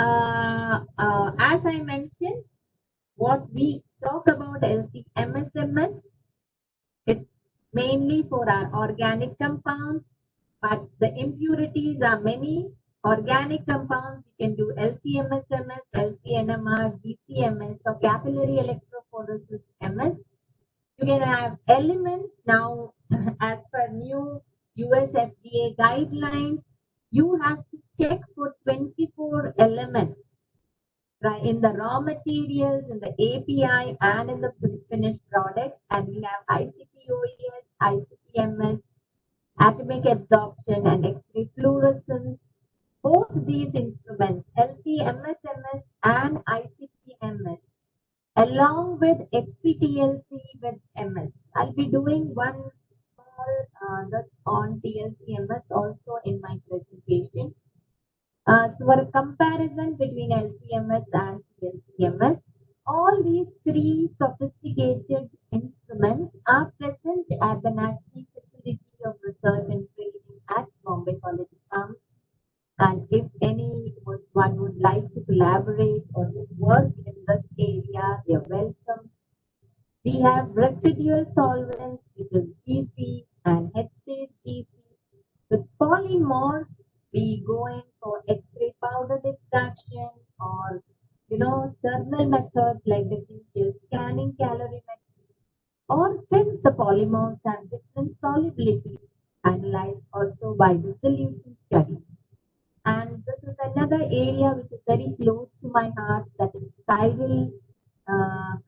as I mentioned, what we talk about LC-MS, it's mainly for our organic compounds, but the impurities are many. Organic compounds, you can do LC-MS, LC-NMR, GC-MS, or capillary electrophoresis MS. You can have elements now, as per new US FDA guidelines, you have to check for 24 elements, right, in the raw materials, in the API, and in the finished product. And we have ICP-OES, ICP-MS, atomic absorption, and X-ray fluorescence. Both these instruments, LC-MS and ICP-MS, along with HPLC with MS. I'll be doing one small that's on TLC-MS also in my presentation. So for a comparison between LC-MS and TLC-MS, all these three sophisticated instruments are present at the National Facility of Research and Training at Bombay College of Pharmacy. And if anyone would like to collaborate or work in this area, you're welcome. We have residual solvents, which is GC and H-stage GC. With polymorphs, we go in for X-ray powder extraction, or thermal methods like differential scanning, calorimetry, or since the polymorphs have different solubility, analyzed also by dissolution study. And this is another area which is very close to my heart, that is chiral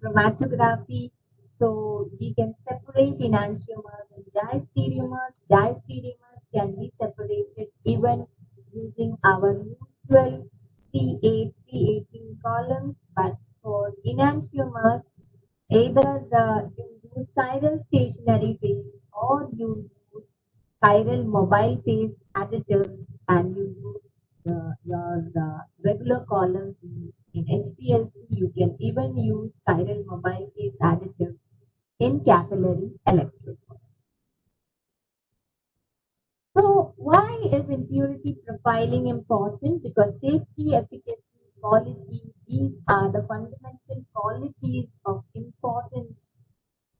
chromatography. So we can separate enantiomers and diastereomers. Diastereomers can be separated even using our usual C8, C18 columns, but for enantiomers, either you use chiral stationary phase, or you use chiral mobile phase additives, and you use your regular columns in HPLC. You can even use chiral mobile phase additives in capillary electrophoresis. So why is impurity profiling important? Because safety, efficacy, quality, these are the fundamental qualities of importance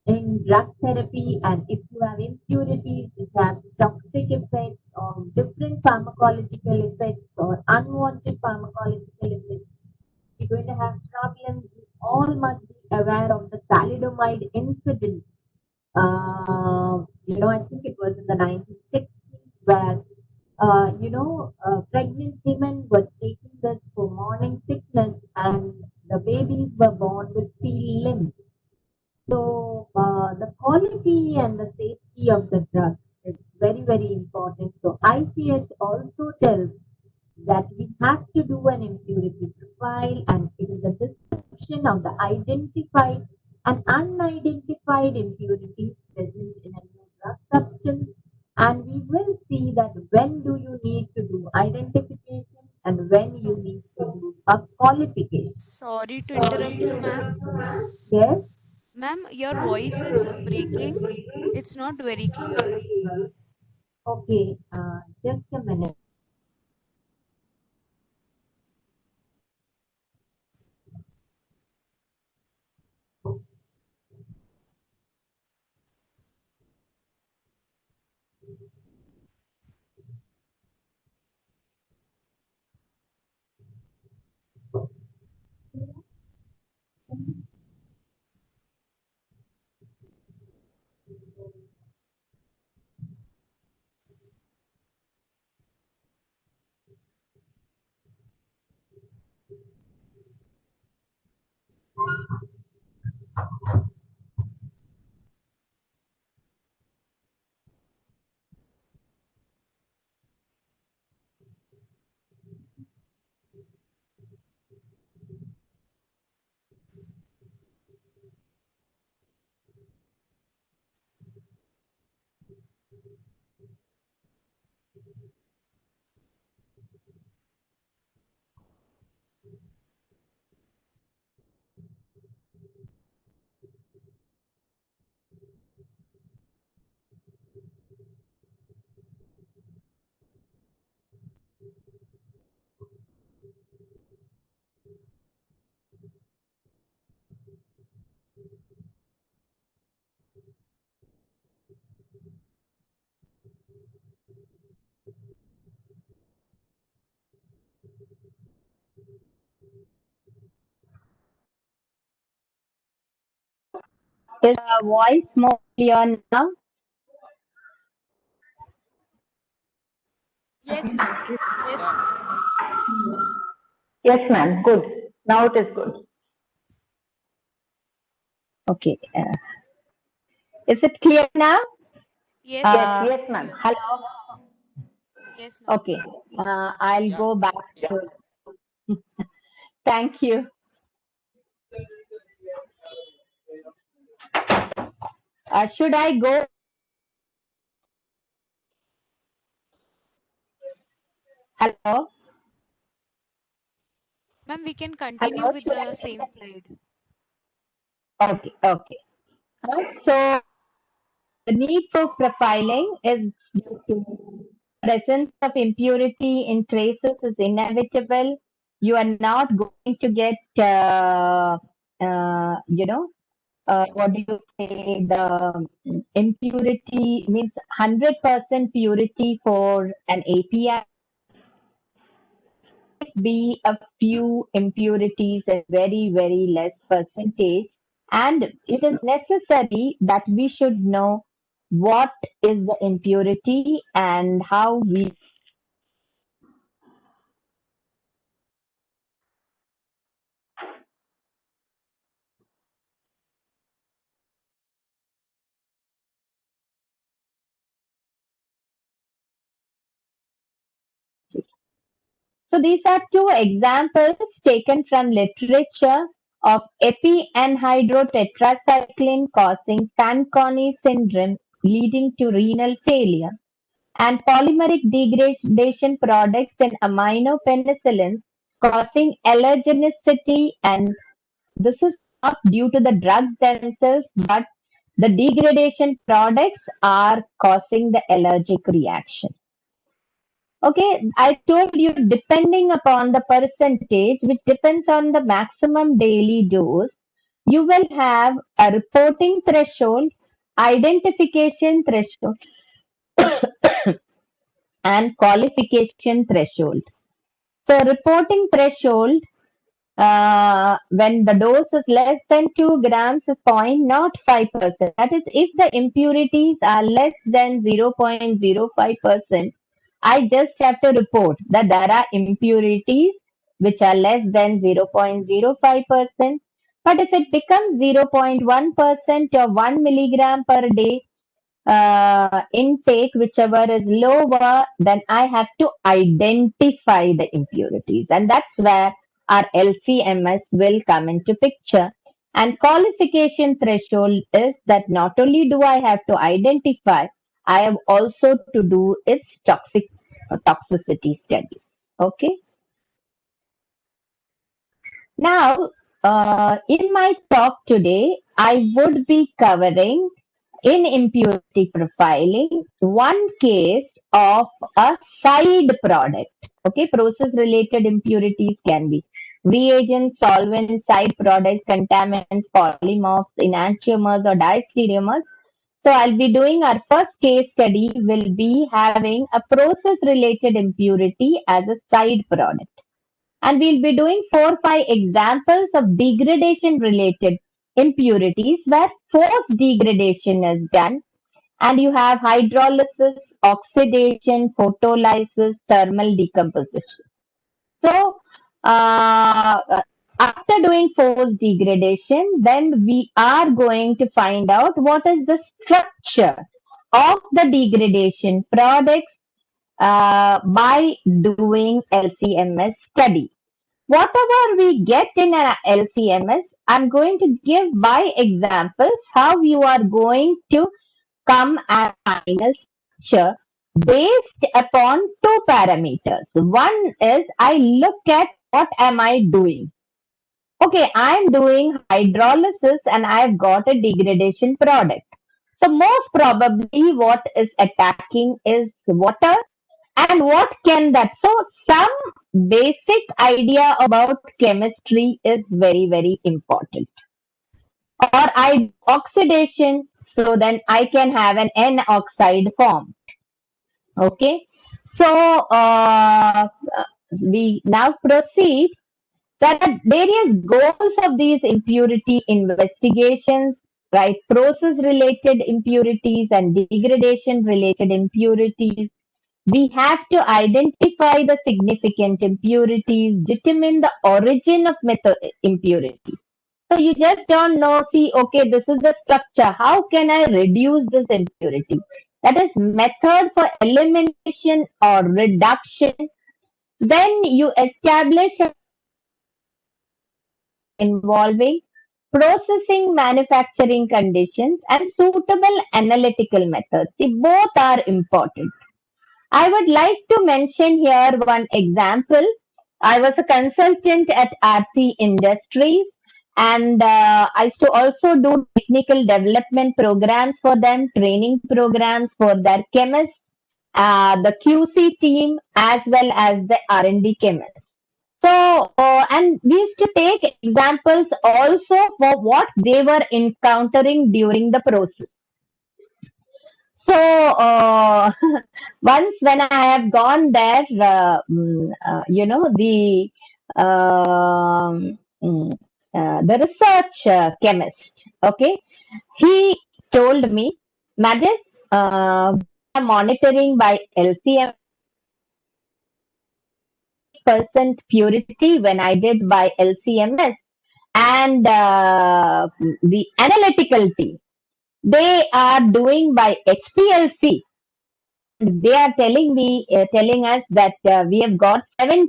in drug therapy. And if you have impurities which have toxic effects or different pharmacological effects or unwanted pharmacological effects, you're going to have problems. You all must be aware of the thalidomide incident. I think it was in the 1960s, where pregnant women were taking this for morning sickness, and the babies were born with seal limbs. So the quality and the safety of the drug is very, very important. So ICH also tells that we have to do an impurity profile, and it is a description of the identified and unidentified impurities present in a new drug substance. And we will see that when do you need to do identification and when you need to do a qualification. Sorry to interrupt you, ma'am. Yes. Ma'am, your voice is breaking. It's not very clear. Okay, just a minute. Is our voice more clear now? Yes, ma'am. Yes, ma'am. Yes, ma'am. Good. Now it is good. Okay. Is it clear now? Yes, ma'am. Yes, ma'am. Clear. Hello. Yes, ma'am. Okay. I'll go back to. Thank you. Should I go? Hello. Ma'am, we can continue with the same slide. Okay. Okay. So the need for profiling is due to presence of impurity in traces is inevitable. You are not going to get, what do you say? The impurity means 100% purity for an API. Be a few impurities, a very, very less percentage. And it is necessary that we should know what is the impurity and how we. So these are two examples taken from literature of epi-anhydrotetracycline causing Fanconi syndrome leading to renal failure, and polymeric degradation products in aminopenicillins causing allergenicity, and this is not due to the drugs themselves, but the degradation products are causing the allergic reaction. Okay, I told you depending upon the percentage, which depends on the maximum daily dose, you will have a reporting threshold, identification threshold, and qualification threshold. So reporting threshold, when the dose is less than 2 grams is 0.05%. That is, if the impurities are less than 0.05%, I just have to report that there are impurities which are less than 0.05%. But if it becomes 0.1% or 1 milligram per day, intake, whichever is lower, then I have to identify the impurities. And that's where our LCMS will come into picture. And qualification threshold is that not only do I have to identify, I have also to do its toxicity study. Okay. Now, in my talk today, I would be covering in impurity profiling one case of a side product. Okay, process related impurities can be reagents, solvents, side products, contaminants, polymorphs, enantiomers or diastereomers. So I'll be doing our first case study will be having a process related impurity as a side product. And we'll be doing 4-5 examples of degradation related impurities where forced degradation is done, and you have hydrolysis, oxidation, photolysis, thermal decomposition. So after doing forced degradation, then we are going to find out what is the structure of the degradation products by doing LCMS study. Whatever we get in an LCMS, I'm going to give by examples how you are going to come at final structure based upon two parameters. One is I look at what am I doing. Okay, I'm doing hydrolysis and I've got a degradation product. So most probably what is attacking is water. And what can that? So some basic idea about chemistry is very, very important. Or I oxidation, so then I can have an N oxide form. Okay. So we now proceed. There are various goals of these impurity investigations. right? Process-related impurities and degradation-related impurities. We have to identify the significant impurities, determine the origin of impurity. So you just don't know, see, okay, this is the structure. How can I reduce this impurity? That is method for elimination or reduction. Then you establish involving processing, manufacturing conditions, and suitable analytical methods. See, both are important. I would like to mention here one example. I was a consultant at RC Industries, and I used to also do technical development programs for them, training programs for their chemists, the QC team, as well as the R&D chemists. So, and we used to take examples also for what they were encountering during the process. So, once when I have gone there, the research chemist, okay, he told me, Madam, monitoring by LCM percent purity when I did by LCMS, and the analytical team, they are doing by HPLC. They are telling us that we have got 7%.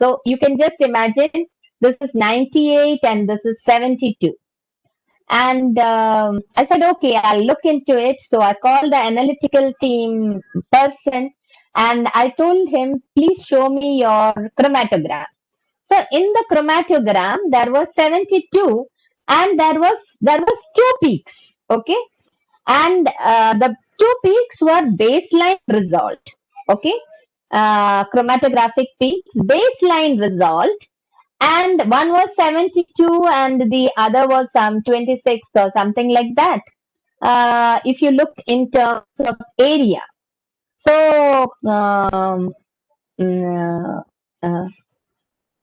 So you can just imagine, this is 98 and this is 72. And I said, okay, I'll look into it. So I called the analytical team person and I told him, please show me your chromatogram. So in the chromatogram, there was 72 and there was 2 peaks. Okay. And the 2 peaks were baseline result. Okay. Chromatographic peaks, baseline result. And one was 72 and the other was some 26 or something like that. If you look in terms of area. So,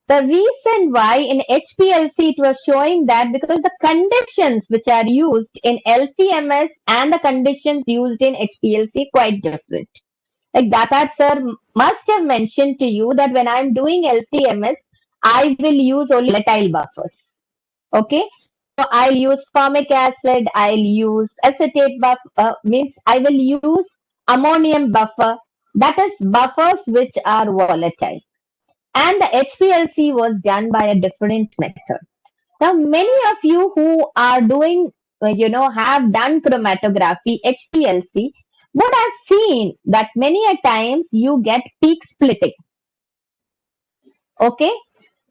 the reason why in HPLC it was showing that because the conditions which are used in LCMS and the conditions used in HPLC quite different. Like DATAR sir must have mentioned to you that when I'm doing LCMS, I will use only volatile buffers. Okay. So I'll use formic acid, I'll use acetate buffer, means I will use ammonium buffer. That is buffers which are volatile. And the HPLC was done by a different method. Now, many of you who are doing, have done chromatography, HPLC, would have seen that many a times you get peak splitting. Okay.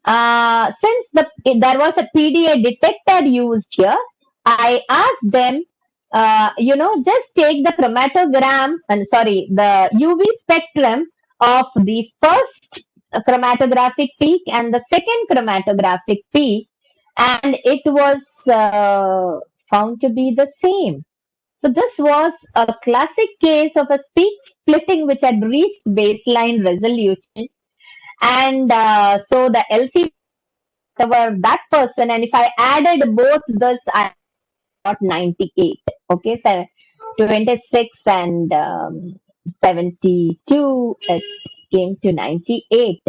Since there was a PDA detector used here, I asked them, just take the chromatogram, the UV spectrum of the first chromatographic peak and the second chromatographic peak, and it was found to be the same. So this was a classic case of a peak splitting which had reached baseline resolution. And so the LC cover that person, and if I added both this, I got 98. Okay, so 26 and 72, it came to 98.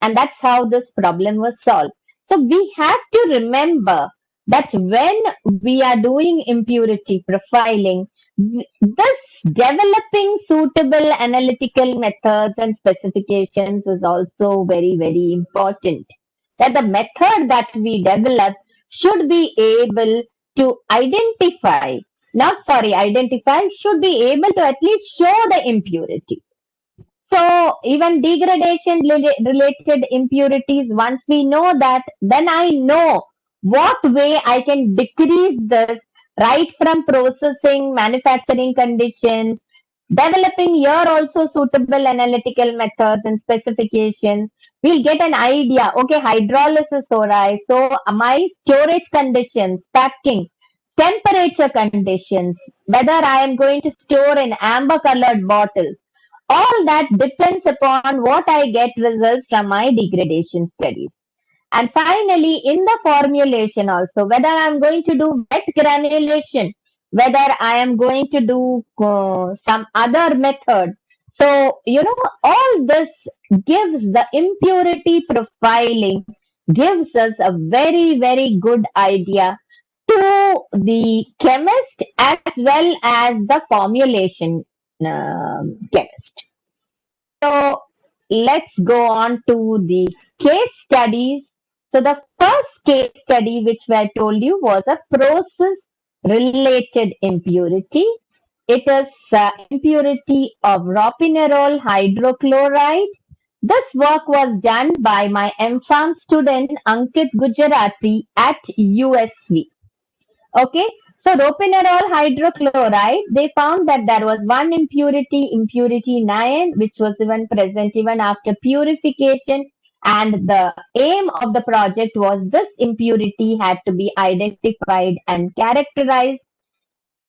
And that's how this problem was solved. So we have to remember that when we are doing impurity profiling, this developing suitable analytical methods and specifications is also very, very important. That the method that we develop should be able to identify, should be able to at least show the impurity. So even degradation related impurities, once we know that, then I know what way I can decrease this, right from processing, manufacturing conditions, developing here also suitable analytical methods and specifications. We'll get an idea, okay, hydrolysis alright, so my storage conditions, packing, temperature conditions, whether I am going to store in amber colored bottles, all that depends upon what I get results from my degradation studies. And finally, in the formulation also, whether I'm going to do wet granulation, whether I am going to do some other method. So, all this gives the impurity profiling, gives us a very, very good idea to the chemist as well as the formulation chemist. So let's go on to the case studies. So the first case study which I told you was a process related impurity. It is impurity of ropinirole hydrochloride. This work was done by my MPharm student Ankit Gujarati at USV. Okay, so ropinirole hydrochloride, they found that there was one impurity, impurity 9, which was even present even after purification. And the aim of the project was this impurity had to be identified and characterized.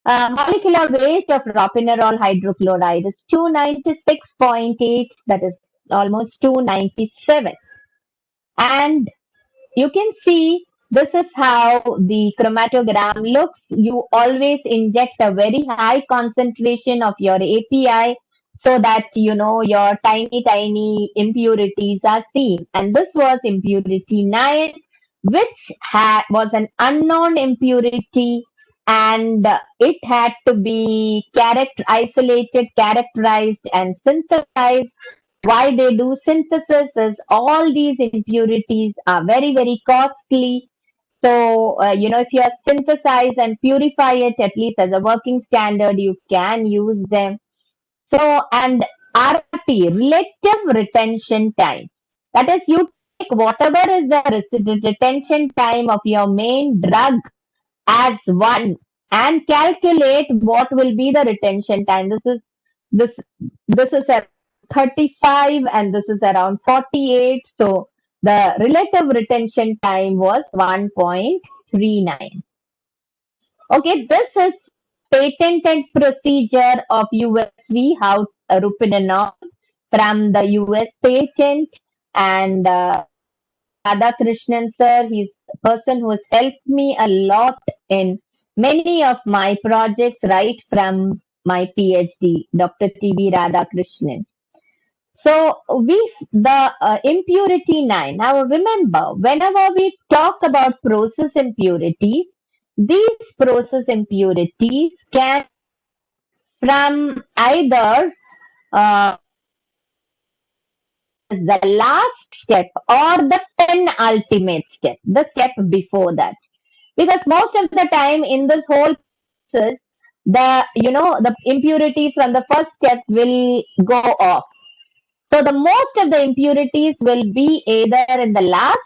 Molecular weight of ropinirole hydrochloride is 296.8, that is almost 297. And you can see this is how the chromatogram looks. You always inject a very high concentration of your API so that your tiny impurities are seen. And this was impurity 9, which was an unknown impurity, and it had to be isolated, characterized, and synthesized. Why they do synthesis is all these impurities are very, very costly. So, if you synthesize and purify it, at least as a working standard, you can use them. So, and RT, relative retention time. That is, you take whatever is the retention time of your main drug as 1 and calculate what will be the retention time. This is at 35 and this is around 48. So the relative retention time was 1.39. Okay, this is patented procedure of USV, how rupininol from the US patent, and Radhakrishnan sir, he's a person who has helped me a lot in many of my projects right from my PhD, Dr. T.B. Radhakrishnan. So the impurity 9. Now remember, whenever we talk about process impurities, these process impurities can from either the last step or the penultimate step, the step before that. Because most of the time in this whole process, the impurities from the first step will go off. So the most of the impurities will be either in the last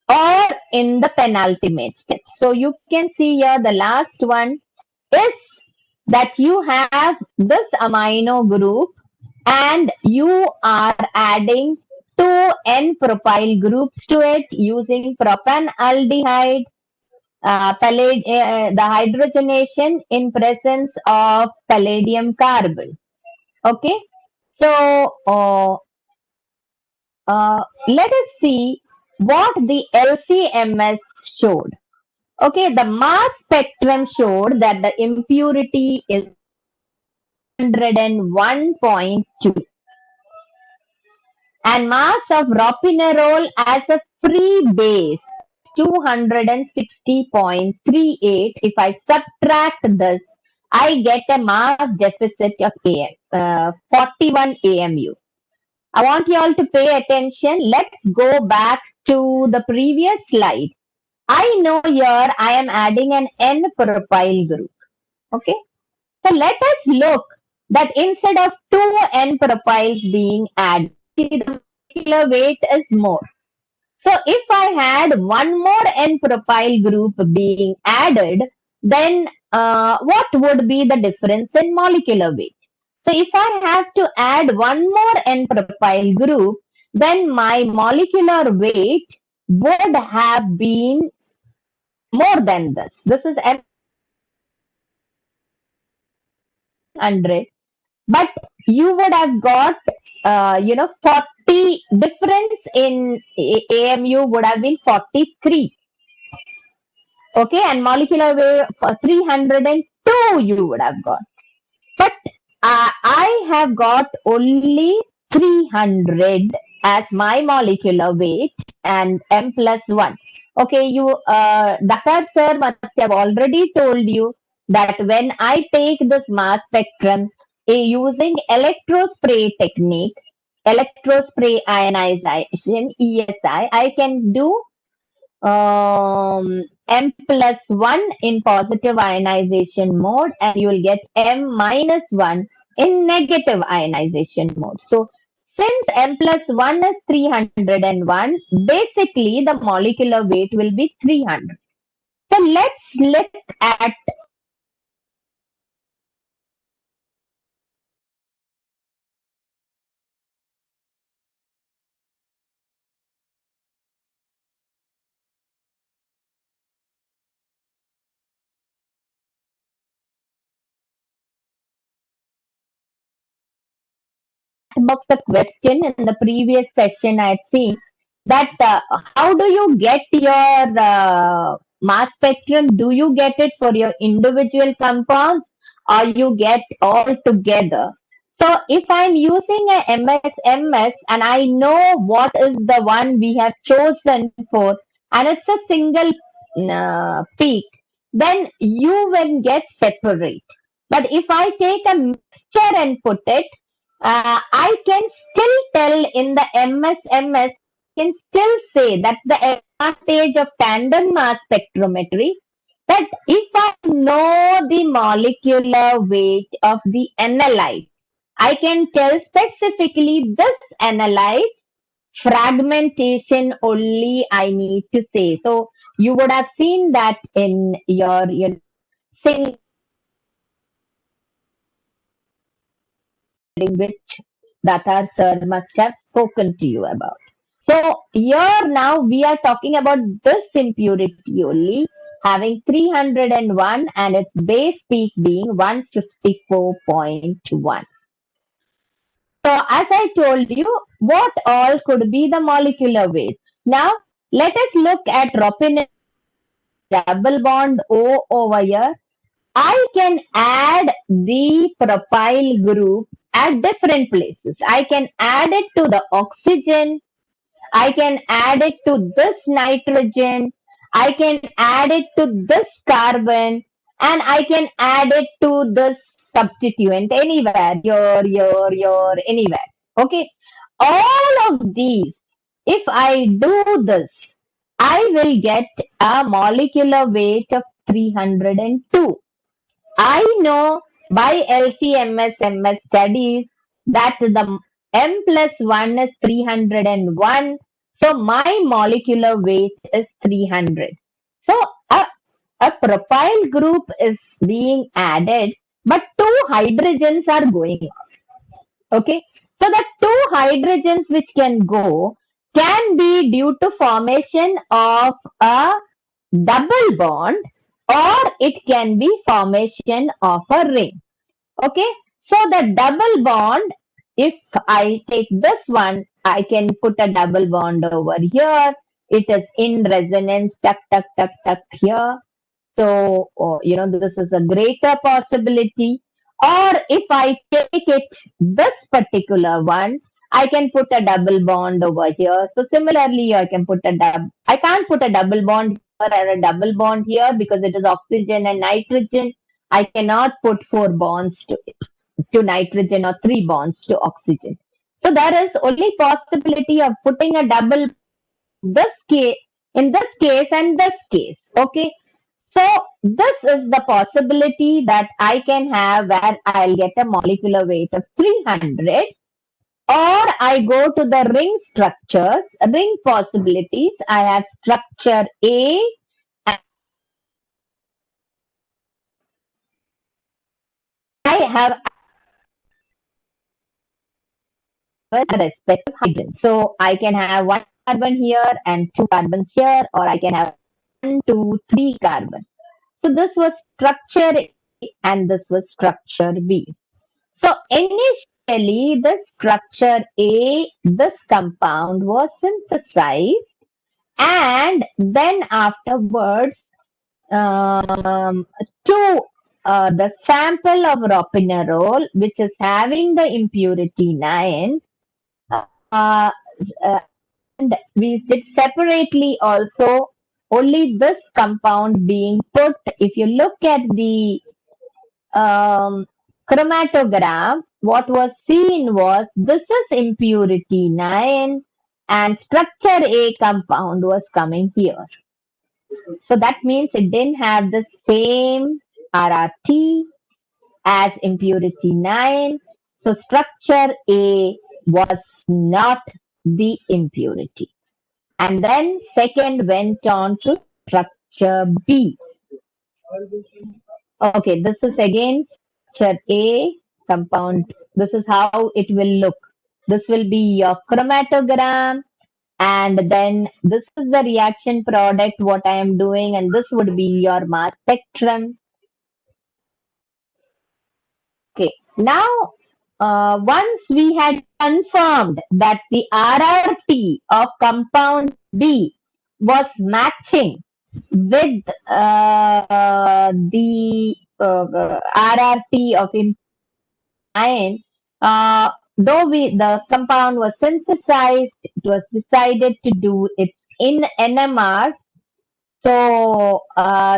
or in the penultimate step. So you can see here the last one is that you have this amino group and you are adding 2 N-propyl groups to it using propanaldehyde, the hydrogenation in presence of palladium carbon. Okay, so let us see what the LCMS showed. Okay, the mass spectrum showed that the impurity is 101.2 and mass of ropinirole as a free base 260.38. If I subtract this, I get a mass deficit of 41 AMU. I want you all to pay attention. Let's go back to the previous slide. I know here I am adding an N-propyl group. Okay. So let us look that instead of 2 N-propyls being added, the molecular weight is more. So if I had one more N-propyl group being added, then what would be the difference in molecular weight? So if I have to add one more N-propyl group, then my molecular weight would have been more than this. This is 100 but you would have got 40 difference in AMU would have been 43. Okay, and molecular weight for 302 you would have got. But I have got only 300 as my molecular weight and M plus 1. Okay, Dakar sir must have already told you that when I take this mass spectrum using electrospray technique, electrospray ionization, ESI, I can do M plus 1 in positive ionization mode, and you will get M minus 1 in negative ionization mode. So since M plus 1 is 301, basically the molecular weight will be 300. So let's look at box a question in the previous session. I had seen that how do you get your mass spectrum? Do you get it for your individual compounds or you get all together? So if I'm using a MS and I know what is the one we have chosen for and it's a single peak, then you will get separate. But if I take a mixture and put it, I can still tell in the MS, can still say that's the advantage of tandem mass spectrometry, that if I know the molecular weight of the analyte, I can tell specifically this analyte fragmentation only I need to say. So you would have seen that in your single, which Datar sir must have spoken to you about. So here now we are talking about this impurity only having 301 and its base peak being 154.1. So as I told you, what all could be the molecular weight? Now let us look at propionate double bond O over here. I can add the propyl group at different places. I can add it to the oxygen. I can add it to this nitrogen. I can add it to this carbon. And I can add it to this substituent anywhere, anywhere. Okay. All of these, if I do this, I will get a molecular weight of 302. I know by LC-MS studies that the M plus 1 is 301. So my molecular weight is 300. So a propyl group is being added, but 2 hydrogens are going off. Okay. So the 2 hydrogens which can go can be due to formation of a double bond, or it can be formation of a ring. Okay, so the double bond, if I take this one, I can put a double bond over here. It is in resonance, tuck, tuck, tuck, tuck here. So, this is a greater possibility. Or if I take it, this particular one, I can put a double bond over here. So similarly, I can't put a double bond here and a double bond here because it is oxygen and nitrogen. I cannot put 4 bonds to nitrogen or 3 bonds to oxygen. So there is only possibility of putting a double in this case and this case. Okay. So this is the possibility that I can have where I'll get a molecular weight of 300, or I go to the ring structures, ring possibilities. I have structure A, and I have respective hydrogen. So I can have 1 carbon here and 2 carbons here, or I can have 1, 2, 3 carbons. So this was structure A and this was structure B. So initially, the structure A, this compound was synthesized, and then afterwards, to the sample of ropinerol, which is having the impurity 9, uh, and we did separately also only this compound being put. If you look at the chromatograph, what was seen was this is impurity 9 and structure A compound was coming here. So that means it didn't have the same RRT as impurity 9. So structure A was not the impurity. And then second went on to structure B. Okay, this is again structure A compound. This is how it will look. This will be your chromatogram, and then this is the reaction product, what I am doing, and this would be your mass spectrum. Okay, now once we had confirmed that the RRT of compound B was matching with the RRT of iron, though the compound was synthesized, it was decided to do it in NMR. So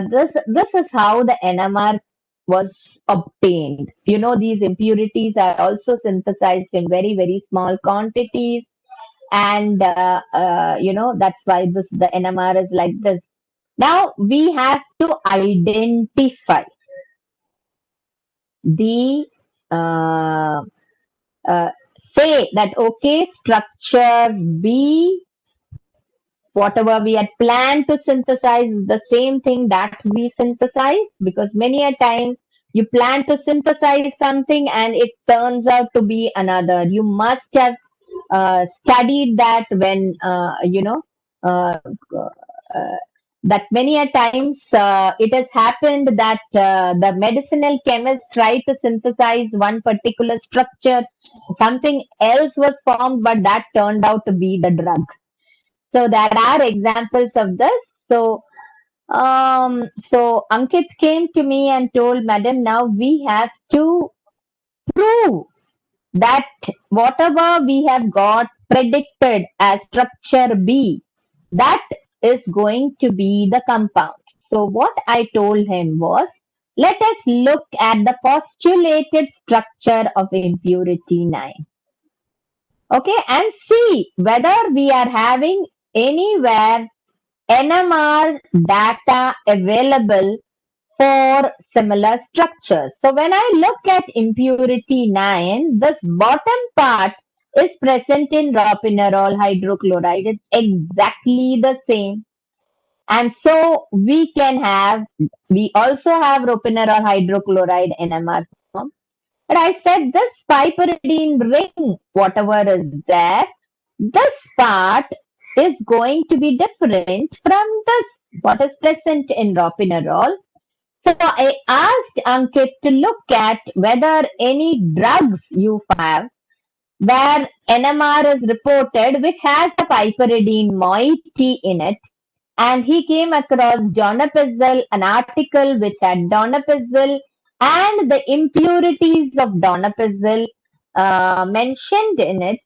this is how the NMR was obtained. You know, these impurities are also synthesized in very, very small quantities, and you know, that's why the NMR is like this. Now we have to identify the say that okay, structure B, whatever we had planned to synthesize is the same thing that we synthesize, because many a time you plan to synthesize something and it turns out to be another. You must have studied that when you know that many a times it has happened that the medicinal chemist tried to synthesize one particular structure, something else was formed, but that turned out to be the drug. So there are examples of this. So so Ankit came to me and told, Madam, now we have to prove that whatever we have got predicted as structure B, that is going to be the compound. So what I told him was, let us look at the postulated structure of impurity 9. Okay, and see whether we are having anywhere NMR data available for similar structures. So when I look at impurity 9, this bottom part is present in ropinerol hydrochloride. It's exactly the same. And so we also have ropinerol hydrochloride NMR form. But I said this piperidine ring, whatever is there, this part is going to be different from this, what is present in ropinerol. So I asked Ankit to look at whether any drugs you have where NMR is reported which has a piperidine moiety in it, and he came across donepezil, an article which had donepezil and the impurities of donepezil mentioned in it,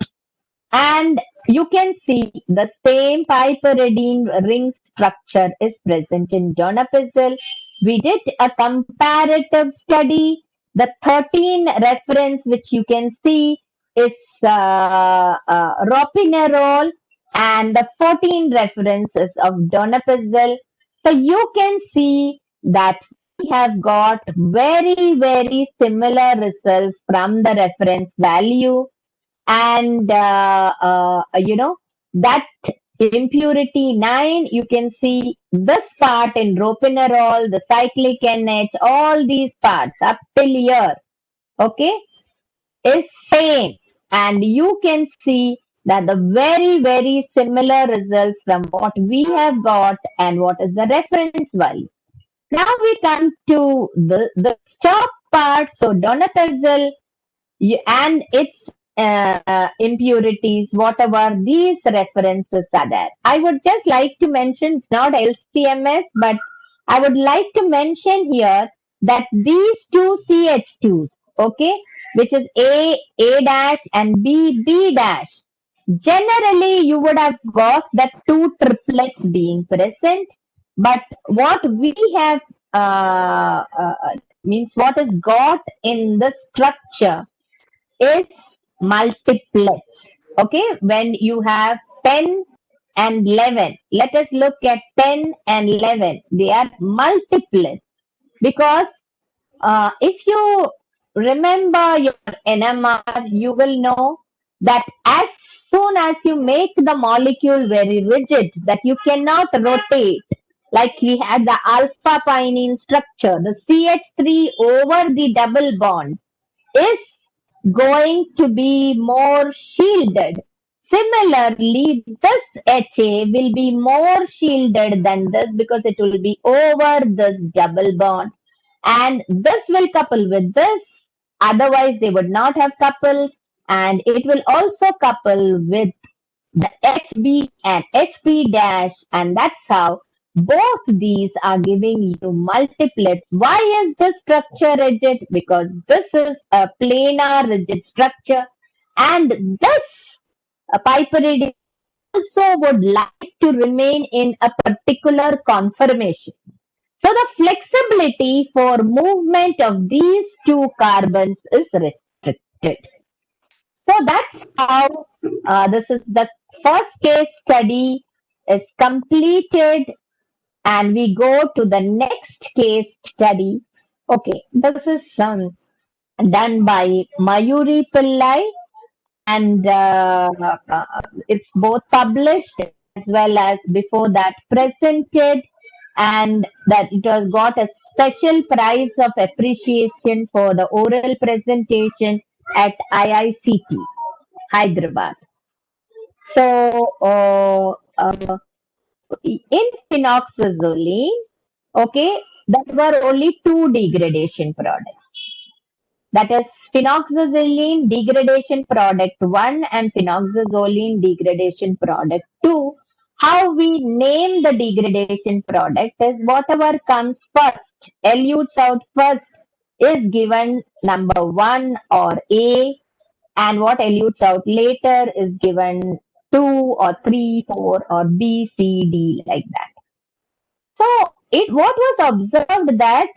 and you can see the same piperidine ring structure is present in donepezil. We did a comparative study. The 13 reference which you can see is ropinerol, and the 14 references of donepezil. So you can see that we have got very, very similar results from the reference value, and you know, that impurity 9, you can see this part in ropinerol, the cyclic NH, all these parts up till here, okay, is same, and you can see that the very, very similar results from what we have got and what is the reference value. Now we come to the top part. So donepezil and its impurities, whatever these references are there. I would just like to mention, it's not LCMS, but I would like to mention here that these two CH2s, okay, which is A dash and B dash, generally you would have got that two triplets being present, but what we have means what is got in the structure is multiplex. Okay, when you have 10 and 11, let us look at 10 and 11. They are multiplex because if you remember your NMR, you will know that as soon as you make the molecule very rigid, that you cannot rotate, like we had the alpha pinene structure, the CH3 over the double bond is going to be more shielded. Similarly, this HA will be more shielded than this because it will be over this double bond. And this will couple with this, otherwise they would not have coupled, and it will also couple with the HB and HP dash, and that's how both these are giving you multiplets. Why is this structure rigid? Because this is a planar rigid structure, and this piperidine also would like to remain in a particular conformation. So the flexibility for movement of these two carbons is restricted. So that's how this is the first case study is completed, and we go to the next case study. Okay, this is done by Mayuri Pillai, and it's both published as well as before that presented, and that it has got a special prize of appreciation for the oral presentation at IICT, Hyderabad. So, in phenoxazole, okay, there were only two degradation products. That is phenoxazoline degradation product 1 and phenoxazoline degradation product 2. How we name the degradation product is whatever comes first, elutes out first, is given number 1 or A, and what elutes out later is given 2 or 3, 4 or B, C, D, like that. So what was observed that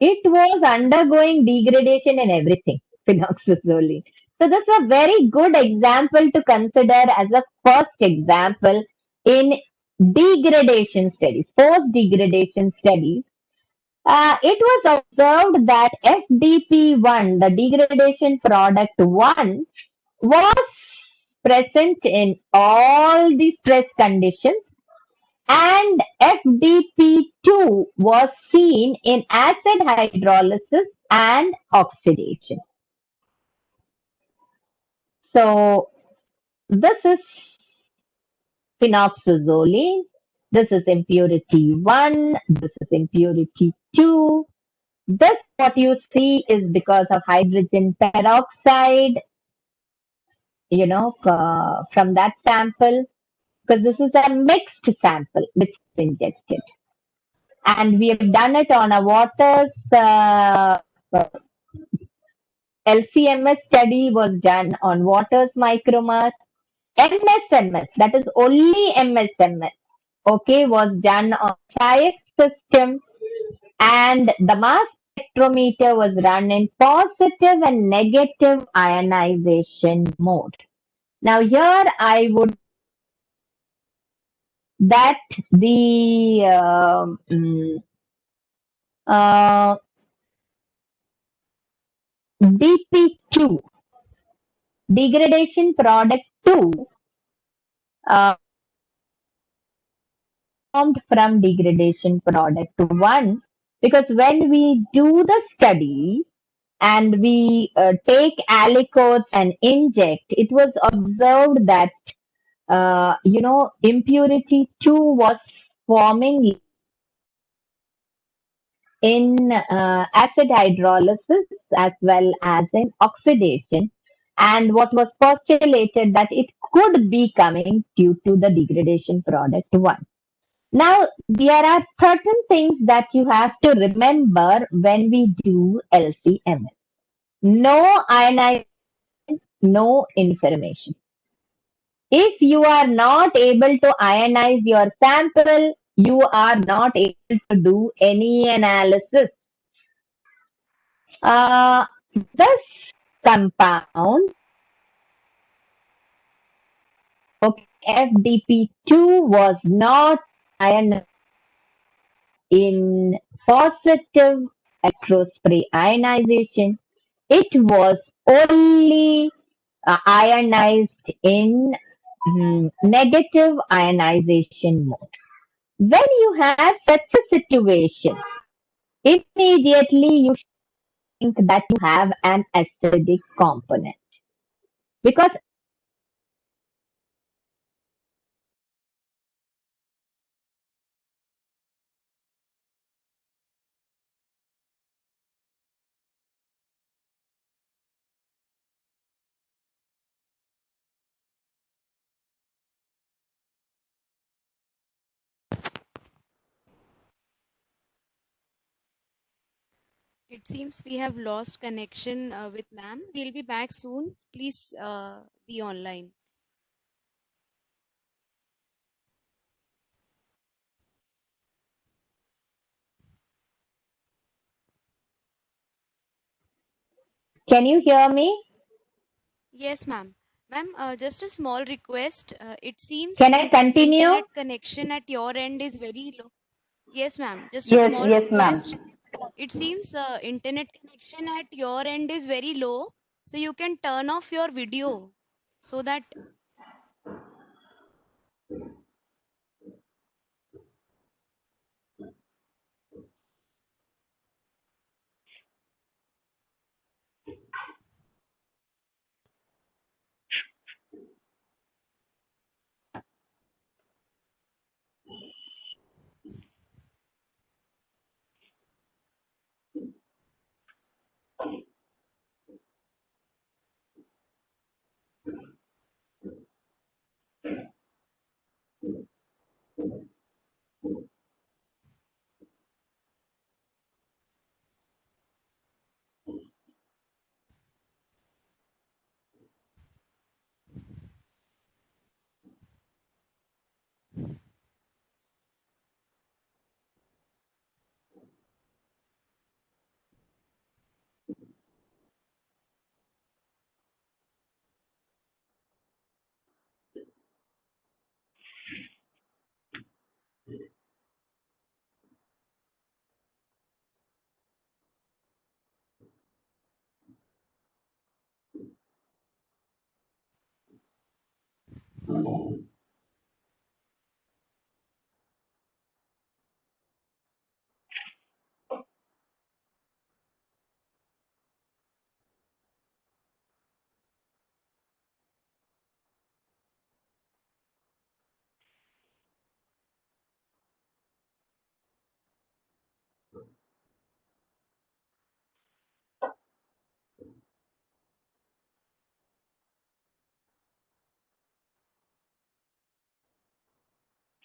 it was undergoing degradation in everything, phenoxazole. So this is a very good example to consider as a first example in degradation studies, post-degradation studies. It was observed that FDP1, the degradation product 1, was present in all the stress conditions, and FDP2 was seen in acid hydrolysis and oxidation. So this is phenoxazole, this is impurity 1, this is impurity 2. This what you see is because of hydrogen peroxide, you know, from that sample, because this is a mixed sample which is injected. And we have done it on a Waters LCMS study was done on Waters micromass. MSMS, that is only MSMS, okay, was done on SciEx system, and the mass spectrometer was run in positive and negative ionization mode. Now here I would that the DP2, degradation product 2, formed from degradation product 1, because when we do the study and we take aliquots and inject, it was observed that impurity 2 was forming in acid hydrolysis as well as in oxidation, and what was postulated that it could be coming due to the degradation product 1. Now, there are certain things that you have to remember when we do LCMS. No ionization, no information. If you are not able to ionize your sample, you are not able to do any analysis. This compound, okay, FDP2 was not ionized in positive electrospray ionization. It was only ionized in negative ionization mode. When you have such a situation, immediately you think that you have an acidic component, because It seems we have lost connection with ma'am. We'll be back soon. Please be online. can you hear me? Yes, ma'am. Ma'am, just a small request. It seems Can I continue? internet connection at your end is very low. Yes, ma'am. Just a Yes, small yes, ma'am. request. It seems internet connection at your end is very low. So you can turn off your video so that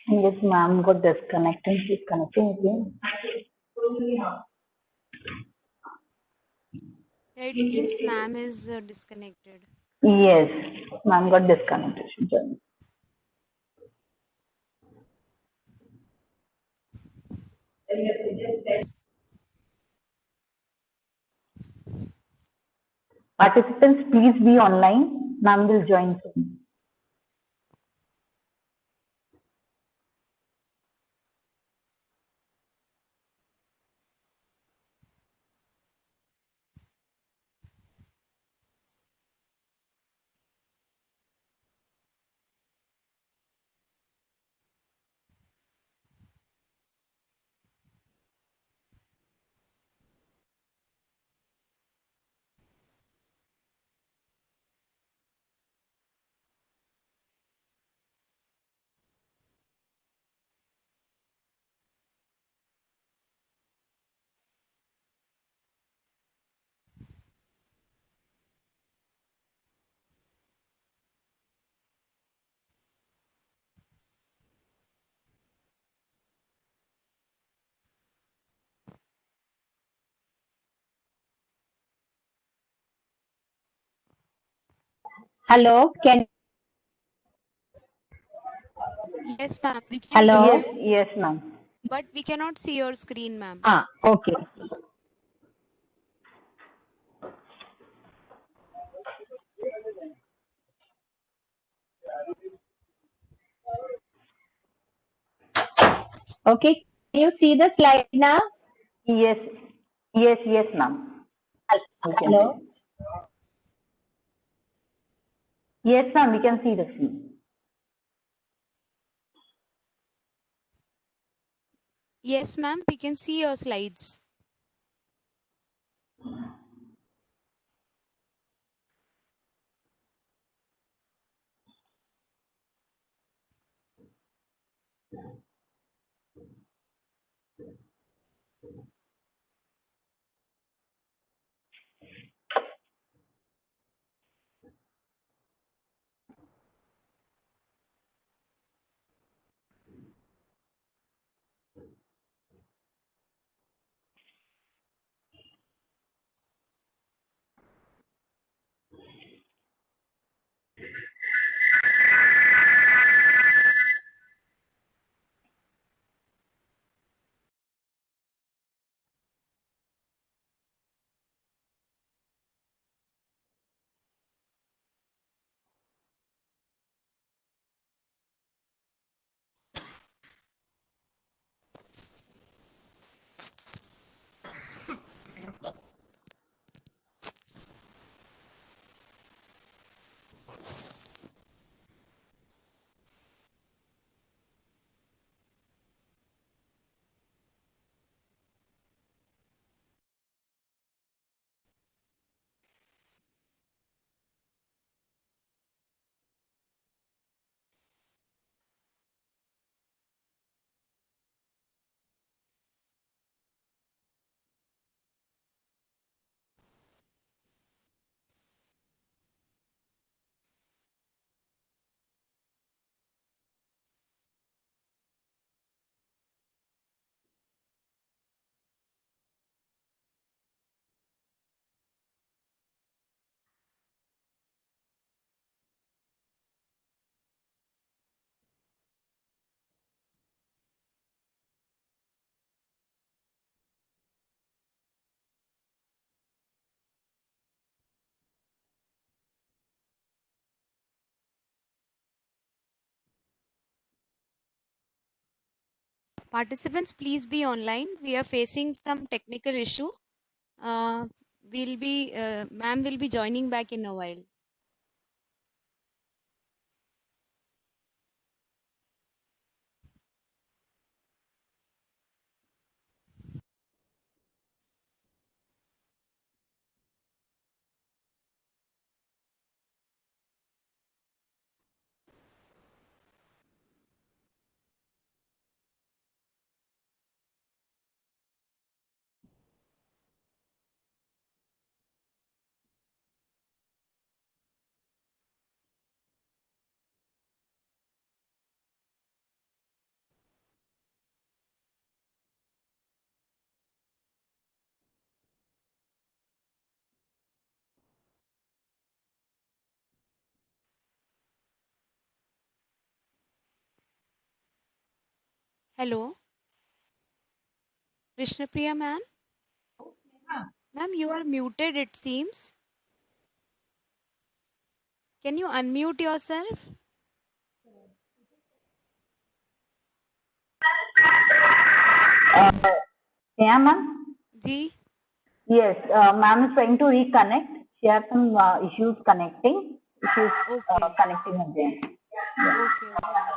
Yes, ma'am, got disconnecting. She's connecting again. it seems ma'am is disconnected. Yes, ma'am got disconnected. She joined. Participants, please be online. Ma'am will join soon. Hello, can Yes, ma'am. We can Hello? hear Yes, you, yes, ma'am. but we cannot see your screen, ma'am. Okay. Okay, can you see the slide now? Yes, yes, yes, ma'am. We can Hello? see. Yes, ma'am, we can see the screen. Yes, ma'am. We can see your slides. Participants, please be online. We are facing some technical issue. Ma'am will be joining back in a while. Hello, Krishnapriya ma'am. Ma'am, you are muted, it seems. Can you unmute yourself? Yeah, ma'am? Ji? Yes, ma'am is trying to reconnect. She has some issues connecting. She's Okay. connecting again. Okay, okay.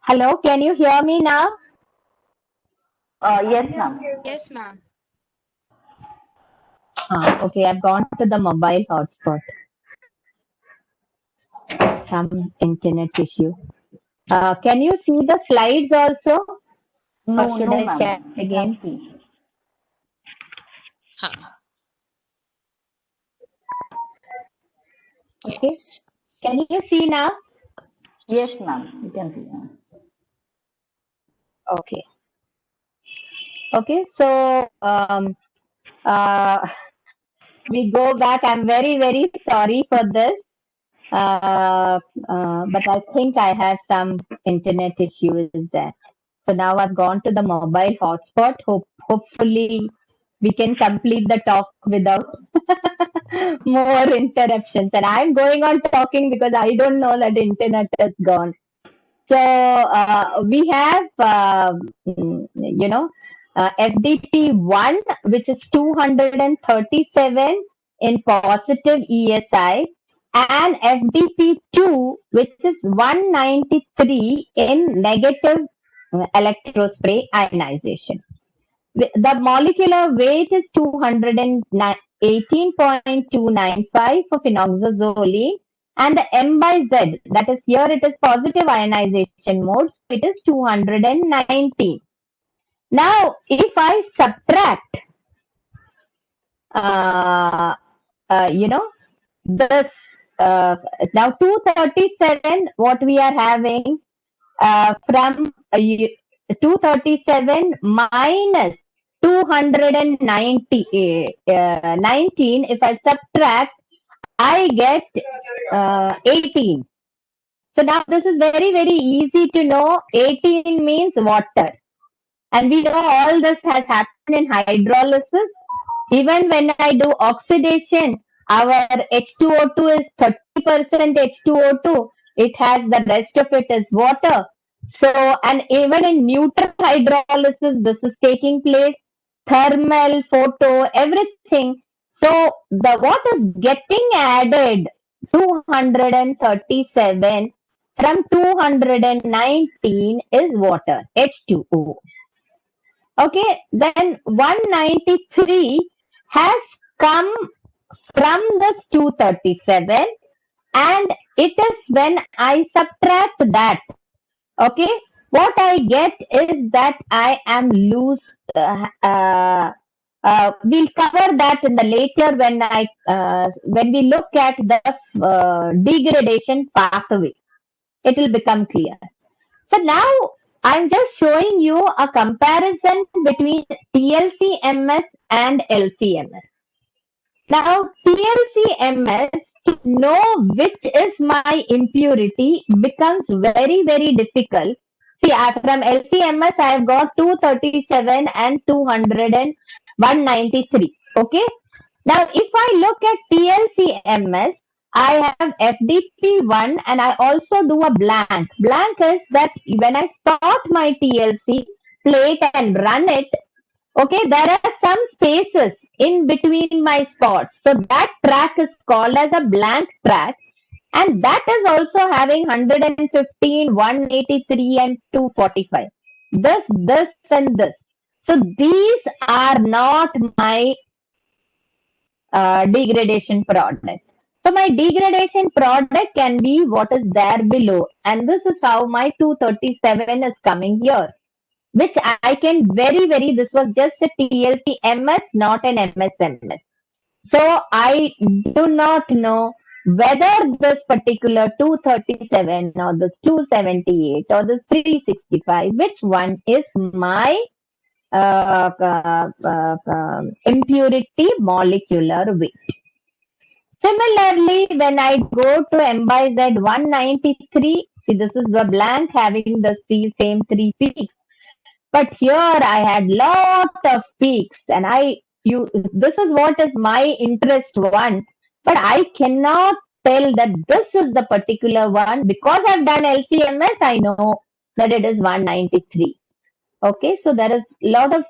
Hello, can you hear me now? Yes, ma'am. Yes, ma'am. Okay, I've gone to the mobile hotspot. Some internet issue. Can you see the slides also? No, or should no, I ma'am. share We again? can't see. Okay. Can you see now? Yes, ma'am. We can see now. Okay. Okay. So we go back. I'm very, very sorry for this. But I think I had some internet issues there. So now I've gone to the mobile hotspot. Hopefully we can complete the talk without more interruptions. And I'm going on talking because I don't know that internet is gone. So we have, FDP1, which is 237 in positive ESI, and FDP2, which is 193 in negative electrospray ionization. The molecular weight is 218.295 for phenoxazole, and the M by Z, that is here it is positive ionization mode, so it is 219. Now, if I subtract, this, now 237, what we are having from 237 minus 290, 19, if I subtract, I get 18. So now this is very, very easy to know. 18 means water. And we know all this has happened in hydrolysis. Even when I do oxidation, our H2O2 is 30% H2O2. It has the rest of it is water. So, and even in neutral hydrolysis, this is taking place. Thermal, photo, everything. So, the what is getting added 237 from 219 is water, H2O. Okay, then 193 has come from this 237, and it is when I subtract that, okay, what I get is that I am loose. We'll cover that in the later when we look at the degradation pathway. It will become clear. So now I'm just showing you a comparison between TLC-MS and LC-MS. Now TLC-MS, to know which is my impurity becomes very, very difficult. See, from LC-MS I have got 237 and 200 and 193. Okay. Now if I look at TLC-MS, I have FDP1 and I also do a blank. Blank is that when I start my TLC plate and run it, okay, there are some spaces in between my spots. So that track is called as a blank track, and that is also having 115, 183 and 245. This, and this. So these are not my degradation product. So my degradation product can be what is there below, and this is how my 237 is coming here, which I can this was just a TLC-MS, not an MS-MS. So I do not know whether this particular 237 or this 278 or this 365, which one is my impurity molecular weight. Similarly, when I go to M by Z 193, see, this is the blank having the same three peaks. But here I had lot of peaks, and this is what is my interest one, but I cannot tell that this is the particular one. Because I've done LC-MS, I know that it is 193. Okay, so there is a lot of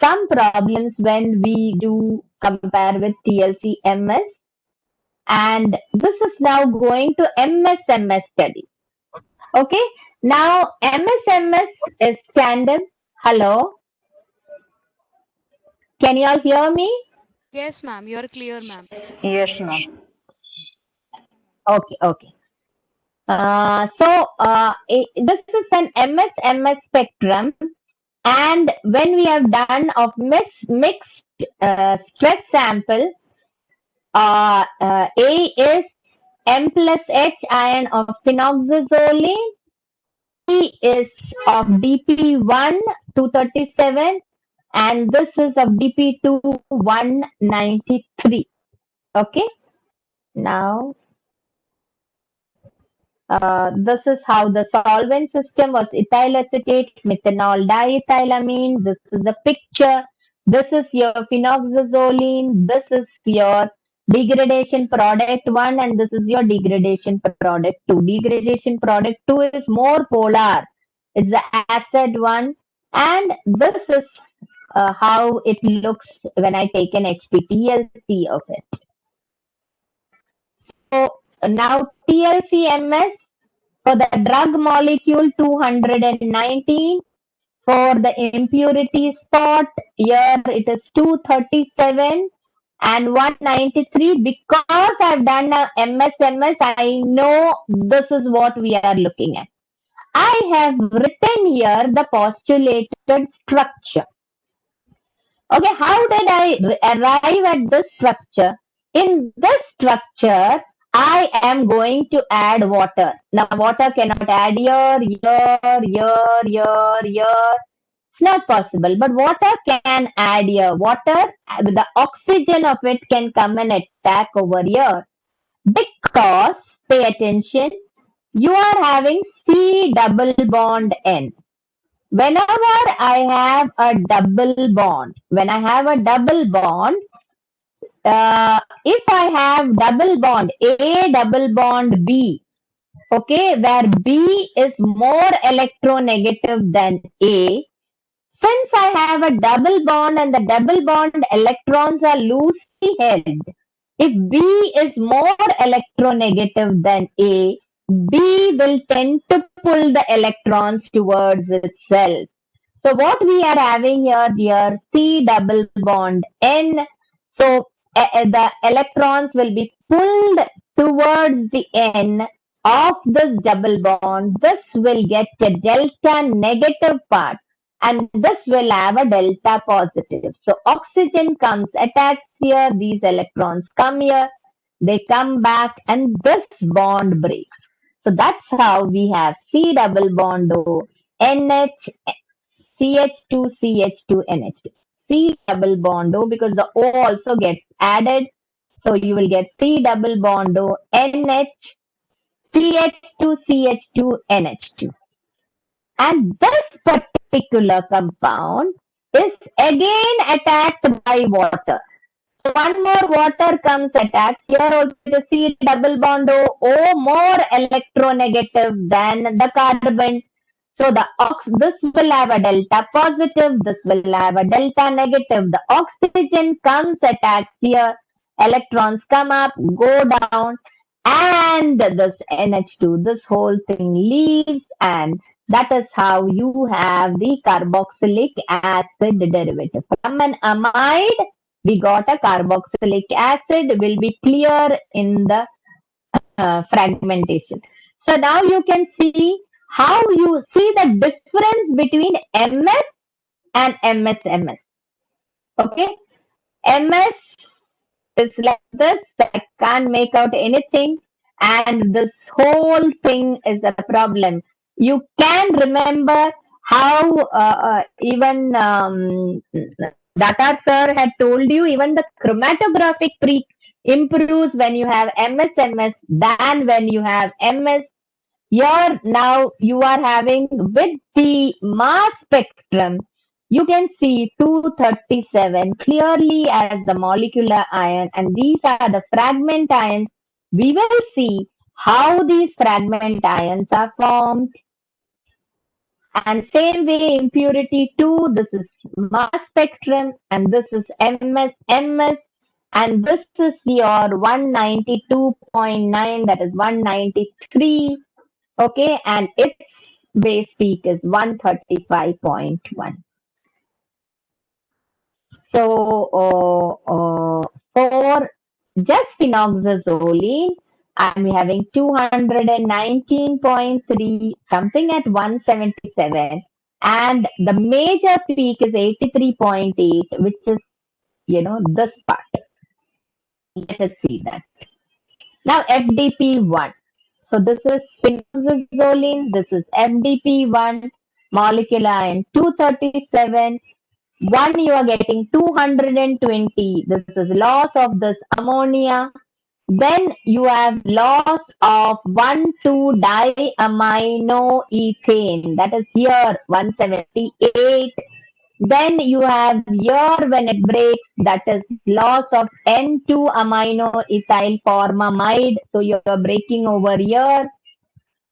some problems when we do compare with TLC-MS, and this is now going to MS-MS study. Okay, Now MSMS is tandem. Hello, can you all hear me? Yes, ma'am. You're clear, ma'am. Yes, ma'am. Okay, okay. This is an MS-MS spectrum, and when we have done of mixed stress sample, A is M plus H ion of phenoxazoline, P is of DP1 237, and this is of DP2 193. Okay, now this is how the solvent system was: ethyl acetate, methanol diethylamine. This is the picture. This is your phenoxazoline. This is your degradation product 1, and this is your degradation product 2. Degradation product 2 is more polar. It's the acid one, and this is how it looks when I take an HPLC of it. So now TLCMS for the drug molecule 219. For the impurity spot, here it is 237 and 193. Because I've done a MSMS, I know this is what we are looking at. I have written here the postulated structure. Okay, how did I arrive at this structure? In this structure, I am going to add water. Now, water cannot add here. It's not possible. But water can add here. Water, the oxygen of it can come and attack over here. Because, pay attention, you are having C double bond N. Whenever I have a double bond, if I have double bond, A double bond B, okay, where B is more electronegative than A, since I have a double bond and the double bond electrons are loosely held, if B is more electronegative than A, B will tend to pull the electrons towards itself. So what we are having here, C double bond N. So the electrons will be pulled towards the N of this double bond. This will get a delta negative part, and this will have a delta positive. So oxygen comes attached here, these electrons come here, they come back, and this bond breaks. So that's how we have C double bond O, NH, CH2, CH2, NH2. C double bond O, because the O also gets added. So you will get C double bond O, NH, CH2, CH2, NH2. And this particular compound is again attacked by water. So one more water comes attacked. Here also the C double bond O more electronegative than the carbon. So this will have a delta positive, this will have a delta negative. The oxygen comes attacked here, electrons come up, go down, and this NH2, this whole thing leaves, and that is how you have the carboxylic acid derivative. From an amide, we got a carboxylic acid, will be clear in the fragmentation. So now you can see how you see the difference between MS and MSMS. Okay, MS is like this, I can't make out anything, and this whole thing is a problem. You can remember how even DATAR sir had told you, even the chromatographic peak improves when you have MSMS than when you have MS. Here now you are having with the mass spectrum, you can see 237 clearly as the molecular ion, and these are the fragment ions. We will see how these fragment ions are formed. And same way impurity 2, this is mass spectrum, and this is MS, and this is your 192.9, that is 193. Okay, and its base peak is 135.1. So for just phenoxazole, I'm having 219.3, something at 177, and the major peak is 83.8, which is, this part. Let us see that. Now FDP1. So this is phenoxazole, this is FDP1, molecular ion 237. One, you are getting 220. This is loss of this ammonia. Then you have loss of 1,2-diaminoethane. That is here 178. Then you have here when it breaks, that is loss of N2-aminoethylformamide. So you are breaking over here.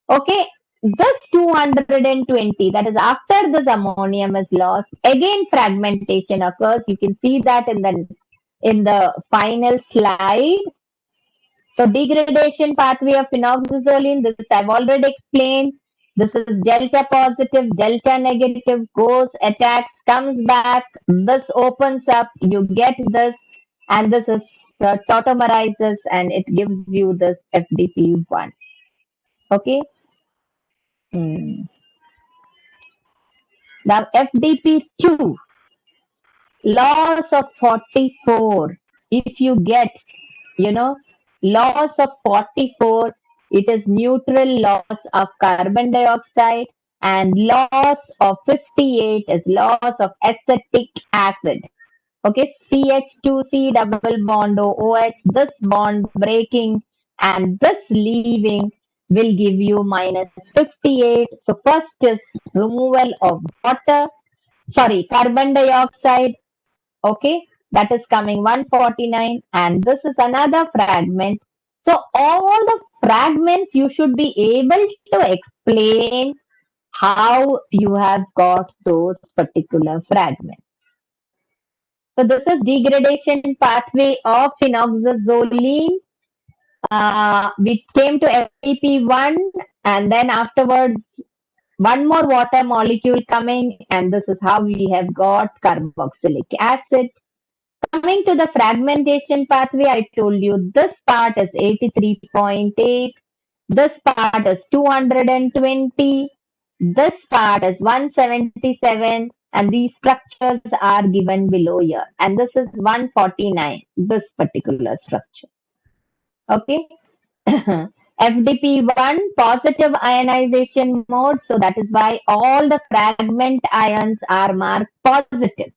Okay, this 220, that is after this ammonium is lost, again fragmentation occurs. You can see that in the final slide. So degradation pathway of phenoxazole, this I've already explained. This is delta positive, delta negative, goes, attacks, comes back, this opens up, you get this, and this is tautomerizes, and it gives you this FDP1. Okay. Now FDP2, loss of 44. If you get, loss of 44, it is neutral loss of carbon dioxide, and loss of 58 is loss of acetic acid. Okay, CH2C double bond OH, this bond breaking and this leaving will give you minus 58. So first is removal of carbon dioxide. Okay, that is coming 149, and this is another fragment. So all the fragments you should be able to explain how you have got those particular fragments. So this is degradation pathway of phenoxazole. We came to FDP1, and then afterwards one more water molecule coming, and this is how we have got carboxylic acid. Coming to the fragmentation pathway, I told you this part is 83.8, this part is 220, this part is 177, and these structures are given below here. And this is 149, this particular structure. Okay. FDP1, positive ionization mode. So that is why all the fragment ions are marked positive.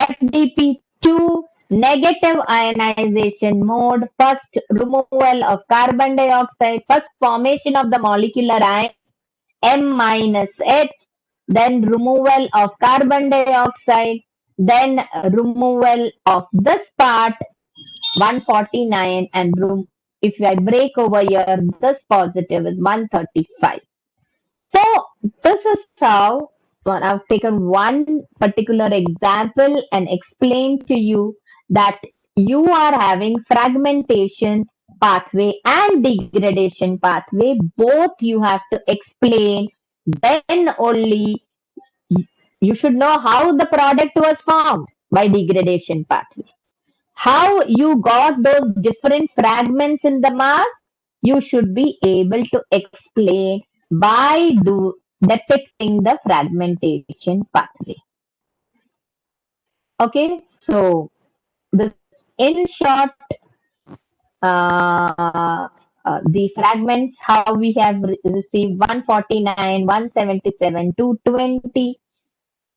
FDP2, negative ionization mode. First removal of carbon dioxide, first formation of the molecular ion M-H, then removal of carbon dioxide, then removal of this part 149, and if I break over here, this positive is 135. So this is how I've taken one particular example and explained to you that you are having fragmentation pathway and degradation pathway. Both you have to explain. Then only you should know how the product was formed by degradation pathway. How you got those different fragments in the mass, you should be able to explain by depicting the fragmentation pathway. Okay, so this in short, the fragments, how we have received 149, 177, 220,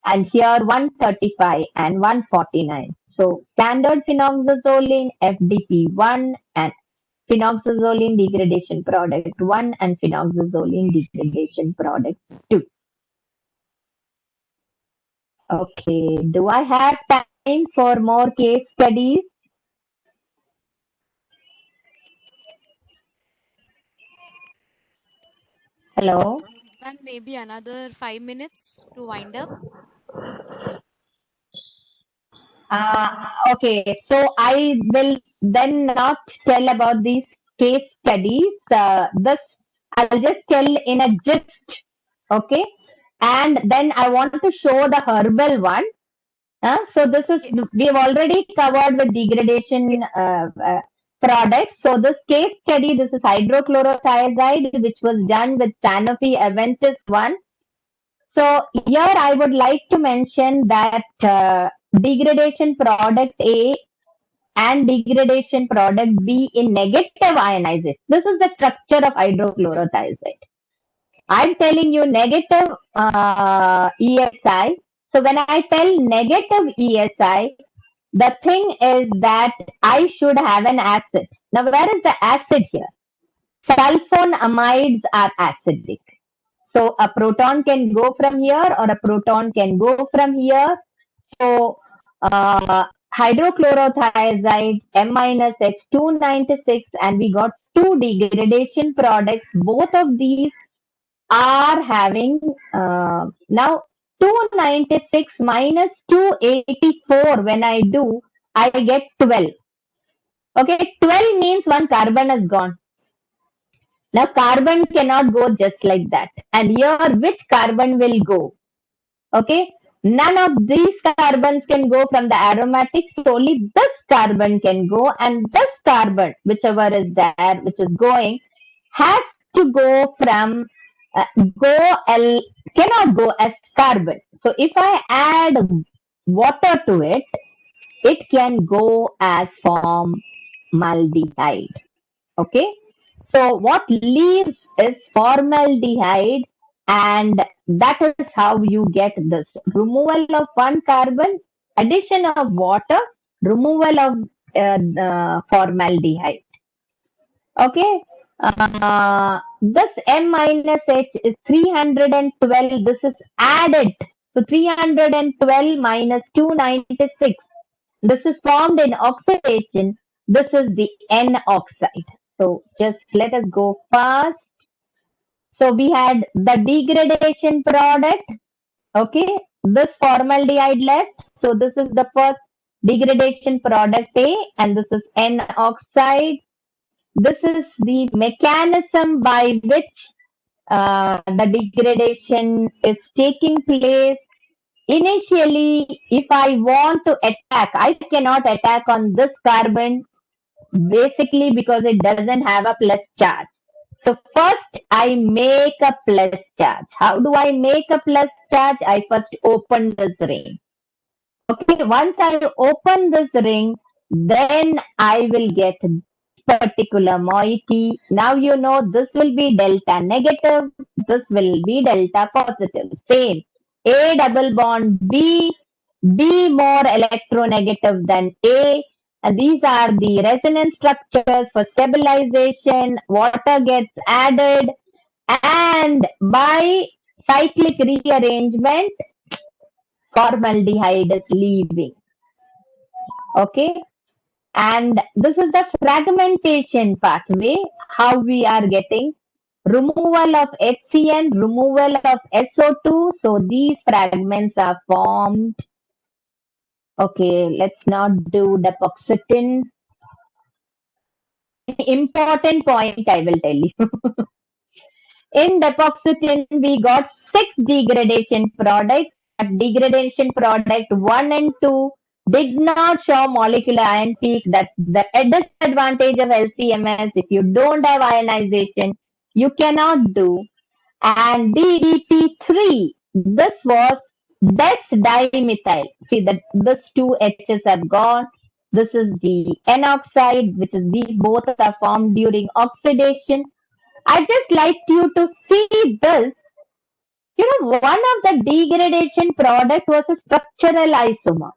and here 135 and 149. So standard phenoxazole, FDP1, and phenoxazole degradation product 1 and phenoxazole degradation product 2. Okay, do I have time for more case studies? Hello? Ma'am, maybe another 5 minutes to wind up. Okay, so I will then not tell about these case studies. I'll just tell in a gist Okay. And then I want to show the herbal one. So this is, we have already covered with degradation products. So this case study, this is hydrochlorothiazide, which was done with Sanofi Aventis 1. So here I would like to mention that degradation product A and degradation product B in negative ionization. This is the structure of hydrochlorothiazide. I'm telling you negative ESI. So when I tell negative ESI, the thing is that I should have an acid. Now, where is the acid here? Sulfonamides are acidic. So a proton can go from here or a proton can go from here. So hydrochlorothiazide M-H296, and we got two degradation products. Both of these are having now 296 minus 284. When I do, I get 12. Okay, 12 means one carbon is gone. Now carbon cannot go just like that. And here, which carbon will go? Okay, none of these carbons can go from the aromatics. Only this carbon can go, and this carbon, whichever is there, which is going, has to go from cannot go as carbon. So if I add water to it, it can go as formaldehyde. Okay. So what leaves is formaldehyde, and that is how you get this removal of one carbon, addition of water, removal of formaldehyde. Okay. This M minus H is 312. This is added. So 312 minus 296. This is formed in oxidation. This is the N oxide. So just let us go fast. So we had the degradation product. Okay. This formaldehyde left. So this is the first degradation product A, and this is N oxide. This is the mechanism by which the degradation is taking place. Initially, if I want to attack, I cannot attack on this carbon, basically because it doesn't have a plus charge. So first I make a plus charge. How do I make a plus charge? I first open this ring. Okay, once I open this ring, then I will get particular moiety. Now you know this will be delta negative, this will be delta positive. Same. A double bond B, B more electronegative than A. And these are the resonance structures for stabilization. Water gets added, and by cyclic rearrangement, formaldehyde is leaving. Okay. And this is the fragmentation pathway, how we are getting removal of HCN, removal of SO2. So these fragments are formed. Okay, let's not do depoxitin. Important point I will tell you. In depoxitin, we got 6 degradation products. Degradation product 1 and 2 did not show molecular ion peak. That's the disadvantage of LCMS. If you don't have ionization, you cannot do. And DDP3, this was this dimethyl. See that this 2 H's have gone. This is the N oxide, which is these both are formed during oxidation. I just like you to see this. You know, one of the degradation product was a structural isomer.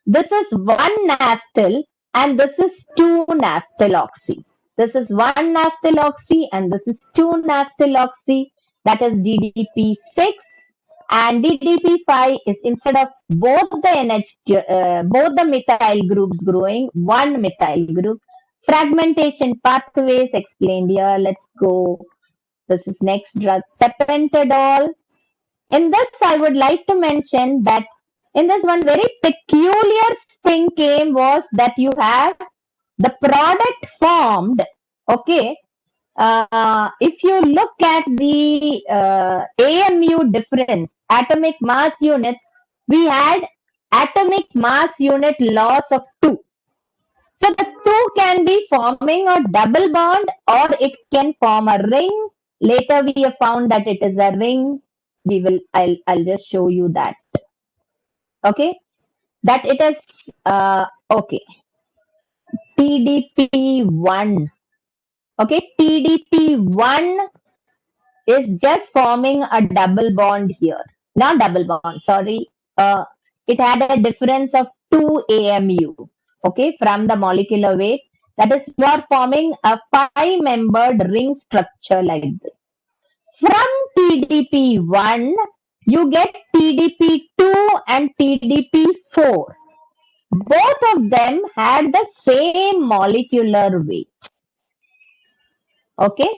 This is 1 naphthyl and this is 2 naphthyloxy. This is 1 naphthyloxy and this is 2 naphthyloxy. That is DDP6, and DDP5 is instead of both the methyl groups growing, 1 methyl group. Fragmentation pathways explained here. Let's go. This is next drug, tapentadol. In this, I would like to mention that in this one very peculiar thing came was that you have the product formed, okay, if you look at the AMU difference, atomic mass units, we had atomic mass unit loss of 2. So the 2 can be forming a double bond or it can form a ring. Later we have found that it is a ring. I'll just show you that. Okay, that it is okay. TDP1. Okay, TDP1 is just forming a double bond here. Not double bond, sorry. It had a difference of 2 AMU. Okay, from the molecular weight. That is for forming a 5-membered ring structure like this. From TDP1, you get TDP2 and TDP4. Both of them had the same molecular weight. Okay.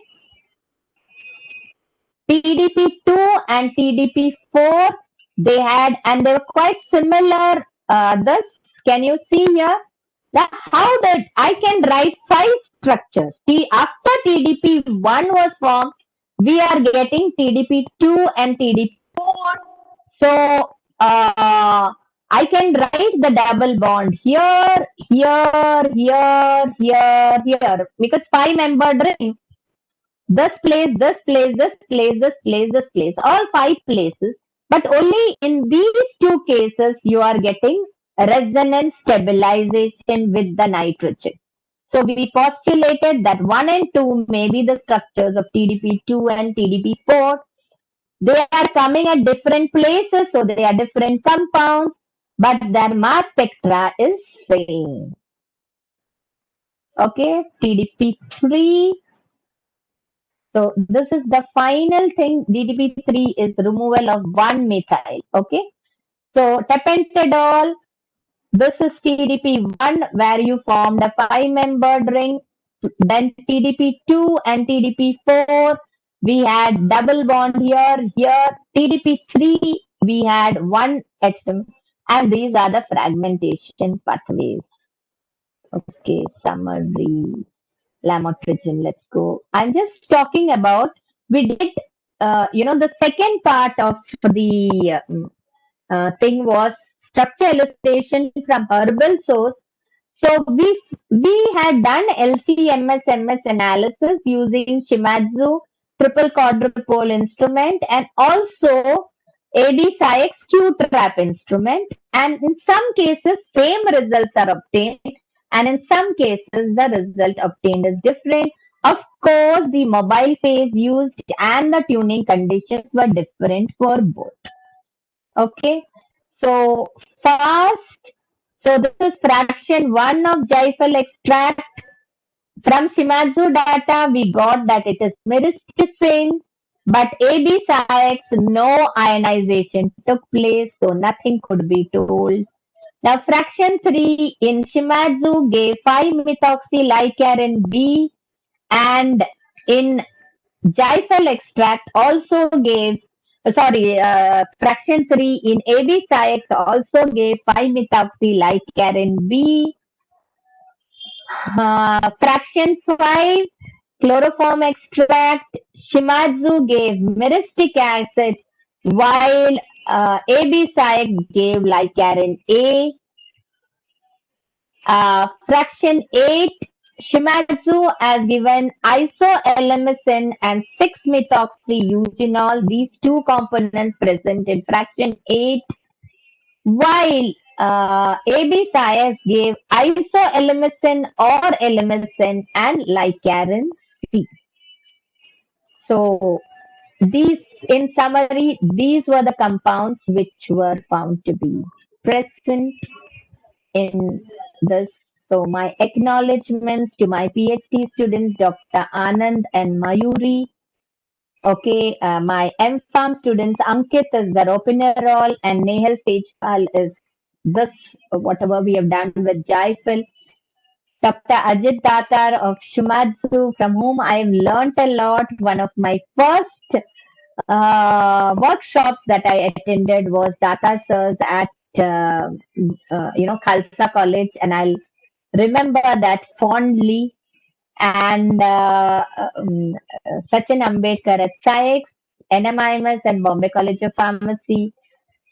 TDP2 and TDP4, they had, and they were quite similar. This, can you see here? That how that I can write 5 structures. After TDP1 was formed, we are getting TDP2 and TDP4. So I can write the double bond here, here, here, here, here, because 5-membered ring. This place, this place, this place, this place, this place, all 5 places. But only in these 2 cases, you are getting resonance stabilization with the nitrogen. So we postulated that 1 and 2 may be the structures of TDP2 and TDP4. They are coming at different places, so they are different compounds, but their mass spectra is same. Okay, TDP3. So this is the final thing. DDP3 is removal of 1 methyl. Okay. So tapentadol, this is TDP1 where you formed a 5-membered ring. Then TDP2 and TDP4, we had double bond here, here. TDP3, we had 1 atom, and these are the fragmentation pathways. Okay, summary. Lamotrigine, let's go. I'm just talking about, we did, the second part of the thing was structure elucidation from herbal source. So we had done LC-MS analysis using Shimadzu triple quadrupole instrument and also AD-SCIEX Q-trap instrument. And in some cases, same results are obtained. And in some cases, the result obtained is different. Of course, the mobile phase used and the tuning conditions were different for both. Okay. So, first, so this is fraction 1 of Jaifal extract. From Shimadzu data, we got that it is myristicin, but AD-SCIEX, no ionization took place, so nothing could be told. Now, fraction 3 in Shimadzu gave 5-methoxylicarin B, and in Jaifal extract also gave, fraction 3 in AD-SCIEX also gave 5-methoxylicarin B. Fraction 5, chloroform extract, Shimadzu gave myristic acid, while AD-SCIEX gave licarin A. Fraction 8, Shimadzu has given isoelemicin and 6-methoxy-eugenol, these 2 components present in fraction 8, while AD-SCIEX gave isoelemicin or elemicin and licarin C. So, these, in summary, these were the compounds which were found to be present in this. So, my acknowledgements to my PhD students, Dr. Anand and Mayuri. Okay, my MPharm students, Ankit is the ropinirole and Nehal Tejpal is this, whatever we have done with Jaifal. Dr. AJIT DATAR of Shimadzu, from whom I've learnt a lot. One of my first workshops that I attended was DATAR Sirs at, Khalsa College, and I'll remember that fondly. and Sachin Ambedkar at SciEx, NMIMS at Bombay College of Pharmacy.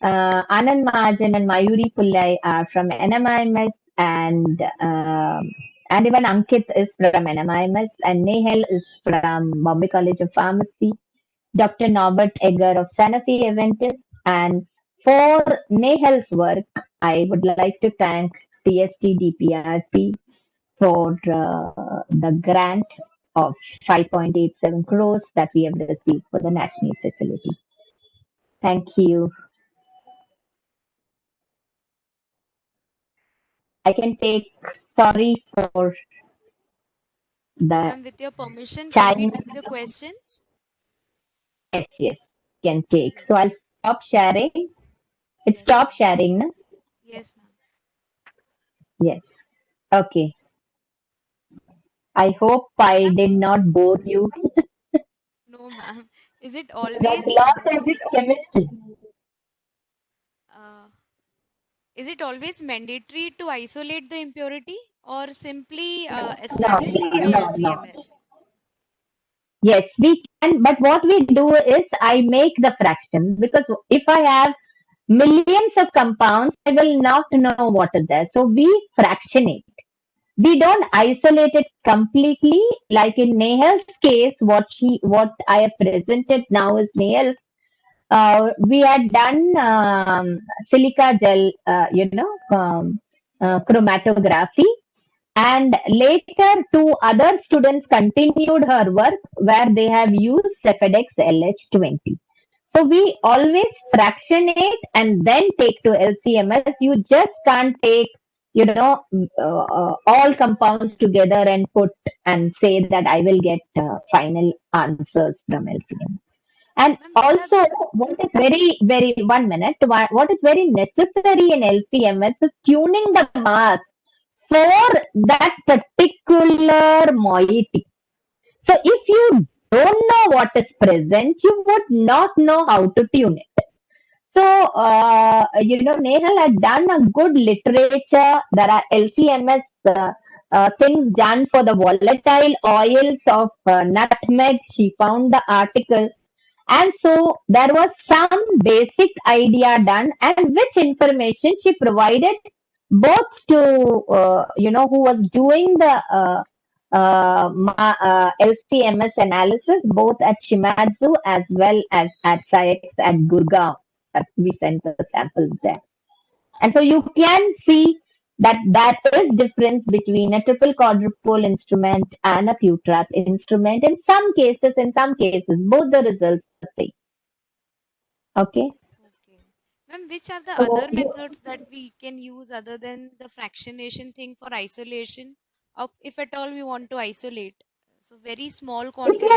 Anand Mahajan and Mayuri Pullai are from NMIMS, and even Ankit is from NMIMS, and Nehal is from Bombay College of Pharmacy. Dr. Norbert Egger of Sanofi Aventis, and for Nehal's work, I would like to thank CST DPRP for the grant of 5.87 crores that we have received for the national facility. Thank you. I can take, sorry for the Ma'am, with your permission, can we take the questions? Yes, can take. So I'll stop sharing. It stop sharing, no? Yes, ma'am. Yes. Okay. I hope I did not bore you. No, ma'am. Is it That always lost every chemistry. is it always mandatory to isolate the impurity or simply No, established by no. LCMS? Yes, we can, but what we do is I make the fraction, because if I have millions of compounds, I will not know what is there. So we fractionate. We don't isolate it completely. Like in Nehal's case, what I have presented now is Nehal's. We had done silica gel, chromatography, and later two other students continued her work where they have used Cefadex LH20. So we always fractionate and then take to LCMS. You just can't take, all compounds together and put and say that I will get final answers from LCMS. And also, what is very, very, 1 minute, what is very necessary in LCMS is tuning the mass for that particular moiety. So if you don't know what is present, you would not know how to tune it. So, Nehal had done a good literature. There are LCMS things done for the volatile oils of nutmeg. She found the article. And so there was some basic idea done, and which information she provided both to, who was doing the LCMS analysis, both at Shimadzu as well as at SciEx at Gurgaon. We sent the samples there. And so you can see that is difference between a triple quadruple instrument and a few trap instrument. In some cases, both the results are the same. Okay. Ma'am, which are the other methods that we can use other than the fractionation thing for isolation of, if at all we want to isolate? So very small quantities.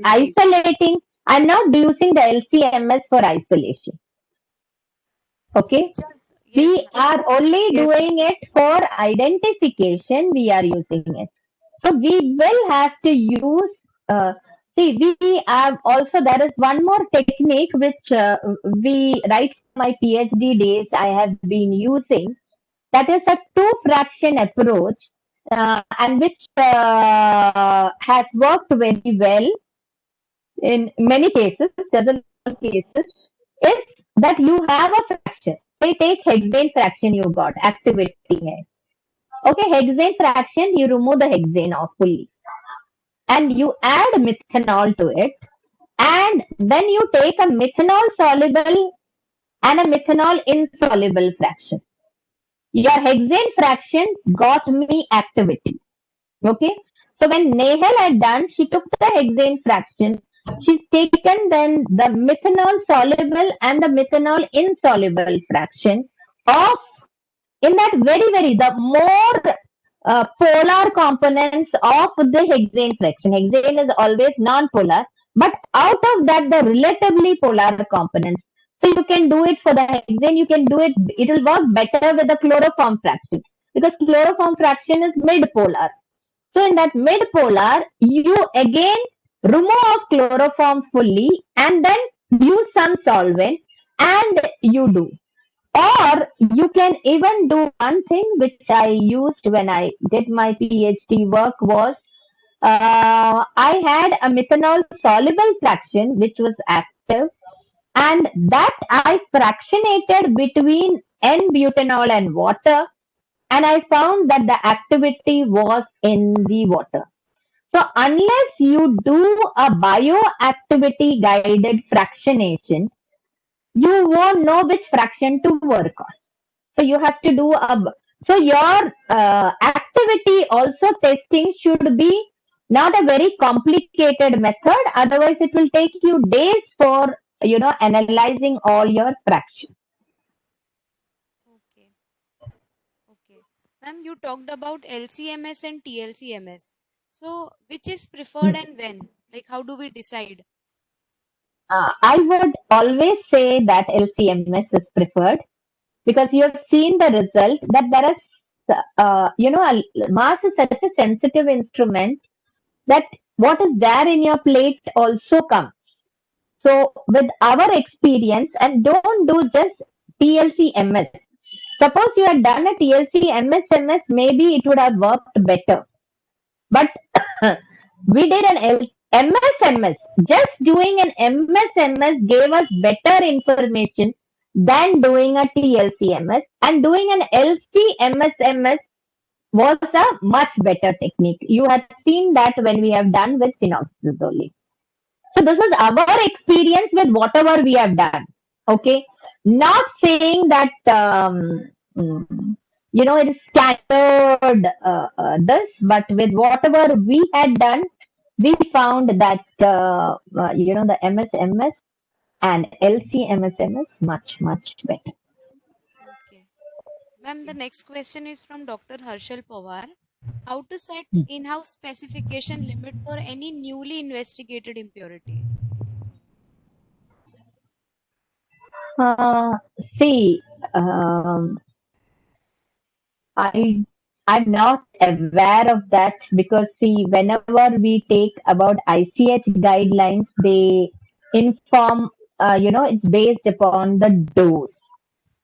Isolating. I'm not using the LCMS for isolation. Okay. We are only doing it for identification. We are using it. So we will have to use. We have also, there is one more technique which we, right from my PhD days, I have been using. That is a two fraction approach, and which has worked very well in many cases, several cases, is that you have a fraction. Say take hexane fraction you got, activity hai. Okay, hexane fraction, you remove the hexane off fully. And you add methanol to it. And then you take a methanol soluble and a methanol insoluble fraction. Your hexane fraction got me activity. Okay. So when Nehal had done, she took the hexane fraction. She's taken then the methanol soluble and the methanol insoluble fraction of, in that the more polar components of the hexane fraction. Hexane is always non-polar, but out of that the relatively polar components. So you can do it for the hexane, it will work better with the chloroform fraction, because chloroform fraction is mid-polar. So in that mid-polar, you again remove chloroform fully and then use some solvent and you do. Or you can even do one thing which I used when I did my PhD work was I had a methanol soluble fraction which was active, and that I fractionated between N-butanol and water, and I found that the activity was in the water. So unless you do a bioactivity guided fractionation, you won't know which fraction to work on. So you have to do so your activity also testing should be not a very complicated method. Otherwise, it will take you days for analyzing all your fractions. Okay. Okay. Ma'am, you talked about LCMS and TLCMS. So, which is preferred and when? Like, how do we decide? I would always say that LCMS is preferred because you have seen the result that there is, mass is such a sensitive instrument that what is there in your plate also comes. So with our experience, and don't do just TLC-MS. Suppose you had done a TLC-MS, maybe it would have worked better. But we did an MS-MS. Just doing an MS-MS gave us better information than doing a TLC-MS. And doing an LC-MS-MS was a much better technique. You have seen that when we have done with phenoxazole. So this is our experience with whatever we have done. Okay, not saying that it is scattered this, but with whatever we had done, we found that the MSMS and LCMSMS much better. Okay. Ma'am, the next question is from Dr. Harshal Pawar. How to set in-house specification limit for any newly investigated impurity? See, I'm not aware of that because see, whenever we take about ICH guidelines, they inform, it's based upon the dose.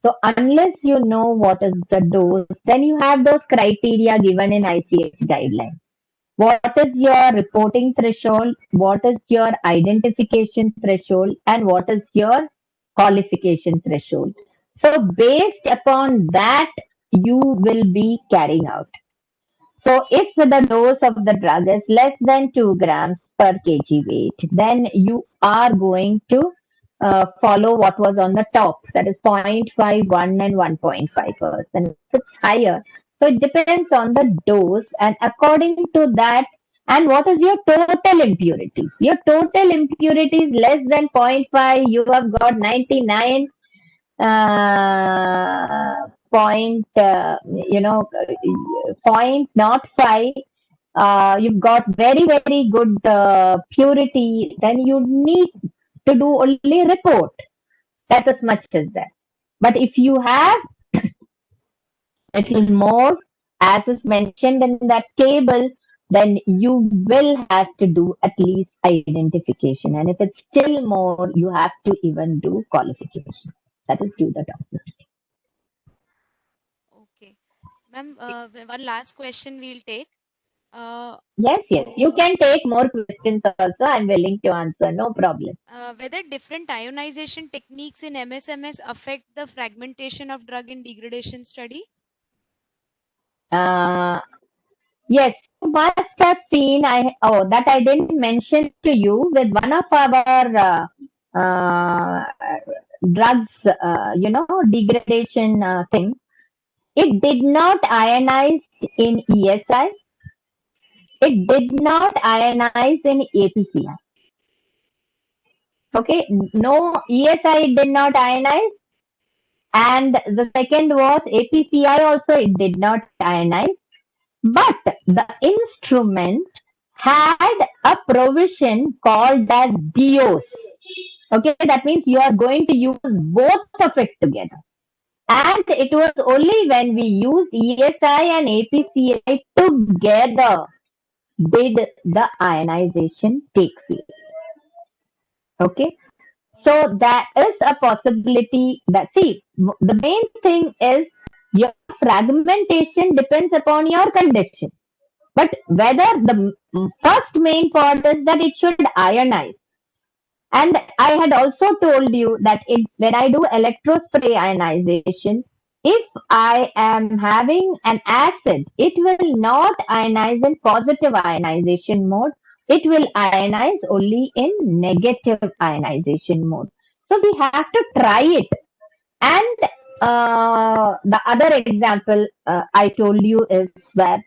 So unless you know what is the dose, then you have those criteria given in ICH guidelines. What is your reporting threshold? What is your identification threshold? And what is your qualification threshold? So based upon that, you will be carrying out. So if the dose of the drug is less than 2 grams per kg weight, then you are going to follow what was on the top, that is 0.51 and 1.5%. If it's higher, so it depends on the dose, and according to that, and what is your total impurity? Your total impurity is less than 0.5, you have got 99 point, point not 5, you've got very good purity, then you need to do only report. That's as much as that. But if you have little more, as is mentioned in that table, then you will have to do at least identification. And if it's still more, you have to even do qualification. That is do the doctor. Okay. Ma'am, one last question we'll take. Yes. You can take more questions also. I'm willing to answer. No problem. Whether different ionization techniques in MSMS affect the fragmentation of drug in degradation study? Yes, you must have seen. That I didn't mention to you with one of our drugs. Degradation thing. It did not ionize in ESI. It did not ionize in APCI. Okay, no ESI did not ionize, and the second was APCI also it did not ionize, but the instrument had a provision called as DOS. Okay, that means you are going to use both of it together. And it was only when we used ESI and APCI together did the ionization take place. Okay. So there is a possibility that, see, the main thing is your fragmentation depends upon your condition. But whether the first main part is that it should ionize. And I had also told you that when I do electrospray ionization, if I am having an acid, it will not ionize in positive ionization mode. It will ionize only in negative ionization mode. So we have to try it. And the other example I told you is where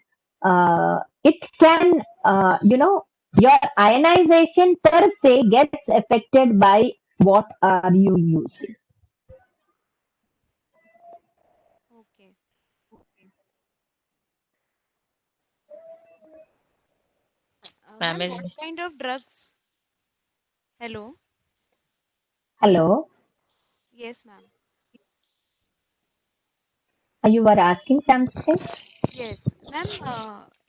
it can, your ionization per se gets affected by what are you using. Okay. Ma'am, what kind of drugs? Hello. Hello, Yes, ma'am. you were asking something? Yes, ma'am.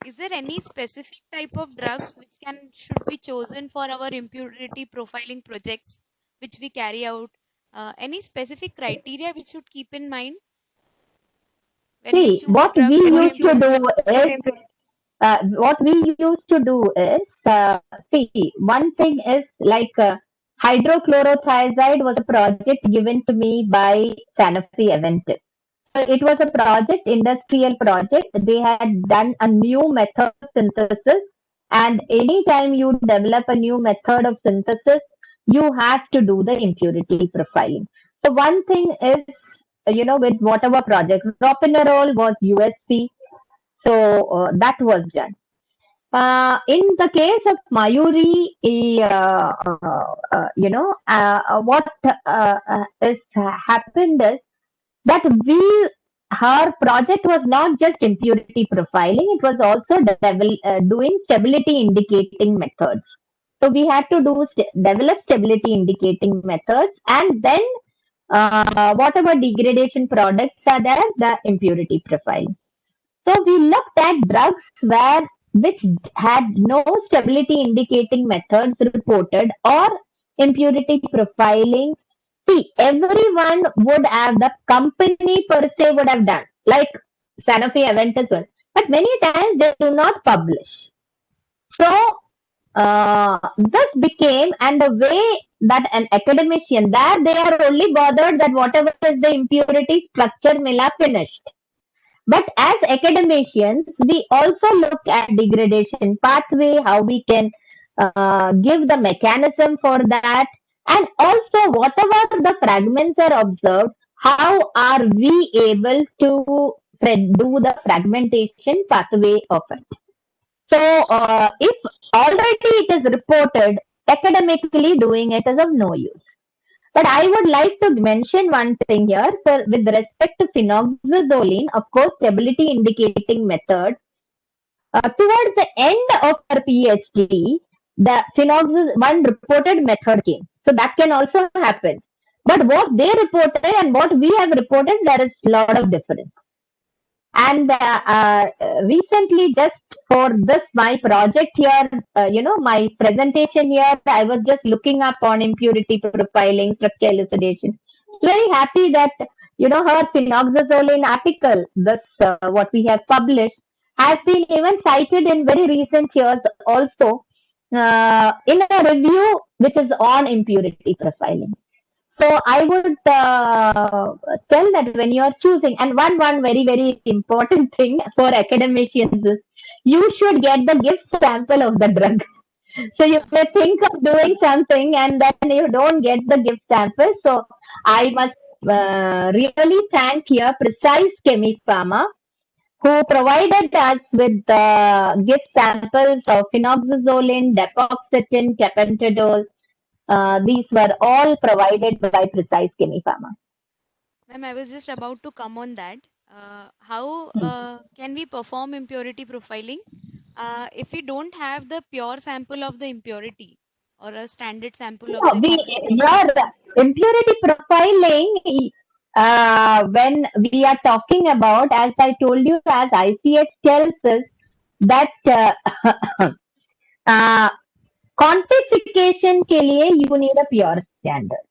Is there any specific type of drugs which should be chosen for our impurity profiling projects which we carry out? Any specific criteria we should keep in mind when we See, choose drugs for impurity? what we used to do is, see, one thing is like hydrochlorothiazide was a project given to me by Sanofi Aventis. So it was a project, industrial project. They had done a new method of synthesis, and anytime you develop a new method of synthesis, you have to do the impurity profiling. So one thing is, with whatever project, propinerol was USP, so that was done. In the case of Mayuri, what is happened is that her project was not just impurity profiling, it was also doing stability indicating methods. So we had to develop stability indicating methods, and then whatever degradation products are there, the impurity profiling. So we looked at drugs which had no stability indicating methods reported or impurity profiling. See, everyone would have, the company per se would have done, like Sanofi Aventis one, but many times they do not publish. So this became, and the way that an academician, that they are only bothered that whatever is the impurity structure mila finished. But as academicians, we also look at degradation pathway, how we can give the mechanism for that, and also whatever the fragments are observed, how are we able to do the fragmentation pathway of it. So if already it is reported, academically doing it is of no use. But I would like to mention one thing here. So with respect to phenoxazolone, of course, stability indicating method, towards the end of her PhD, the one reported method came. So that can also happen. But what they reported and what we have reported, there is a lot of difference. And recently, just for this, my project here, my presentation here, I was just looking up on impurity profiling, structure elucidation. Very happy that, her phenoxazolone article, this, what we have published, has been even cited in very recent years also in a review which is on impurity profiling. So I would tell that when you are choosing, and one very, very important thing for academicians is you should get the gift sample of the drug. So you may think of doing something and then you don't get the gift sample. So I must really thank here Precise Chemi Pharma, who provided us with the gift samples of phenoxazolone, depoxetin, capentadol. These were all provided by Precise Chemi Pharma. Ma'am, I was just about to come on that. How can we perform impurity profiling if we don't have the pure sample of the impurity or a standard sample of the impurity? Your impurity profiling, when we are talking about, as I told you, as ICH tells us that quantification के लिए you need a pure standard.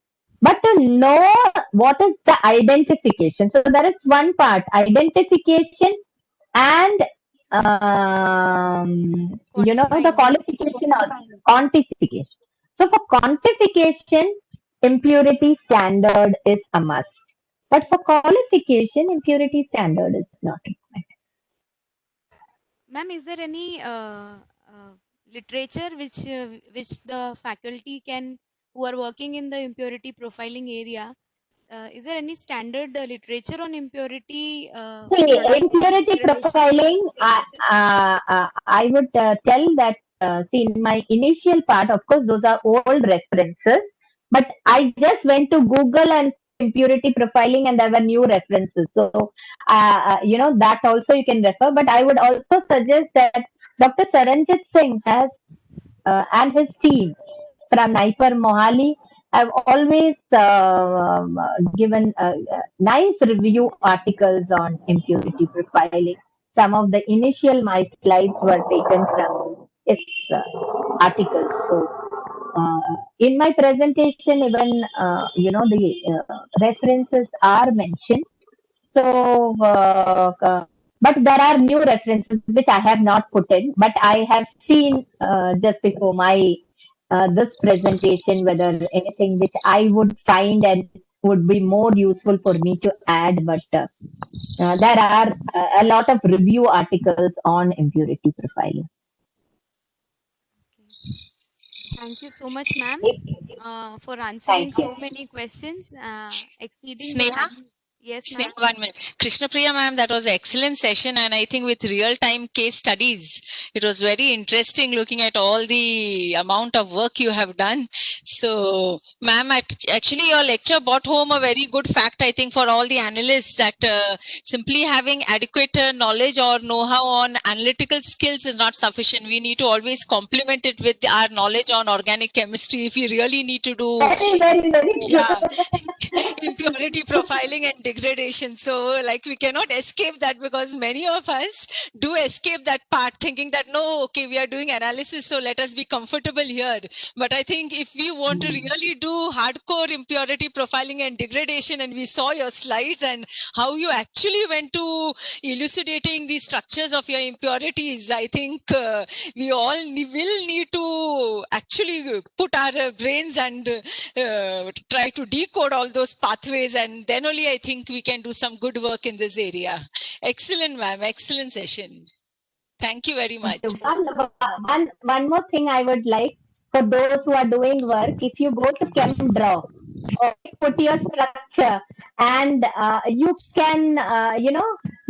but to know what is the identification. So there is one part, identification and the qualification or quantification. So for quantification, impurity standard is a must. But for qualification, impurity standard is not required. Ma'am, is there any literature which the faculty can, who are working in the impurity profiling area, is there any standard literature on impurity See, products and impurity degradations? profiling, I would tell that, see, in my initial part, of course, those are old references, but I just went to Google and impurity profiling and there were new references. So, that also you can refer, but I would also suggest that Dr. Saranjit Singh has, and his team from Naipur Mohali have always given nice review articles on impurity profiling. Some of the initial my slides were taken from his articles. So in my presentation, even the references are mentioned. So, but there are new references which I have not put in, but I have seen just before my this presentation whether anything which I would find and would be more useful for me to add. But there are a lot of review articles on impurity profiling. Thank you so much, ma'am, for answering so many questions, exceeding the Sneha? time. Yes, Sneha, ma'am. 1 minute. Krishnapriya ma'am, that was an excellent session, and I think with real-time case studies, it was very interesting looking at all the amount of work you have done. So, ma'am, actually your lecture brought home a very good fact, I think, for all the analysts, that simply having adequate knowledge or know-how on analytical skills is not sufficient. We need to always complement it with our knowledge on organic chemistry if we really need to do impurity profiling and degradation. So like we cannot escape that, because many of us do escape that part thinking that no, okay, we are doing analysis, so let us be comfortable here. But I think if we want to really do hardcore impurity profiling and degradation, and we saw your slides and how you actually went to elucidating the structures of your impurities, I think we all will need to actually put our brains and try to decode all those pathways, and then only I think we can do some good work in this area. Excellent, ma'am. Excellent session. Thank you very much. One more thing I would like for those who are doing work, if you go to ChemDraw, put your structure, and you can,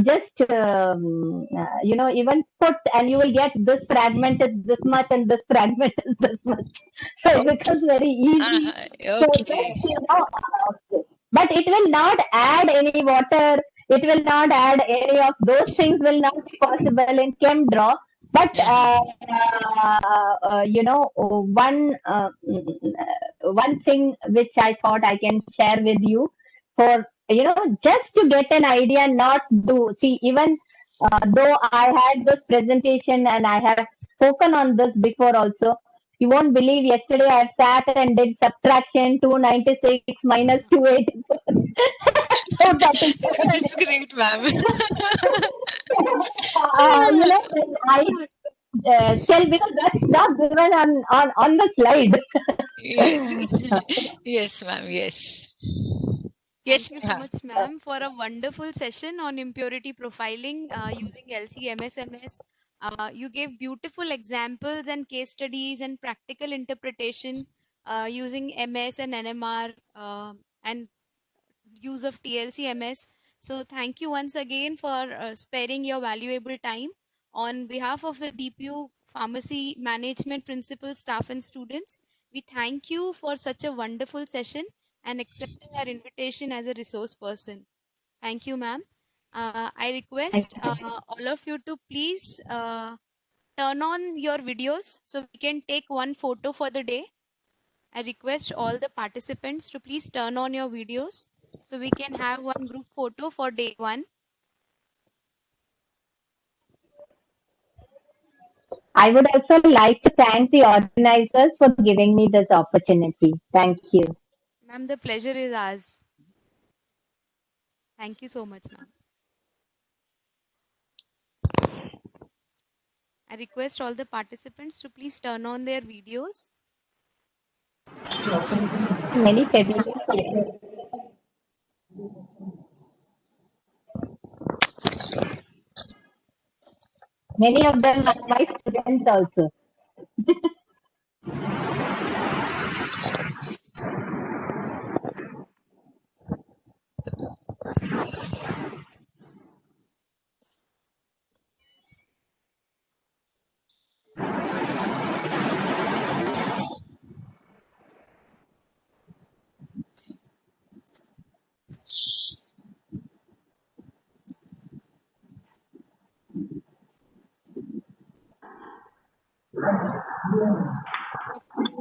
just, even put, and you will get this fragment is this much and this fragment is this much. So it becomes very easy. Okay. But it will not add any water. It will not add any of those things. Will not be possible in ChemDraw. But one thing which I thought I can share with you, for just to get an idea, not do see, even though I had this presentation and I have spoken on this before also. You won't believe, yesterday I sat and did subtraction, 296 minus 284. So that is That's great, ma'am. I tell, because that's not given on the slide. Yes, yes, ma'am. Yes. Yes, Thank you so much, ma'am, for a wonderful session on impurity profiling using LC-MS. You gave beautiful examples and case studies and practical interpretation using MS and NMR and use of TLC-MS. So thank you once again for sparing your valuable time. On behalf of the DPU Pharmacy Management Principal, staff and students, we thank you for such a wonderful session and accepting our invitation as a resource person. Thank you, ma'am. I request all of you to please turn on your videos so we can take one photo for the day. I request all the participants to please turn on your videos so we can have one group photo for day one. I would also like to thank the organizers for giving me this opportunity. Thank you. Ma'am, the pleasure is ours. Thank you so much, ma'am. I request all the participants to please turn on their videos. Many technical Many of them are my students also.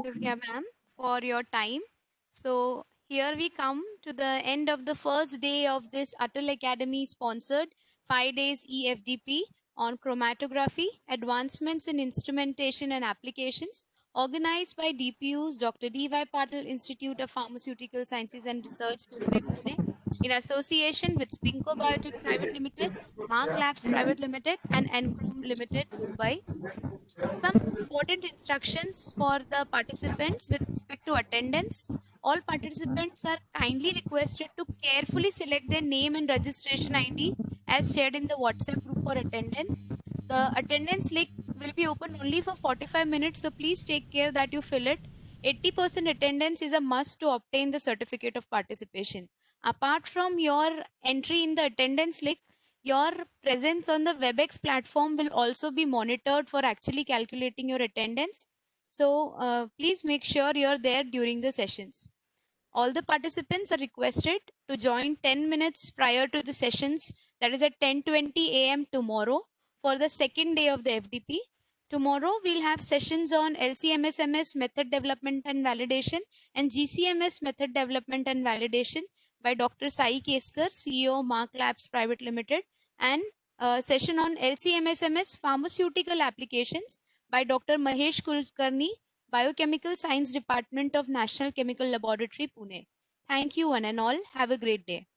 Surya ma'am, for your time. So here we come to the end of the first day of this ATAL Academy sponsored 5 days EFDP on chromatography, advancements in instrumentation and applications, organized by DPU's Dr. D.Y. Patil Institute of Pharmaceutical Sciences and Research, Mumbai, Pune, in association with Spinco Biotech Private Limited, Mark Labs Private Limited, and Enchrome Limited, Mumbai. Some important instructions for the participants with respect to attendance. All participants are kindly requested to carefully select their name and registration ID as shared in the WhatsApp group for attendance. The attendance link will be open only for 45 minutes, so please take care that you fill it. 80% attendance is a must to obtain the certificate of participation. Apart from your entry in the attendance link, your presence on the WebEx platform will also be monitored for actually calculating your attendance. So please make sure you're there during the sessions. All the participants are requested to join 10 minutes prior to the sessions, that is at 10:20 a.m. tomorrow for the second day of the FDP. Tomorrow we'll have sessions on LCMSMS method development and validation and GCMS method development and validation by Dr. Sai Keskar, CEO Mark Labs Private Limited, and a session on LCMSMS pharmaceutical applications by Dr. Mahesh Kulkarni, Biochemical Science Department of National Chemical Laboratory, Pune. Thank you one and all. Have a great day.